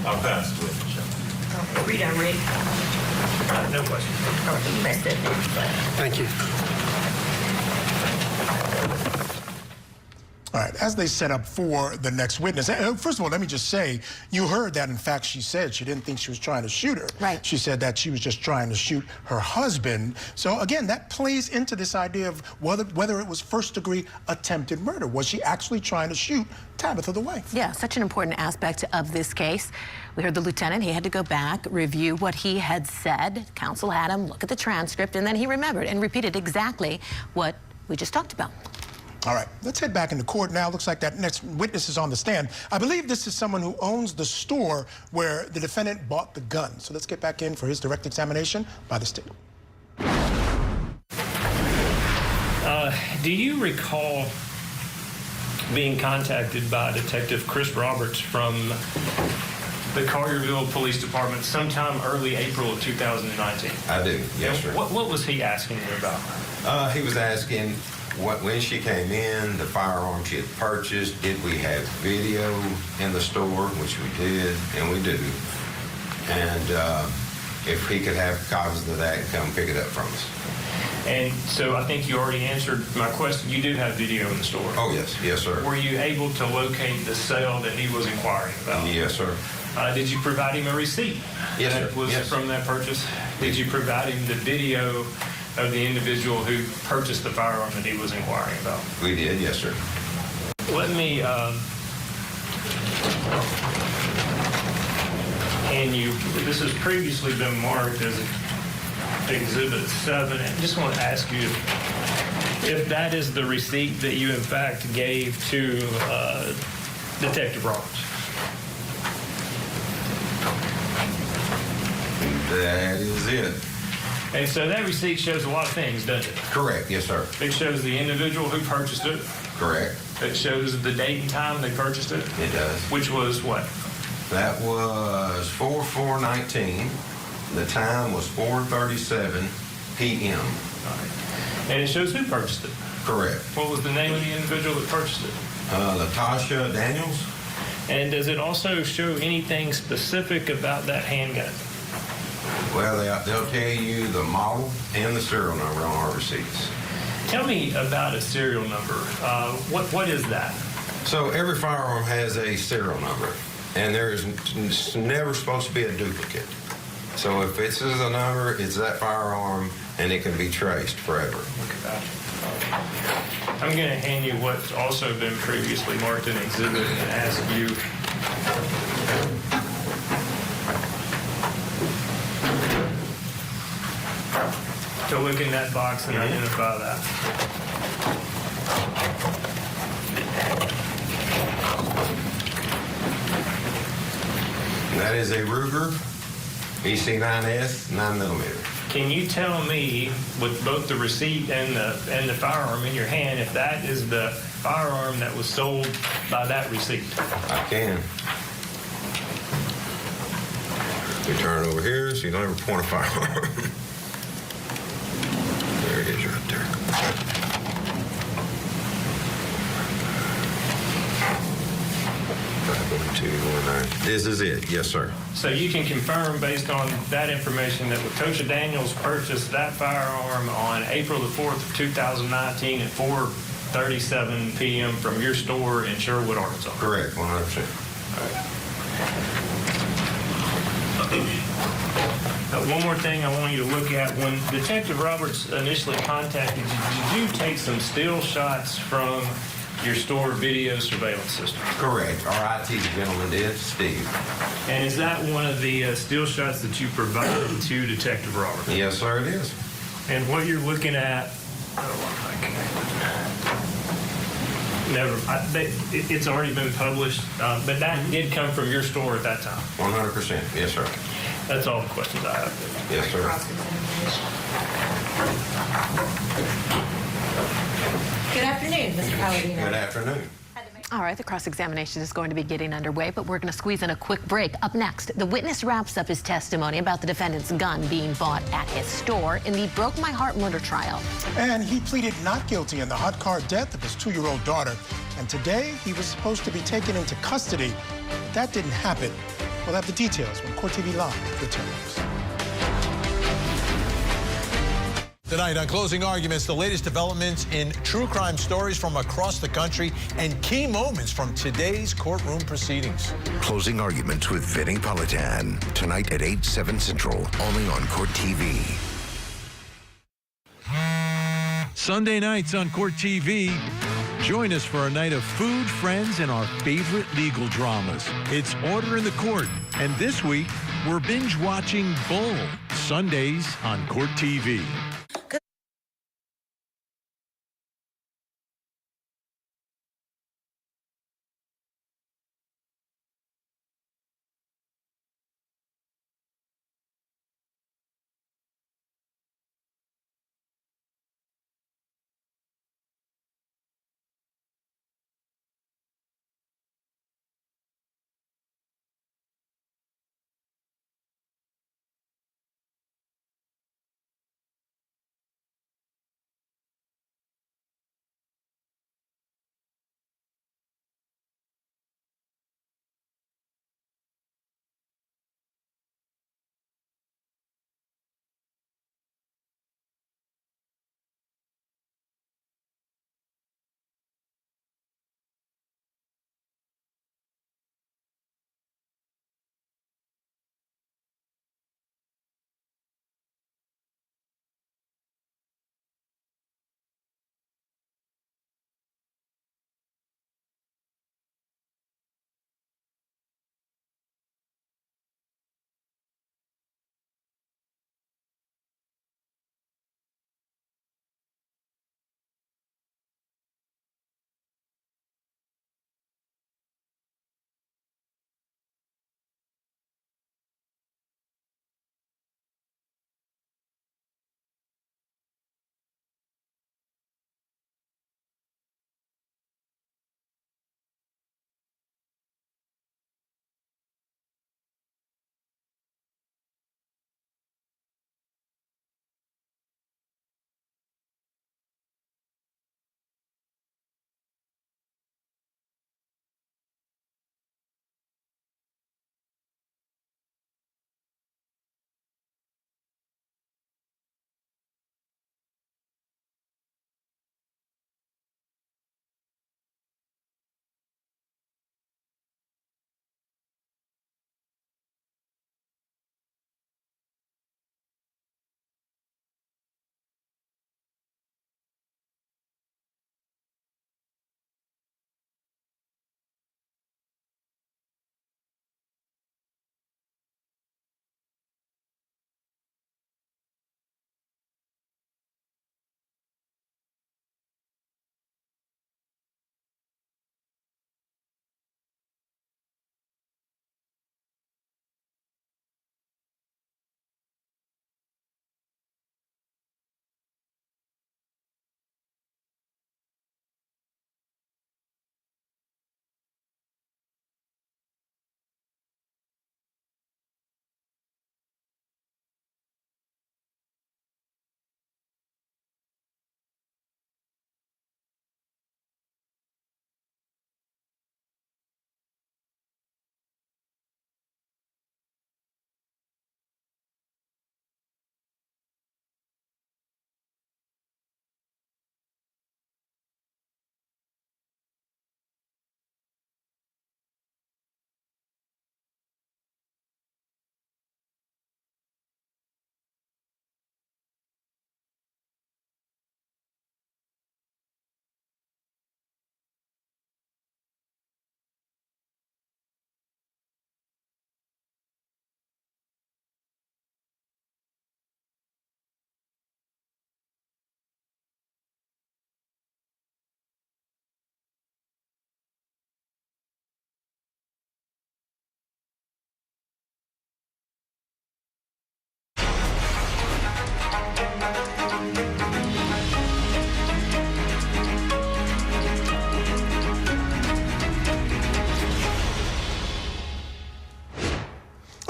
E: I'll pass it with you.
D: Read and read.
E: No question.
D: You messed it.
V: Thank you.
R: All right, as they set up for the next witness, first of all, let me just say, you heard that, in fact, she said she didn't think she was trying to shoot her.
L: Right.
R: She said that she was just trying to shoot her husband. So, again, that plays into this idea of whether it was first-degree attempted murder. Was she actually trying to shoot Tabitha, the wife?
L: Yeah, such an important aspect of this case. We heard the lieutenant. He had to go back, review what he had said. Counsel had him look at the transcript, and then he remembered and repeated exactly what we just talked about.
R: All right, let's head back into court now. Looks like that next witness is on the stand. I believe this is someone who owns the store where the defendant bought the gun. So let's get back in for his direct examination by the state.
U: Do you recall being contacted by Detective Chris Roberts from the Collierville Police Department sometime early April of 2019?
M: I do, yes, sir.
U: What was he asking you about?
M: He was asking when she came in, the firearm she had purchased, did we have video in the store, which we did, and we do. And if he could have copies of that and come pick it up from us.
U: And so I think you already answered my question. You do have video in the store.
M: Oh, yes. Yes, sir.
U: Were you able to locate the sale that he was inquiring about?
M: Yes, sir.
U: Did you provide him a receipt?
M: Yes, sir.
U: That was
M: yes.
U: from that purchase? Did you provide him the video of the individual who purchased the firearm that he was inquiring about?
M: We did, yes, sir.
U: Let me hand you, this has previously been marked as Exhibit 7. I just want to ask you if that is the receipt that you in fact gave to Detective Roberts.
M: That is it.
U: And so that receipt shows a lot of things, doesn't it?
M: Correct, yes, sir.
U: It shows the individual who purchased it.
M: Correct.
U: It shows the date and time they purchased it.
M: It does.
U: Which was what?
M: That was 4/4/19. The time was 4:37 p.m.
U: All right. And it shows who purchased it.
M: Correct.
U: What was the name of the individual that purchased it?
M: Latasha Daniels.
U: And does it also show anything specific about that handgun?
M: Well, they'll tell you the model and the serial number on our receipts.
U: Tell me about a serial number. What is that?
M: So every firearm has a serial number, and there is never supposed to be a duplicate. So if this is a number, it's that firearm, and it can be traced forever.
U: I'm going to hand you what's also been previously marked in exhibit and ask you to look in that box and identify that.
M: That is a Ruger EC9S 9mm.
U: Can you tell me, with both the receipt and the firearm in your hand, if that is the firearm that was sold by that receipt?
M: I can. We turn it over here so you don't ever point a firearm. There it is right there. This is it. Yes, sir.
U: So you can confirm, based on that information, that Latosha Daniels purchased that firearm on April the 4th of 2019 at 4:37 p.m. from your store in Sherwood, Arkansas?
M: Correct, 100%.
U: One more thing I want you to look at. When Detective Roberts initially contacted you, did you take some still shots from your store video surveillance system?
M: Correct. Our IT gentleman did, Steve.
U: And is that one of the still shots that you provided to Detective Roberts?
M: Yes, sir, it is.
U: And what you're looking at, it's already been published, but that did come from your store at that time?
M: 100%. Yes, sir.
U: That's all the questions I have.
M: Yes, sir.
N: Good afternoon, Mr. Palladino.
M: Good afternoon.
L: All right, the cross-examination is going to be getting underway, but we're going to squeeze in a quick break. Up next, the witness wraps up his testimony about the defendant's gun being bought at his store in the Broke My Heart murder trial.
R: And he pleaded not guilty in the hot car death of his 2-year-old daughter. And today, he was supposed to be taken into custody, but that didn't happen. We'll have the details when Court TV Live returns.
I: Tonight on Closing Arguments, the latest developments in true crime stories from across the country and key moments from today's courtroom proceedings.
F: Closing Arguments with Vinny Politan. Tonight at 8, 7 Central, only on Court TV.
I: Sunday nights on Court TV. Join us for a night of food, friends, and our favorite legal dramas. It's Order in the Court. And this week, we're binge watching Bull. Sundays on Court TV.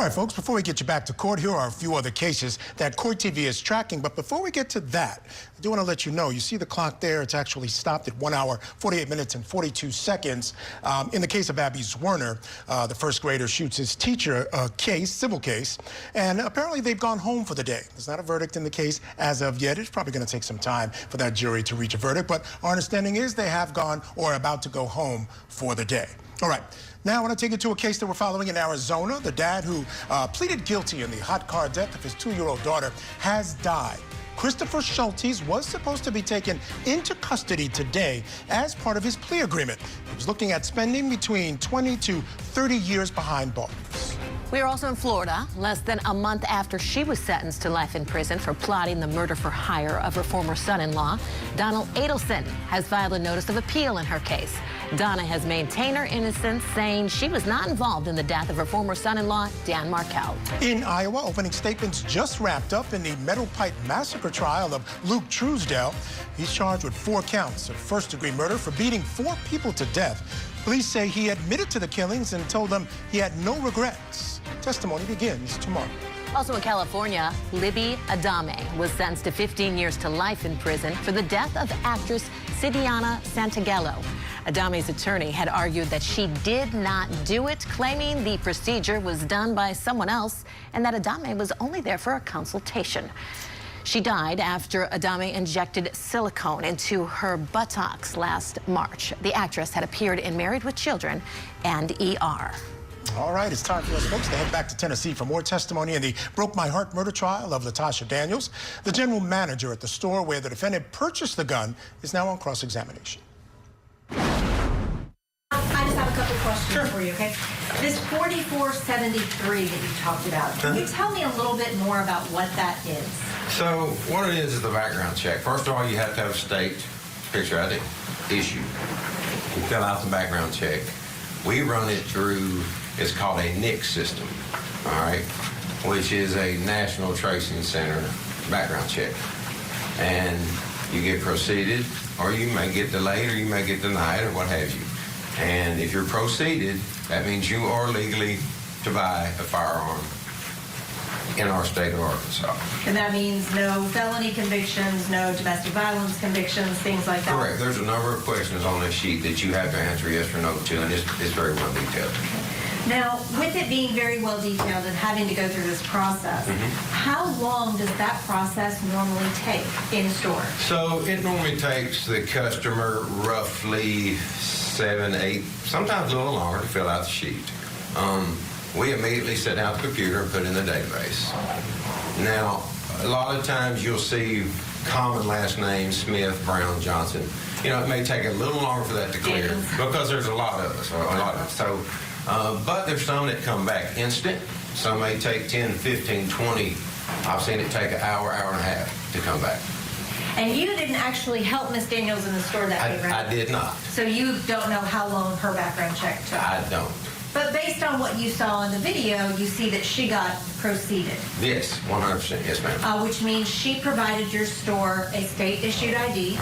R: All right, folks, before we get you back to court, here are a few other cases that Court TV is tracking. But before we get to that, I do want to let you know, you see the clock there, it's actually stopped at 1 hour, 48 minutes and 42 seconds. In the case of Abby Zwerner, the first grader shoots his teacher, a civil case, and apparently they've gone home for the day. There's not a verdict in the case as of yet. It's probably going to take some time for that jury to reach a verdict, but our understanding is they have gone or are about to go home for the day. All right. Now I want to take you to a case that we're following in Arizona. The dad who pleaded guilty in the hot car death of his 2-year-old daughter has died. Christopher Schultes was supposed to be taken into custody today as part of his plea agreement. He was looking at spending between 20 to 30 years behind bars.
L: We are also in Florida, less than a month after she was sentenced to life in prison for plotting the murder for hire of her former son-in-law. Donald Adelson has filed a notice of appeal in her case. Donna has maintained her innocence, saying she was not involved in the death of her former son-in-law, Dan Markel.
R: In Iowa, opening statements just wrapped up in the Meadow Pipe Massacre trial of Luke Truesdell. He's charged with 4 counts of first-degree murder for beating 4 people to death. Police say he admitted to the killings and told them he had no regrets. Testimony begins tomorrow.
L: Also in California, Libby Adame was sentenced to 15 years to life in prison for the death of actress Sidiana Santagello. Adame's attorney had argued that she did not do it, claiming the procedure was done by someone else and that Adame was only there for a consultation. She died after Adame injected silicone into her buttocks last March. The actress had appeared in Married with Children and ER.
R: All right, it's time for us folks to head back to Tennessee for more testimony in the Broke My Heart murder trial of Latasha Daniels. The general manager at the store where the defendant purchased the gun is now on cross-examination.
N: I just have a couple questions for you, okay? This 4473 that you talked about, can you tell me a little bit more about what that is?
M: So what it is the background check. First of all, you have to have a state picture ID issue. You fill out the background check. We run it through, it's called a NICS system, all right, which is a National Tracing Center background check. And you get proceeded, or you may get delayed, or you may get denied, or what have you. And if you're proceeded, that means you are legally to buy a firearm in our state of Arkansas.
N: And that means no felony convictions, no domestic violence convictions, things like that?
M: Correct. There's a number of questions on this sheet that you have to answer yes or no to, and it's very well detailed.
N: Now, with it being very well detailed and having to go through this process, how long does that process normally take in store?
M: So it normally takes the customer roughly 7, 8, sometimes a little longer to fill out the sheet. We immediately sit down at the computer and put in the database. Now, a lot of times you'll see common last names, Smith, Brown, Johnson. You know, it may take a little longer for that to clear because there's a lot of us, So, but there's some that come back instant. Some may take 10, 15, 20. I've seen it take an hour, hour and a half to come back.
N: And you didn't actually help Miss Daniels in the store that day, right?
M: I did not.
N: So you don't know how long her background check took?
M: I don't.
N: But based on what you saw in the video, you see that she got proceeded.
M: Yes, 100%. Yes, ma'am.
N: Which means she provided your store a state-issued ID,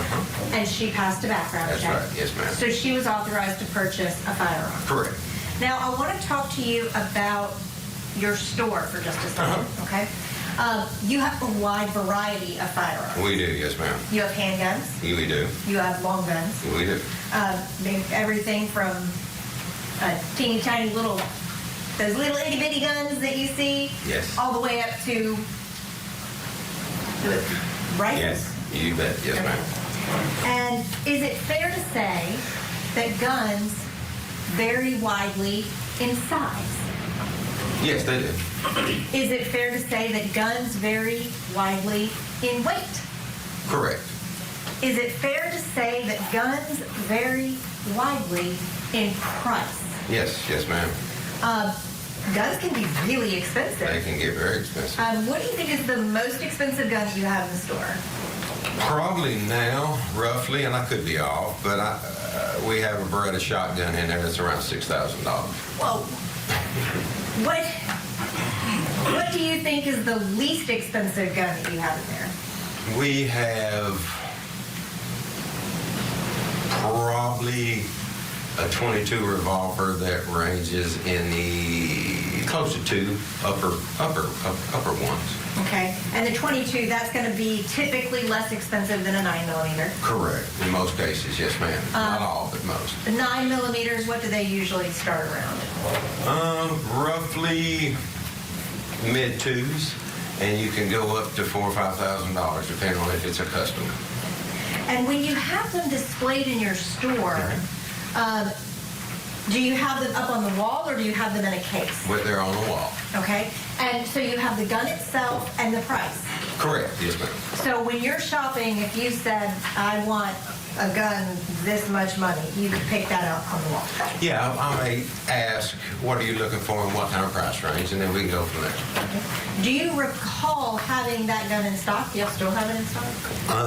N: and she passed a background check.
M: That's right. Yes, ma'am.
N: So she was authorized to purchase a firearm.
M: Correct.
N: Now, I want to talk to you about your store for just a second, okay? You have a wide variety of firearms.
M: We do, yes, ma'am.
N: You have handguns.
M: We do.
N: You have long guns.
M: We do.
N: Everything from teeny tiny little, those little itty bitty guns that you see.
M: Yes.
N: All the way up to rifles.
M: Yes, you bet. Yes, ma'am.
N: And is it fair to say that guns vary widely in size?
M: Yes, they do.
N: Is it fair to say that guns vary widely in weight?
M: Correct.
N: Is it fair to say that guns vary widely in price?
M: Yes, yes, ma'am.
N: Guns can be really expensive.
M: They can get very expensive.
N: What do you think is the most expensive gun you have in the store?
M: Probably now, roughly, and I could be off, but we have a Beretta shotgun in there that's around $6,000.
N: Whoa. What do you think is the least expensive gun that you have in there?
M: We have probably a .22 revolver that ranges in the close to 2 upper ones.
N: Okay. And the 22, that's going to be typically less expensive than a 9mm.
M: Correct. In most cases, yes, ma'am. Not all, but most.
N: The 9mm, what do they usually start around?
M: Roughly mid-2s, and you can go up to $4,000 or $5,000, depending on if it's a custom.
N: And when you have them displayed in your store, do you have them up on the wall or do you have them in a case?
M: Well, they're on the wall.
N: Okay. And so you have the gun itself and the price.
M: Correct, yes, ma'am.
N: So when you're shopping, if you said, I want a gun this much money, you could pick that out on the wall.
M: Yeah, I may ask, what are you looking for and what kind of price range, and then we can go from there.
N: Do you recall having that gun in stock? Do you still have it in stock?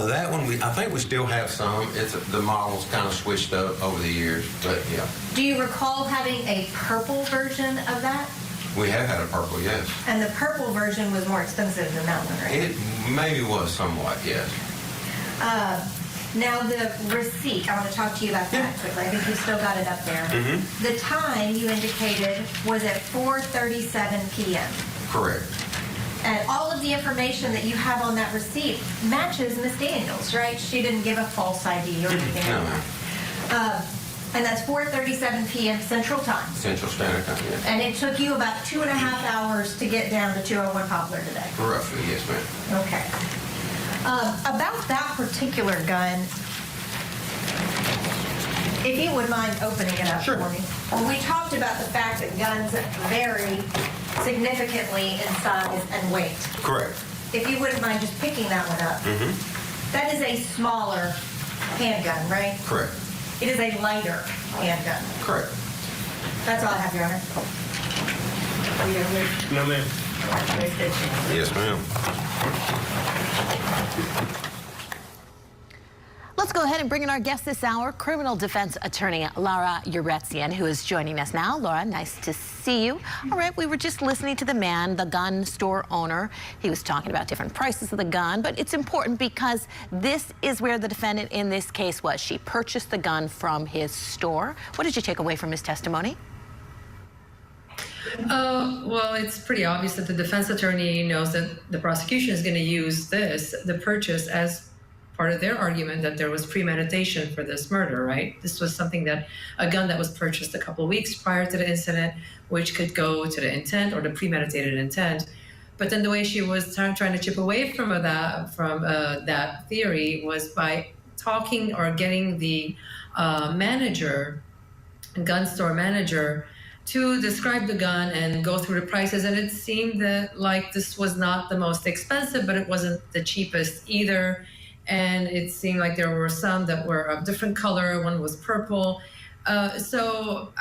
M: That one, I think we still have some. The model's kind of switched up over the years, but yeah.
N: Do you recall having a purple version of that?
M: We have had a purple, yes.
N: And the purple version was more expensive than that one, right?
M: It maybe was somewhat, yes.
N: Now the receipt, I want to talk to you about that quickly. I think you still got it up there. The time you indicated was at 4:37 p.m.
M: Correct.
N: And all of the information that you have on that receipt matches Miss Daniels, right? She didn't give a false ID or anything like that. And that's 4:37 p.m. Central Time.
M: Central Standard Time, yes.
N: And it took you about 2.5 hours to get down to 201 Poplar today.
M: Roughly, yes, ma'am.
N: Okay. About that particular gun, if you would mind opening it up for me. Well, we talked about the fact that guns vary significantly in size and weight.
M: Correct.
N: If you wouldn't mind just picking that one up. That is a smaller handgun, right?
M: Correct.
N: It is a lighter handgun.
M: Correct.
N: That's all I have, Your Honor.
U: No, ma'am.
M: Yes, ma'am.
L: Let's go ahead and bring in our guest this hour, criminal defense attorney Laura Uretzian, who is joining us now. Laura, nice to see you. All right, we were just listening to the man, the gun store owner. He was talking about different prices of the gun, but it's important because this is where the defendant in this case was. She purchased the gun from his store. What did you take away from his testimony?
A: Well, it's pretty obvious that the defense attorney knows that the prosecution is going to use the purchase, as part of their argument that there was premeditation for this murder, right? This was something a gun that was purchased a couple of weeks prior to the incident, which could go to the intent or the premeditated intent. But then the way she was trying to chip away from that theory was by talking or getting the gun store manager, to describe the gun and go through the prices. And it seemed that like this was not the most expensive, but it wasn't the cheapest either. And it seemed like there were some that were of different color. One was purple. So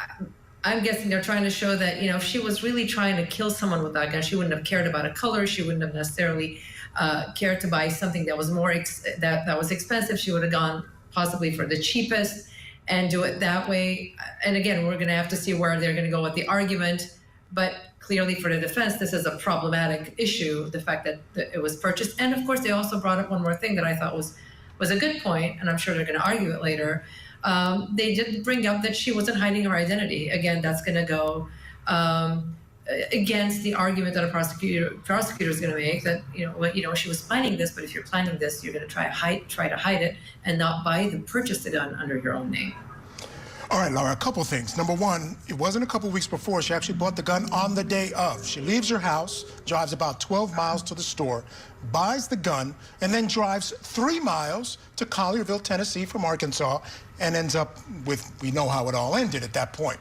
A: I'm guessing they're trying to show that, if she was really trying to kill someone with that gun, she wouldn't have cared about a color. She wouldn't have necessarily cared to buy something that was that was expensive. She would have gone possibly for the cheapest and do it that way. And again, we're going to have to see where they're going to go with the argument. But clearly for the defense, this is a problematic issue, the fact that it was purchased. And of course, they also brought up one more thing that I thought was a good point, and I'm sure they're going to argue it later. They did bring up that she wasn't hiding her identity. Again, that's going to go against the argument that a prosecutor is going to make, that she was planning this, but if you're planning this, you're going to try to hide it and not purchase the gun under your own name.
R: All right, Laura, a couple things. Number one, it wasn't a couple weeks before. She actually bought the gun on the day of. She leaves her house, drives about 12 miles to the store, buys the gun, and then drives 3 miles to Collierville, Tennessee from Arkansas, and ends up with, we know how it all ended at that point.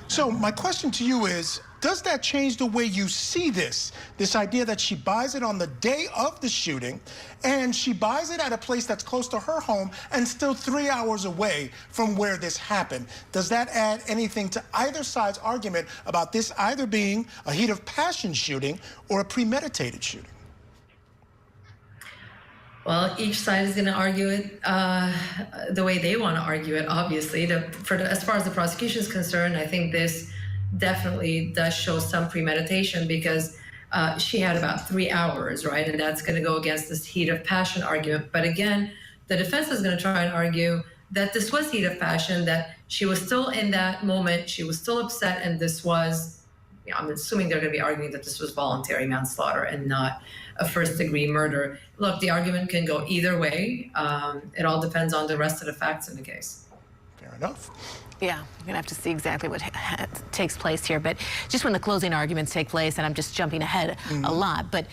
R: So my question to you is, does that change the way you see this idea that she buys it on the day of the shooting, and she buys it at a place that's close to her home and still 3 hours away from where this happened? Does that add anything to either side's argument about this either being a heat of passion shooting or a premeditated shooting?
A: Well, each side is going to argue it the way they want to argue it, obviously. As far as the prosecution is concerned, I think this definitely does show some premeditation, because she had about 3 hours, right? And that's going to go against this heat of passion argument. But again, the defense is going to try and argue that this was heat of passion, that she was still in that moment, she was still upset, and this was, I'm assuming they're going to be arguing that this was voluntary manslaughter and not a first-degree murder. Look, the argument can go either way. It all depends on the rest of the facts in the case.
R: Fair enough.
L: Yeah, we're going to have to see exactly what takes place here. But just when the closing arguments take place, and I'm just jumping ahead a lot, but,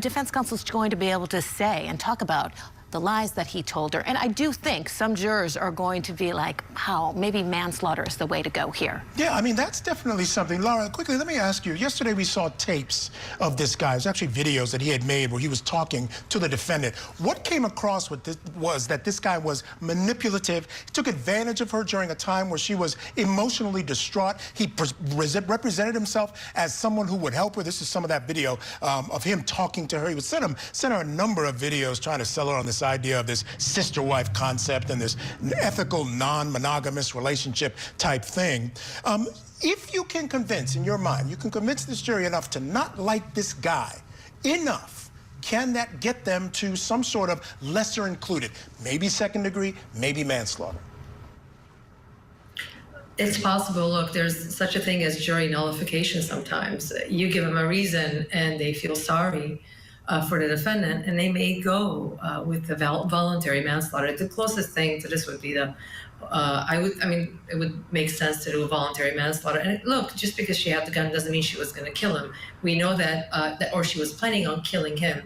L: defense counsel's going to be able to say and talk about the lies that he told her. And I do think some jurors are going to be like, wow, maybe manslaughter is the way to go here.
R: Yeah, I mean, that's definitely something. Laura, quickly, let me ask you. Yesterday we saw tapes of this guy. It was actually videos that he had made where he was talking to the defendant. What came across with this was that this guy was manipulative. He took advantage of her during a time where she was emotionally distraught. He represented himself as someone who would help her. This is some of that video of him talking to her. He would send her a number of videos trying to sell her on this idea of this sister-wife concept and this ethical, non-monogamous relationship type thing. If you can convince, in your mind, you can convince this jury enough to not like this guy enough, can that get them to some sort of lesser included, maybe second degree, maybe manslaughter?
A: It's possible. Look, there's such a thing as jury nullification sometimes. You give them a reason and they feel sorry for the defendant, and they may go with the voluntary manslaughter. The closest thing to this would be it would make sense to do a voluntary manslaughter. And look, just because she had the gun doesn't mean she was going to kill him. We know that, or she was planning on killing him.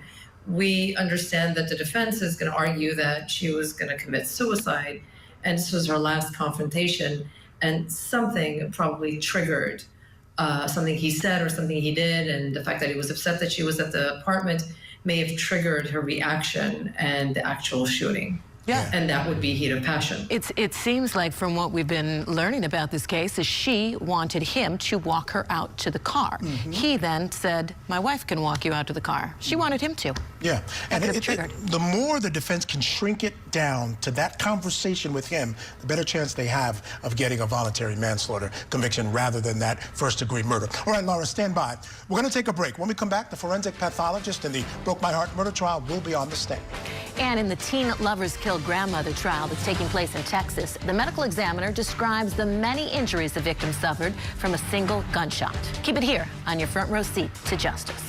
A: We understand that the defense is going to argue that she was going to commit suicide, and this was her last confrontation, and something probably triggered something he said or something he did, and the fact that he was upset that she was at the apartment may have triggered her reaction and the actual shooting.
L: Yeah.
A: And that would be heat of passion.
L: It seems like from what we've been learning about this case is she wanted him to walk her out to the car. He then said, my wife can walk you out to the car. She wanted him to.
R: Yeah, and the more the defense can shrink it down to that conversation with him, the better chance they have of getting a voluntary manslaughter conviction rather than that first-degree murder. All right, Laura, stand by. We're going to take a break. When we come back, the forensic pathologist in the Broke My Heart murder trial will be on the stand.
L: And in the teen lovers killed grandmother trial that's taking place in Texas, the medical examiner describes the many injuries the victim suffered from a single gunshot. Keep it here on your front row seat to justice.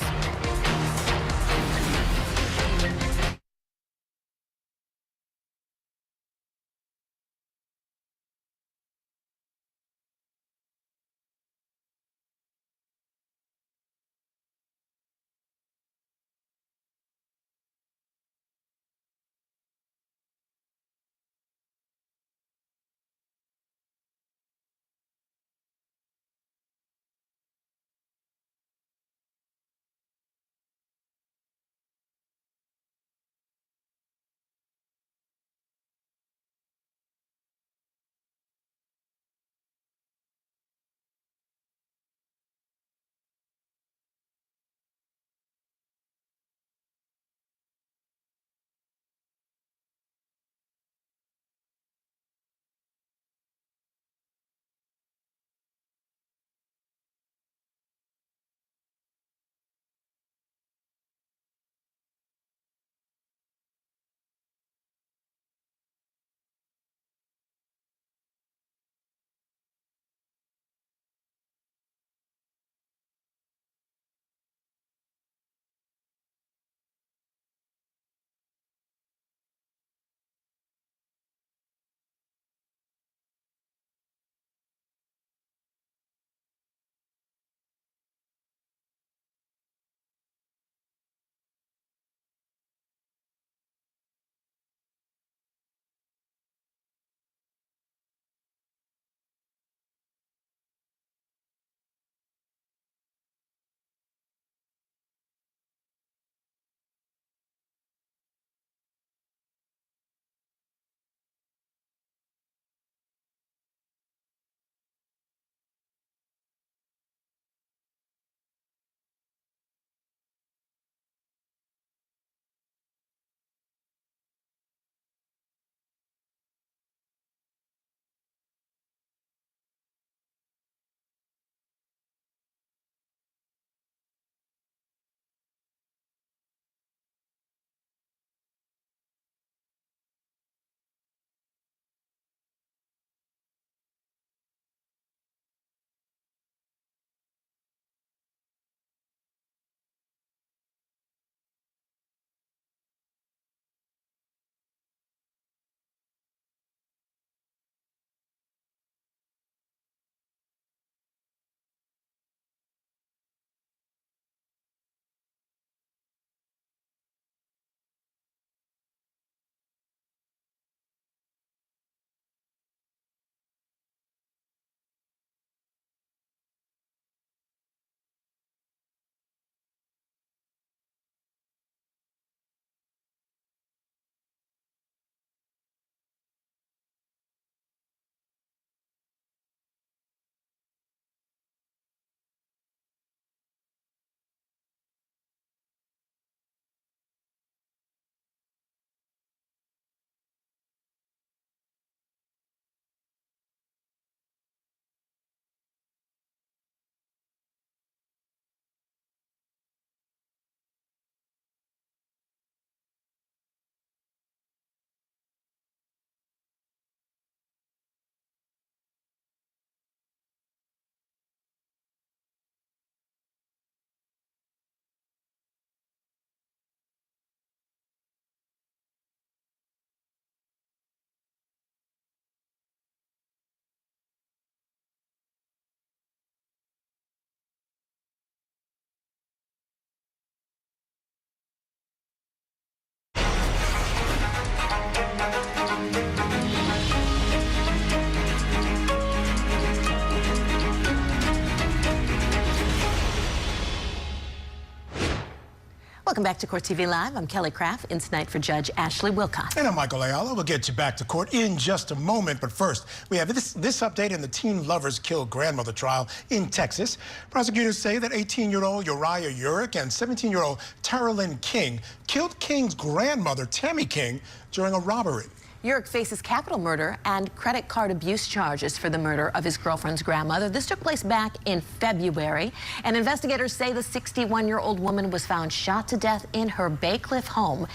L: Welcome back to Court TV Live. I'm Kelly Craft, in tonight for Judge Ashley Wilcox.
R: And I'm Michael Ayala. We'll get you back to court in just a moment. But first, we have this update in the teen lovers killed grandmother trial in Texas. Prosecutors say that 18-year-old Uriah Urick and 17-year-old Tara Lynn King killed King's grandmother, Tammy King, during a robbery.
L: Urick faces capital murder and credit card abuse charges for the murder of his girlfriend's grandmother. This took place back in February, and investigators say the 61-year-old woman was found shot to death in her Baycliff home.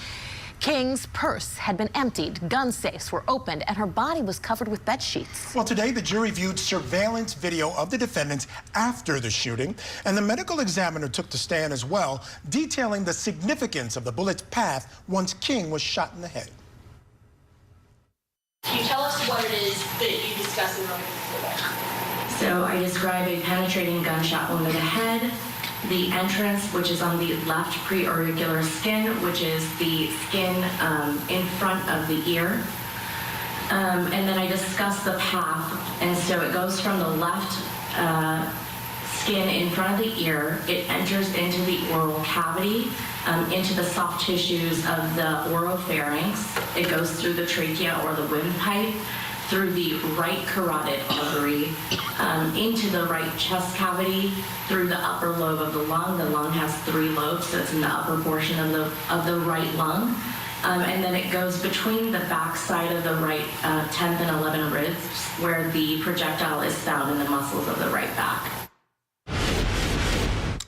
L: King's purse had been emptied, gun safes were opened, and her body was covered with bed sheets.
R: Well, today the jury viewed surveillance video of the defendants after the shooting, and the medical examiner took the stand as well, detailing the significance of the bullet's path once King was shot in the head.
H: Can you tell us what it is that you discussed in the room?
O: So I describe a penetrating gunshot wound to the head, the entrance, which is on the left preauricular skin, which is the skin in front of the ear. And then I discuss the path, and so it goes from the left skin in front of the ear, it enters into the oral cavity, into the soft tissues of the oropharynx. It goes through the trachea or the windpipe, through the right carotid artery, into the right chest cavity, through the upper lobe of the lung. The lung has 3 lobes, so it's in the upper portion of the right lung. And then it goes between the back side of the right 10th and 11th ribs, where the projectile is found in the muscles of the right back.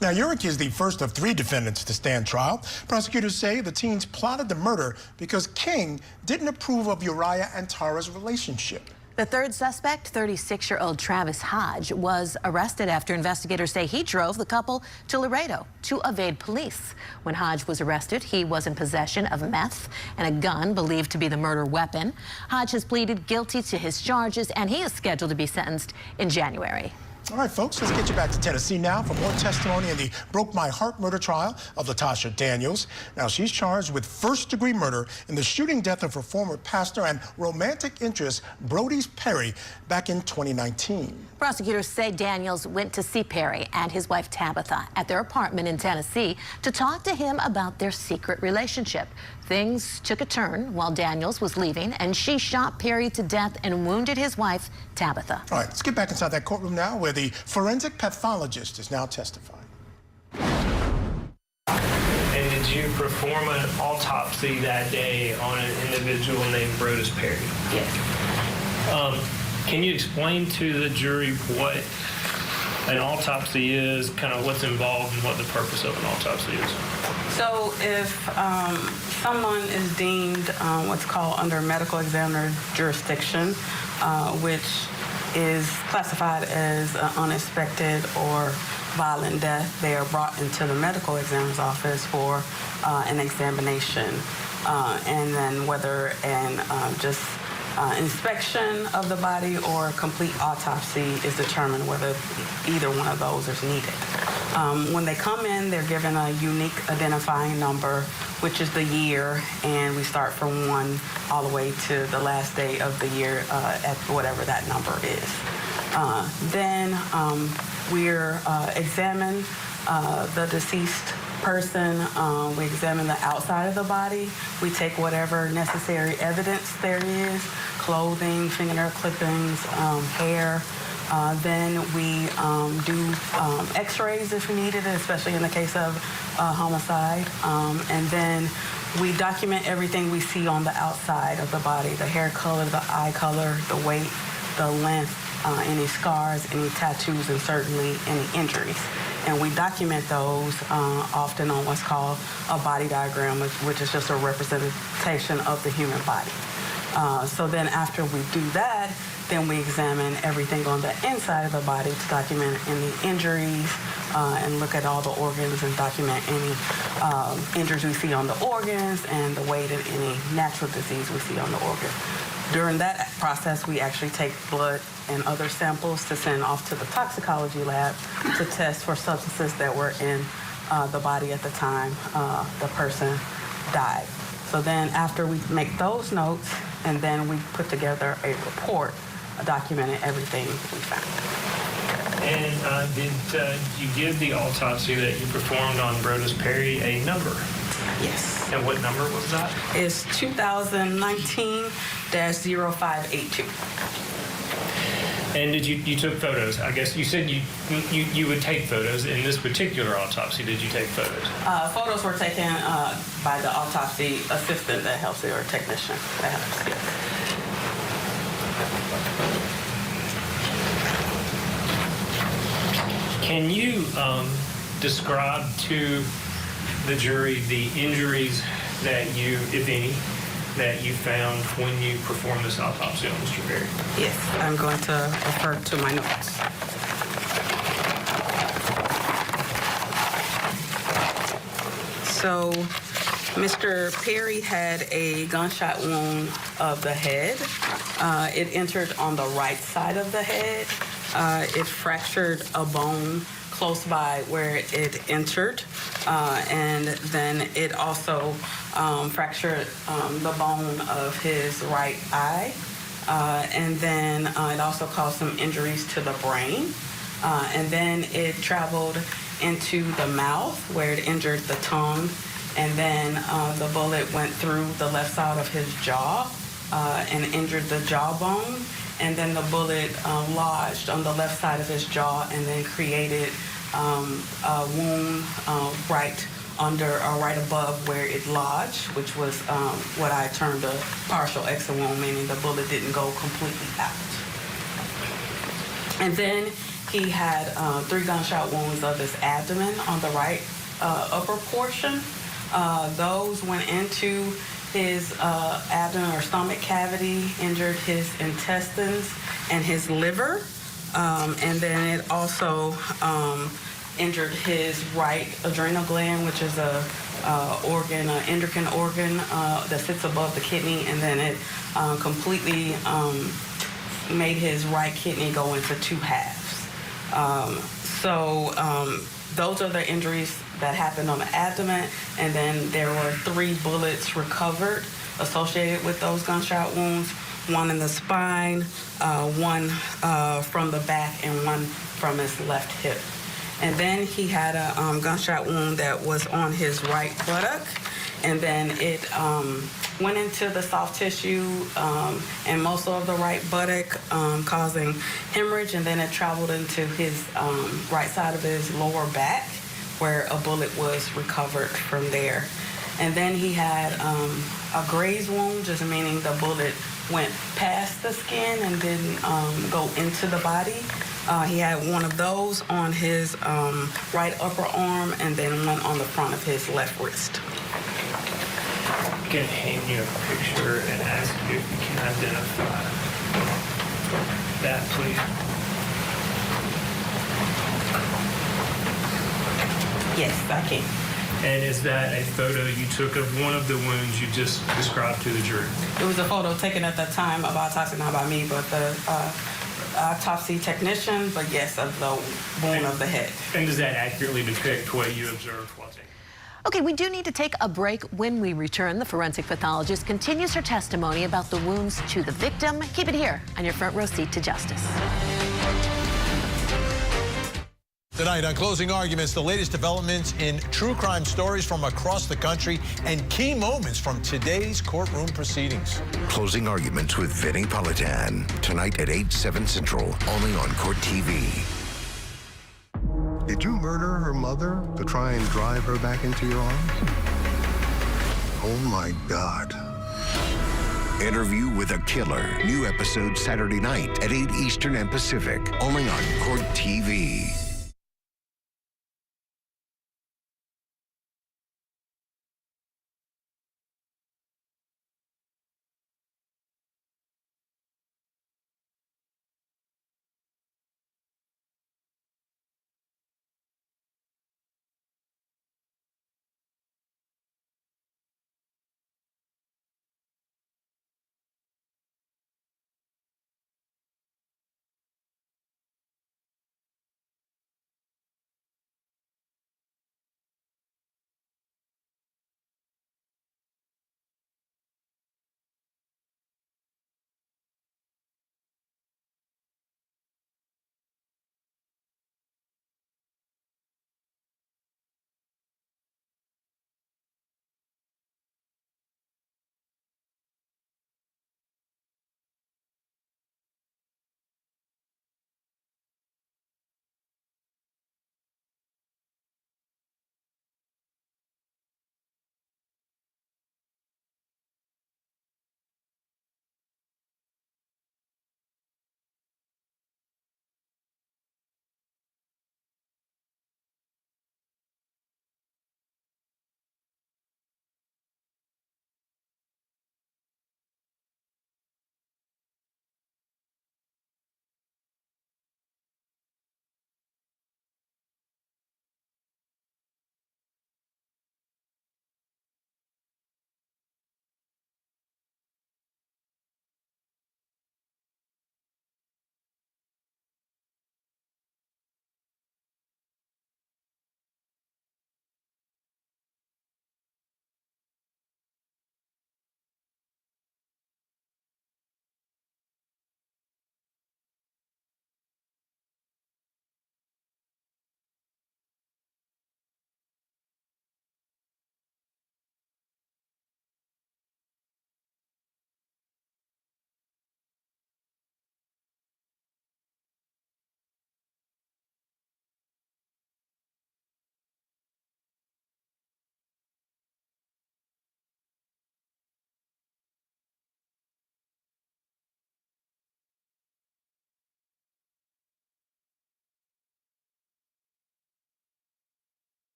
R: Now, Urick is the first of 3 defendants to stand trial. Prosecutors say the teens plotted the murder because King didn't approve of Uriah and Tara's relationship.
L: The third suspect, 36-year-old Travis Hodge, was arrested after investigators say he drove the couple to Laredo to evade police. When Hodge was arrested, he was in possession of meth and a gun believed to be the murder weapon. Hodge has pleaded guilty to his charges, and he is scheduled to be sentenced in January.
R: All right, folks, let's get you back to Tennessee now for more testimony in the Broke My Heart murder trial of Latasha Daniels. Now, she's charged with first-degree murder in the shooting death of her former pastor and romantic interest, Brody Perry, back in 2019.
L: Prosecutors say Daniels went to see Perry and his wife Tabitha at their apartment in Tennessee to talk to him about their secret relationship. Things took a turn while Daniels was leaving, and she shot Perry to death and wounded his wife, Tabitha.
R: All right, let's get back inside that courtroom now, where the forensic pathologist is now testifying.
U: And did you perform an autopsy that day on an individual named Brody Perry?
O: Yes.
U: Can you explain to the jury what an autopsy is, kind of what's involved and what the purpose of an autopsy is?
P: So if someone is deemed what's called under medical examiner jurisdiction, which is classified as unexpected or violent death, they are brought into the medical examiner's office for an examination. And then whether just inspection of the body or complete autopsy is determined whether either one of those is needed. When they come in, they're given a unique identifying number, which is the year, and we start from 1 all the way to the last day of the year at whatever that number is. Then we're examine the deceased person. We examine the outside of the body. We take whatever necessary evidence there is, clothing, fingernail clippings, hair. Then we do x-rays if we needed it, especially in the case of homicide. And then we document everything we see on the outside of the body, the hair color, the eye color, the weight, the length, any scars, any tattoos, and certainly any injuries. And we document those often on what's called a body diagram, which is just a representation of the human body. So then after we do that, then we examine everything on the inside of the body to document any injuries and look at all the organs and document any injuries we see on the organs and the weight of any natural disease we see on the organ. During that process, we actually take blood and other samples to send off to the toxicology lab to test for substances that were in the body at the time the person died. So then after we make those notes, and then we put together a report documenting everything we found.
U: And did you give the autopsy that you performed on Brody Perry a number?
P: Yes.
U: And what number was that?
P: It's 2019-0582.
U: And did you took photos? I guess you said you would take photos. In this particular autopsy, did you take photos?
P: Photos were taken by the autopsy assistant that helps you, or technician that helps you.
U: Can you describe to the jury the injuries that you, if any, that you found when you performed this autopsy on Mr. Perry?
P: Yes, I'm going to refer to my notes. So, Mr. Perry had a gunshot wound of the head. It entered on the right side of the head. It fractured a bone close by where it entered, and then it also fractured the bone of his right eye, and then it also caused some injuries to the brain, and then it traveled into the mouth where it injured the tongue, and then the bullet went through the left side of his jaw and injured the jawbone, and then the bullet lodged on the left side of his jaw and then created a wound right under or right above where it lodged, which was what I termed a partial exit wound, meaning the bullet didn't go completely out. And then he had 3 gunshot wounds of his abdomen on the right upper portion. Those went into his abdomen or stomach cavity, injured his intestines and his liver. And then it also injured his right adrenal gland, which is a endocrine organ that sits above the kidney, and then it completely made his right kidney go into 2 halves. Those are the injuries that happened on the abdomen, and then there were 3 bullets recovered associated with those gunshot wounds, 1 in the spine, 1 from the back, and 1 from his left hip. And then he had a gunshot wound that was on his right buttock, and then it went into the soft tissue and most of the right buttock, causing hemorrhage, and then it traveled into his right side of his lower back, where a bullet was recovered from there. And then he had a graze wound, just meaning the bullet went past the skin and didn't go into the body. He had 1 of those on his right upper arm, and then 1 on the front of his left wrist.
U: I'm going to hand you a picture and ask you if you can identify that, please.
P: Yes, I can.
U: And is that a photo you took of one of the wounds you just described to the jury?
P: It was a photo taken at the time of autopsy, not by me, but the autopsy technician, but yes, of the wound of the head.
U: And does that accurately depict what you observed while taking?
L: Okay, we do need to take a break. When we return, the forensic pathologist continues her testimony about the wounds to the victim. Keep it here on your front row seat to justice.
I: Tonight on Closing Arguments, the latest developments in true crime stories from across the country and key moments from today's courtroom proceedings.
F: Closing Arguments with Vinnie Politan. Tonight at 8/7 Central, only on Court TV.
G: Did you murder her mother to try and drive her back into your arms? Oh my God.
F: Interview with a Killer. New episode Saturday night at 8 Eastern and Pacific, only on Court TV.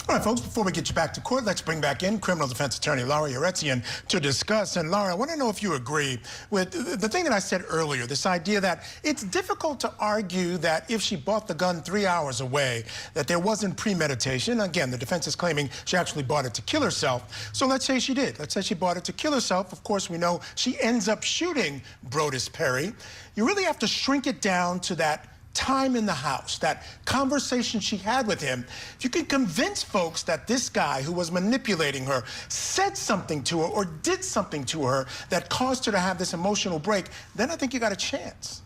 R: All right, folks, before we get you back to court, let's bring back in criminal defense attorney Laura Yaretzian to discuss. And Laura, I want to know if you agree with the thing that I said earlier, this idea that it's difficult to argue that if she bought the gun 3 hours away, that there wasn't premeditation. Again, the defense is claiming she actually bought it to kill herself. So let's say she did. Let's say she bought it to kill herself. Of course, we know she ends up shooting Brodus Perry. You really have to shrink it down to that time in the house, that conversation she had with him. If you can convince folks that this guy who was manipulating her said something to her or did something to her that caused her to have this emotional break, then I think you got a chance.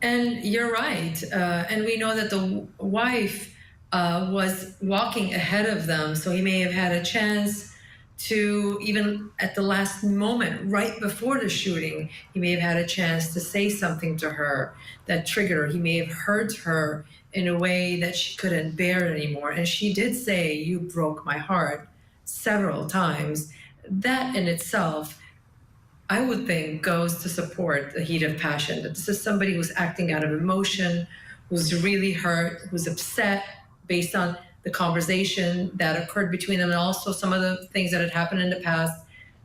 A: And you're right. And we know that the wife was walking ahead of them, so he may have had a chance to, even at the last moment, right before the shooting, he may have had a chance to say something to her that triggered her. He may have hurt her in a way that she couldn't bear it anymore. And she did say, "You broke my heart," several times. That in itself, I would think, goes to support the heat of passion. That this is somebody who's acting out of emotion, who's really hurt, who's upset based on the conversation that occurred between them, and also some of the things that had happened in the past.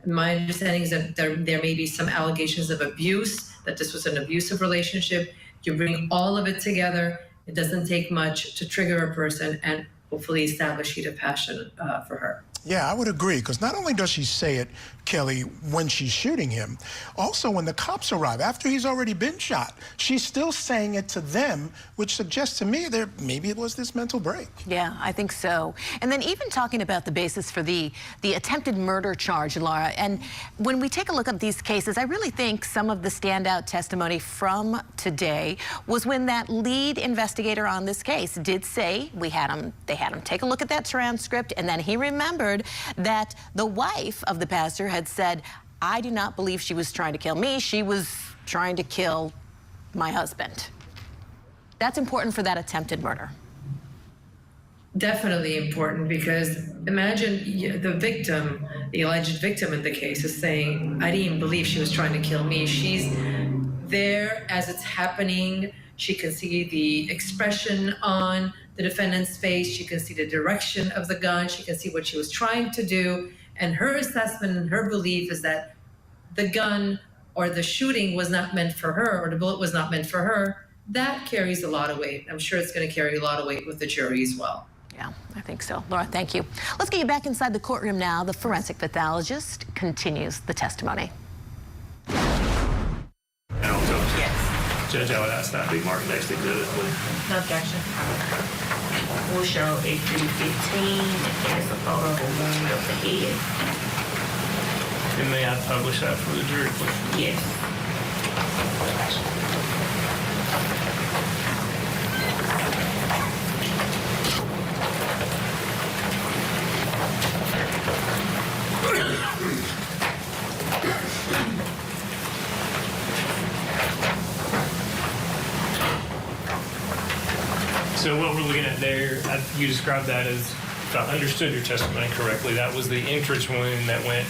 A: And my understanding is that there may be some allegations of abuse, that this was an abusive relationship. You bring all of it together, it doesn't take much to trigger a person and hopefully establish heat of passion for her.
R: Yeah, I would agree, because not only does she say it, Kelly, when she's shooting him, also when the cops arrive, after he's already been shot, she's still saying it to them, which suggests to me that maybe it was this mental break.
L: Yeah, I think so. And then even talking about the basis for the attempted murder charge, Laura, and when we take a look at these cases, I really think some of the standout testimony from today was when that lead investigator on this case did say, they had him take a look at that transcript, and then he remembered that the wife of the pastor had said, "I do not believe she was trying to kill me. She was trying to kill my husband." That's important for that attempted murder.
A: Definitely important, because imagine the victim, the alleged victim in the case, is saying, "I didn't even believe she was trying to kill me." She's there as it's happening. She can see the expression on the defendant's face. She can see the direction of the gun. She can see what she was trying to do. And her assessment and her belief is that the gun or the shooting was not meant for her, or the bullet was not meant for her. That carries a lot of weight. I'm sure it's going to carry a lot of weight with the jury as well.
L: Yeah, I think so. Laura, thank you. Let's get you back inside the courtroom now. The forensic pathologist continues the testimony.
U: Judge, I would ask that be marked next exhibit, please.
D: No objection. We'll show A315. It's a photo of a wound of the head.
U: And may I publish that for the jury, please?
D: Yes.
U: So what we're looking at there, you described that as, if I understood your testimony correctly, that was the entrance wound that went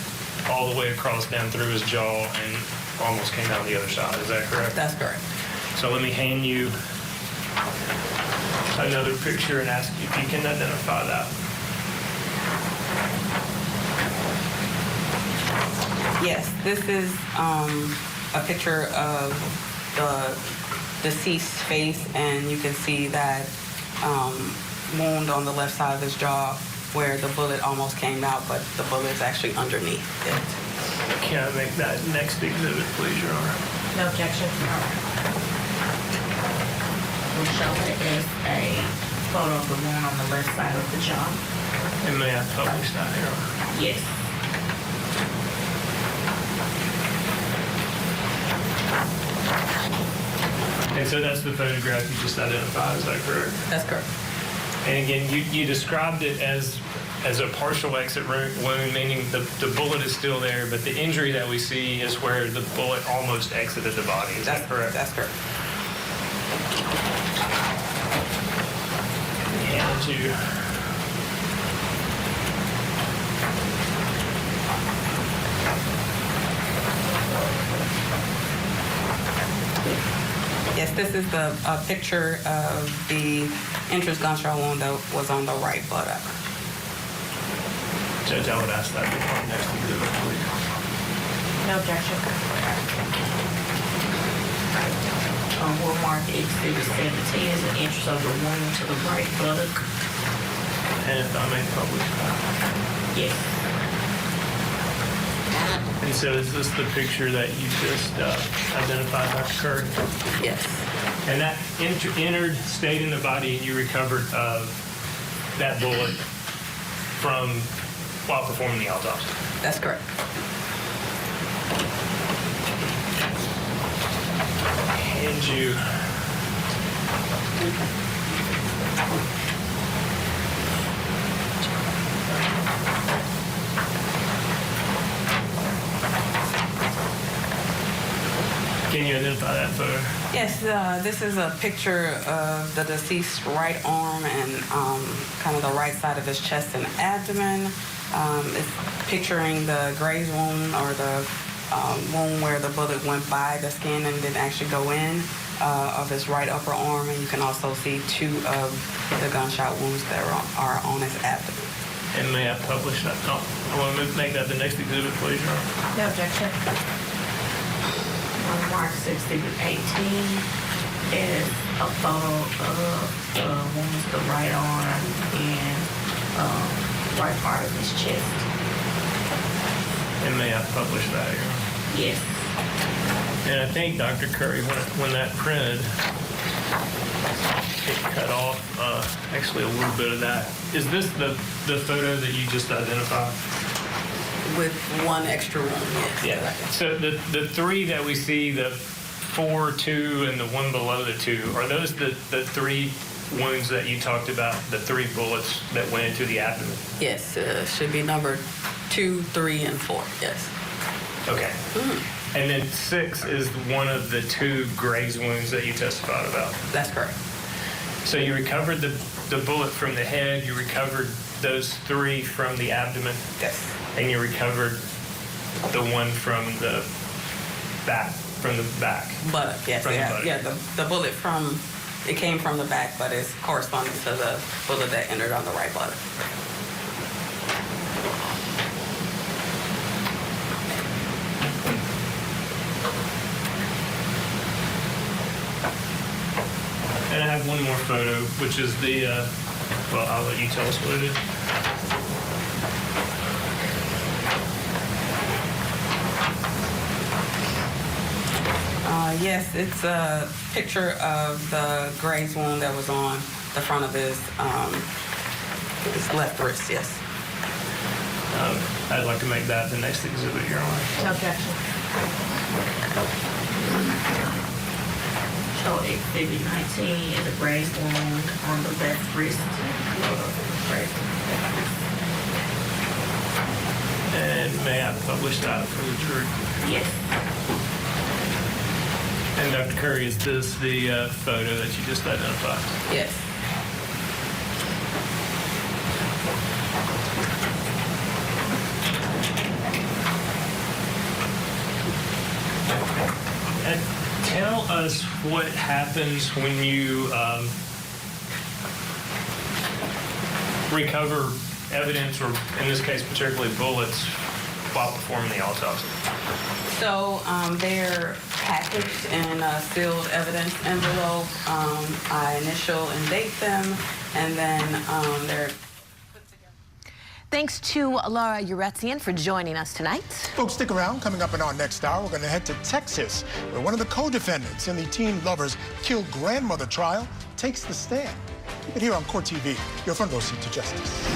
U: all the way across down through his jaw and almost came out the other side. Is that correct?
D: That's correct.
U: So let me hand you another picture and ask if you can identify that.
P: Yes, this is a picture of the deceased's face, and you can see that wound on the left side of his jaw where the bullet almost came out, but the bullet's actually underneath it.
U: Can I make that next exhibit, please, Your Honor?
D: No objection. We'll show it as a photo of the wound on the left side of the jaw.
U: And may I publish that, Your Honor?
D: Yes.
U: And so that's the photograph you just identified, is that correct?
D: That's correct.
U: And again, you described it as a partial exit wound, meaning the bullet is still there, but the injury that we see is where the bullet almost exited the body. Is that correct?
P: That's correct.
U: And you.
P: Yes, this is the picture of the entrance gunshot wound that was on the right buttock.
U: Judge, I would ask that before next exhibit, please.
N: No objection.
D: We'll mark exhibit 17 as an entrance of the wound to the right buttock.
U: And if I may publish that.
D: Yes.
U: And so is this the picture that you just identified, Dr. Curry?
P: Yes.
U: And that entered, stayed in the body, and you recovered that bullet while performing the autopsy?
P: That's correct.
U: And you... Can you identify that photo?
P: Yes, this is a picture of the deceased's right arm and kind of the right side of his chest and abdomen. It's picturing the graze wound or the wound where the bullet went by the skin and didn't actually go in of his right upper arm. And you can also see 2 of the gunshot wounds that are on his abdomen.
U: And may I publish that? No, I want to make that the next exhibit, please, Your Honor.
N: No objection.
D: Mark exhibit 18 is a photo of the wounds to the right arm and right part of his chest.
U: And may I publish that, Your Honor?
D: Yes.
U: And I think, Dr. Curry, when that printed, it cut off actually a little bit of that. Is this the photo that you just identified?
P: With 1 extra wound, yes.
U: Yeah. So the 3 that we see, the 4, 2, and the one below the 2, are those the 3 wounds that you talked about, the 3 bullets that went into the abdomen?
P: Yes, should be numbered 2, 3, and 4, yes.
U: Okay. And then 6 is one of the 2 graze wounds that you testified about?
P: That's correct.
U: So you recovered the bullet from the head, you recovered those 3 from the abdomen?
P: Yes.
U: And you recovered the one from the back,
P: Buttock, yes. The bullet it came from the back, but it's corresponding to the bullet that entered on the right buttock.
U: And I have one more photo, which is the, well, I'll let you tell us what it is.
P: Yes, it's a picture of the graze wound that was on the front of his left wrist, yes.
U: I'd like to make that the next exhibit, Your Honor.
N: No objection.
D: So exhibit 19 is a graze wound on the left wrist.
U: And may I publish that for the jury?
D: Yes.
U: And Dr. Curry, is this the photo that you just identified?
P: Yes.
U: And tell us what happens when you recover evidence, or in this case particularly bullets, while performing the autopsy.
P: So they're packaged in a sealed evidence envelope. I initial and date them, and then they're...
L: Thanks to Laura Uretzian for joining us tonight.
R: Folks, stick around. Coming up in our next hour, we're going to head to Texas, where one of the co-defendants in the teen lovers killed grandmother trial takes the stand. Keep it here on Court TV, your front row seat to justice.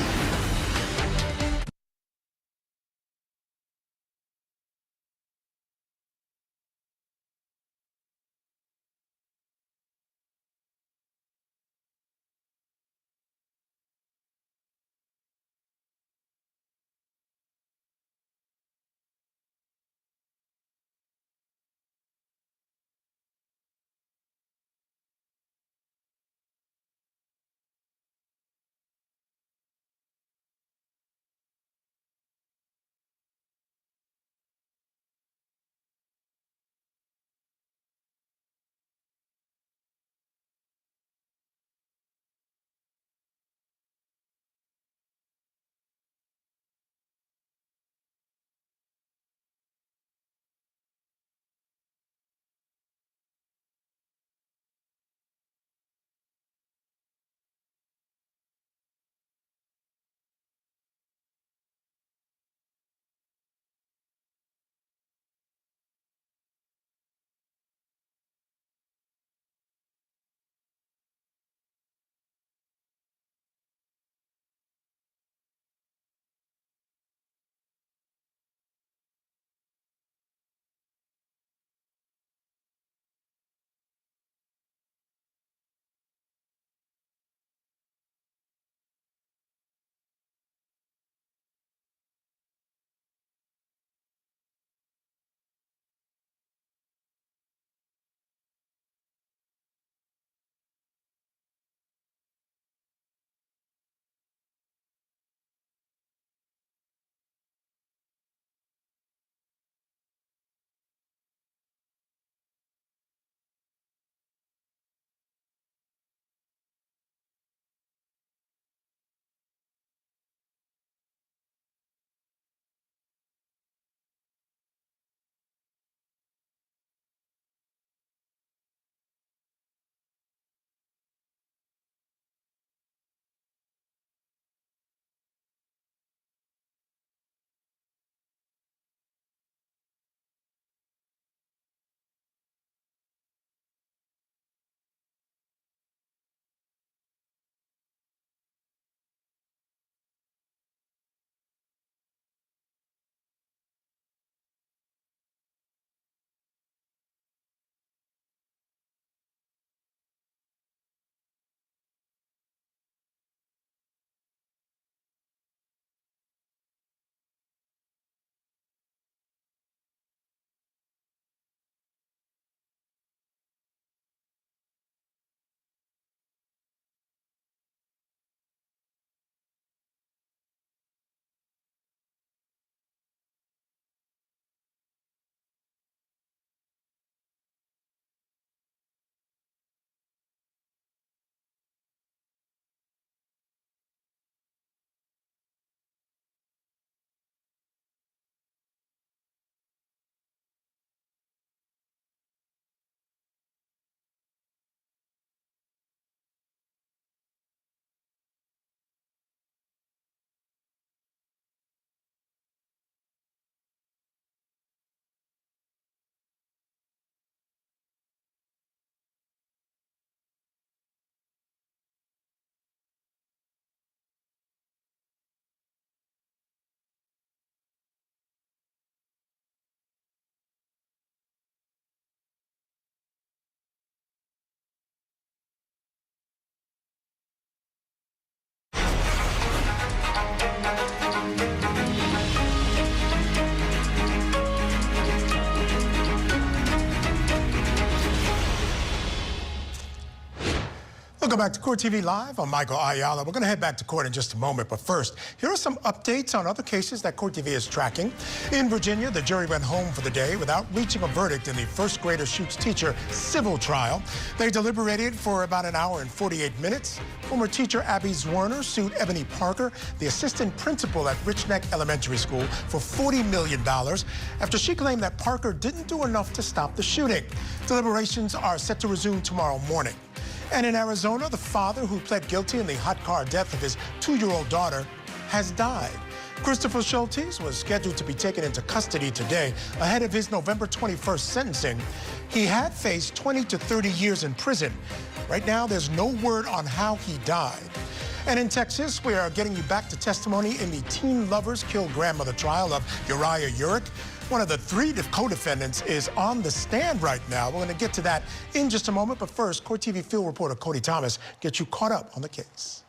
R: Welcome back to Court TV Live. I'm Michael Ayala. We're going to head back to court in just a moment, but first, here are some updates on other cases that Court TV is tracking. In Virginia, the jury went home for the day without reaching a verdict in the first grader shoots teacher civil trial. They deliberated for about an hour and 48 minutes. Former teacher Abigail Zwerner sued Ebony Parker, the assistant principal at Richneck Elementary School, for $40 million after she claimed that Parker didn't do enough to stop the shooting. Deliberations are set to resume tomorrow morning. And in Arizona, the father who pled guilty in the hot car death of his 2-year-old daughter has died. Christopher Schultes was scheduled to be taken into custody today ahead of his November 21st sentencing. He had faced 20 to 30 years in prison. Right now, there's no word on how he died. And in Texas, we are getting you back to testimony in the teen lovers killed grandmother trial of Uriah Urick. One of the 3 co-defendants is on the stand right now. We're going to get to that in just a moment. But first, Court TV field reporter Cody Thomas gets you caught up on the case.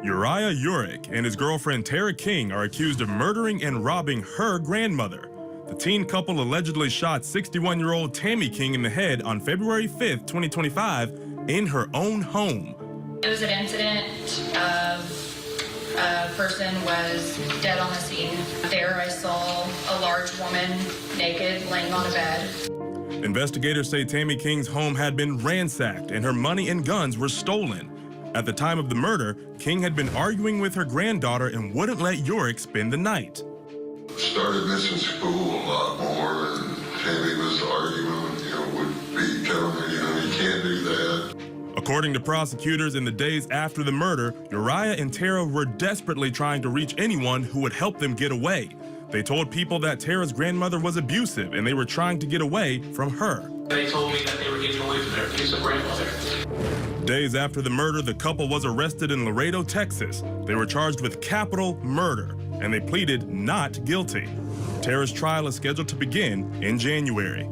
B: Uriah Urick and his girlfriend Tara King are accused of murdering and robbing her grandmother. The teen couple allegedly shot 61-year-old Tammy King in the head on February 5th, 2025, in her own home.
S: It was an incident of a person was dead on the scene. There I saw a large woman naked laying on a bed.
B: Investigators say Tammy King's home had been ransacked and her money and guns were stolen. At the time of the murder, King had been arguing with her granddaughter and wouldn't let Urick spend the night.
T: Started missing school a lot more, and Tammy was arguing, would be telling her, you can't do that.
B: According to prosecutors, in the days after the murder, Uriah and Tara were desperately trying to reach anyone who would help them get away. They told people that Tara's grandmother was abusive and they were trying to get away from her.
X: They told me that they were getting away from their abusive grandmother.
B: Days after the murder, the couple was arrested in Laredo, Texas. They were charged with capital murder and they pleaded not guilty. Tara's trial is scheduled to begin in January.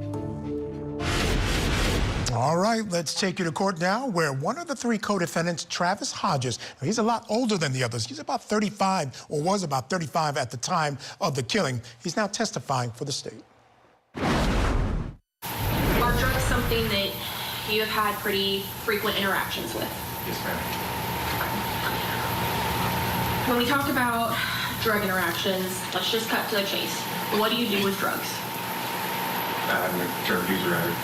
R: All right, let's take you to court now, where one of the 3 co-defendants, Travis Hodges, he's a lot older than the others. He's about 35, or was about 35 at the time of the killing. He's now testifying for the state.
O: Are drugs something that you have had pretty frequent interactions with?
X: Yes, ma'am.
O: When we talk about drug interactions, let's just cut to the chase. What do you do with drugs?
X: I'm a drug user.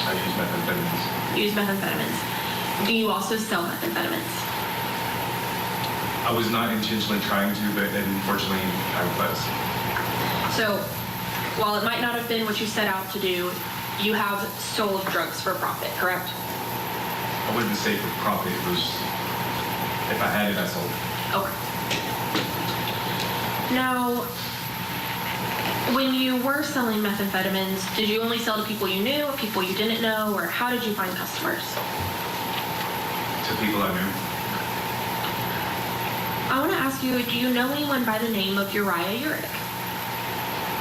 X: I use methamphetamines.
O: You use methamphetamines. Do you also sell methamphetamines?
X: I was not intentionally trying to, but unfortunately I was.
O: So, while it might not have been what you set out to do, you have sold drugs for profit, correct?
X: I wouldn't say for profit. It was, if I had it, I sold it.
O: Okay. Now, when you were selling methamphetamines, did you only sell to people you knew, or people you didn't know, or how did you find customers?
X: To people I knew.
O: I want to ask you, do you know anyone by the name of Uriah Urick?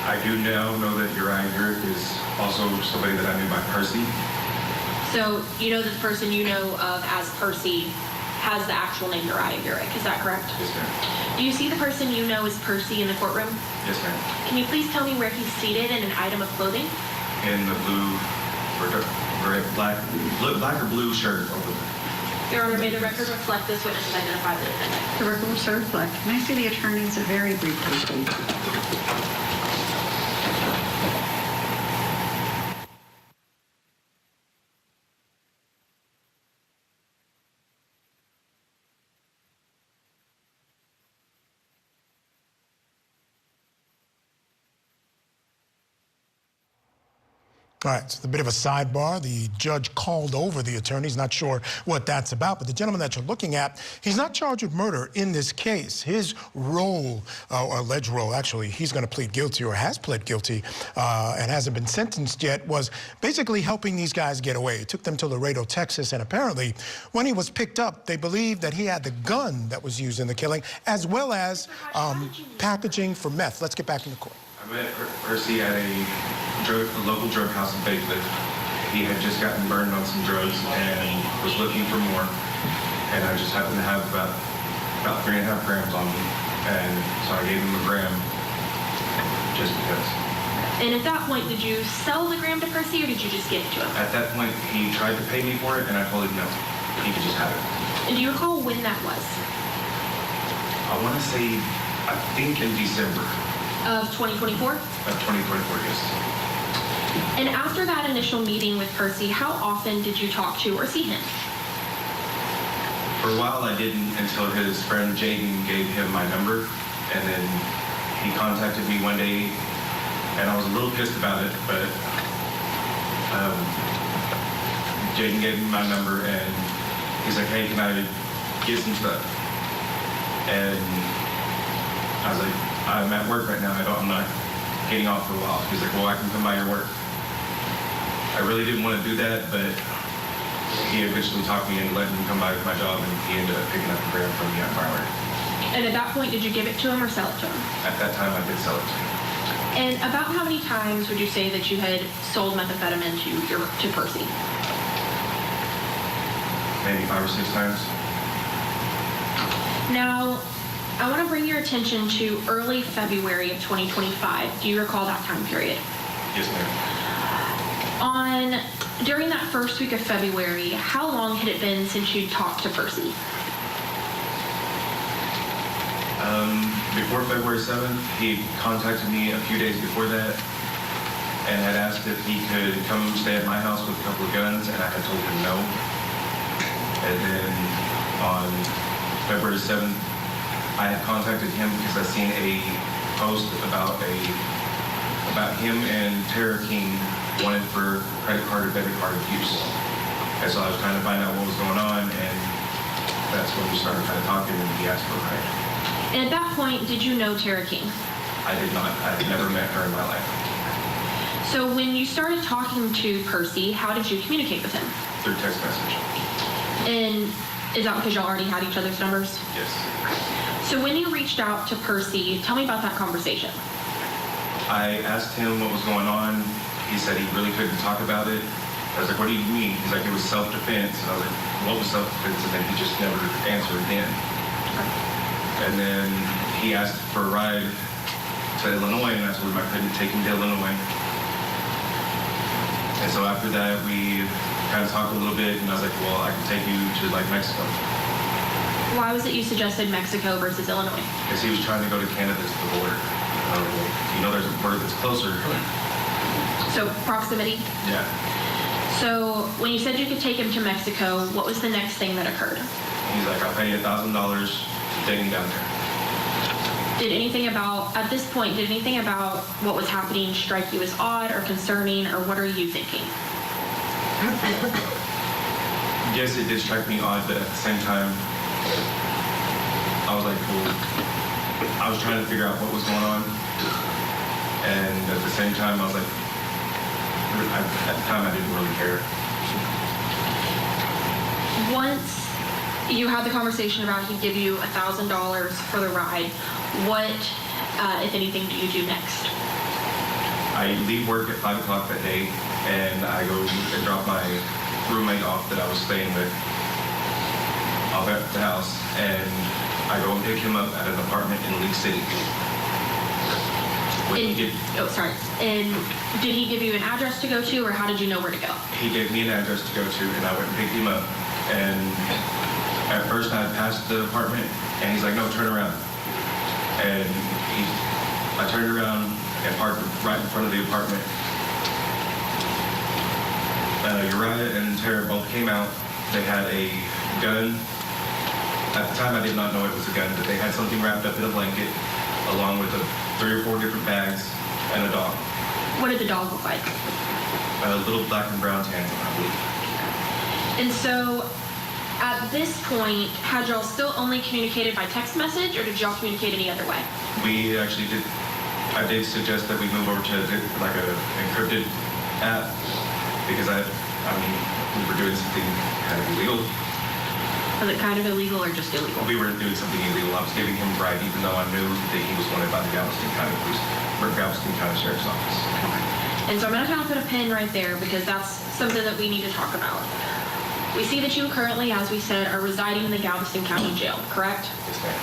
X: I do now know that Uriah Urick is also somebody that I knew by Percy.
O: So you know that the person you know of as Percy has the actual name Uriah Urick, is that correct?
X: Yes, ma'am.
O: Do you see the person you know as Percy in the courtroom?
X: Yes, ma'am.
O: Can you please tell me where he's seated in an item of clothing?
X: In the black or blue shirt over there.
O: Your Honor, may the record reflect this witness has identified the defendant.
Y: The record will so reflect. Can I see the attorneys a very briefly, please?
R: All right, so a bit of a sidebar. The judge called over the attorneys, not sure what that's about, but the gentleman that you're looking at, he's not charged with murder in this case. His role, or alleged role, actually, he's going to plead guilty or has pled guilty and hasn't been sentenced yet, was basically helping these guys get away. He took them to Laredo, Texas, and apparently when he was picked up, they believed that he had the gun that was used in the killing, as well as packaging for meth. Let's get back in the court.
X: I met Percy at a local drug house in Fayetteville. He had just gotten burned on some drugs and was looking for more. And I just happened to have about 3.5 grams on me. And so I gave him a gram just because.
O: And at that point, did you sell the gram to Percy or did you just give it to him?
X: At that point, he tried to pay me for it, and I told him no. He could just have it.
O: And do you recall when that was?
X: I want to say, I think in December
O: Of 2024?
X: of 2024, yes.
O: And after that initial meeting with Percy, how often did you talk to or see him?
X: For a while, I didn't until his friend Jaden gave him my number, and then he contacted me one day, and I was a little pissed about it, but Jaden gave me my number, and he's like, hey, can I get some stuff? And I was like, I'm at work right now. I'm not getting off for a while. He's like, well, I can come by your work. I really didn't want to do that, but he eventually talked me into letting him come by my job, and he ended up picking up the gram from me at my work.
O: And at that point, did you give it to him or sell it to him?
X: At that time, I did sell it to him.
O: And about how many times would you say that you had sold methamphetamine to Percy?
X: Maybe 5 or 6 times.
O: Now, I want to bring your attention to early February of 2025. Do you recall that time period?
X: Yes, ma'am.
O: During that first week of February, how long had it been since you'd talked to Percy?
X: Before February 7th, he contacted me a few days before that and had asked if he could come stay at my house with a couple of guns, and I had told him no. And then on February 7th, I had contacted him because I seen a post about him and Tara King wanted for credit card or debit card abuse. And so I was trying to find out what was going on, and that's when we started kind of talking, and he asked for a ride.
O: And at that point, did you know Tara King?
X: I did not. I had never met her in my life.
O: So when you started talking to Percy, how did you communicate with him?
X: Through text message.
O: And is that because y'all already had each other's numbers?
X: Yes.
O: So when you reached out to Percy, tell me about that conversation.
X: I asked him what was going on. He said he really couldn't talk about it. I was like, what do you mean? He's like, it was self-defense. And I was like, what was self-defense? And then he just never answered again. And then he asked for a ride to Illinois, and I told him I couldn't take him to Illinois. And so after that, we kind of talked a little bit, and I was like, well, I can take you to like Mexico.
O: Why was it you suggested Mexico versus Illinois?
X: Because he was trying to go to Canada to the border. You know, there's a border that's closer.
O: So proximity?
X: Yeah.
O: So when you said you could take him to Mexico, what was the next thing that occurred?
X: He's like, I'll pay you $1,000 to take him down there.
O: At this point, did anything about what was happening strike you as odd or concerning, or what are you thinking?
X: Yes, it did strike me odd, but at the same time, I was like, well, I was trying to figure out what was going on. And at the same time, I was like, at the time, I didn't really care.
O: Once you had the conversation about he'd give you $1,000 for the ride, what, if anything, do you do next?
X: I leave work at 5 o'clock that day, and I go and drop my roommate off that I was staying with off at the house, and I go and pick him up at an apartment in League City.
O: And did he give you an address to go to, or how did you know where to go?
X: He gave me an address to go to, and I went and picked him up. And at first I passed the apartment, and he's like, no, turn around. And I turned around and parked right in front of the apartment. Uriah and Tara both came out. They had a gun. At the time, I did not know it was a gun, but they had something wrapped up in a blanket, along with 3 or 4 different bags and a dog.
O: What did the dog look like?
X: Little black and brown tan, I believe.
O: And so, at this point, had y'all still only communicated by text message, or did y'all communicate any other way?
X: We actually did. I did suggest that we move over to like an encrypted app because I mean, we were doing something kind of illegal.
O: Was it kind of illegal or just illegal?
X: We were doing something illegal. I was giving him a ride, even though I knew that he was wanted by the Galveston County Police, or Galveston County Sheriff's Office.
O: And so I'm going to kind of put a pin right there because that's something that we need to talk about. We see that you currently, as we said, are residing in the Galveston County Jail, correct?
X: Yes, ma'am.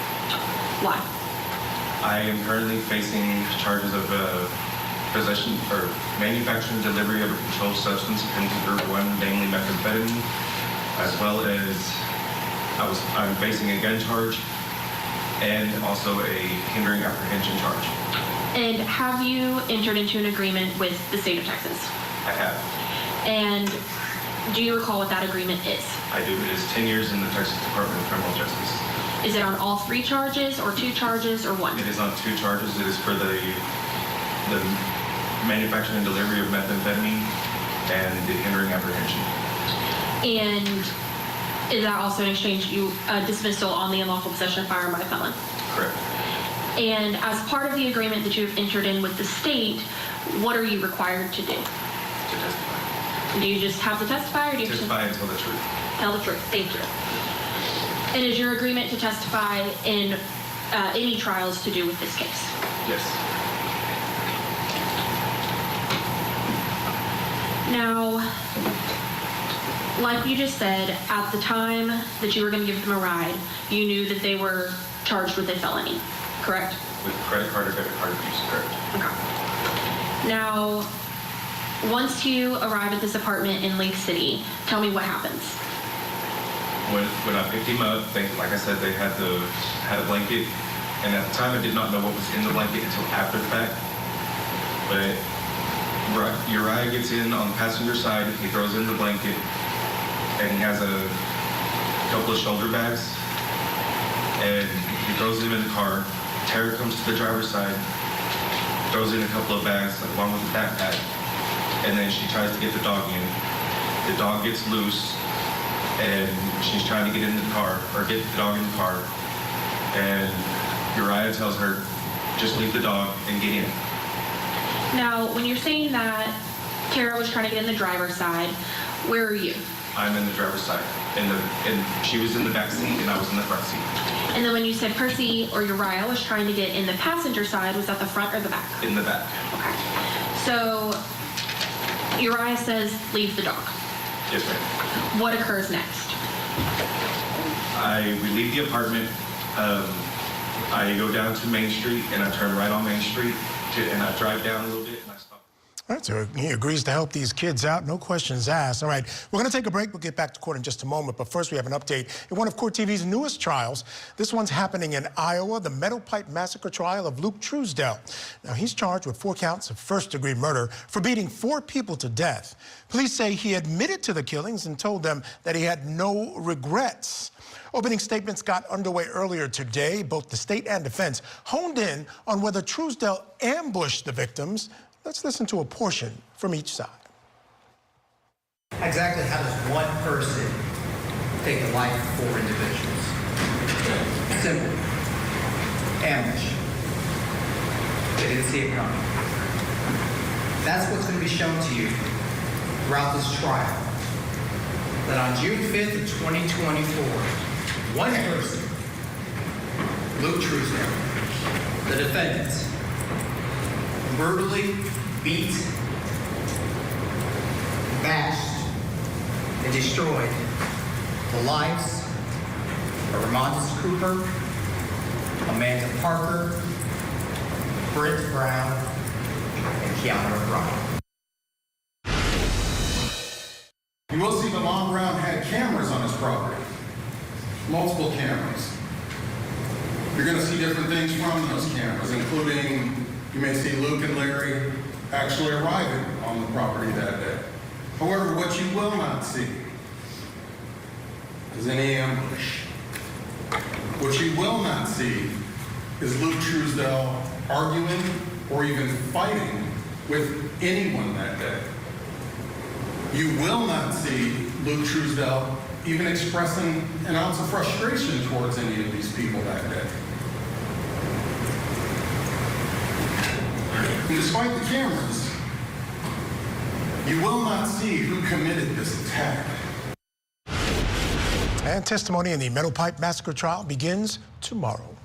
O: Why?
X: I am currently facing charges of possession or manufacturing and delivery of a controlled substance akin to group 1, namely methamphetamine, as well as I'm facing a gun charge and also a hindering apprehension charge.
O: And have you entered into an agreement with the state of Texas?
X: I have.
O: And do you recall what that agreement is?
X: I do. It is 10 years in the Texas Department of Criminal Justice.
O: Is it on all 3 charges or 2 charges or 1?
X: It is on 2 charges. It is for the manufacturing and delivery of methamphetamine and the hindering apprehension.
O: And is that also in exchange dismissal on the unlawful possession of firearm by a felon?
X: Correct.
O: And as part of the agreement that you've entered in with the state, what are you required to do?
X: To testify.
O: Do you just have to testify, or do you
X: testify and tell the truth?
O: Tell the truth. Thank you. And is your agreement to testify in any trials to do with this case?
X: Yes.
O: Now, like you just said, at the time that you were going to give them a ride, you knew that they were charged with a felony, correct?
X: With credit card or debit card abuse, correct.
O: Okay. Now, once you arrive at this apartment in Lake City, tell me what happens.
X: When I picked him up, like I said, they had a blanket, and at the time I did not know what was in the blanket until after the fact. But Uriah gets in on the passenger side, he throws in the blanket, and he has a couple of shoulder bags, and he throws them in the car. Tara comes to the driver's side, throws in a couple of bags along with the backpack, and then she tries to get the dog in. The dog gets loose, and she's trying to get in the car, or get the dog in the car, and Uriah tells her, just leave the dog and get in.
O: Now, when you're saying that Tara was trying to get in the driver's side, where are you?
X: I'm in the driver's side, and she was in the back seat, and I was in the front seat.
O: And then when you said Percy or Uriah was trying to get in the passenger side, was that the front or the back?
X: In the back.
O: Okay. So Uriah says, leave the dog.
X: Yes, ma'am.
O: What occurs next?
X: We leave the apartment. I go down to Main Street, and I turn right on Main Street, and I drive down a little bit, and I stop.
R: All right, so he agrees to help these kids out, no questions asked. All right, we're going to take a break. We'll get back to court in just a moment, but first we have an update in one of Court TV's newest trials. This one's happening in Iowa, the Meadow Pipe Massacre trial of Luke Truesdell. Now, he's charged with 4 counts of first-degree murder for beating 4 people to death. Police say he admitted to the killings and told them that he had no regrets. Opening statements got underway earlier today. Both the state and defense honed in on whether Truesdell ambushed the victims. Let's listen to a portion from each side.
C: Exactly how does one person take the life of 4 individuals? Simple. Ambush. They didn't see it coming. That's what's going to be shown to you throughout this trial. That on June 5th of 2024, one person, Luke Truesdell, the defendant, brutally beat, bashed, and destroyed the lives of Ramondas Cooper, Amanda Parker, Britt Brown, and Keanu O'Brien.
J: You will see that Mom Brown had cameras on his property, multiple cameras. You're going to see different things from those cameras, including you may see Luke and Larry actually arriving on the property that day. However, what you will not see is any ambush. What you will not see is Luke Truesdell arguing or even fighting with anyone that day. You will not see Luke Truesdell even expressing an ounce of frustration towards any of these people that day. And despite the cameras, you will not see who committed this attack.
R: And testimony in the Meadow Pipe Massacre trial begins tomorrow.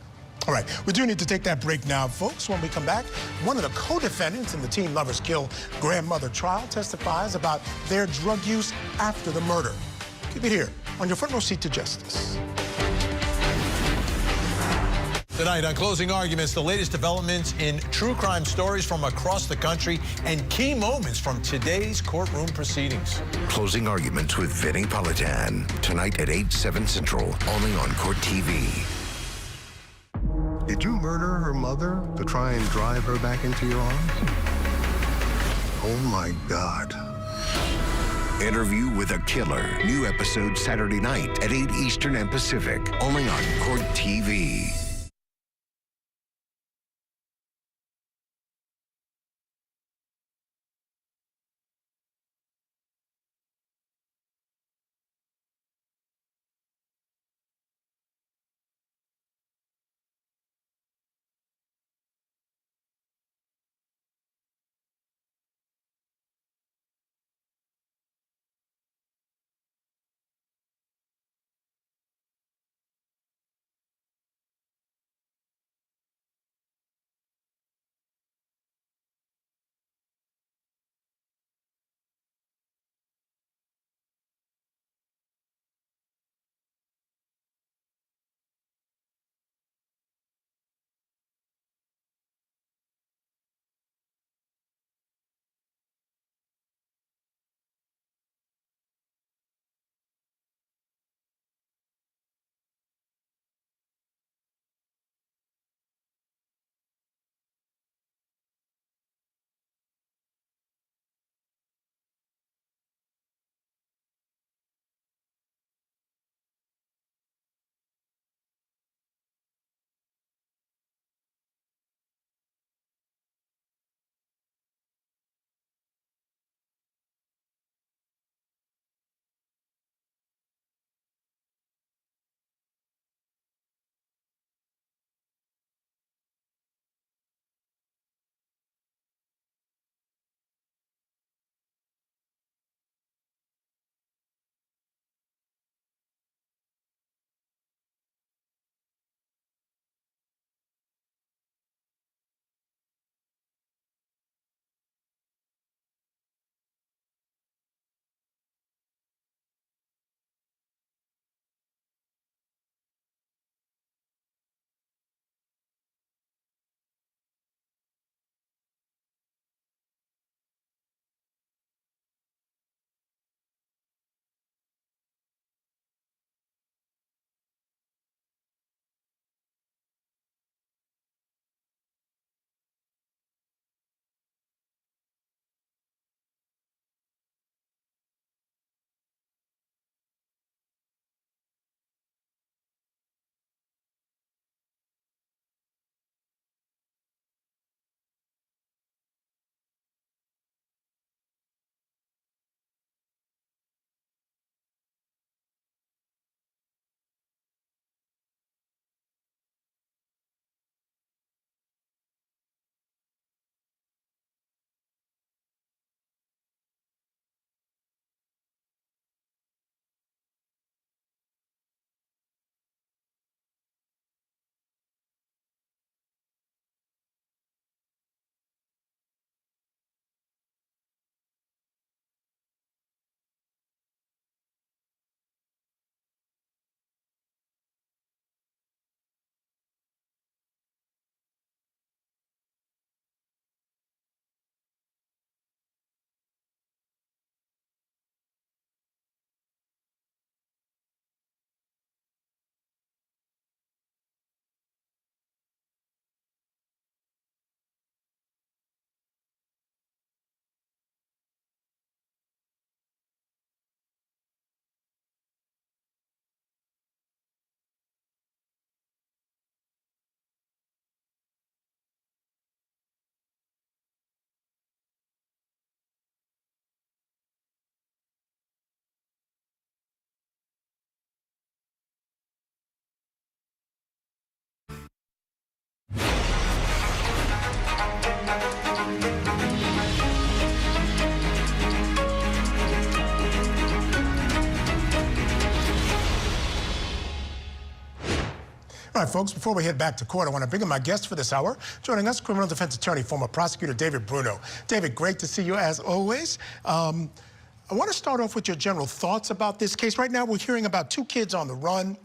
R: All right, we do need to take that break now, folks. When we come back, one of the co-defendants in the Teen Lovers Kill grandmother trial testifies about their drug use after the murder. Keep it here on your front row seat to justice.
I: Tonight on Closing Arguments, the latest developments in true crime stories from across the country and key moments from today's courtroom proceedings.
F: Closing Arguments with Vinny Politan. Tonight at 8/7 Central, only on Court TV.
G: Did you murder her mother to try and drive her back into your arms? Oh my God.
F: Interview with a Killer. New episode Saturday night at 8 Eastern and Pacific, only on Court TV.
R: All right, folks, before we head back to court, I want to bring in my guest for this hour. Joining us, criminal defense attorney, former prosecutor David Bruno. David, great to see you as always. I want to start off with your general thoughts about this case. Right now, we're hearing about two kids on the run.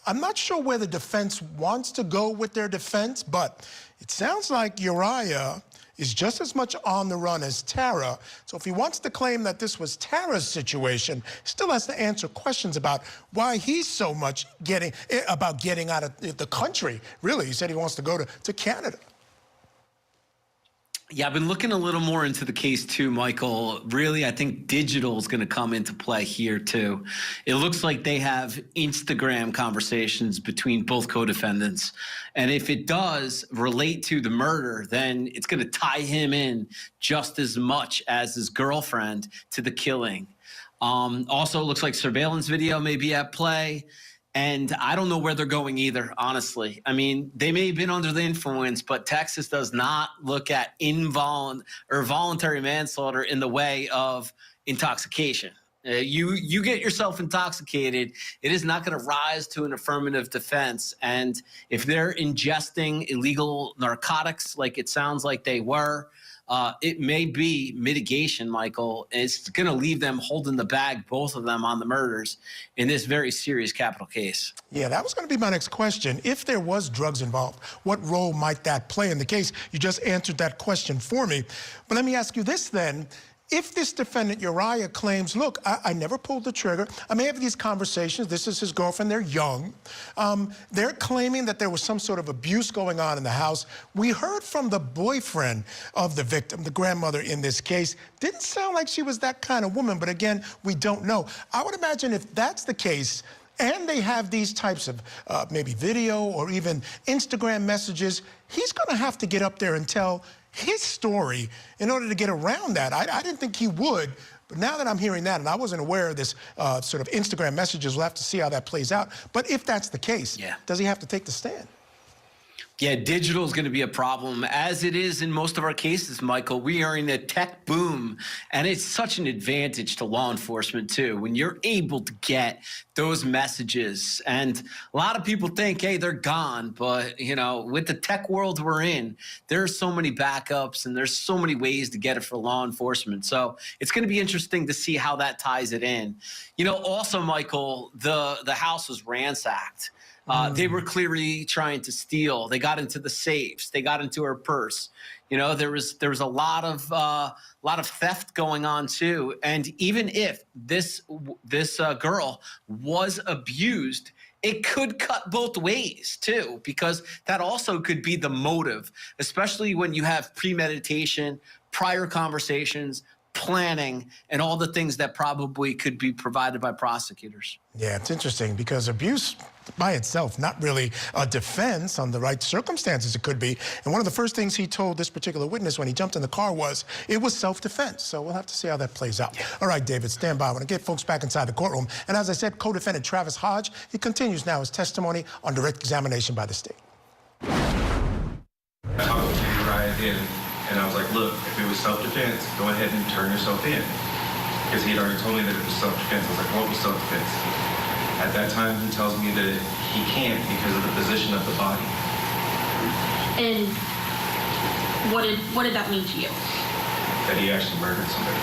R: I'm not sure where the defense wants to go with their defense, but it sounds like Uriah is just as much on the run as Tara. So if he wants to claim that this was Tara's situation, still has to answer questions about why he's so much getting out of the country. Really, he said he wants to go to Canada.
E: Yeah, I've been looking a little more into the case too, Michael. Really, I think digital is going to come into play here too. It looks like they have Instagram conversations between both co-defendants. And if it does relate to the murder, then it's going to tie him in just as much as his girlfriend to the killing. Also, it looks like surveillance video may be at play. And I don't know where they're going either, honestly. I mean, they may have been under the influence, but Texas does not look at voluntary manslaughter in the way of intoxication. You get yourself intoxicated, it is not going to rise to an affirmative defense. And if they're ingesting illegal narcotics like it sounds like they were, it may be mitigation, Michael. It's going to leave them holding the bag, both of them, on the murders in this very serious capital case.
R: Yeah, that was going to be my next question. If there was drugs involved, what role might that play in the case? You just answered that question for me. But let me ask you this then. If this defendant, Uriah, claims, look, I never pulled the trigger, I may have these conversations, this is his girlfriend, they're young, they're claiming that there was some sort of abuse going on in the house. We heard from the boyfriend of the victim, the grandmother in this case. Didn't sound like she was that kind of woman, but again, we don't know. I would imagine if that's the case, and they have these types of maybe video or even Instagram messages, he's going to have to get up there and tell his story in order to get around that. I didn't think he would, but now that I'm hearing that, and I wasn't aware of this sort of Instagram messages, we'll have to see how that plays out. But if that's the case, does he have to take the stand?
E: Yeah, digital is going to be a problem, as it is in most of our cases, Michael. We are in a tech boom, and it's such an advantage to law enforcement, too, when you're able to get those messages. And a lot of people think, hey, they're gone. But, you know, with the tech world we're in, there's so many backups, and there's so many ways to get it for law enforcement. So it's going to be interesting to see how that ties it in. You know, also, Michael, the house was ransacked. They were clearly trying to steal. They got into the safes. They got into her purse. You know, there was a lot of theft going on too. And even if this girl was abused, it could cut both ways too, because that also could be the motive, especially when you have premeditation, prior conversations, planning, and all the things that probably could be provided by prosecutors.
R: Yeah, it's interesting because abuse by itself, not really a defense on the right circumstances it could be. And one of the first things he told this particular witness when he jumped in the car was it was self-defense. So we'll have to see how that plays out. All right, David, stand by. I want to get folks back inside the courtroom. And as I said, co-defendant Travis Hodge, he continues now his testimony on direct examination by the state.
X: I talked to Uriah again, and I was like, look, if it was self-defense, go ahead and turn yourself in. Because he had already told me that it was self-defense. I was like, what was self-defense? At that time, he tells me that he can't because of the position of the body.
O: And what did that mean to you?
X: That he actually murdered somebody.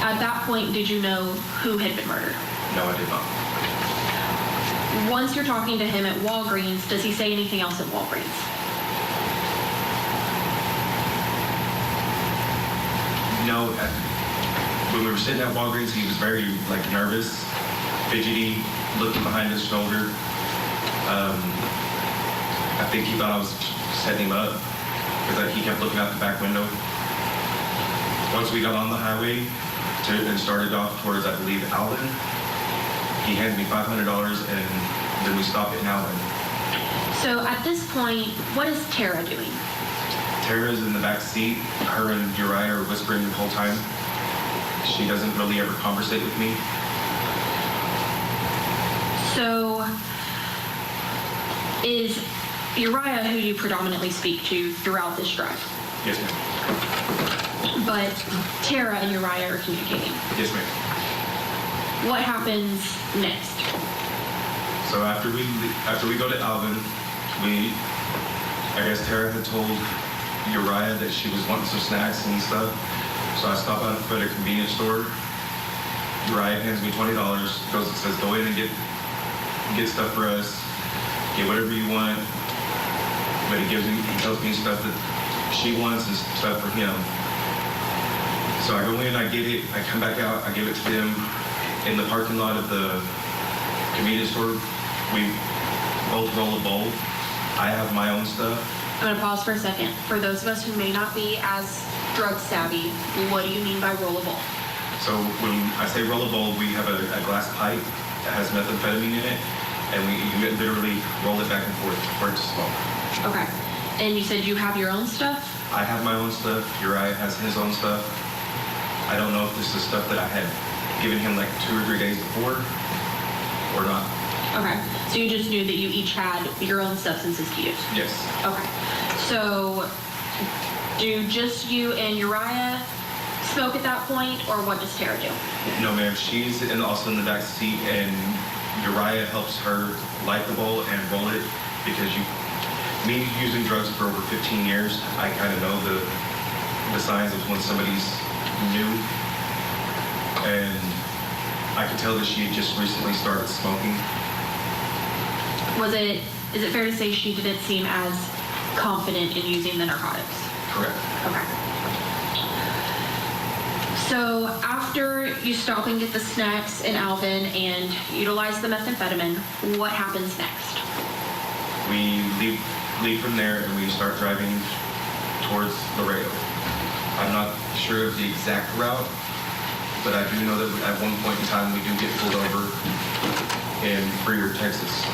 O: At that point, did you know who had been murdered?
X: No, I did not.
O: Once you're talking to him at Walgreens, does he say anything else at Walgreens?
X: No, when we were sitting at Walgreens, he was very nervous, fidgety, looking behind his shoulder. I think he thought I was setting him up because he kept looking out the back window. Once we got on the highway and started off towards, I believe, Alvin, he handed me $500 and then we stopped at Alvin.
O: So at this point, what is Tara doing?
X: Tara's in the back seat. Her and Uriah are whispering the whole time. She doesn't really ever conversate with me.
O: So is Uriah who you predominantly speak to throughout this drive?
X: Yes, ma'am.
O: But Tara and Uriah are communicating?
X: Yes, ma'am.
O: What happens next?
X: So after we go to Alvin, I guess Tara had told Uriah that she was wanting some snacks and stuff. So I stop out at a convenience store. Uriah hands me $20, goes and says, go in and get get stuff for us, get whatever you want. But he tells me stuff that she wants and stuff for him. So I go in, I get it, I come back out, I give it to them in the parking lot of the convenience store. We both roll a bowl. I have my own stuff.
O: I'm going to pause for a second. For those of us who may not be as drug savvy, what do you mean by roll a bowl?
X: So when I say roll a bowl, we have a glass pipe that has methamphetamine in it, and you literally roll it back and forth for it to smoke.
O: Okay. And you said you have your own stuff?
X: I have my own stuff. Uriah has his own stuff. I don't know if this is stuff that I had given him like 2 or 3 days before or not.
O: Okay. So you just knew that you each had your own substances to use?
X: Yes.
O: Okay. So do just you and Uriah smoke at that point, or what does Tara do?
X: No, ma'am. She's also in the back seat, and Uriah helps her light the bowl and roll it because me using drugs for over 15 years, I kind of know the signs of when somebody's new, and I could tell that she had just recently started smoking.
O: Is it fair to say she didn't seem as confident in using the narcotics?
X: Correct.
O: Okay. So after you stop and get the snacks in Alvin and utilize the methamphetamine, what happens next?
X: We leave from there and we start driving towards Laredo. I'm not sure of the exact route, but I do know that at one point in time we do get pulled over in Freer, Texas.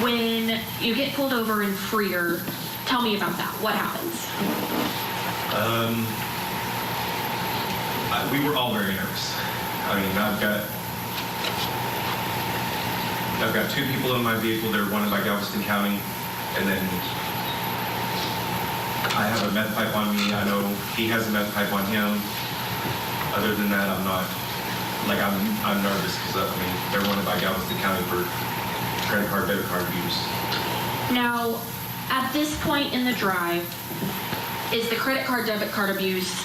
O: When you get pulled over in Freer, tell me about that. What happens?
X: We were all very nervous. I mean, I've got 2 people in my vehicle. They're wanted by Galveston County, and then I have a meth pipe on me. I know he has a meth pipe on him. Other than that, I'm not. Like I'm nervous because they're wanted by Galveston County for credit card, debit card abuse. Now,
O: At this point in the drive, is the credit card, debit card abuse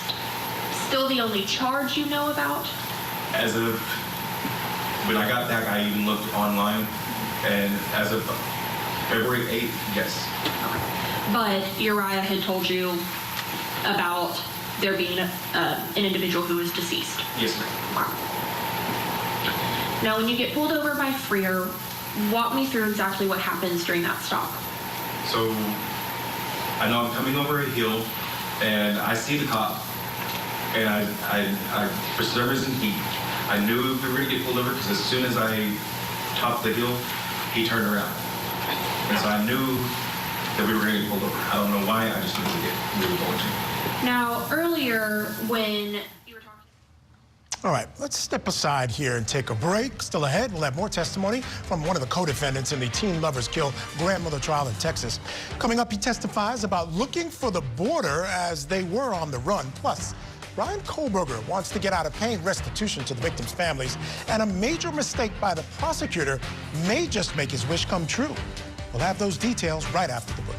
O: still the only charge you know about?
X: As of when I got back, I even looked online, and as of February 8th, yes.
O: But Uriah had told you about there being an individual who was deceased.
X: Yes, ma'am.
O: Wow. Now, when you get pulled over by Freer, walk me through exactly what happens during that stop.
X: So I know I'm coming over a hill, and I see the cop, and I for some reason, I knew we were going to get pulled over because as soon as I topped the hill, he turned around. And so I knew that we were going to get pulled over. I don't know why, I just knew we were going to.
O: Now, earlier when
R: All right, let's step aside here and take a break. Still ahead, we'll have more testimony from one of the co-defendants in the teen lovers kill grandmother trial in Texas. Coming up, he testifies about looking for the border as they were on the run. Plus, Ryan Kohlberger wants to get out of paying restitution to the victims' families, and a major mistake by the prosecutor may just make his wish come true. We'll have those details right after the break.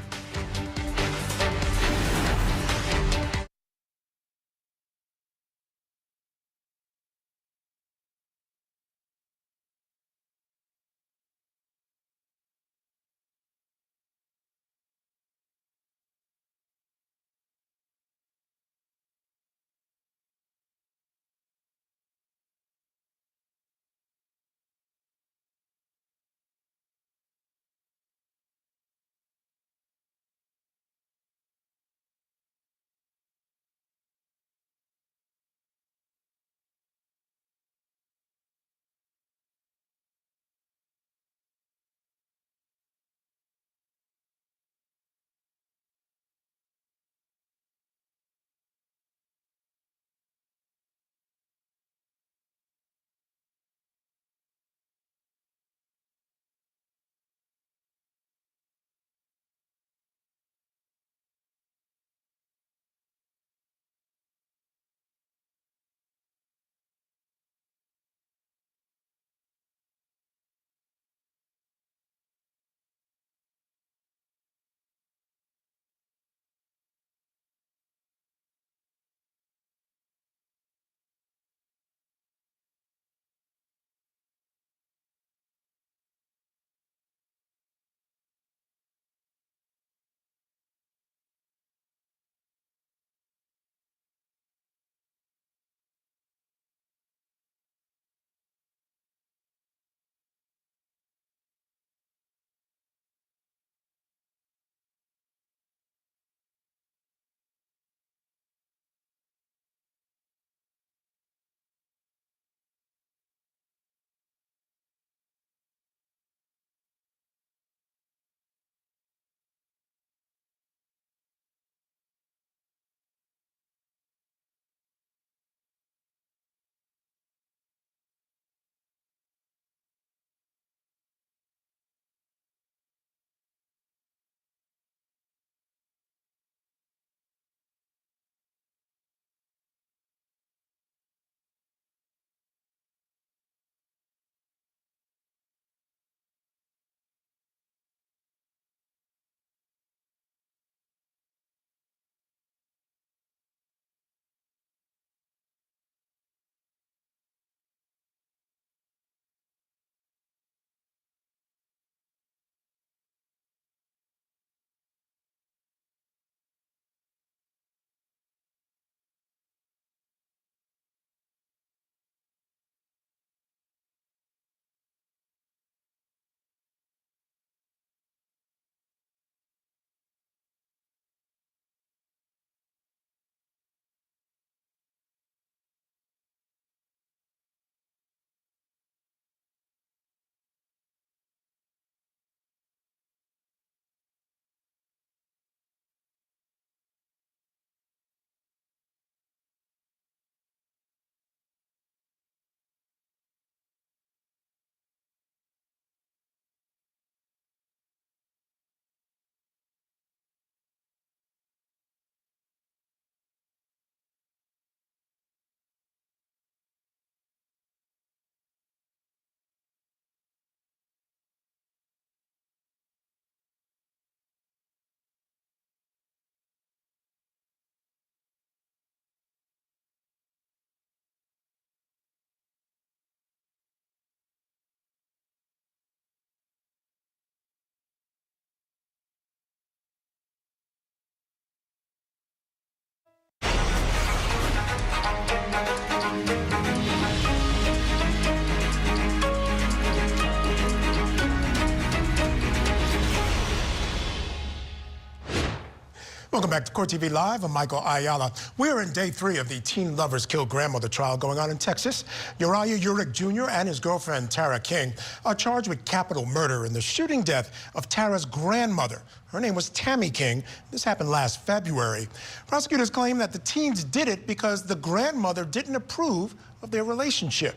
R: back to Court TV Live. I'm Michael Ayala. We're in day 3 of the teen lovers kill grandmother trial going on in Texas. Uriah Urick Jr. and his girlfriend Tara King are charged with capital murder in the shooting death of Tara's grandmother. Her name was Tammy King. This happened last February. Prosecutors claim that the teens did it because the grandmother didn't approve of their relationship.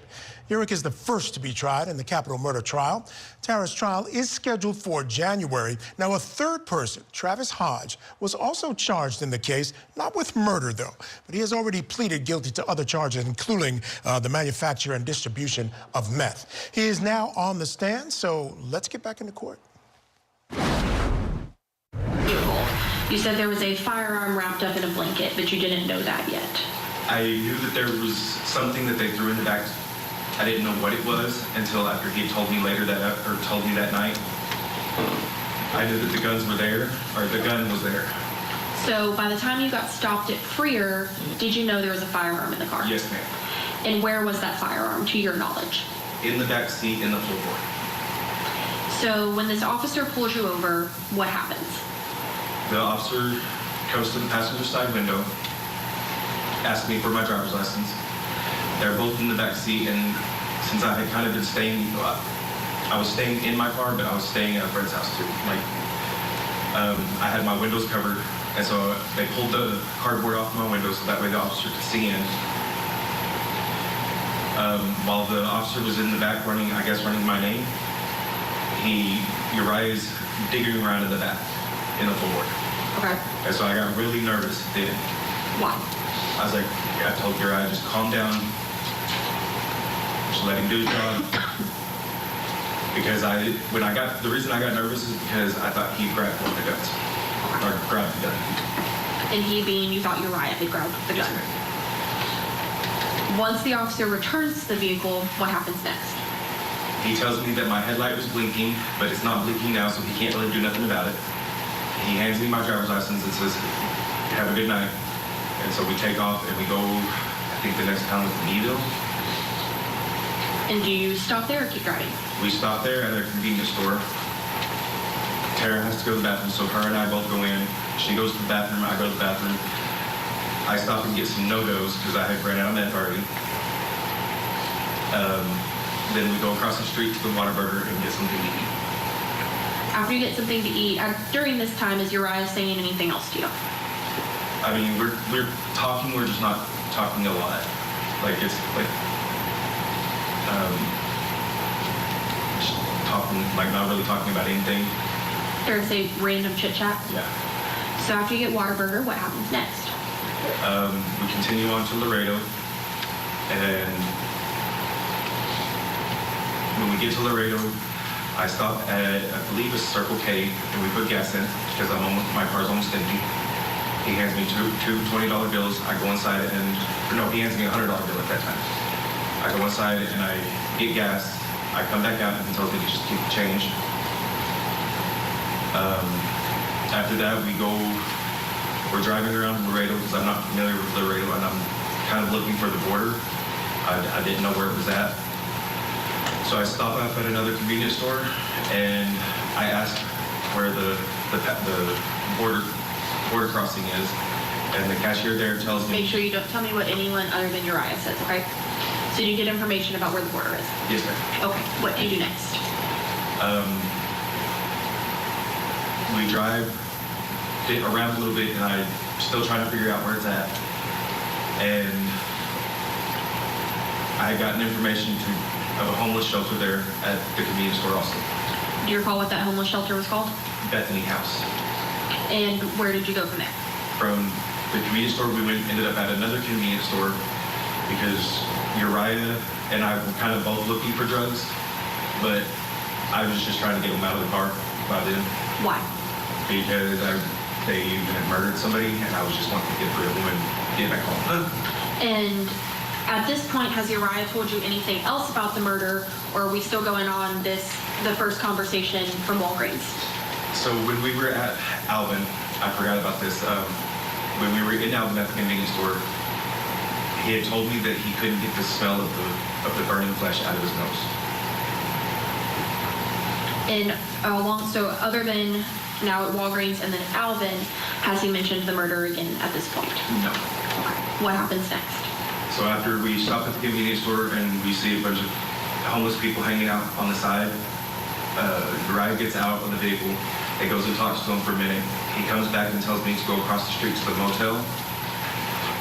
R: Urick is the first to be tried in the capital murder trial. Tara's trial is scheduled for January. Now, a third person, Travis Hodge, was also charged in the case, not with murder, though, but he has already pleaded guilty to other charges, including the manufacture and distribution of meth. He is now on the stand, so let's get back into court.
O: You said there was a firearm wrapped up in a blanket, but you didn't know that yet.
X: I knew that there was something that they threw in the back. I didn't know what it was until after he told me later told me that night. I knew that the guns were there, or the gun was there.
O: So by the time you got stopped at Freer, did you know there was a firearm in the car?
X: Yes, ma'am.
O: And where was that firearm, to your knowledge?
X: In the back seat, in the floorboard.
O: So when this officer pulls you over, what happens?
X: The officer comes to the passenger side window, asks me for my driver's license. They're both in the back seat, and since I had kind of been staying, I was staying in my car, but I was staying at a friend's house too. I had my windows covered, and so they pulled the cardboard off my window so that way the officer could see in. While the officer was in the back running my name, Uriah is digging around in the back, in the floorboard.
O: Okay.
X: And so I got really nervous then.
O: Why?
X: I told Uriah, just calm down. Just let him do his job. Because the reason I got nervous is because I thought he grabbed one of the guns. Or grabbed the gun.
O: And he being, you thought Uriah had grabbed the gun. Once the officer returns to the vehicle, what happens next?
X: He tells me that my headlight was blinking, but it's not blinking now, so he can't really do nothing about it. He hands me my driver's license and says, have a good night. And so we take off and we go, I think the next town was Meadville.
O: And do you stop there or keep driving?
X: We stop there at a convenience store. Tara has to go to the bathroom, so her and I both go in. She goes to the bathroom, I go to the bathroom. I stop and get some no-dos because I had ran out of meth already. Then we go across the street to the Whataburger and get something to eat.
O: After you get something to eat, during this time, is Uriah saying anything else to you?
X: I mean, we're talking, we're just not talking a lot. Just talking, not really talking about anything.
O: There's a random chit chat?
X: Yeah.
O: So after you get Whataburger, what happens next?
X: We continue on to Laredo, and when we get to Laredo, I stop at, I believe it's Circle K, and we put gas in because my car's almost empty. He hands me two $20 bills. I go inside he hands me a $100 bill at that time. I go inside and I get gas. I come back out and he tells me to just keep the change. After that, we're driving around Laredo because I'm not familiar with Laredo and I'm kind of looking for the border. I didn't know where it was at. So I stop off at another convenience store and I ask where the border crossing is, and the cashier there tells me.
O: Make sure you don't tell me what anyone other than Uriah says, okay? So you get information about where the border is.
X: Yes, ma'am.
O: Okay, what do you do next?
X: We drive around a little bit, and I'm still trying to figure out where it's at. And I had gotten information of a homeless shelter there at the convenience store also.
O: Do you recall what that homeless shelter was called?
X: Bethany House.
O: And where did you go from there?
X: From the convenience store, we ended up at another convenience store because Uriah and I were kind of both looking for drugs, but I was just trying to get them out of the car by then.
O: Why?
X: Because they had murdered somebody, and I was just wanting to get rid of them and get back home.
O: And at this point, has Uriah told you anything else about the murder, or are we still going on the first conversation from Walgreens?
X: So when we were at Alvin, I forgot about this. When we were in Alvin at the convenience store, he had told me that he couldn't get the smell of the burning flesh out of his nose.
O: And so other than now at Walgreens, and then at Alvin, has he mentioned the murder again at this point?
X: No.
O: Okay. What happens next?
X: So after we stop at the convenience store and we see a bunch of homeless people hanging out on the side, Uriah gets out of the vehicle. It goes and talks to him for a minute. He comes back and tells me to go across the street to the motel.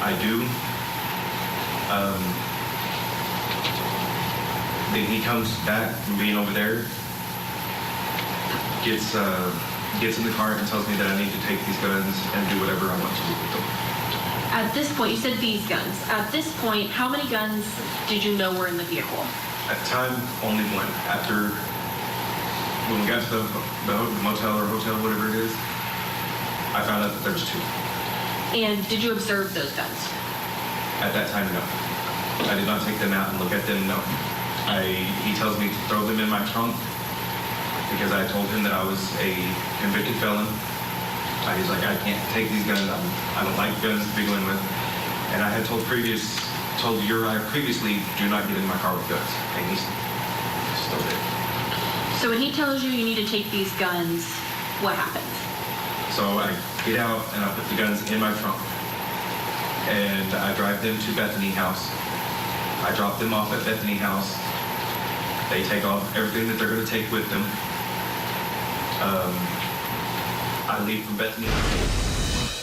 X: I do. Then he comes back from being over there, gets in the car and tells me that I need to take these guns and do whatever I want to do with them.
O: At this point, you said these guns. At this point, how many guns did you know were in the vehicle?
X: At the time, only one. After, when we got to the motel or hotel, whatever it is, I found out that there was two.
O: And did you observe those guns?
X: At that time, no. I did not take them out and look at them, no. He tells me to throw them in my trunk because I told him that I was a convicted felon. He's like, I can't take these guns. I don't like guns to begin with. And I had told Uriah previously, do not get in my car with guns. And he's still there.
O: So when he tells you you need to take these guns, what happens?
X: So I get out and I put the guns in my trunk. And I drive them to Bethany House. I drop them off at Bethany House. They take off everything that they're going to take with them. I leave from Bethany.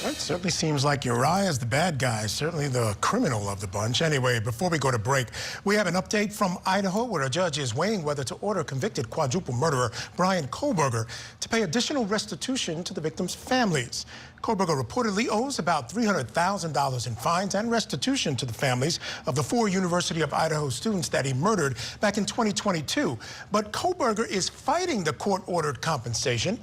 R: It certainly seems like Uriah is the bad guy, certainly the criminal of the bunch. Anyway, before we go to break, we have an update from Idaho where a judge is weighing whether to order convicted quadruple murderer Brian Kohlberger to pay additional restitution to the victims' families. Kohlberger reportedly owes about $300,000 in fines and restitution to the families of the 4 University of Idaho students that he murdered back in 2022. But Kohlberger is fighting the court-ordered compensation.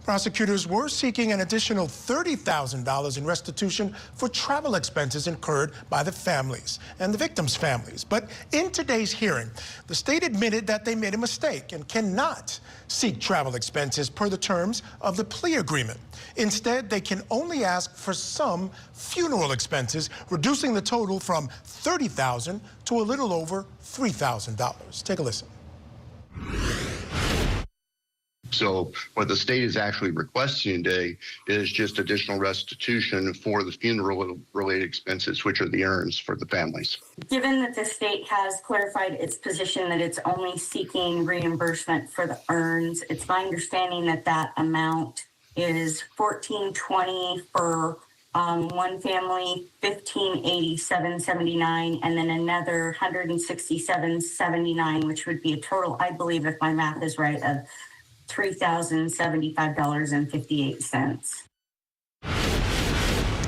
R: Prosecutors were seeking an additional $30,000 in restitution for travel expenses incurred by the families and the victims' families. But in today's hearing, the state admitted that they made a mistake and cannot seek travel expenses per the terms of the plea agreement. Instead, they can only ask for some funeral expenses, reducing the total from $30,000 to a little over $3,000. Take a listen.
K: So what the state is actually requesting today is just additional restitution for the funeral-related expenses, which are the urns for the families.
M: Given that the state has clarified its position that it's only seeking reimbursement for the urns, it's my understanding that that amount is $1,420 for one family, $1,587.79, and then another $167.79, which would be a total, I believe, if my math is right, of $3,075.58.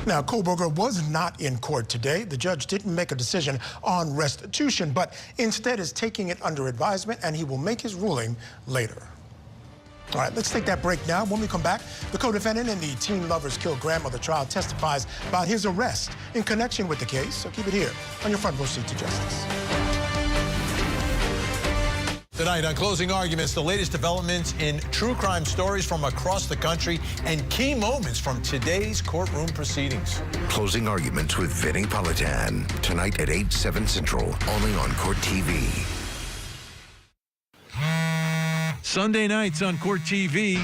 R: Now, Kohlberger was not in court today. The judge didn't make a decision on restitution, but instead is taking it under advisement, and he will make his ruling later. All right, let's take that break now. When we come back, the co-defendant in the Teen Lovers Killed Grandmother trial testifies about his arrest in connection with the case. So keep it here on your front row seat to justice.
I: Tonight on Closing Arguments, the latest developments in true crime stories from across the country and key moments from today's courtroom proceedings.
F: Closing Arguments with Vinny Politan. Tonight at 8, 7 Central, only on Court TV.
I: Sunday nights on Court TV.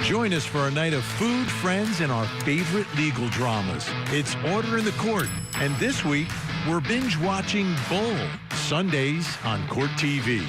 I: Join us for a night of food, friends, and our favorite legal dramas. It's Order in the Court. And this week, we're binge watching Bull. Sundays on Court TV.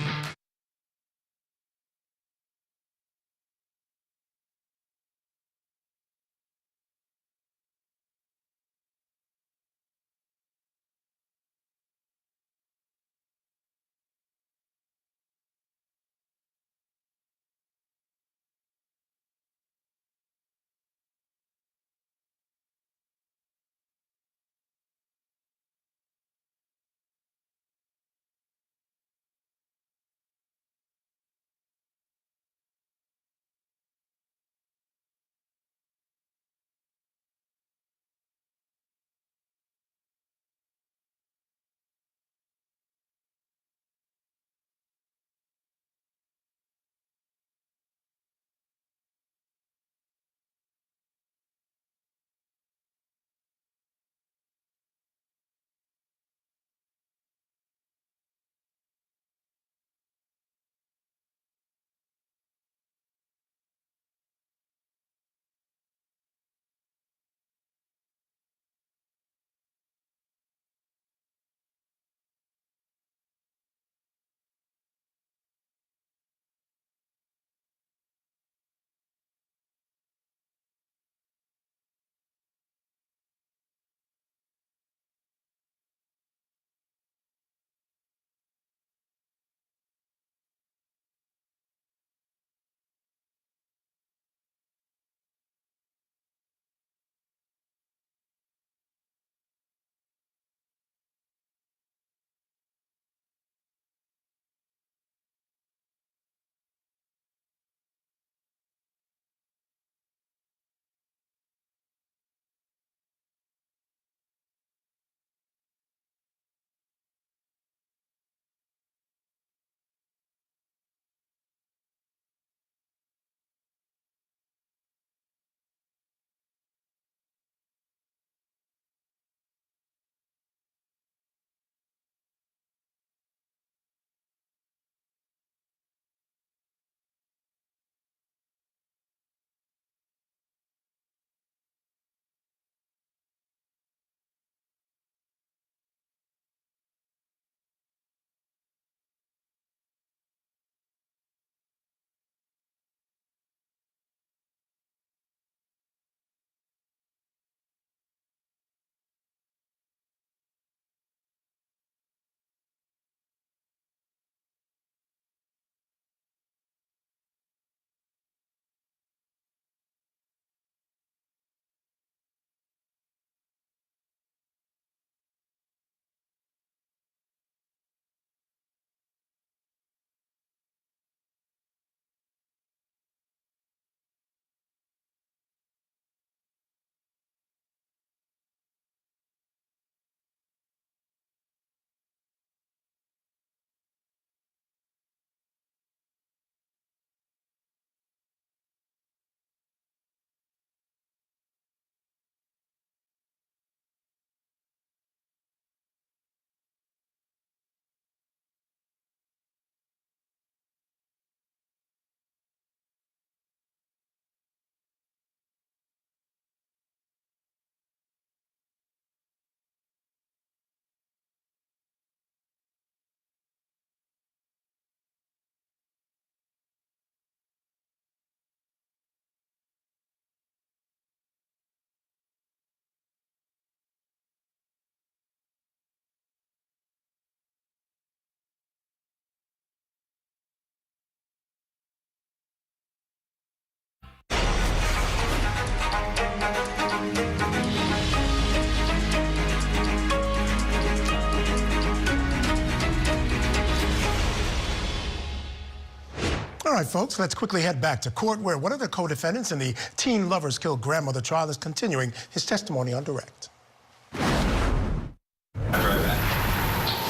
R: All right, folks, let's quickly head back to court where one of the co-defendants in the teen lovers killed grandmother trial is continuing his testimony on direct.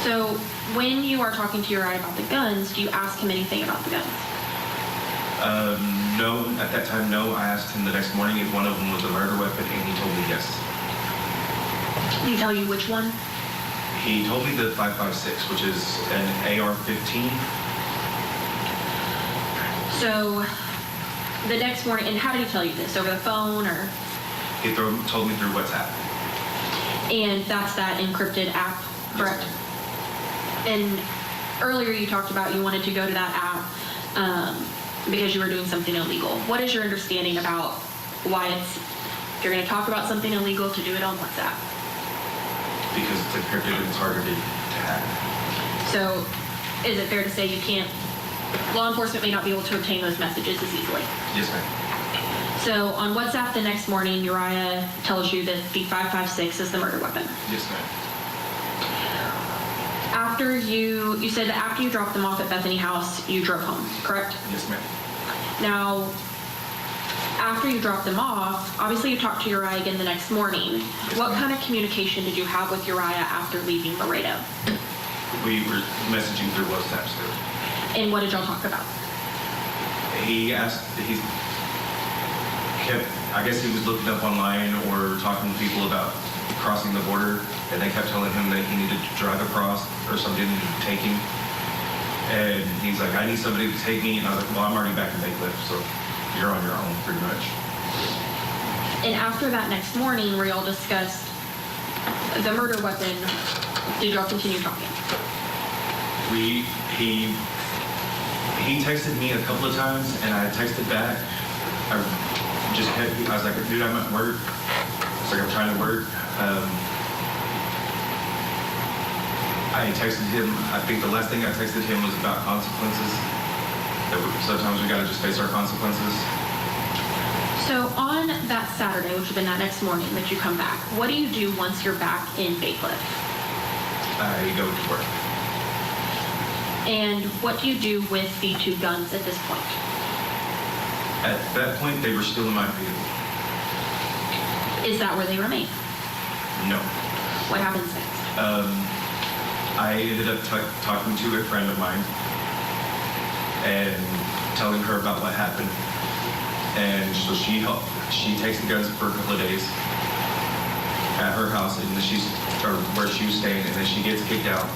O: So when you are talking to Uriah about the guns, do you ask him anything about the guns?
X: No, at that time, no. I asked him the next morning if one of them was a murder weapon, and he told me yes.
O: Did he tell you which one?
X: He told me the 5.56, which is an AR-15.
O: So the next morning, and how did he tell you this? Over the phone or?
X: He told me through WhatsApp.
O: And that's that encrypted app, correct?
X: Yes.
O: And earlier you talked about you wanted to go to that app because you were doing something illegal. What is your understanding about why if you're going to talk about something illegal, to do it on WhatsApp?
X: Because it's encrypted and it's harder to hack.
O: So is it fair to say you can't, law enforcement may not be able to obtain those messages as easily?
X: Yes, ma'am.
O: So on WhatsApp the next morning, Uriah tells you that the 5.56 is the murder weapon.
X: Yes, ma'am.
O: After you said that after you dropped them off at Bethany House, you drove home, correct?
X: Yes, ma'am.
O: Now, after you dropped them off, obviously you talked to Uriah again the next morning.
X: Yes,
O: what
X: ma'am.
O: kind of communication did you have with Uriah after leaving Laredo?
X: We were messaging through WhatsApp still.
O: And what did y'all talk about?
X: I guess he was looking up online or talking to people about crossing the border, and they kept telling him that he needed to drive across or somebody needed to take him. And he's like, I need somebody to take me. And I was like, well, I'm already back in Bakeland, so you're on your own pretty much.
O: And after that next morning where y'all discussed the murder weapon, did y'all continue talking?
X: He texted me a couple of times, and I texted back. I was like, dude, I'm at work. It's like, I'm trying to work. I texted him, I think the last thing I texted him was about consequences. Sometimes we gotta just face our consequences.
O: So on that Saturday, which would have been that next morning that you come back, what do you do once you're back in Bakeland?
X: I go to work.
O: And what do you do with the two guns at this point?
X: At that point, they were still in my vehicle.
O: Is that where they remain?
X: No.
O: What happens next?
X: I ended up talking to a friend of mine and telling her about what happened. And so she takes the guns for a couple of days at her house, and or where she was staying, and then she gets kicked out.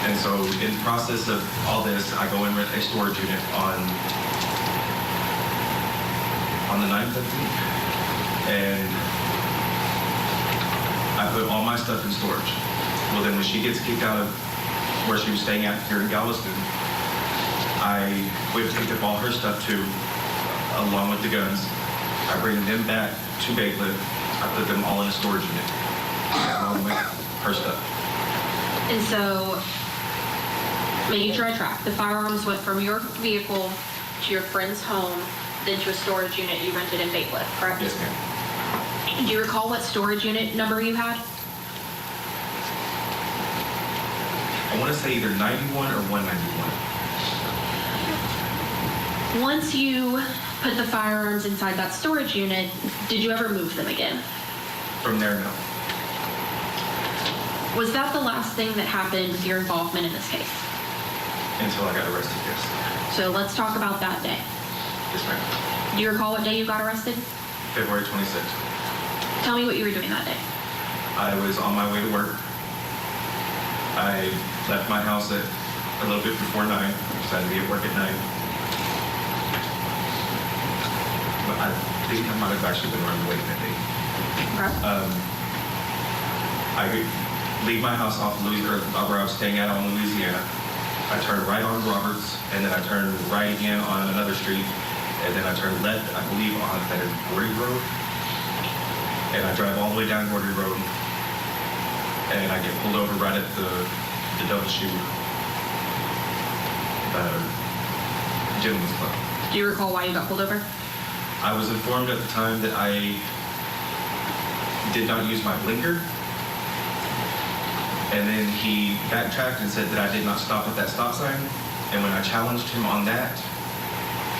X: And so in the process of all this, I go in with a storage unit on the 9th, I think, and I put all my stuff in storage. Well, then when she gets kicked out of where she was staying at here in Galveston, I went to pick up all her stuff too, along with the guns. I bring them back to Bakeland. I put them all in a storage unit, along with her stuff.
O: And so, making sure I track, the firearms went from your vehicle to your friend's home, then to a storage unit you rented in Bakeland, correct?
X: Yes, ma'am.
O: Do you recall what storage unit number you had?
X: I want to say either 91 or 191.
O: Once you put the firearms inside that storage unit, did you ever move them again?
X: From there, no.
O: Was that the last thing that happened with your involvement in this case?
X: Until I got arrested, yes.
O: So let's talk about that day.
X: Yes, ma'am.
O: Do you recall what day you got arrested?
X: February 26th.
O: Tell me what you were doing that day.
X: I was on my way to work. I left my house at a little bit before 9. I decided to be at work at 9. But I think I might have actually been running late that day.
O: Okay.
X: I leave my house off where I was staying at on Louisiana. I turned right on Roberts, and then I turned right again on another street, and then I turned left, I believe, on Gordy Road. And I drive all the way down Gordy Road, and I get pulled over right at the Double Shoe Gentleman's Club.
O: Do you recall why you got pulled over?
X: I was informed at the time that I did not use my blinker. And then he backtracked and said that I did not stop at that stop sign. And when I challenged him on that,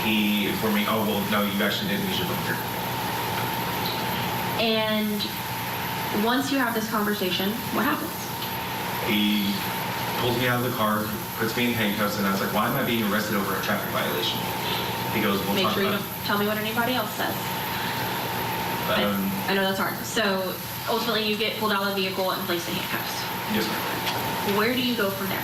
X: he informed me, oh, well, no, you actually didn't use your blinker.
O: And once you have this conversation, what happens?
X: He pulls me out of the car, puts me in handcuffs, and I was like, why am I being arrested over a traffic violation? He goes, we'll
O: Make
X: talk
O: sure you
X: about
O: don't tell me what anybody else says. I know that's hard. So ultimately you get pulled out of the vehicle and placed in handcuffs.
X: Yes, ma'am.
O: Where do you go from there?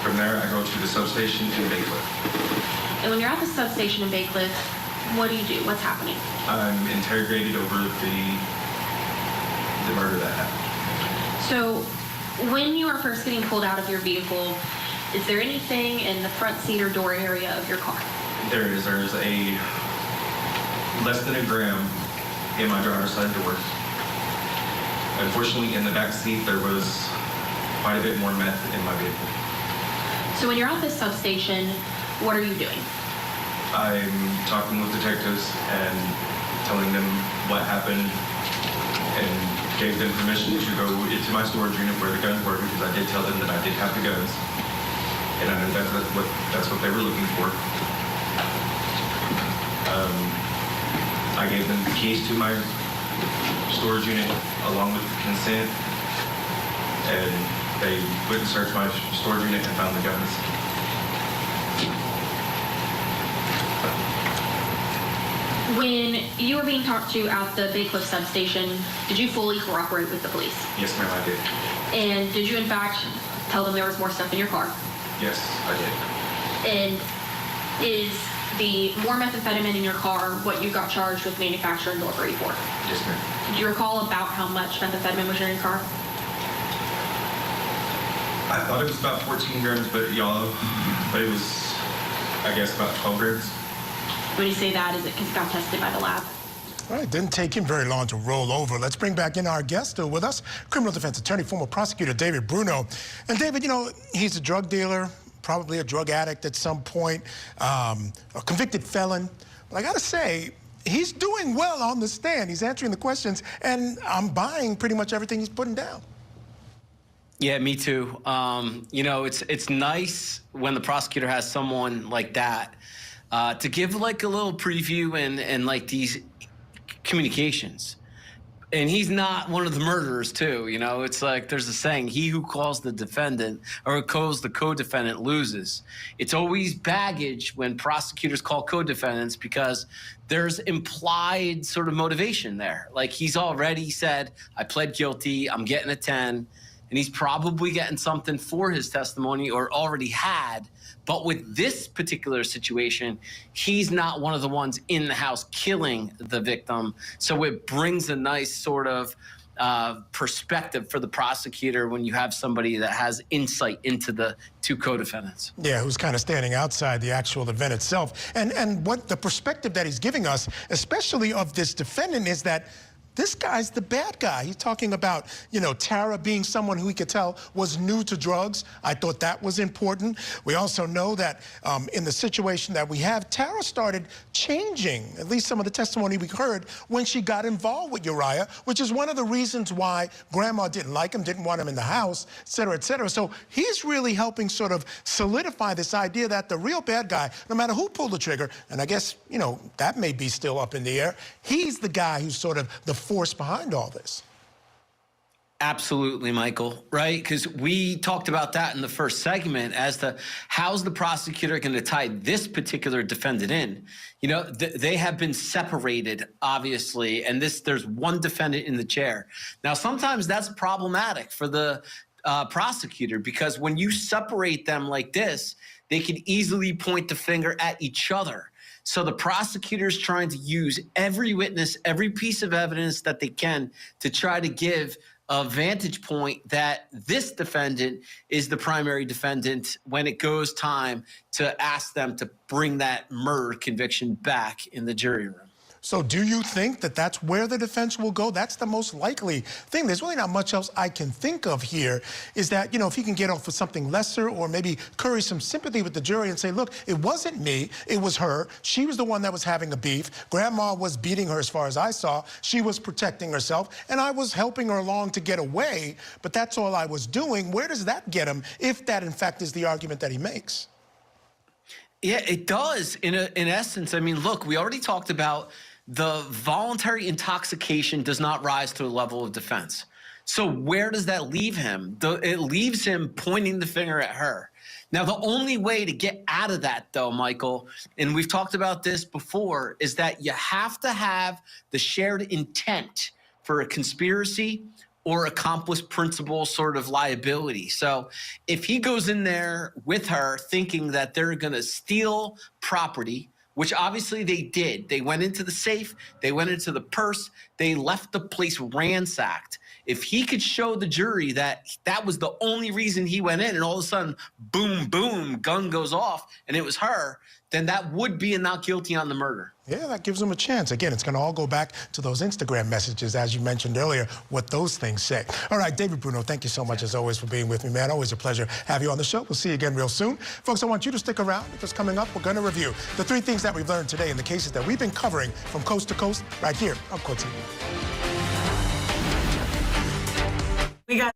X: From there, I go to the substation in Baycliff.
O: And when you're at the substation in Baycliff, what do you do? What's happening?
X: I'm interrogated over the murder that happened.
O: So when you are first getting pulled out of your vehicle, is there anything in the front seat or door area of your car?
X: There is. There's a less than a gram in my driver's side door. Unfortunately, in the back seat, there was quite a bit more meth in my vehicle.
O: So when you're at this substation, what are you doing?
X: I'm talking with detectives and telling them what happened and gave them permission to go into my storage unit where the guns were, because I did tell them that I did have the guns. And I knew that's what they were looking for. I gave them the keys to my storage unit along with the consent, and they went and searched my storage unit and found the guns.
O: When you were being talked to at the Baycliff substation, did you fully cooperate with the police?
X: Yes, ma'am, I did.
O: And did you in fact tell them there was more stuff in your car?
X: Yes, I did.
O: And is the more methamphetamine in your car what you got charged with manufacture and delivery for?
X: Yes, ma'am.
O: Do you recall about how much methamphetamine was in your car?
X: I thought it was about 14 grams, but it was, I guess, about 12 grams.
O: When you say that, is it because it got tested by the lab?
R: All right, didn't take him very long to roll over. Let's bring back in our guest still with us, criminal defense attorney, former prosecutor David Bruno. And David, you know, he's a drug dealer, probably a drug addict at some point, a convicted felon. But I gotta say, he's doing well on the stand. He's answering the questions, and I'm buying pretty much everything he's putting down.
E: Yeah, me too. You know, it's nice when the prosecutor has someone like that to give like a little preview and like these communications. And he's not one of the murderers too, you know. It's like there's a saying, he who calls the defendant or calls the co-defendant loses. It's always baggage when prosecutors call co-defendants because there's implied sort of motivation there. Like he's already said, I pled guilty, I'm getting a 10. And he's probably getting something for his testimony or already had. But with this particular situation, he's not one of the ones in the house killing the victim. So it brings a nice sort of perspective for the prosecutor when you have somebody that has insight into the two co-defendants.
R: Yeah, who's kind of standing outside the actual event itself. And what the perspective that he's giving us, especially of this defendant, is that this guy's the bad guy. He's talking about, you know, Tara being someone who he could tell was new to drugs. I thought that was important. We also know that in the situation that we have, Tara started changing, at least some of the testimony we heard, when she got involved with Uriah, which is one of the reasons why Grandma didn't like him, didn't want him in the house, et cetera, et cetera. So he's really helping sort of solidify this idea that the real bad guy, no matter who pulled the trigger, and I guess, you know, that may be still up in the air, he's the guy who's sort of the force behind all this.
E: Absolutely, Michael, right? Because we talked about that in the first segment as to how's the prosecutor going to tie this particular defendant in. You know, they have been separated, obviously, and there's one defendant in the chair. Now, sometimes that's problematic for the prosecutor because when you separate them like this, they can easily point the finger at each other. So the prosecutor's trying to use every witness, every piece of evidence that they can to try to give a vantage point that this defendant is the primary defendant when it goes time to ask them to bring that murder conviction back in the jury room.
R: So do you think that that's where the defense will go? That's the most likely thing. There's really not much else I can think of here, is that, if he can get off with something lesser or maybe curry some sympathy with the jury and say, look, it wasn't me, it was her. She was the one that was having a beef. Grandma was beating her as far as I saw. She was protecting herself, and I was helping her along to get away, but that's all I was doing. Where does that get him, if that, in fact, is the argument that he makes?
E: Yeah, it does. In essence, I mean, look, we already talked about the voluntary intoxication does not rise to a level of defense. So where does that leave him? It leaves him pointing the finger at her. Now, the only way to get out of that, though, Michael, and we've talked about this before, is that you have to have the shared intent for a conspiracy or accomplice principle sort of liability. So if he goes in there with her thinking that they're going to steal property, which obviously they did. They went into the safe, they went into the purse, they left the place ransacked. If he could show the jury that that was the only reason he went in, and all of a sudden, boom, boom, gun goes off, and it was her, then that would be a not guilty on the murder.
R: Yeah, that gives him a chance. Again, it's going to all go back to those Instagram messages, as you mentioned earlier, what those things say. All right, David Bruno, thank you so much, as always, for being with me, man. Always a pleasure to have you on the show. We'll see you again real soon. Folks, I want you to stick around, because coming up, we're going to review the 3 things that we've learned today in the cases that we've been covering from coast to coast right here on Court TV.
D: We got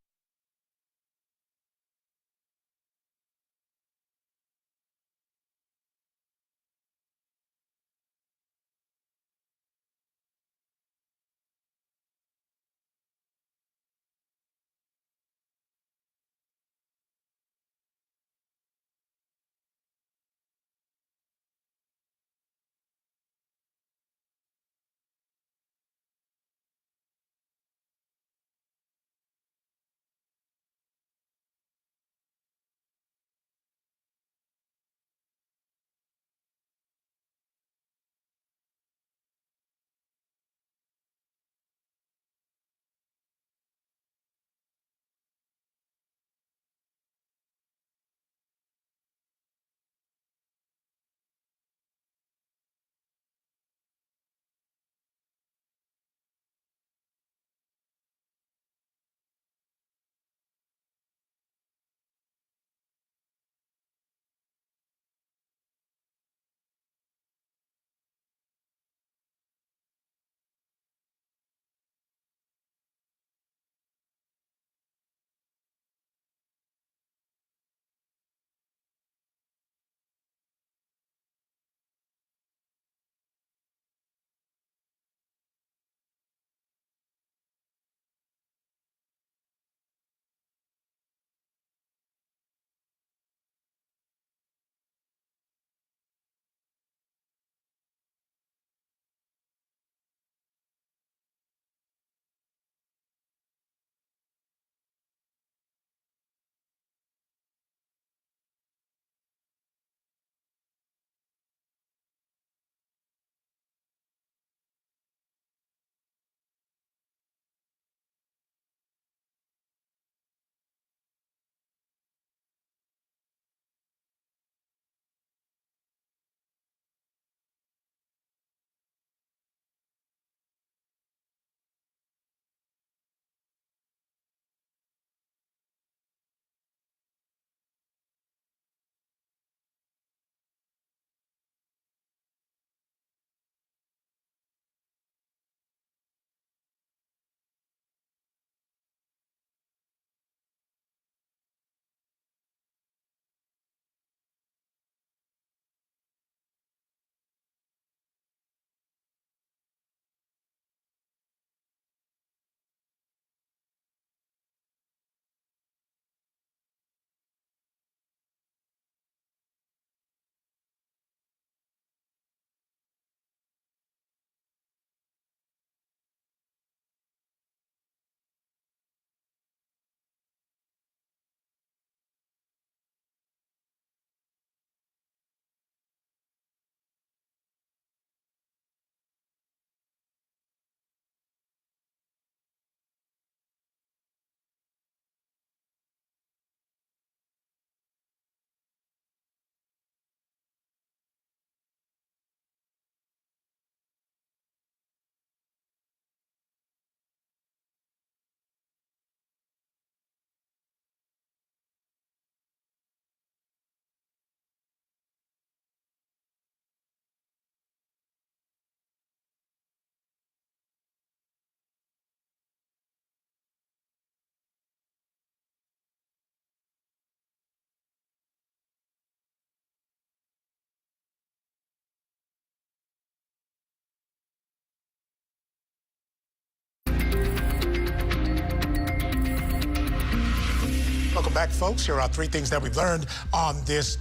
R: back, folks. Here are 3 things that we've learned on this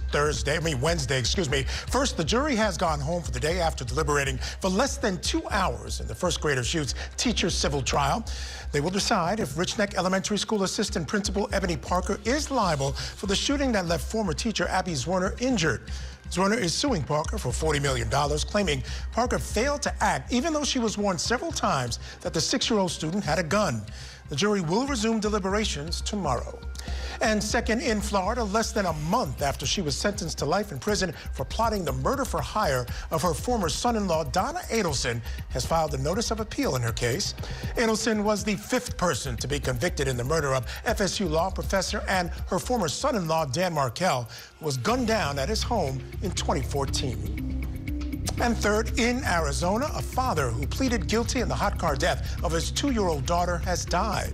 R: Wednesday, excuse me. First, the jury has gone home for the day after deliberating for less than 2 hours in the first grader shoots teacher civil trial. They will decide if Richneck Elementary School assistant principal Ebony Parker is liable for the shooting that left former teacher Abigail Zwerner injured. Zwerner is suing Parker for $40 million, claiming Parker failed to act even though she was warned several times that the 6-year-old student had a gun. The jury will resume deliberations tomorrow. And second, in Florida, less than a month after she was sentenced to life in prison for plotting the murder for hire of her former son-in-law, Donna Adelson, has filed a notice of appeal in her case. Adelson was the 5th person to be convicted in the murder of FSU law professor and her former son-in-law, Dan Markell, who was gunned down at his home in 2014. And third, in Arizona, a father who pleaded guilty in the hot car death of his 2-year-old daughter has died.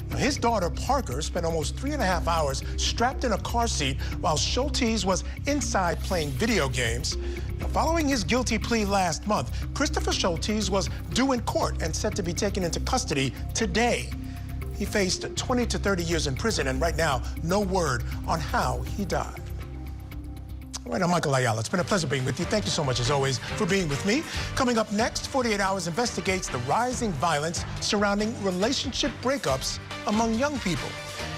R: Now, his daughter, Parker, spent almost 3.5 hours strapped in a car seat while Schultes was inside playing video games. Now, following his guilty plea last month, Christopher Schultes was due in court and set to be taken into custody today. He faced 20 to 30 years in prison, and right now, no word on how he died. All right, I'm Michael Ayala. It's been a pleasure being with you. Thank you so much, as always, for being with me. Coming up next, 48 Hours investigates the rising violence surrounding relationship breakups among young people.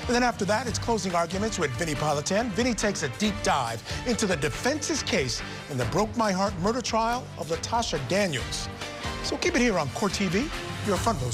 R: And then after that, it's closing arguments with Vinnie Politan. Vinnie takes a deep dive into the defense's case in the Broke My Heart murder trial of Latasha Daniels. So keep it here on Court TV, your front row.